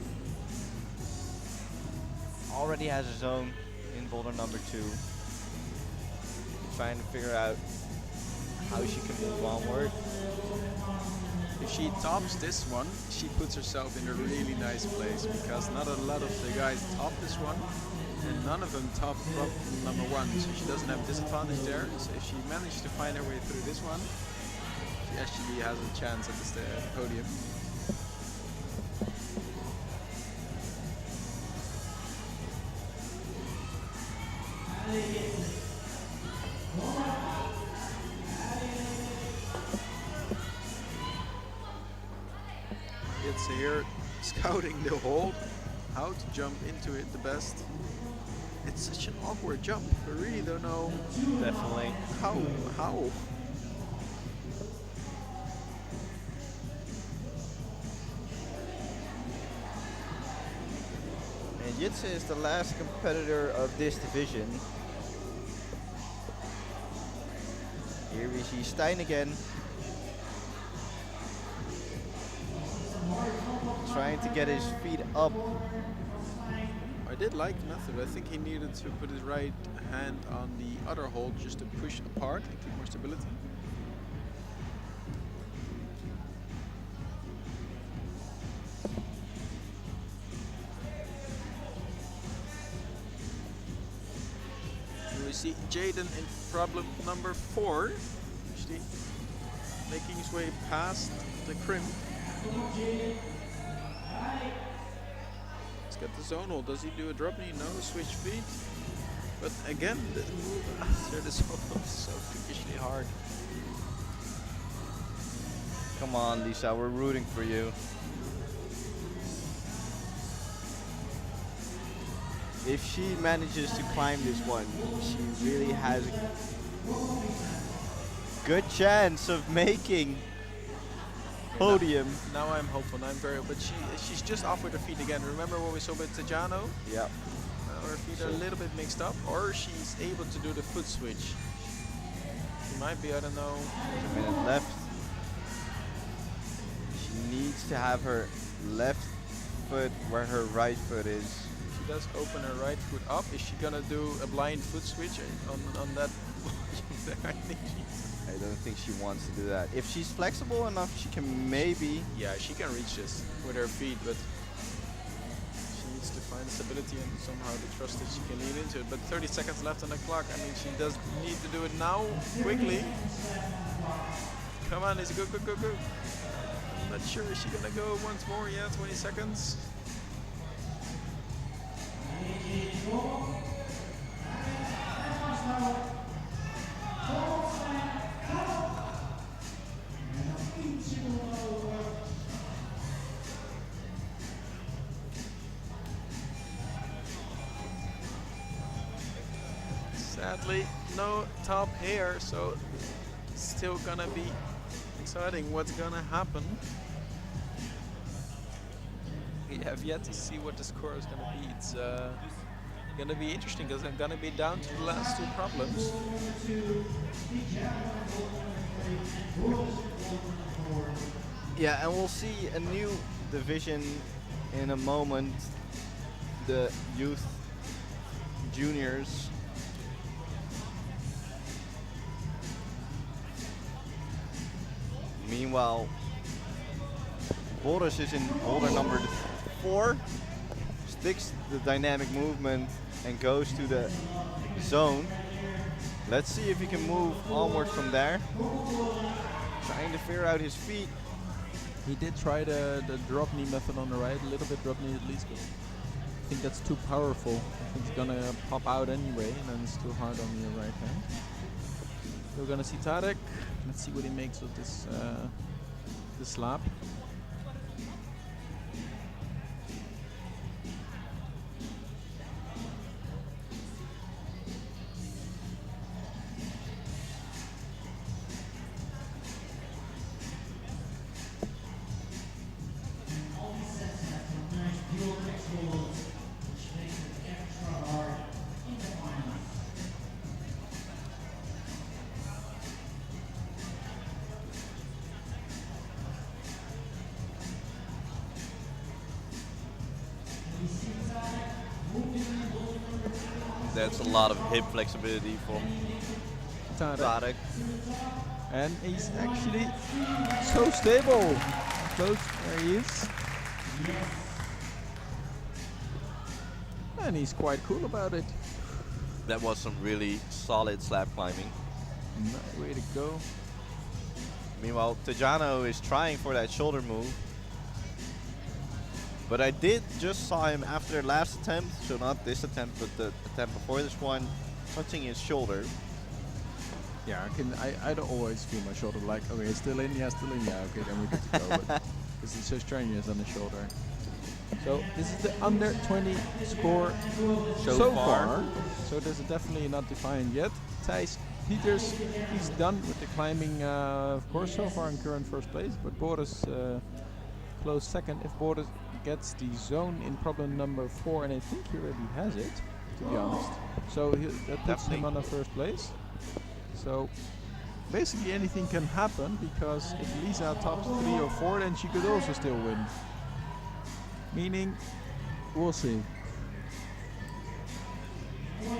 Already has a zone in boulder number 2. Trying to figure out how she can move onward. If she tops this one, she puts herself in a really nice place, because not a lot of the guys top this one, and none of them top number 1, so she doesn't have disadvantage there. So if she managed to find her way through this one, she actually has a chance at the podium. It's here scouting the hold, how to jump into it the best. It's such an awkward jump. I really don't know Definitely. how. And Jitse is the last competitor of this division. Here we see Stijn again. Trying to get his feet up. I did like method. I think he needed to put his right hand on the other hold just to push apart and keep more stability. And we see Jaden in problem number 4, actually making his way past the crimp. He's got the zone hold. Does he do a drop knee? No. Switch feet. But again, the move after the zone hold is so freakishly hard. Come on, Lisa, we're rooting for you. If she manages to climb this one, she really has a good chance of making podium. Now I'm hopeful. Now I'm very. But she's just off with her feet again. Remember what we saw with Tejano? Yeah. Her feet are a little bit mixed up, or she's able to do the foot switch. She might be. I don't know. There's a minute left. She needs to have her left foot where her right foot is. She does open her right foot up. Is she gonna do a blind foot switch on that? I think I don't think she wants to do that. If she's flexible enough, she can maybe. yeah, she can reach this with her feet, but she needs to find stability and somehow the trust that she can lean into it. But 30 seconds left on the clock. I mean, she does need to do it now, quickly. Come on, Lisa, go, go, go, go. I'm not sure, is she gonna go once more? Yeah, 20 seconds. Sadly, no top here, so still gonna be exciting what's gonna happen. We have yet to see what the score is gonna be. It's gonna be interesting because I'm gonna be down to the last two problems. Yeah, and we'll see a new division in a moment. The youth juniors. Meanwhile, Boris is in holder number 4, sticks the dynamic movement and goes to the zone. Let's see if he can move onwards from there. Trying to figure out his feet. He did try the drop knee method on the right, a little bit drop knee at least, but I think that's too powerful. I think it's gonna pop out anyway, and then it's too hard on the right hand. We're gonna see Tarek. Let's see what he makes of this slap. That's a lot of hip flexibility from Tarek. And he's actually so stable. Close, there he is. And he's quite cool about it. That was some really solid slab climbing. Way to go. Meanwhile, Tajano is trying for that shoulder move. But I did just saw him after the last attempt, so not this attempt, but the attempt before this one, touching his shoulder. Yeah, I don't always feel my shoulder like, okay, it's still in, yeah, still in, yeah, okay, then we're good to go. Because it's so strenuous on the shoulder. So this is the under 20 score so far. So this is definitely not defined yet. Thijs Pieters, he's done with the climbing, of course, so far in current first place. But Boris close second. If Boris gets the zone in problem number 4, and I think he already has it, to be honest. So that puts him on the first place. So basically anything can happen, because if Lisa tops 3 or 4, then she could also still win. Meaning, we'll see.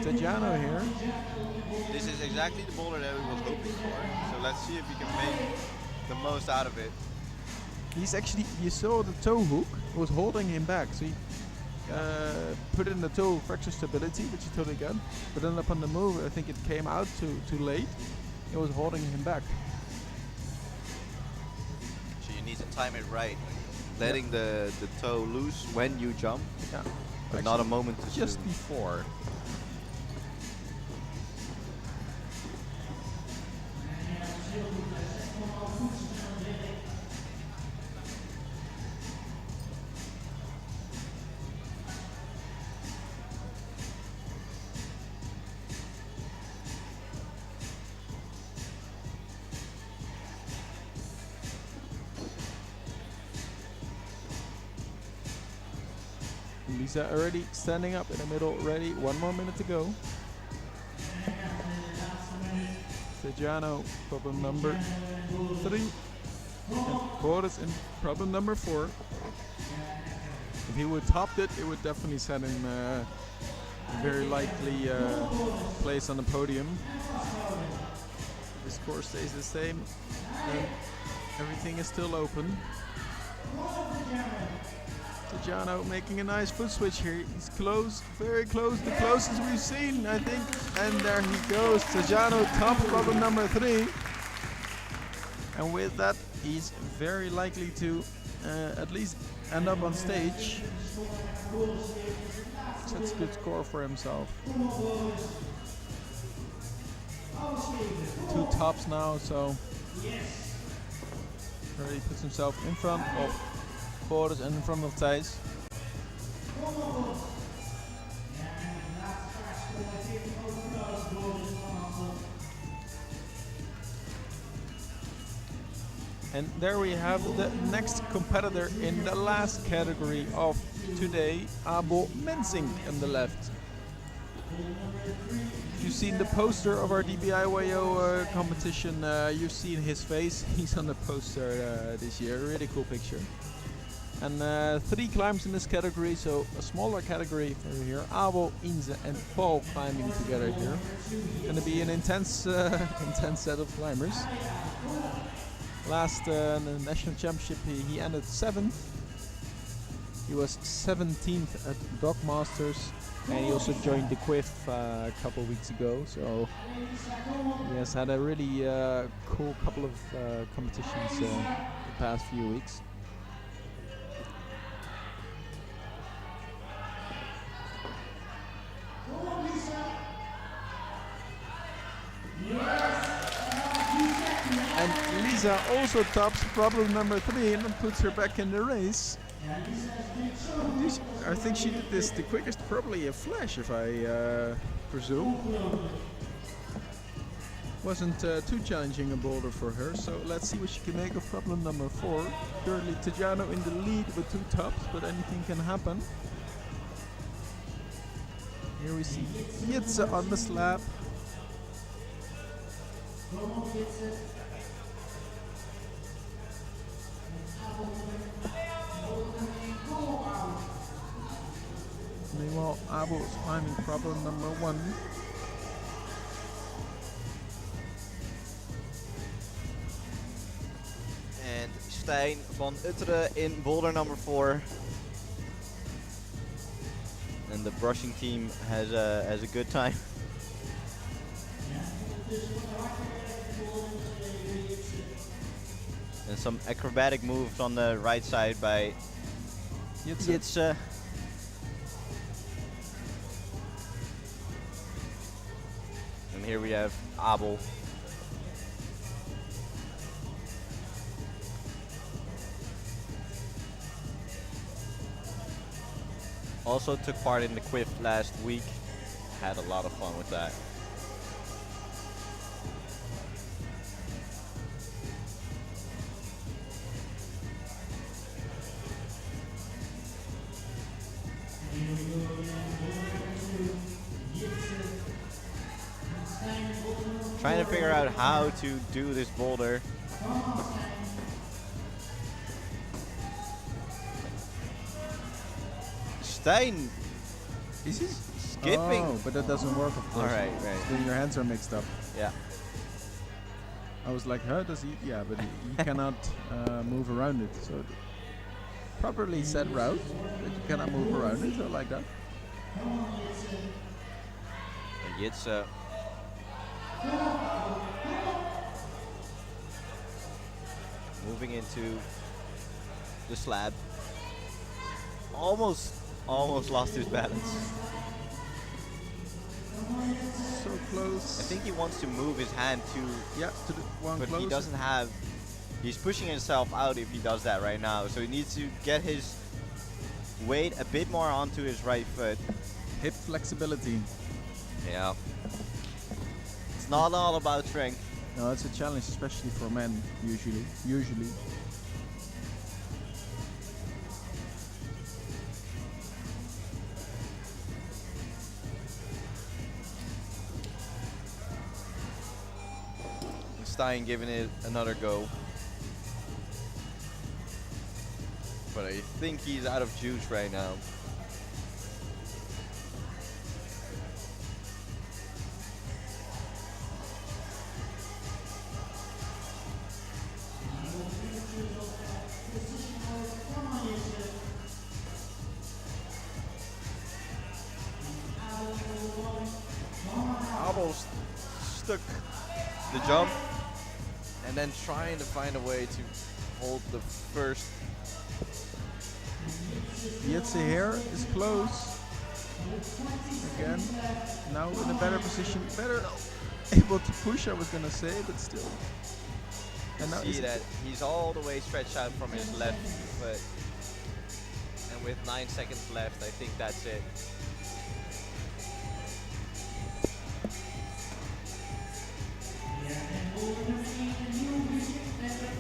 Tajano here. This is exactly the boulder that we was hoping for. So let's see if we can make the most out of it. He's actually, you saw the toe hook was holding him back. So he put in the toe fracture stability, which he totally got. But then upon the move, I think it came out too late. It was holding him back. So you need to time it right. Letting the toe loose when you jump, Yeah. but not a moment to Just soon. before. Lisa already standing up in the middle, ready. 1 more minute to go. Tajano, problem number 3. And Boris in problem number 4. If he would topped it, it would definitely set him a very likely place on the podium. The score stays the same, and everything is still open. Tajano making a nice foot switch here. He's close, very close, the closest we've seen, I think. And there he goes. Tajano top problem number 3. And with that, he's very likely to at least end up on stage. That's a good score for himself. 2 tops now, so already puts himself in front of Boris and in front of Thijs. And there we have the next competitor in the last category of today, Abo Mensing on the left. If you've seen the poster of our DBIYO competition, you've seen his face. He's on the poster this year, really cool picture. And 3 climbs in this category, so a smaller category for here. Abo, Inze and Paul climbing together here. Gonna be an intense, intense set of climbers. Last the national championship he ended 7th. He was 17th at Dog Masters, and he also joined the Quiff a couple of weeks ago. So he has had a really cool couple of competitions the past few weeks. And Lisa also tops problem number 3 and puts her back in the race. I think she did this the quickest, probably a flash, if I presume. Wasn't too challenging a boulder for her, so let's see what she can make of problem number 4. Currently Tajano in the lead with 2 tops, but anything can happen. Here we see Jitse on the slab. Meanwhile, Abo is climbing problem number 1. And Stijn van Utteren in boulder number 4. And the brushing team has a good time. And some acrobatic moves on the right side by Jitse. And here we have Abel. Also took part in the Quiff last week. Had a lot of fun with that. Trying to figure out how to do this boulder. Stijn is he skipping? Oh, but that doesn't work, of course. All right. Then your hands are mixed up. Yeah. I was like, huh? Does he? Yeah, but he cannot move around it. So properly set route, but you cannot move around it. So like that. Jitse. Moving into the slab. Almost lost his balance. So close. I think he wants to move his hand to the one but close. he doesn't have. He's pushing himself out if he does that right now. So he needs to get his weight a bit more onto his right foot. Hip flexibility. Yeah. It's not all about strength. No, it's a challenge, especially for men, usually. Stijn giving it another go. But I think he's out of juice right now. almost stuck the jump, and then trying to find a way to hold the first. Jetse here is close. Again, now in a better position, better able to push, I was gonna say, but still. And now See that he's all the way stretched out from his left foot. And with 9 seconds left, I think that's it.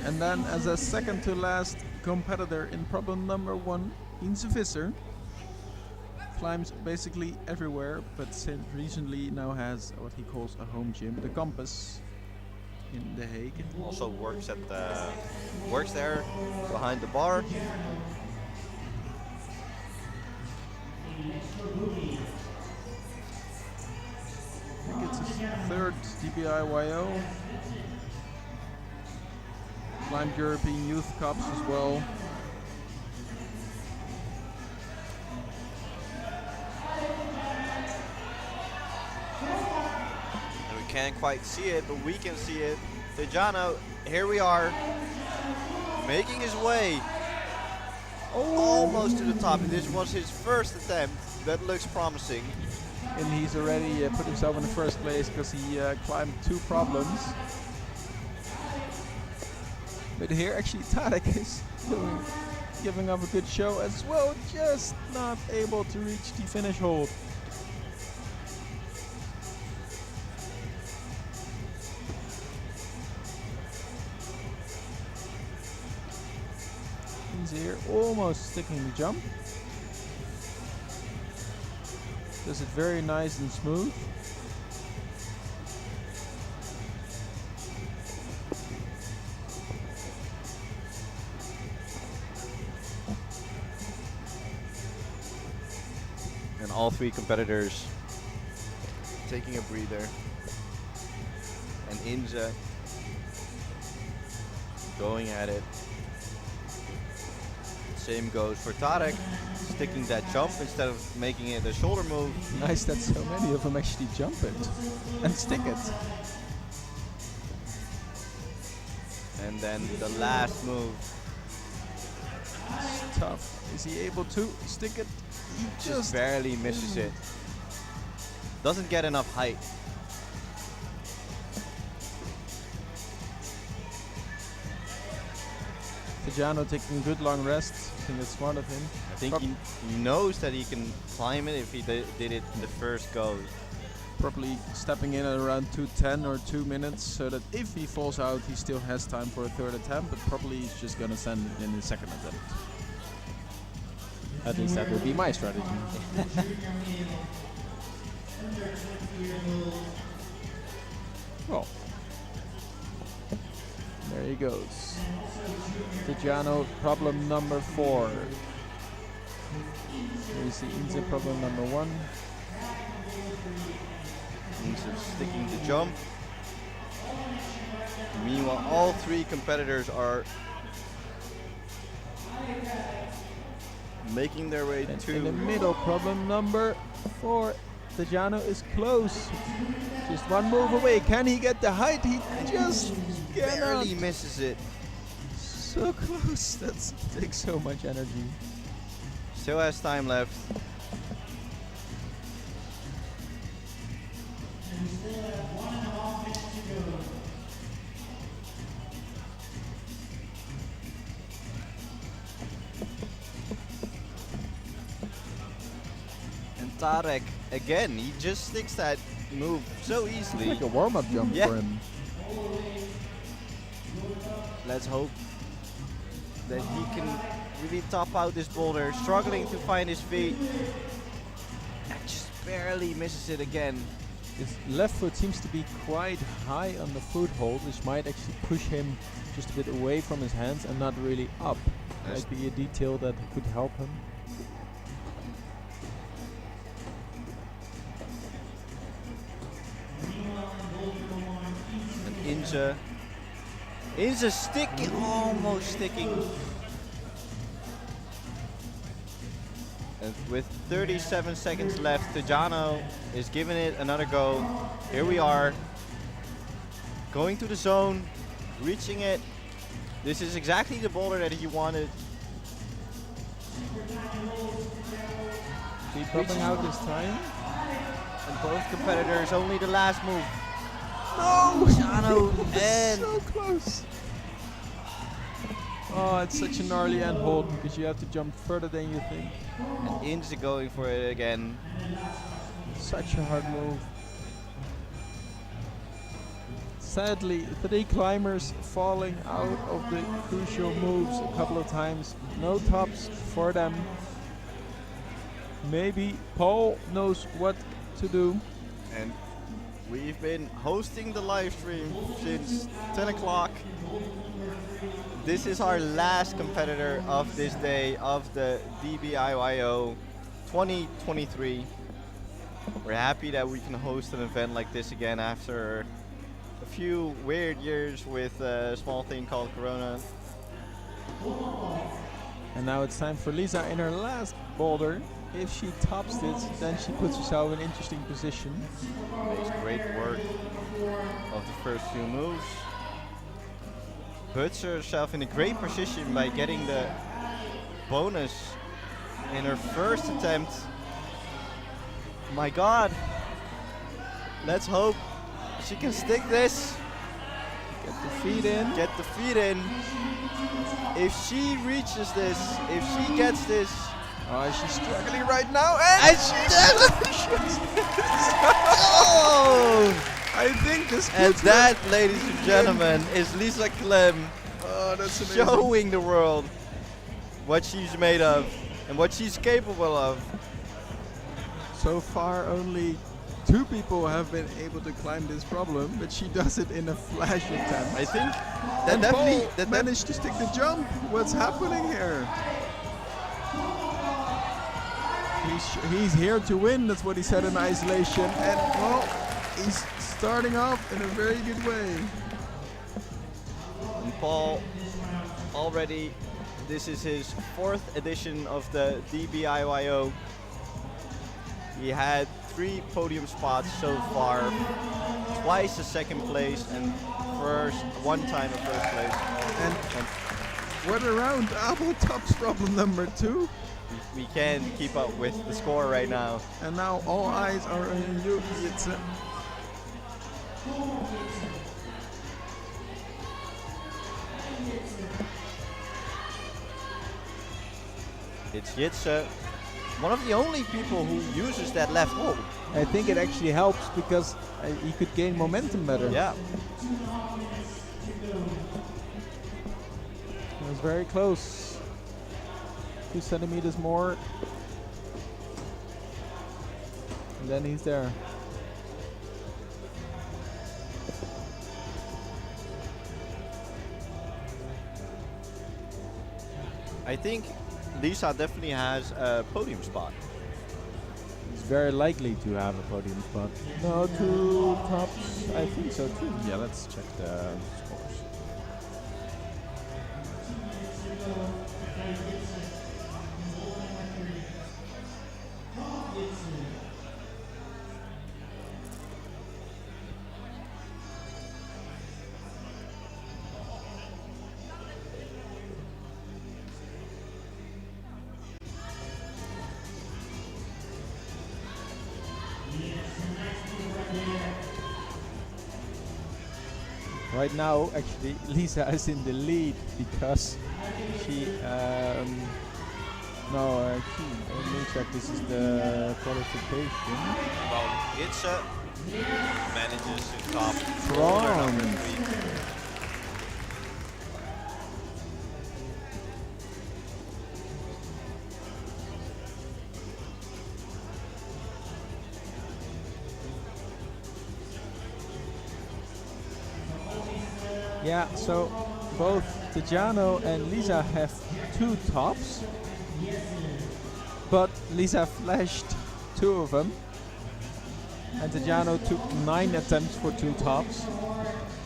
And then as a second to last competitor in problem number 1, Inze Visser climbs basically everywhere, but recently now has what he calls a home gym, the Campus in The Hague. Also works at the there behind the bar. I think it's his third DBIYO. Climbed European Youth Cups as well. And we can't quite see it, but we can see it. Tejano, here we are, making his way almost to the top. This was his first attempt. That looks promising. And he's already put himself in the first place because he climbed 2 problems. But here actually Tarek is giving up a good show as well, just not able to reach the finish hold. He's here almost sticking the jump. Does it very nice and smooth. And all 3 competitors taking a breather. And Inze going at it. Same goes for Tarek, sticking that jump instead of making it a shoulder move. Nice that so many of them actually jump it and stick it. And then the last move. It's tough. Is he able to stick it? He Just barely misses it. Doesn't get enough height. Tejano taking a good long rest. I think it's smart of him. I think he knows that he can climb it if he did it the first go. Probably stepping in at around 2:10 or 2 minutes, so that if he falls out, he still has time for a third attempt. But probably he's just gonna send it in his second attempt. At least that would be my strategy. Well, there he goes. Tejano, problem number 4. Here you see Inze, problem number 1. Inze sticking the jump. Meanwhile, all 3 competitors are making their way And to in the middle, problem number 4. Tejano is close. Just 1 move away. Can he get the height? He just cannot. barely misses it. So close. That takes so much energy. Still has time left. And Tarek, again, he just sticks that move so easily. Like a warm-up jump Yeah. for him. Let's hope that he can really top out this boulder, struggling to find his feet. And just barely misses it again. His left foot seems to be quite high on the foothold, which might actually push him just a bit away from his hands and not really up. Yes. Might be a detail that could help him. And Inze sticking, almost sticking. And with 37 seconds left, Tejano is giving it another go. Here we are. Going to the zone, reaching it. This is exactly the boulder that he wanted. Keep popping out this time. And both competitors, only the last move. No! Tejano and So close. Oh, it's such a gnarly end hold because you have to jump further than you think. and Inge going for it again. Such a hard move. Sadly, 3 climbers falling out of the crucial moves a couple of times. No tops for them. Maybe Paul knows what to do. And we've been hosting the live stream since 10 o'clock. This is our last competitor of this day of the DBIYO 2023. We're happy that we can host an event like this again after a few weird years with a small thing called Corona. And now it's time for Lisa in her last boulder. If she tops it, then she puts herself in an interesting position. Makes great work of the first few moves. Puts herself in a great position by getting the bonus in her first attempt. My God. Let's hope she can stick this. Get the feet in. Get the feet in. If she reaches this, if she gets this. Oh, she's struggling right now, and Oh! I think this And puts that, ladies and gentlemen, is Lisa Clem Oh, that's amazing. showing the world what she's made of and what she's capable of. so far only 2 people have been able to climb this problem, but she does it in a flash attempt. I think that And definitely Paul that managed to stick the jump. What's happening here? He's here to win, that's what he said in isolation. And well, he's starting off in a very good way. and Paul already, this is his 4th edition of the DBIYO. He had 3 podium spots so far, twice a second place and one time a first place. And what a round, Abel tops problem number 2. We can't keep up with the score right now. And now all eyes are on you. It's Jitse, one of the only people who uses that left hold. I think it actually helps because he could gain momentum better. Yeah. It was very close. 2 centimeters more. And then he's there. I think Lisa definitely has a podium spot. He's very likely to have a podium spot. No, 2 tops. I think so too. Yeah, let's check the scores. Right now, actually, Lisa is in the lead because she. Let me check. This is the qualification. Well, Jitse manages to top Wrong. roller number 3. Yeah, so both Tejano and Lisa have 2 tops, but Lisa flashed 2 of them, and Tejano took 9 attempts for 2 tops.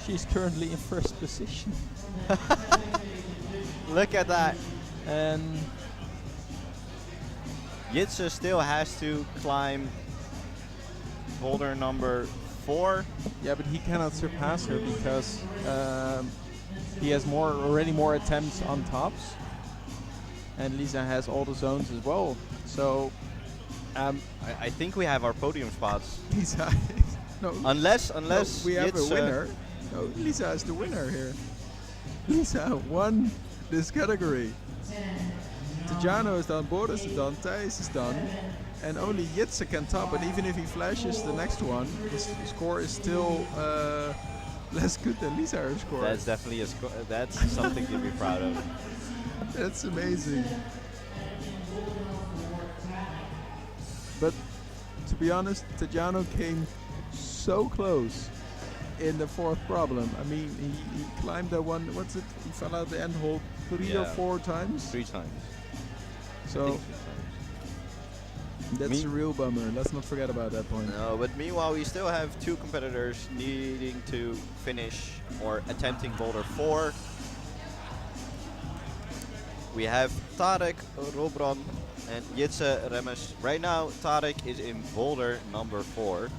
She's currently in first position. Look at that. And Jitse still has to climb boulder number 4. Yeah, but he cannot surpass her because he has already more attempts on tops, and Lisa has all the zones as well. So I think we have our podium spots. Lisa. No. Unless We have a Jitse- winner. No, Lisa is the winner here. Lisa won this category. Tejano is done, Boris is done, Thijs is done, and only Jitse can top. And even if he flashes the next one, his score is still less good than Lisa's score. That's definitely that's something to be proud of. That's amazing. But to be honest, Tejano came so close in the 4th problem. I mean, he climbed that one. What's it? He fell out the end hole 3 or 4 times. 3 times. I So think 3 times. that's a real bummer. Let's not forget about that point. No, but meanwhile we still have 2 competitors needing to finish or attempting boulder 4. We have Tarek, Robron, and Jitse Remes. Right now, Tarek is in boulder number 4,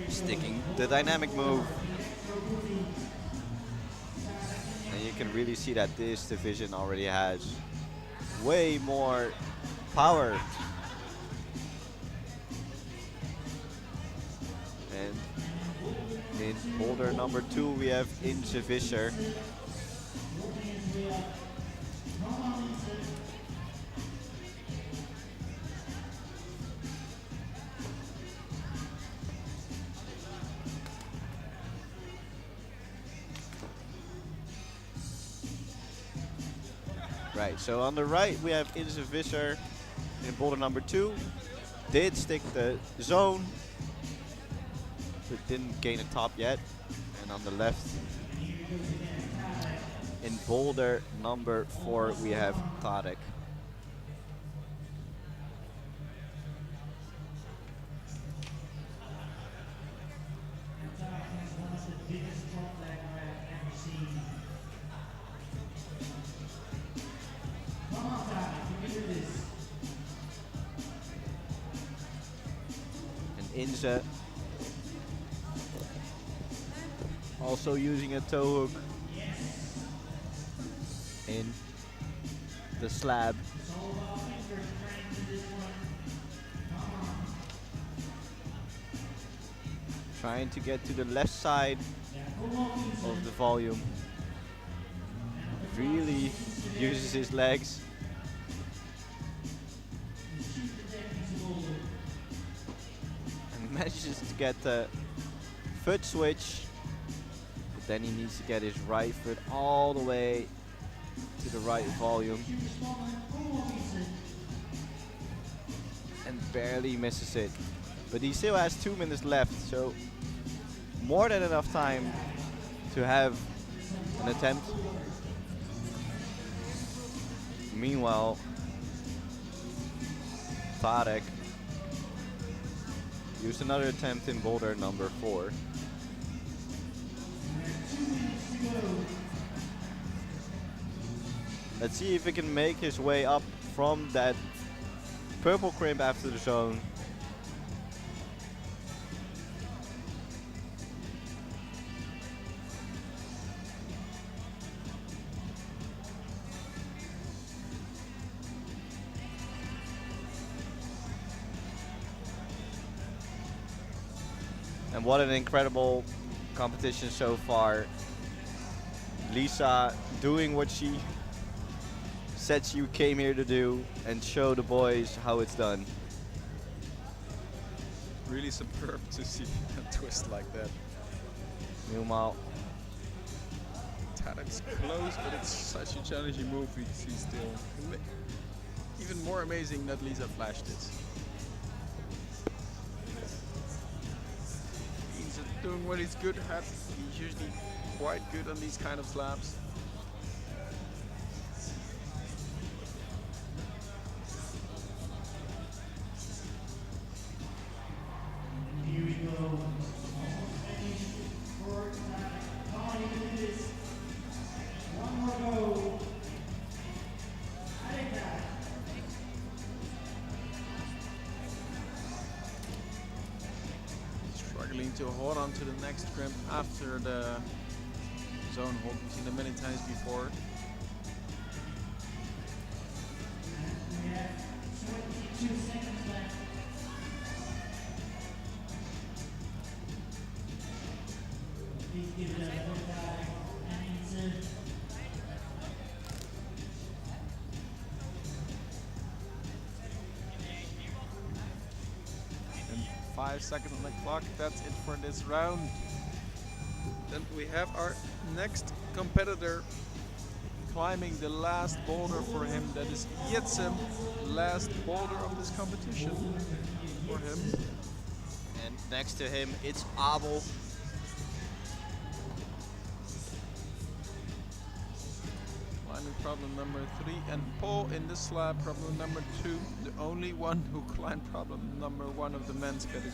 sticking the dynamic move. And you can really see that this division already has way more power. And in boulder number 2, we have Inge Visser. Right, so on the right we have Inge Visser in boulder number 2. Did stick the zone, but didn't gain a top yet. And on the left, in boulder number 4, we have Tarek. Inze also using a toe hook in the slab. Trying to get to the left side of the volume. Really uses his legs. Manages to get the foot switch, but then he needs to get his right foot all the way to the right volume and barely misses it. But he still has 2 minutes left, so more than enough time to have an attempt. Meanwhile, Tarek used another attempt in boulder number 4. Let's see if he can make his way up from that purple crimp after the zone. And what an incredible competition so far. Lisa doing what she said she came here to do and show the boys how it's done. Really superb to see a twist like that. Meanwhile, Tarek's close, but it's such a challenging move. We see still. Even more amazing that Lisa flashed it. He's doing what he's good at. He's usually quite good on these kind of slabs. Here we go. For calling into this. One more go. I think that. struggling to hold on to the next crimp after the zone hold. We've seen it many times before. We have 22 seconds left. Please give it a good and insert. And 5 seconds on the clock. That's it for this round. Then we have our next competitor. Climbing the last boulder for him. That is Jitsem, last boulder of this competition for him. And next to him, it's Abel. Climbing problem number 3, and Paul in the slab, problem number 2, the only one who climbed problem number 1 of the men's category.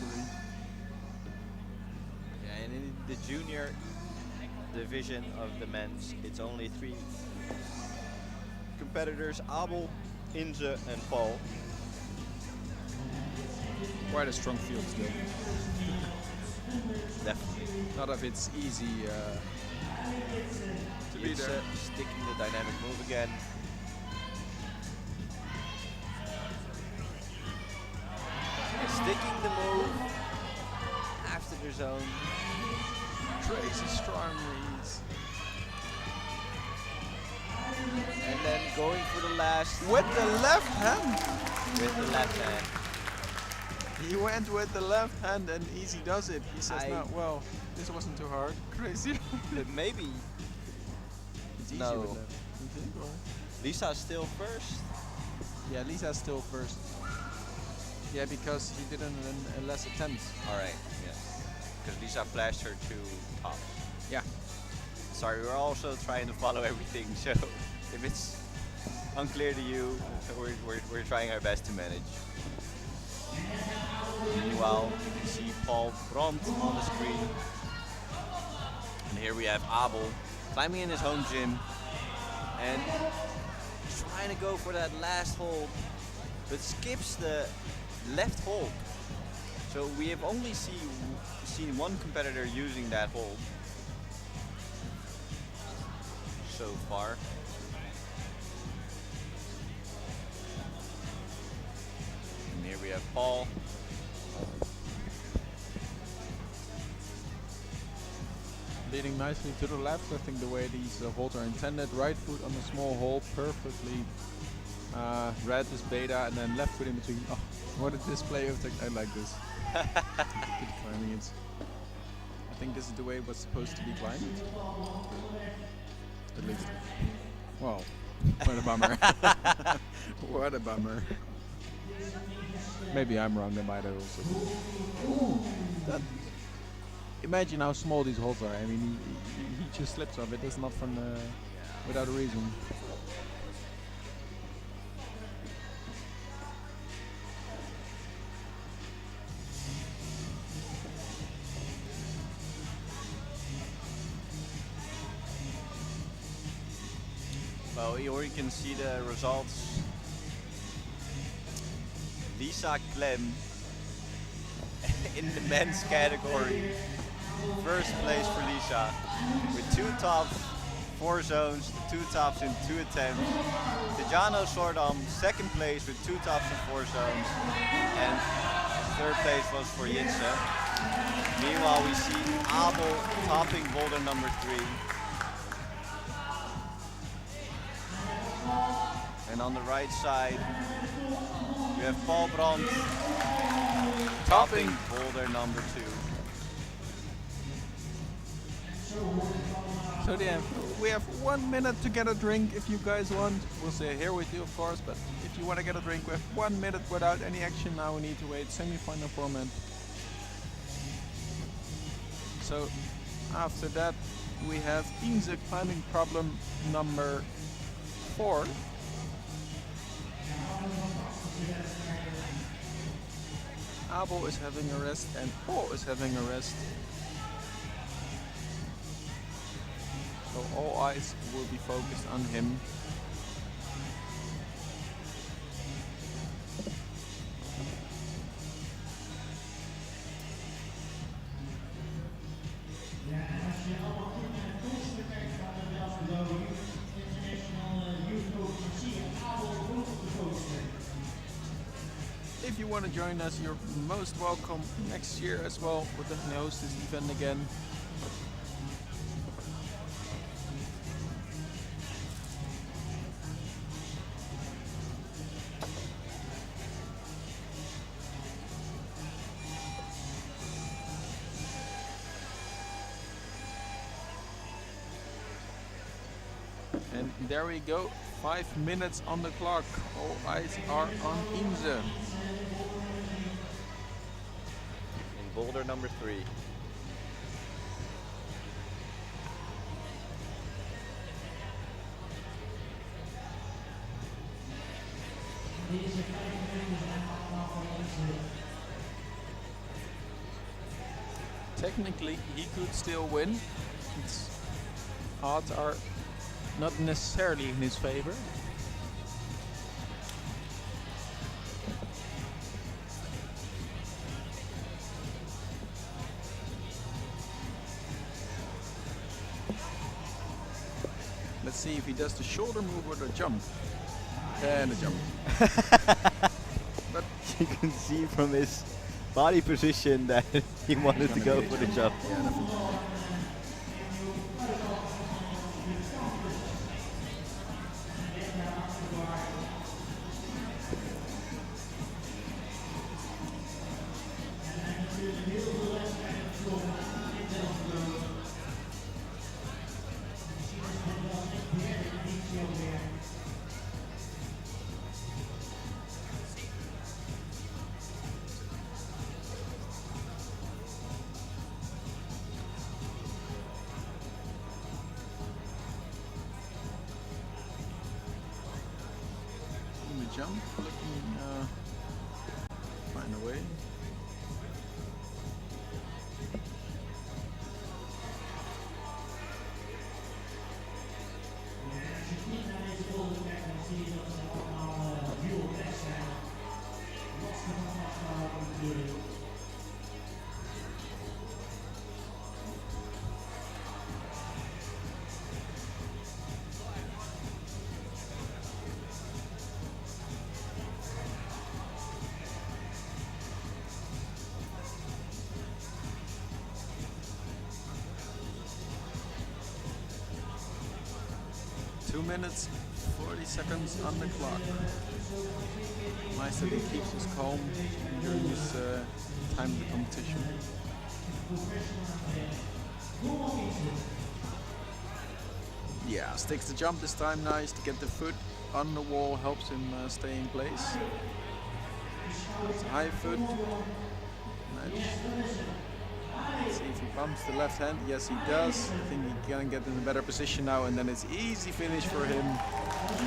Yeah, and in the junior division of the men's, it's only 3 competitors: Abel, Inze, and Paul. Quite a strong field still. Definitely. Not if it's easy to be It's there. sticking the dynamic move again. And sticking the move after the zone. Crazy strong reads. And then going for the last With the left hand! with the left hand. He went with the left hand and easy does it. He says, I- no, well, this wasn't too hard. Crazy. But maybe It's easy No. with left. You think, or? Lisa's still first. Yeah, Lisa's still first. Yeah, because he did it in less attempts. Alright, yes. Because Lisa flashed her 2 tops. Yeah. Sorry, we're also trying to follow everything, so if it's unclear to you, we're trying our best to manage. Meanwhile, you can see Paul Brandt on the screen. And here we have Abel climbing in his home gym and trying to go for that last hold, but skips the left hold. So we have only seen one competitor using that hold so far. And here we have Paul. Leading nicely to the left. I think the way these holds are intended. Right foot on the small hole, perfectly. Red is beta, and then left foot in between. Oh, what a display of tech! I like this. Good climbing it. I think this is the way it was supposed to be climbed. At least. Wow. What a bummer. What a bummer. Maybe I'm wrong. They might have also. Ooh, that. Imagine how small these holes are. I mean, he just slips off it. It's not from without a reason. Well, here you can see the results. Lisa Clem in the men's category. First place for Lisa with 2 tops, 4 zones, 2 tops in 2 attempts. Tejano Sordam, second place with 2 tops and 4 zones. And third place was for Jitse. Meanwhile, we see Abel topping boulder number 3. And on the right side, we have Paul Brandt topping boulder number 2. So yeah, we have 1 minute to get a drink if you guys want. We'll stay here with you, of course, but if you want to get a drink, we have 1 minute without any action. Now we need to wait semi-final format. So after that, we have Inze climbing problem number 4. Abel is having a rest and Paul is having a rest. So all eyes will be focused on him. want to join us, you're most welcome next year as well. We'll definitely host this event again. And there we go, 5 minutes on the clock. All eyes are on Inze. In boulder number 3. Technically, he could still win. Its odds are not necessarily in his favor. Let's see if he does the shoulder move or the jump. And the jump. But You can see from his body position that he wanted to go for the jump. yeah, definitely. 2 minutes, 40 seconds on the clock. Nice that he keeps us calm during this time of the competition. Yeah, sticks the jump this time nice to get the foot on the wall, helps him stay in place. It's a high foot. Nice. Let's see if he bumps the left hand. Yes, he does. I think he can get in a better position now, and then it's easy finish for him.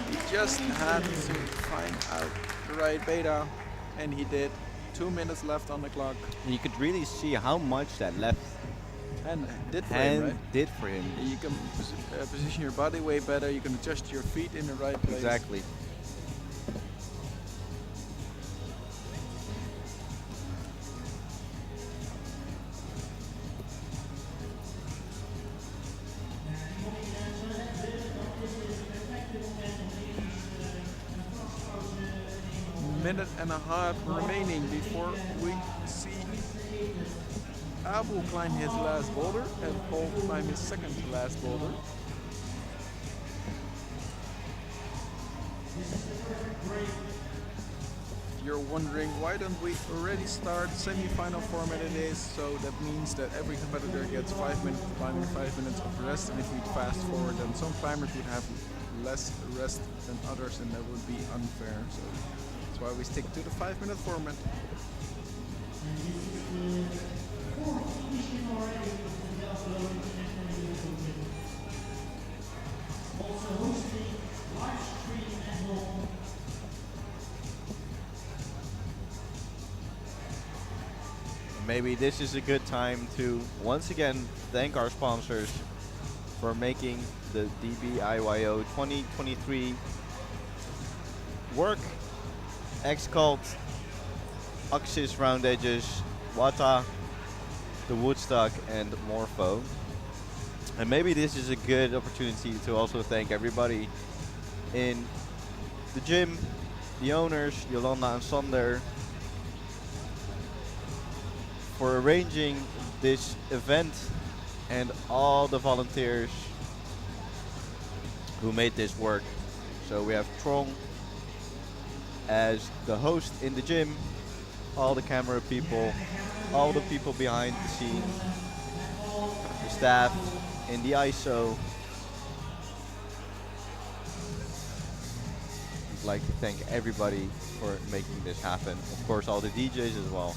He just had to find out the right beta, and he did. 2 minutes left on the clock. And you could really see how much that left And did for hand him, right? did for him. You can position your body way better. You can adjust your feet in the right place. Exactly. Minute and a half remaining before we see Abu climb his last boulder and Paul climb his second to last boulder. If you're wondering why don't we already start semi-final format it is, so that means that every competitor gets 5 minutes of climbing, 5 minutes of rest, and if we fast forward then some climbers would have less rest than others and that would be unfair. So that's why we stick to the 5-minute format. Also hosting live stream at home. Maybe this is a good time to once again thank our sponsors for making the DBIYO 2023 work. X-Cult, Axis Round Edges, Wata, the Woodstock, and Morpho. And maybe this is a good opportunity to also thank everybody in the gym, the owners, Yolanda and Sander, for arranging this event and all the volunteers who made this work. So we have Trong as the host in the gym, all the camera people, all the people behind the scenes, the staff in the ISO. I'd like to thank everybody for making this happen. Of course, all the DJs as well.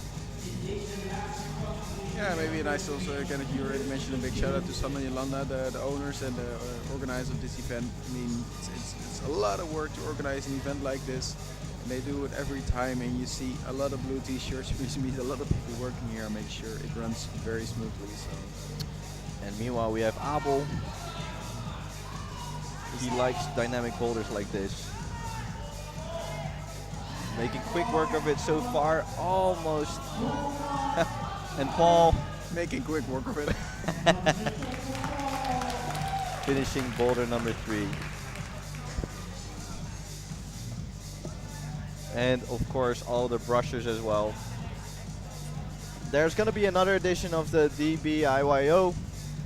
Yeah, maybe nice also again, if you already mentioned, a big shout out to Sam and Yolanda, the owners and the organizers of this event. I mean, it's a lot of work to organize an event like this. And they do it every time, and you see a lot of blue t-shirts, which means a lot of people working here and make sure it runs very smoothly. So. And meanwhile, we have Abel. He likes dynamic boulders like this. Making quick work of it so far, almost. And Paul Making quick work of it. finishing boulder number 3. And of course all the brushers as well. There's gonna be another edition of the DBIYO.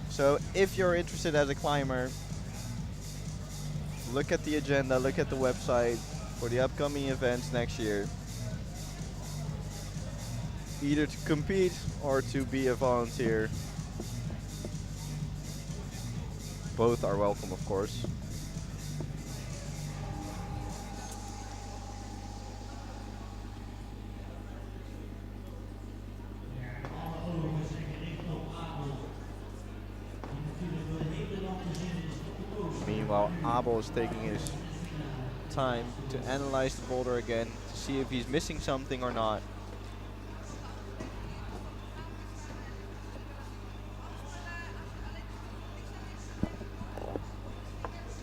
So if you're interested as a climber, look at the agenda, look at the website for the upcoming events next year. Either to compete or to be a volunteer. Both are welcome, of course. Meanwhile, Abel is taking his time to analyze the boulder again to see if he's missing something or not.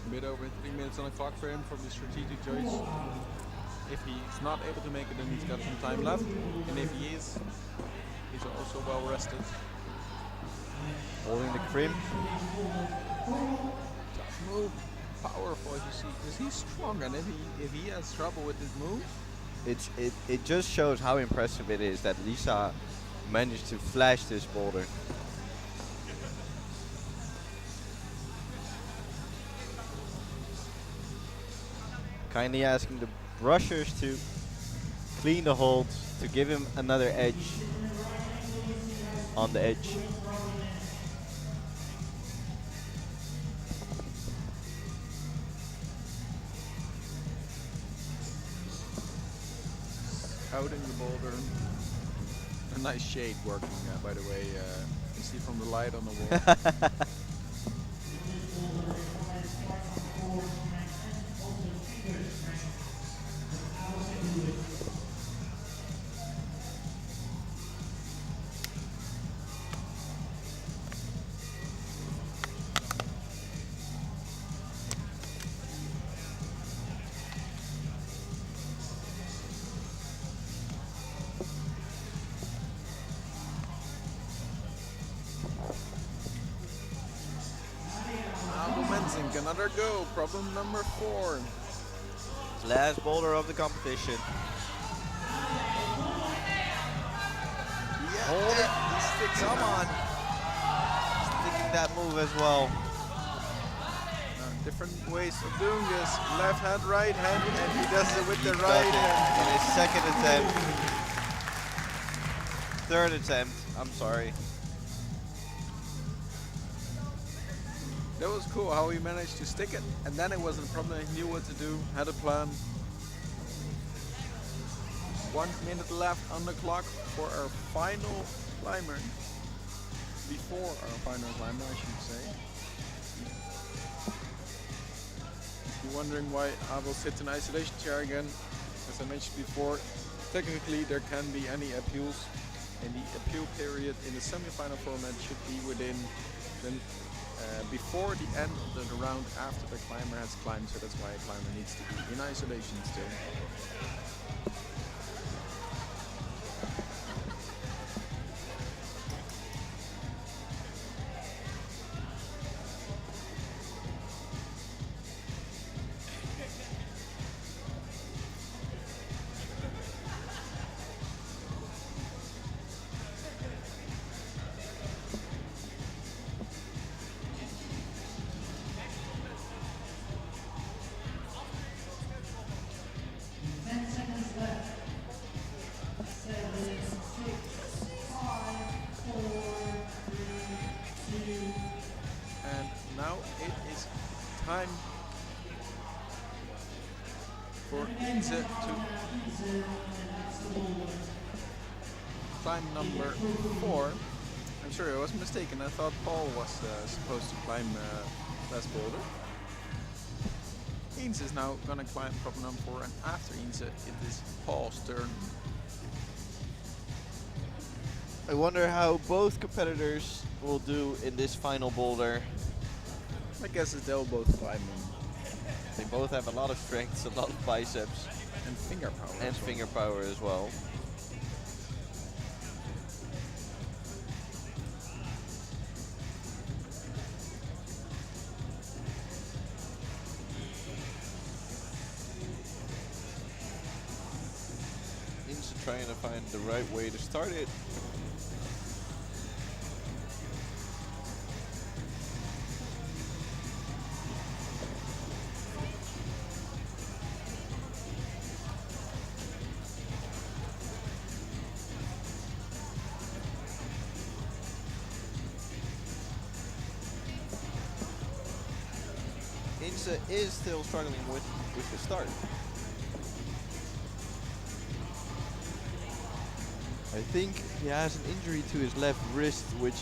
A bit over 3 minutes on the clock for him from the strategic choice. If he's not able to make it, then he's got some time left. And if he is, he's also well rested. Holding the crimp. Tough move, powerful as you see. Because he's strong, and if he has trouble with this move, It just shows how impressive it is that Lisa managed to flash this boulder. Kindly asking the brushers to clean the holds to give him another edge on the edge. outing the boulder. A nice shade working, by the way. You can see from the light on the wall. Another go, problem number 4. Last boulder of the competition. Yeah, Hold it. he sticks Come on. Sticking that move as well. Different ways of doing this. Left hand, right hand, and he does it with the He right does it hand. in his second attempt. Third attempt. I'm sorry. That was cool how he managed to stick it, and then it wasn't a problem. He knew what to do, had a plan. 1 minute left on the clock for our final climber. Before our final climber, I should say. If you're wondering why Abel sits in isolation chair again, as I mentioned before, technically there can be any appeals, and the appeal period in the semi-final format should be within before the end of the round after the climber has climbed, so that's why a climber needs to be in isolation still. time for Inze to climb number 4. I'm sorry, I was mistaken. I thought Paul was supposed to climb last boulder. Inze is now gonna climb problem number 4, and after Inze, it is Paul's turn. I wonder how both competitors will do in this final boulder. My guess is they'll both climb They both have a lot of strengths, a lot of biceps, and finger power. and finger power as well. Inze trying to find the right way to start it. Inze is still struggling with the start. I think he has an injury to his left wrist, which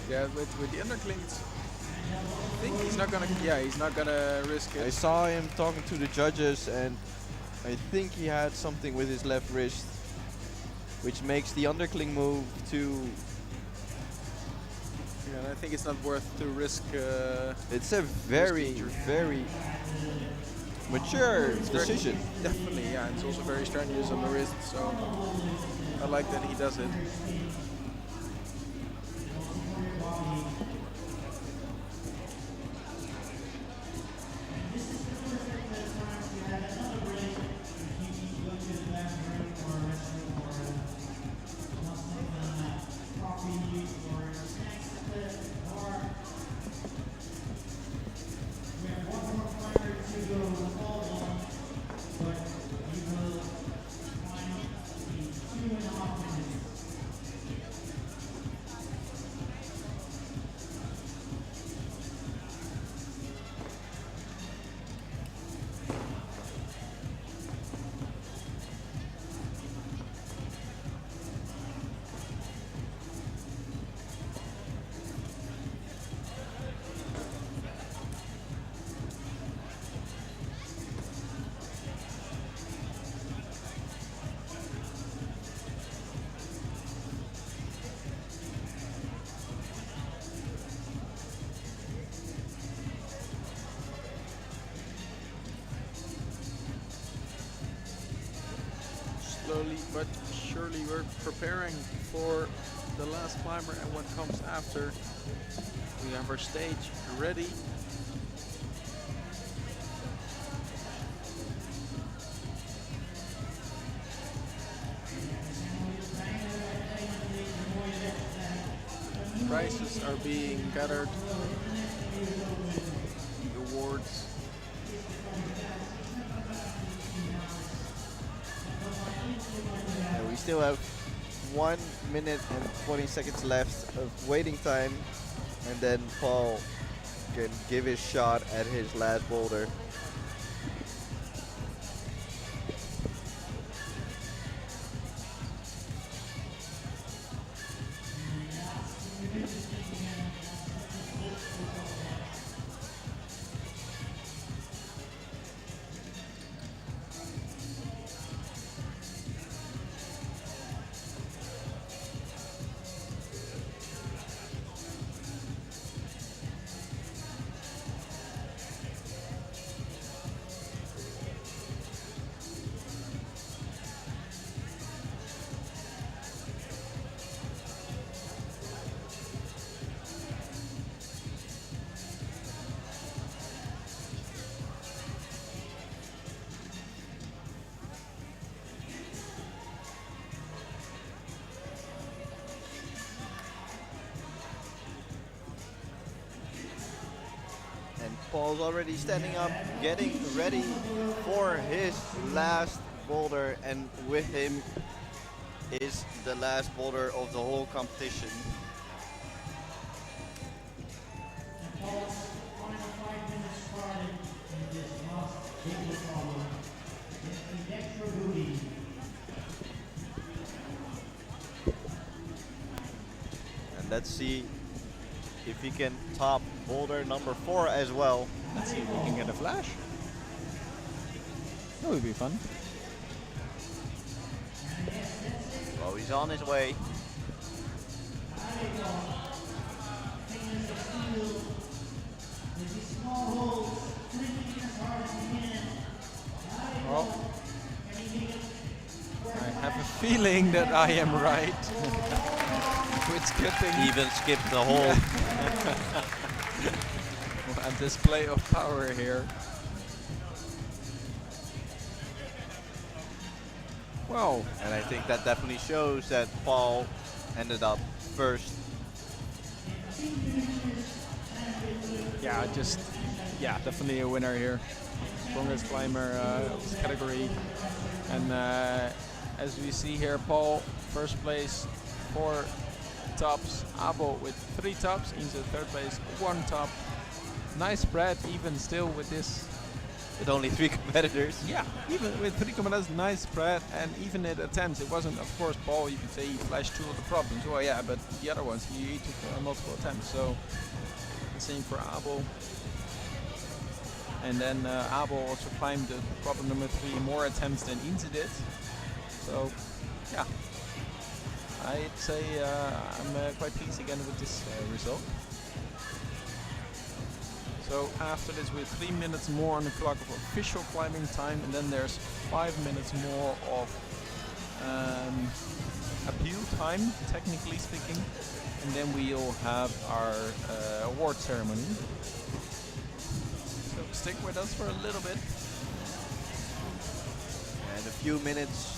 Yeah, with the underclings, I think he's not gonna. Yeah, he's not gonna risk it. I saw him talking to the judges, and I think he had something with his left wrist, which makes the undercling move too. Yeah, and I think it's not worth to risk. It's a very, injury. very mature It's very- decision. Definitely, yeah. It's also very strenuous on the wrist, so I like that he does it. Slowly but surely we're preparing for the last climber and what comes after. We have our stage ready. Prizes are being gathered. The awards. We still have 1 minute and 20 seconds left of waiting time, and then Paul can give his shot at his last boulder. Paul's already standing up, getting ready for his last boulder, and with him is the last boulder of the whole competition. started in this last boulder problem. It's the extra booty. And let's see if he can top boulder number 4 as well. Let's see if we can get a flash. That would be fun. Well, he's on his way. Well, I have a feeling that I am right. With skipping. Even skipped the hole. A display of power here. Well, And I think that definitely shows that Paul ended up first. yeah, definitely a winner here. Strongest climber of this category. And as we see here, Paul, first place, 4 tops. Abel with 3 tops. Inze third place, 1 top. Nice spread, even still with this. With only 3 competitors. Yeah, even with 3 competitors, nice spread, and even at attempts, it wasn't, of course, Paul, you could say he flashed 2 of the problems. Well, yeah, but the other ones, he took multiple attempts. So, the same for Abel. And then Abel also climbed the problem number 3 more attempts than Inze did. So, yeah, I'd say I'm quite pleased again with this result. So after this, we're 3 minutes more on the clock of official climbing time, and then there's 5 minutes more of appeal time, technically speaking, and then we'll have our award ceremony. So stick with us for a little bit. And a few minutes.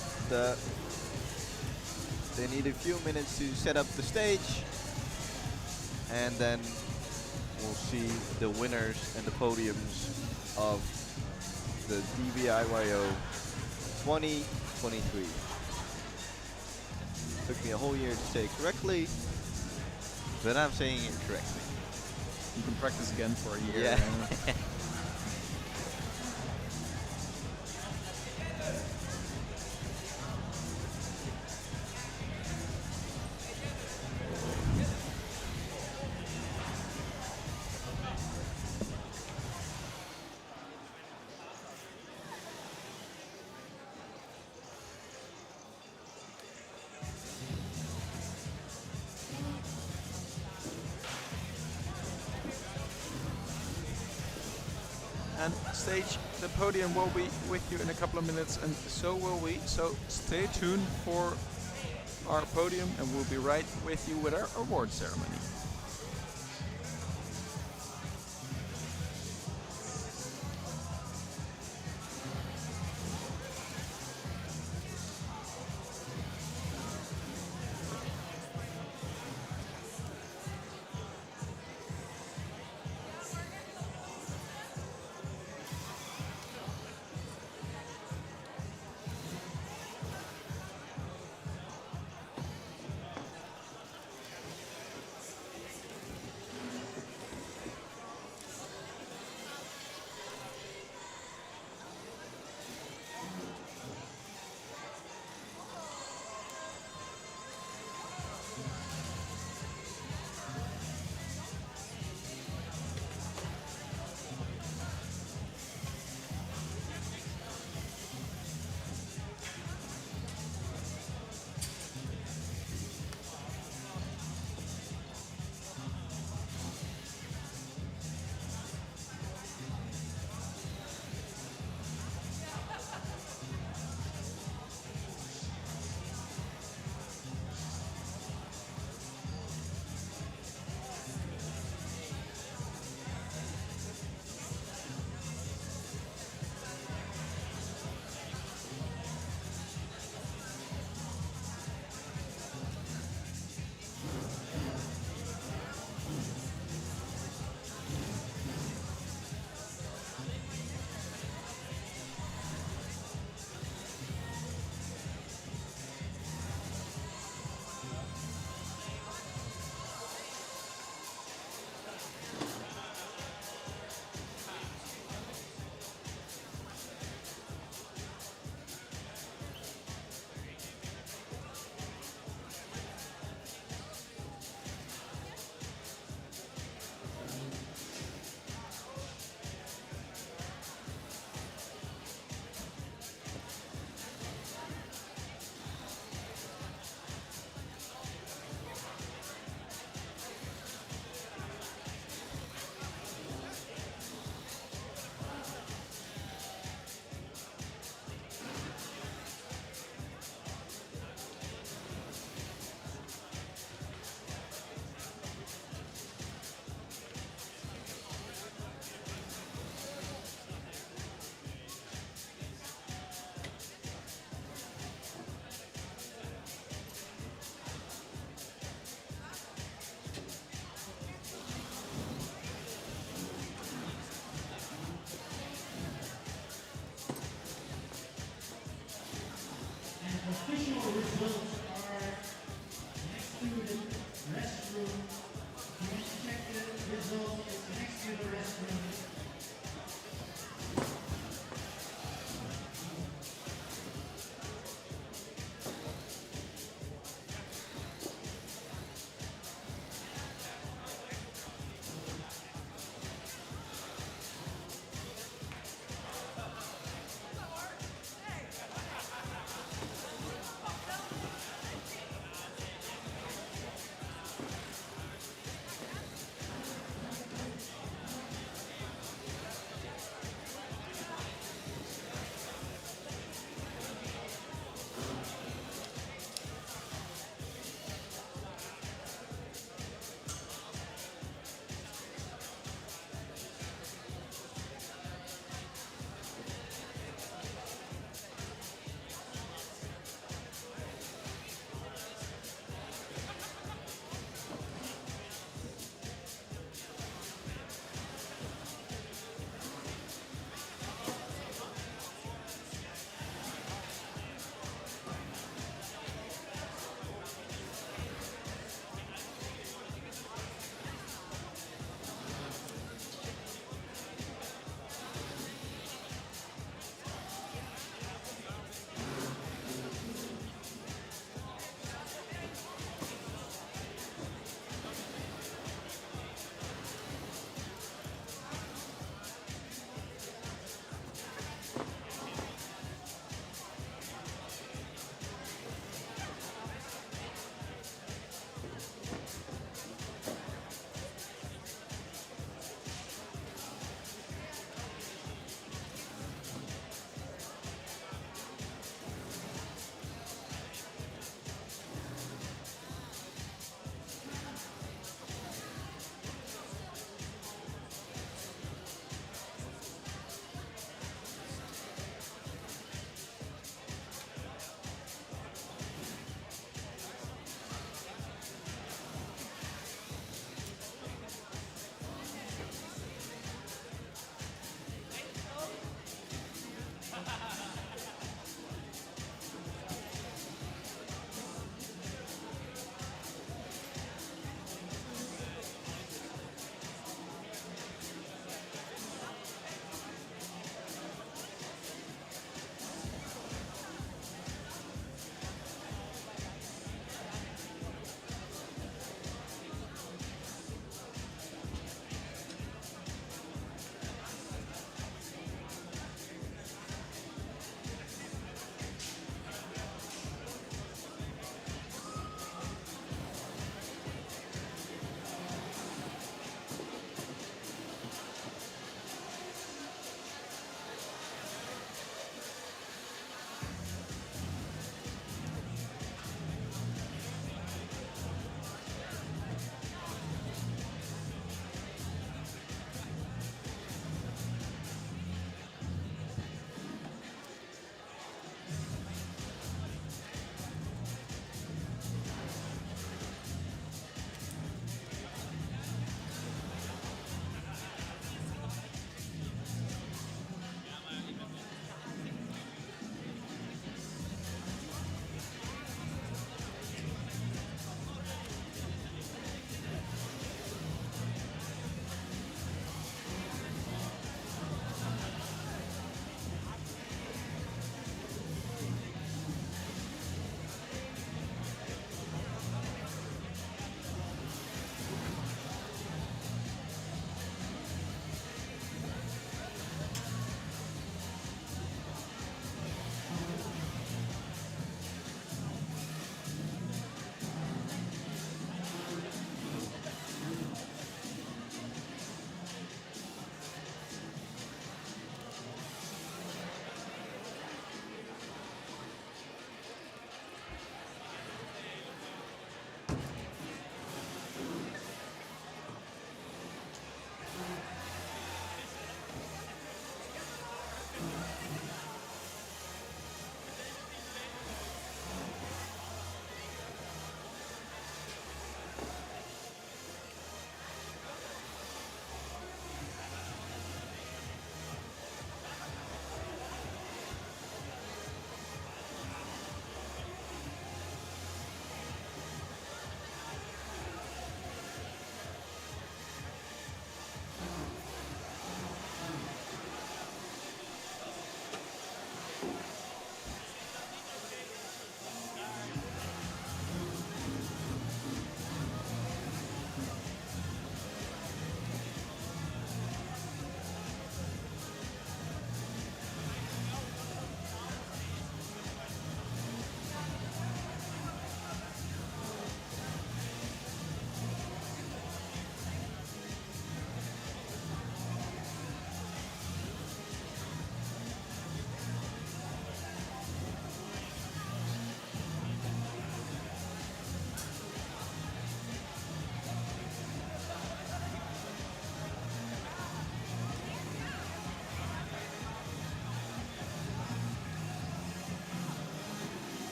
They need a few minutes to set up the stage, and then we'll see the winners and the podiums of the DBIYO 2023. Took me a whole year to say it correctly, but I'm saying it correctly. You can practice again for a year. Yeah. And stage, the podium will be with you in a couple of minutes, and so will we. So stay tuned for our podium, and we'll be right with you with our award ceremony.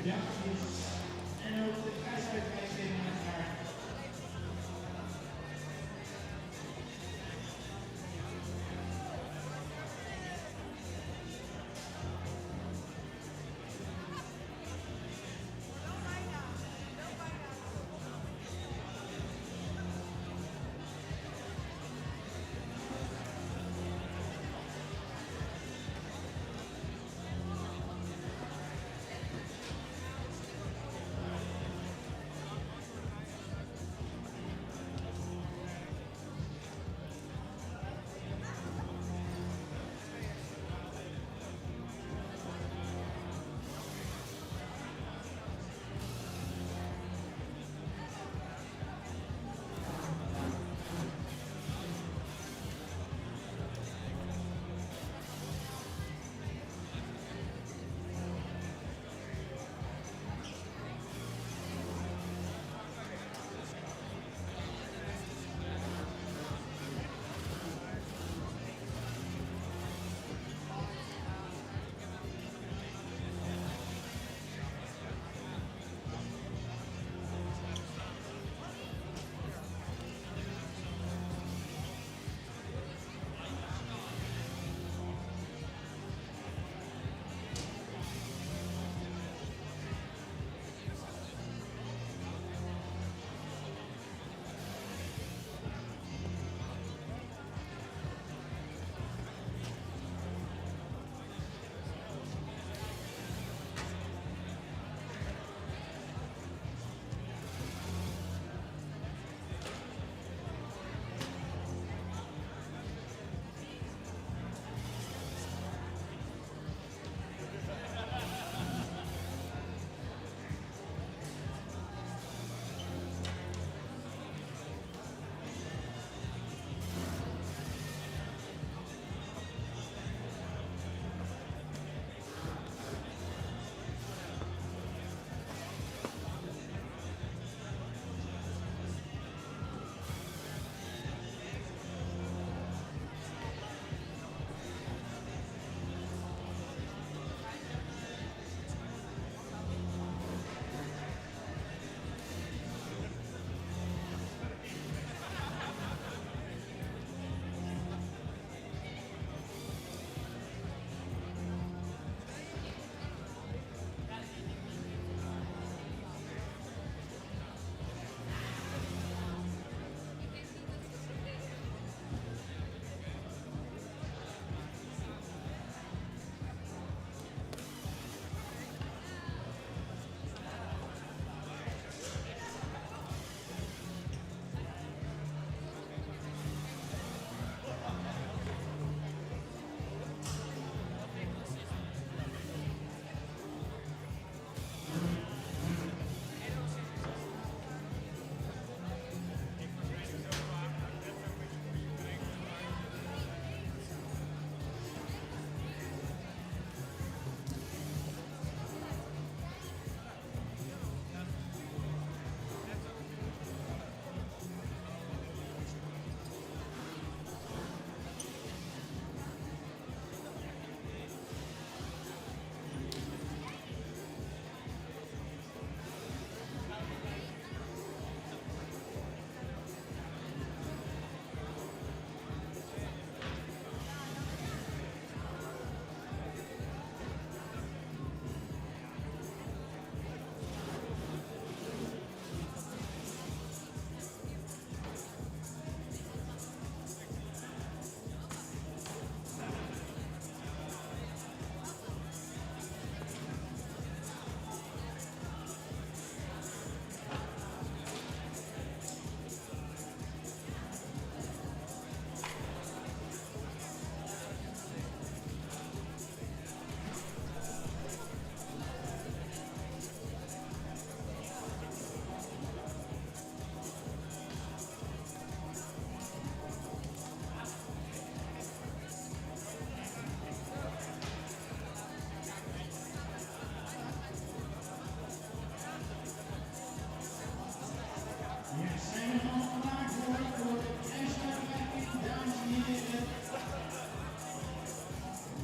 bedankjes. En ook de prijsuitreiking uiteraard.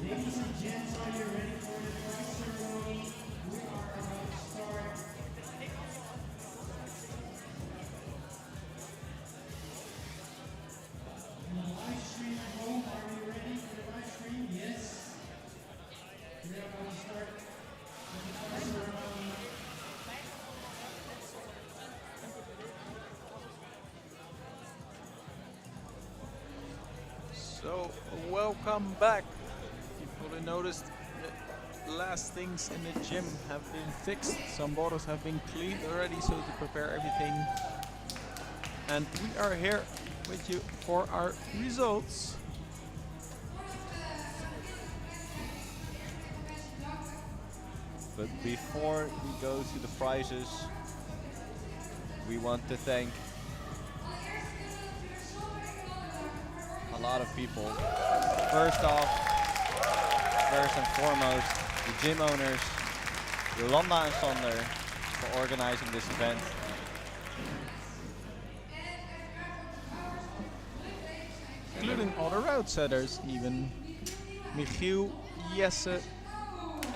Ladies and gents, are you ready for the prize ceremony? We are about to welcome back. You probably noticed the last things in the gym have been fixed. Some bottles have been cleaned already, so to prepare everything. And we are here with you for our results. But before we go to the prizes, we want to thank a lot of people. First and foremost, the gym owners, Yolanda and Sander, for organizing this event. Including all the route setters even. Michiel, Jesse,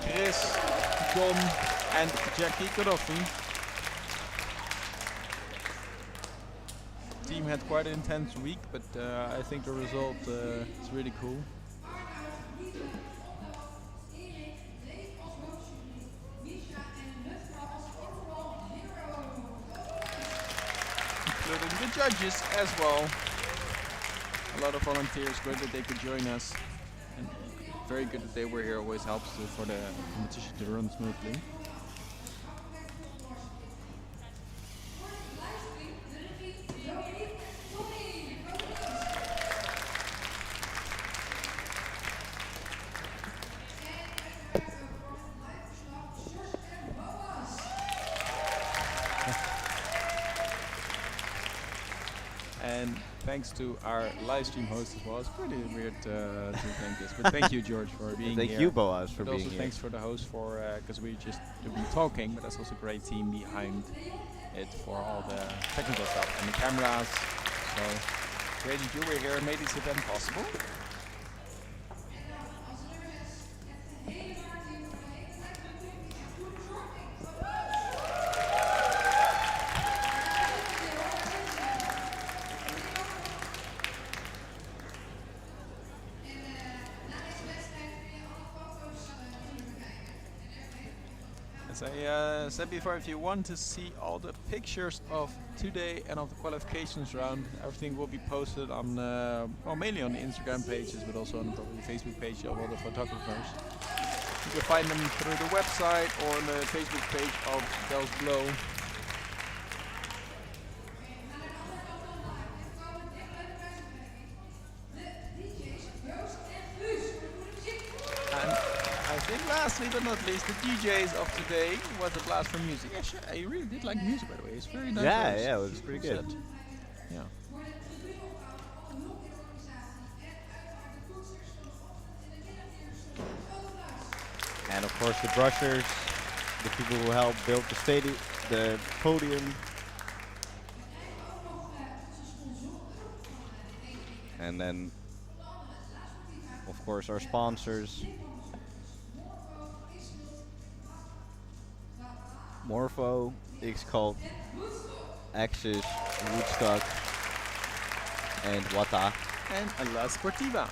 Chris, John and Jackie Gaddafi. Team had quite an intense week, but I think the result is really cool. Including the judges as well. A lot of volunteers, great that they could join us. And very good that they were here, always helps for the competition to run smoothly. And thanks to our live stream host as well. It's pretty weird to thank this, but thank you, George, for being here. Thank you, Boaz, for But being also here. thanks for the host for because we just have been talking, but there's also a great team behind it for all the technical stuff and the cameras. So great that you were here and made this event possible. As I said before, if you want to see all the pictures of today and of the qualifications round, everything will be posted on, well, mainly on the Instagram pages, but also on probably the Facebook page of all the photographers. You can find them through the website or on the Facebook page of Delfts Bleau. Lastly but not least, the DJs of today was a blast for music. Yeah, sure, I really did like music, by the way. It's very nice. Yeah, it was pretty good. Set. Yeah. And of course the brushers, the people who helped build the stadium, the podium. And then, of course, our sponsors. Morpho, X-Cult, Axis, Woodstock, and Wata. And La Sportiva.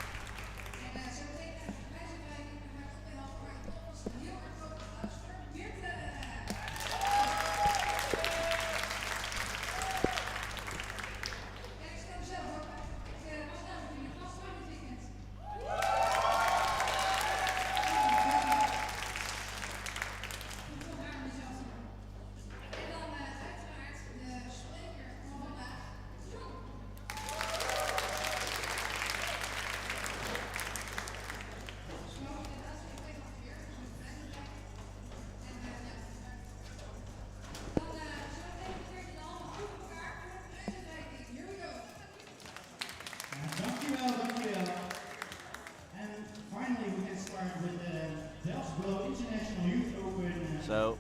So,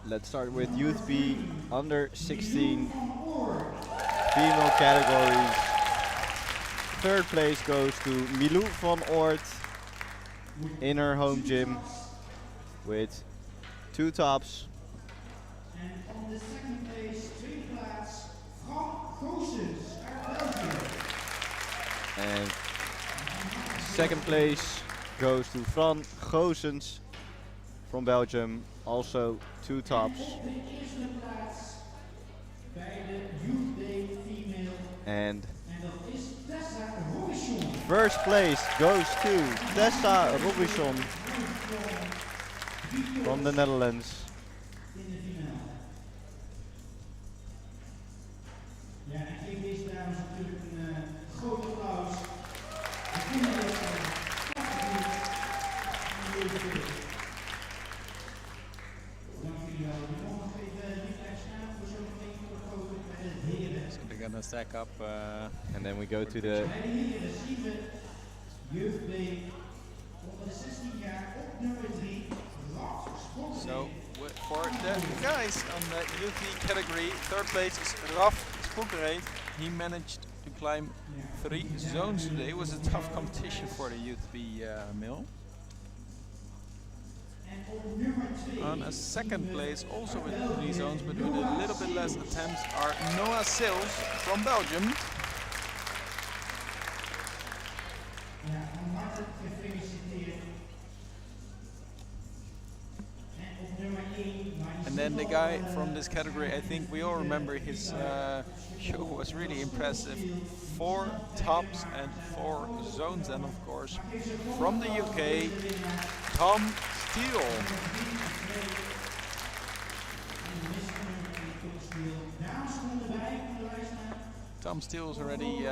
let's start with Youth B under 16 female categories. Third place goes to Milou van Oort in her home gym with 2 tops. And on the second place, tweede plaats, Frank Goossens uit België. And second place goes to Fran Goossens from Belgium, also 2 tops. Op de eerste plaats bij de Youth Day Female And En dat is Tessa Robinson. first place goes to Tessa Robinson from the Netherlands. In de finale. Ja, en ik geef deze dames natuurlijk een groot applaus. We vinden het prachtig. Dank jullie wel. We mogen nog even niet staan voor zometeen voor de foto bij de heren. So they're gonna stack up. And then we go to the Bij de heren zien we jeugd B onder de 16 jaar op nummer 3. So for the guys on the youth league category, third place is Raf Spookere. He managed to climb 3 zones today. It was a tough competition for the youth B male. On a second place, also with 3 zones, but with a little bit less attempts, are Noah Sales from Belgium. Ja, van harte gefeliciteerd. En op nummer 1, And then the guy from this category, I think we all remember his show was really impressive. 4 tops and 4 zones, and of course from the UK, Tom Steele. Tom Steele's already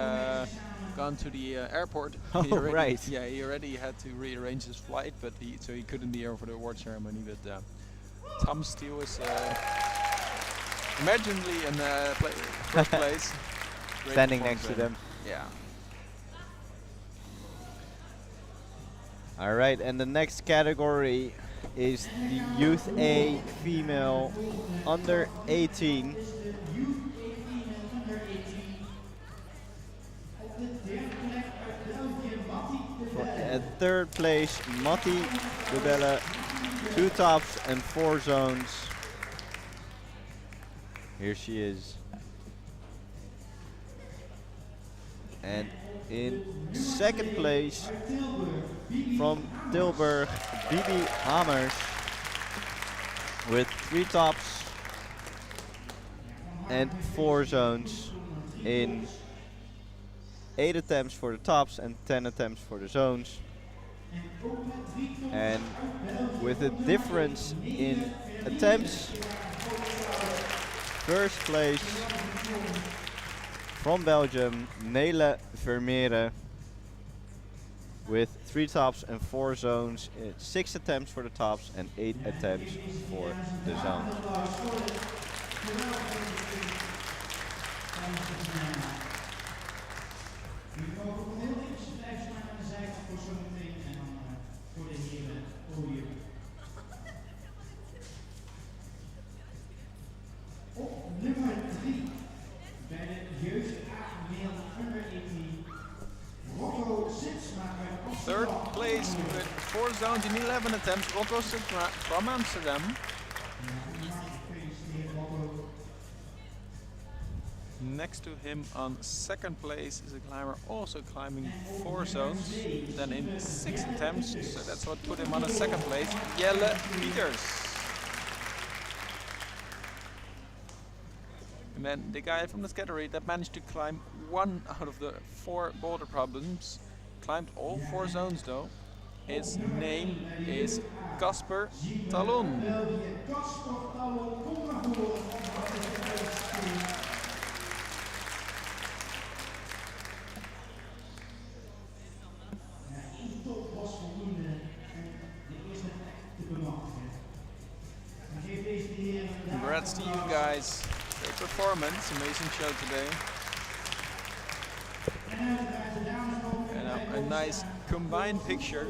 gone to the airport. Oh, He already- right. Yeah, he already had to rearrange his flight, but so he couldn't be here for the award ceremony. But Tom Steele is imaginably in first place. Great standing performance next to by him. them. Yeah. All right, and the next category is the Youth A female under 18. At third place, Matti de Belle, 2 tops and 4 zones. Here she is. And in second place, from Tilburg, Bibi Hamers, with 3 tops and 4 zones in 8 attempts for the tops and 10 attempts for the zones. And with a difference in attempts, first place from Belgium, Nele Vermeeren, with 3 tops and 4 zones, 6 attempts for the tops and 8 attempts for the zones. Op nummer 3 bij de jeugd A male under 18, Rocco Sitsmaker. Third place with 4 zones in 11 attempts, Rocco Sitra from Amsterdam. Next to him on second place is a climber also climbing 4 zones, then in 6 attempts, so that's what put him on a second place, Jelle Pieters. And then the guy from this category that managed to climb 1 out of the 4 boulder problems, climbed all 4 zones though. His name is Casper Talon. Congrats to you guys. Great performance, amazing show today. And a nice combined picture.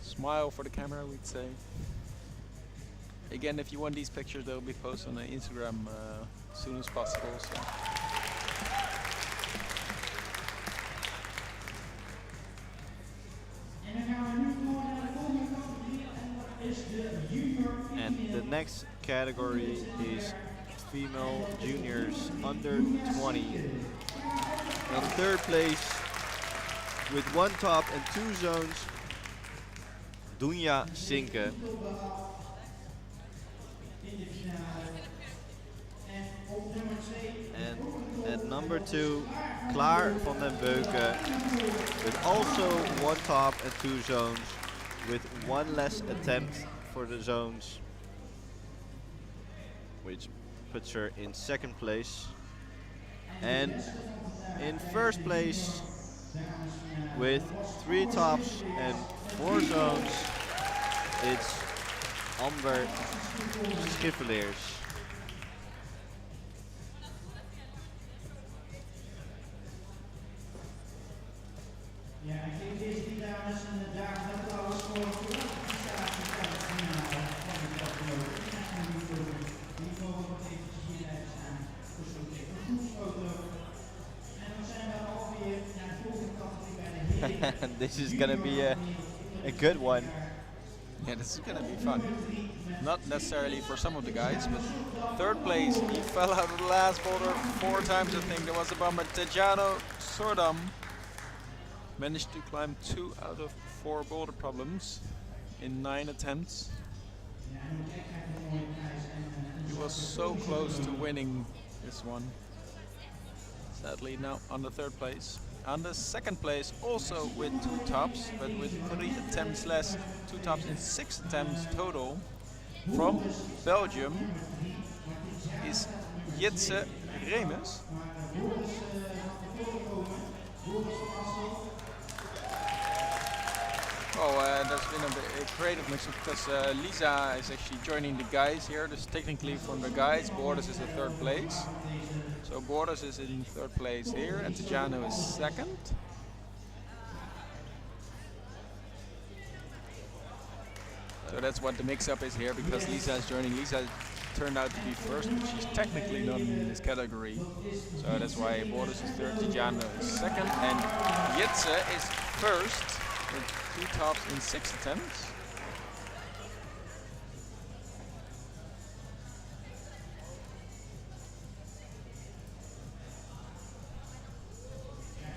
Smile for the camera, we'd say. Again, if you want these pictures, they'll be posted on the Instagram as soon as possible. So. And the next category is female juniors under 20. In third place with 1 top and 2 zones, Dunja Sinke. And at number 2, Klaar van den Beuken, with also 1 top and 2 zones, with 1 less attempt for the zones, which puts her in 2nd place. And in 1st place, with 3 tops and 4 zones, it's Amber Schiffeleers. Ja, ik geef deze drie dames een dagelijks applaus voor de kwalificatie van de finale van de Bleau. Die voor nog eventjes hier blijven staan voor zo'n groepsfoto. En dan zijn we alweer naar de volgende categorie bij de heren. This is gonna be a good one. Yeah, this is gonna be fun. Not necessarily for some of the guys, but third place, he fell out of the last boulder 4 times. I think there was a bummer. Tejano Sordam managed to climb 2 out of 4 boulder problems in 9 attempts. He was so close to winning this one. Sadly now on the 3rd place. On the 2nd place, also with 2 tops, but with 3 attempts less, 2 tops in 6 attempts total. From Belgium is Jitse Remes. There's been a creative mix-up because Lisa is actually joining the guys here. This is technically from the guys. Borders is the 3rd place. So Borders is in 3rd place here, and Tejano is 2nd. So that's what the mix-up is here, because Lisa is joining. Lisa turned out to be 1st, but she's technically not in this category. So that's why Borders is 3rd, Tejano is 2nd, and Jitse is 1st with 2 tops in 6 attempts.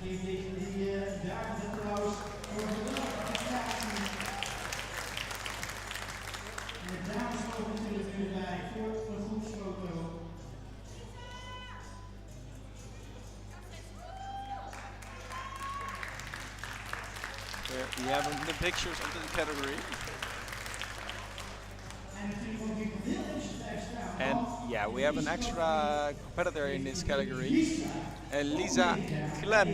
Geef deze drie dames applaus voor de kwalificatie. En de dames mogen natuurlijk weer bij voor een groepsfoto. There we have the pictures of the category. En natuurlijk ook weer heel eventjes blijven staan. And yeah, we have an extra competitor in this category. And Lisa Clem,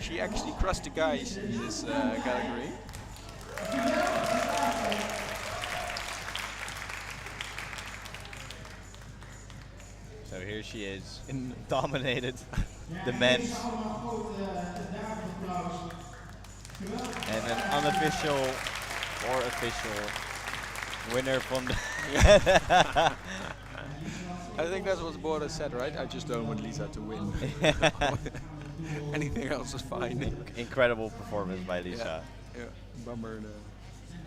she actually crushed the guys in this category. So here she is, dominated the men. And an unofficial or official winner from the I think that's what the board has said, right? I just don't want Lisa to win. Anything else is fine. incredible performance by Lisa. Yeah, bummer.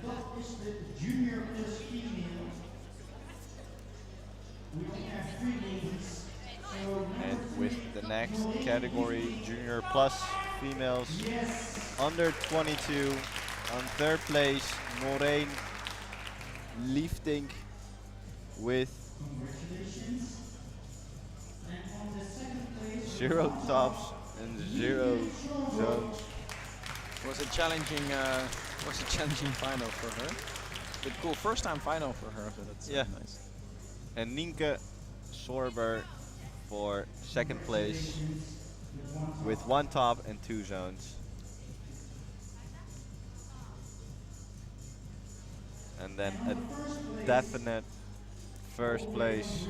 Dat is de junior plus female. We only have 3 ladies. So And with the next category, Junior Plus Females under 22, on 3rd place, Noreen Liefdink with congratulations. And on the 2nd place, 0 tops and 0 zones. Was a challenging final for her. But cool, first time final for her, so that's nice. And Nienke Sorber for 2nd place with 1 top and 2 zones. And then a definite 1st place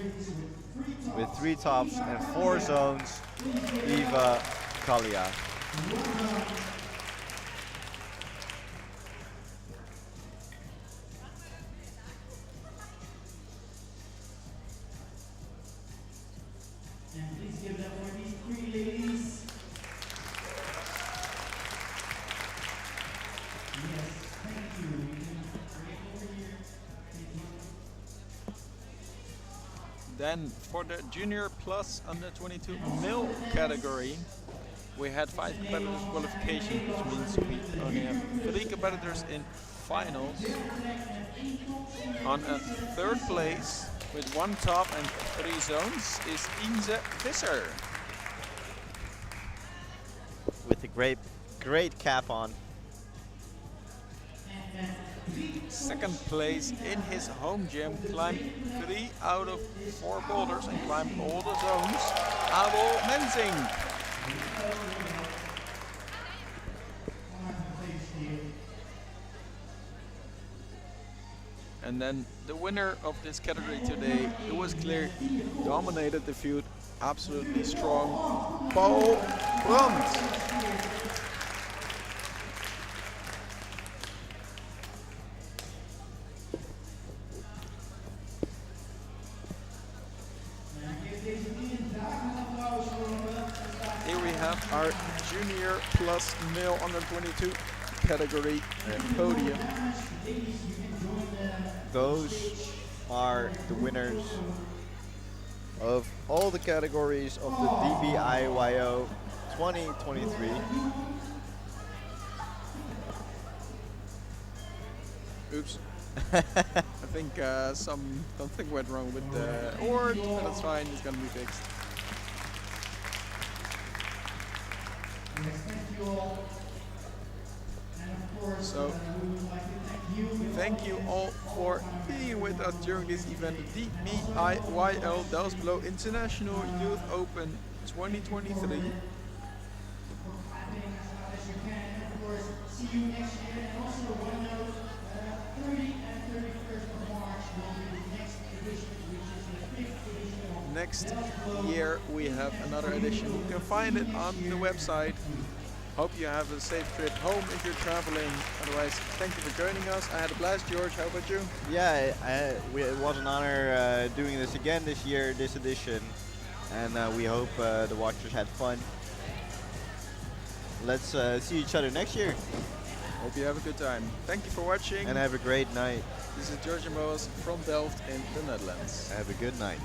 with 3 tops and 4 zones, Eva Kalia. and please give it up for these 3 ladies. Yes, thank you. You can right over here. Thank you. Then for the Junior Plus under 22 male category, we had 5 competitors qualification, which means we only have 3 competitors in finals. On a 3rd place, with 1 top and 3 zones is Inze Visser. With a great cap on. Second place in his home gym, climbed 3 out of 4 boulders and climbed all the zones. Abel Mensing. And then the winner of this category today, it was clear, he dominated the field, absolutely strong, Paul Brandt. Here we have our junior plus male under 22 category podium. Those are the winners of all the categories of the DBIYO 2023. Oops. I think something went wrong with the board, but that's fine, it's gonna be fixed. So, thank you all for being with us during this event, the DBIYO Delfts Bleau International Youth Open 2023. See you next year, and also one note, 30 and 31st of March will be the next edition, which is the 5th edition of Next year we have another edition. You can find it on the website. Hope you have a safe trip home if you're traveling. Otherwise, thank you for joining us. I had a blast, George. How about you? Yeah, it was an honor doing this again this year, this edition, and we hope the watchers had fun. Let's see each other next year. Hope you have a good time. Thank you for watching. And have a great night. This is George and Boas from Delft in the Netherlands. Have a good night.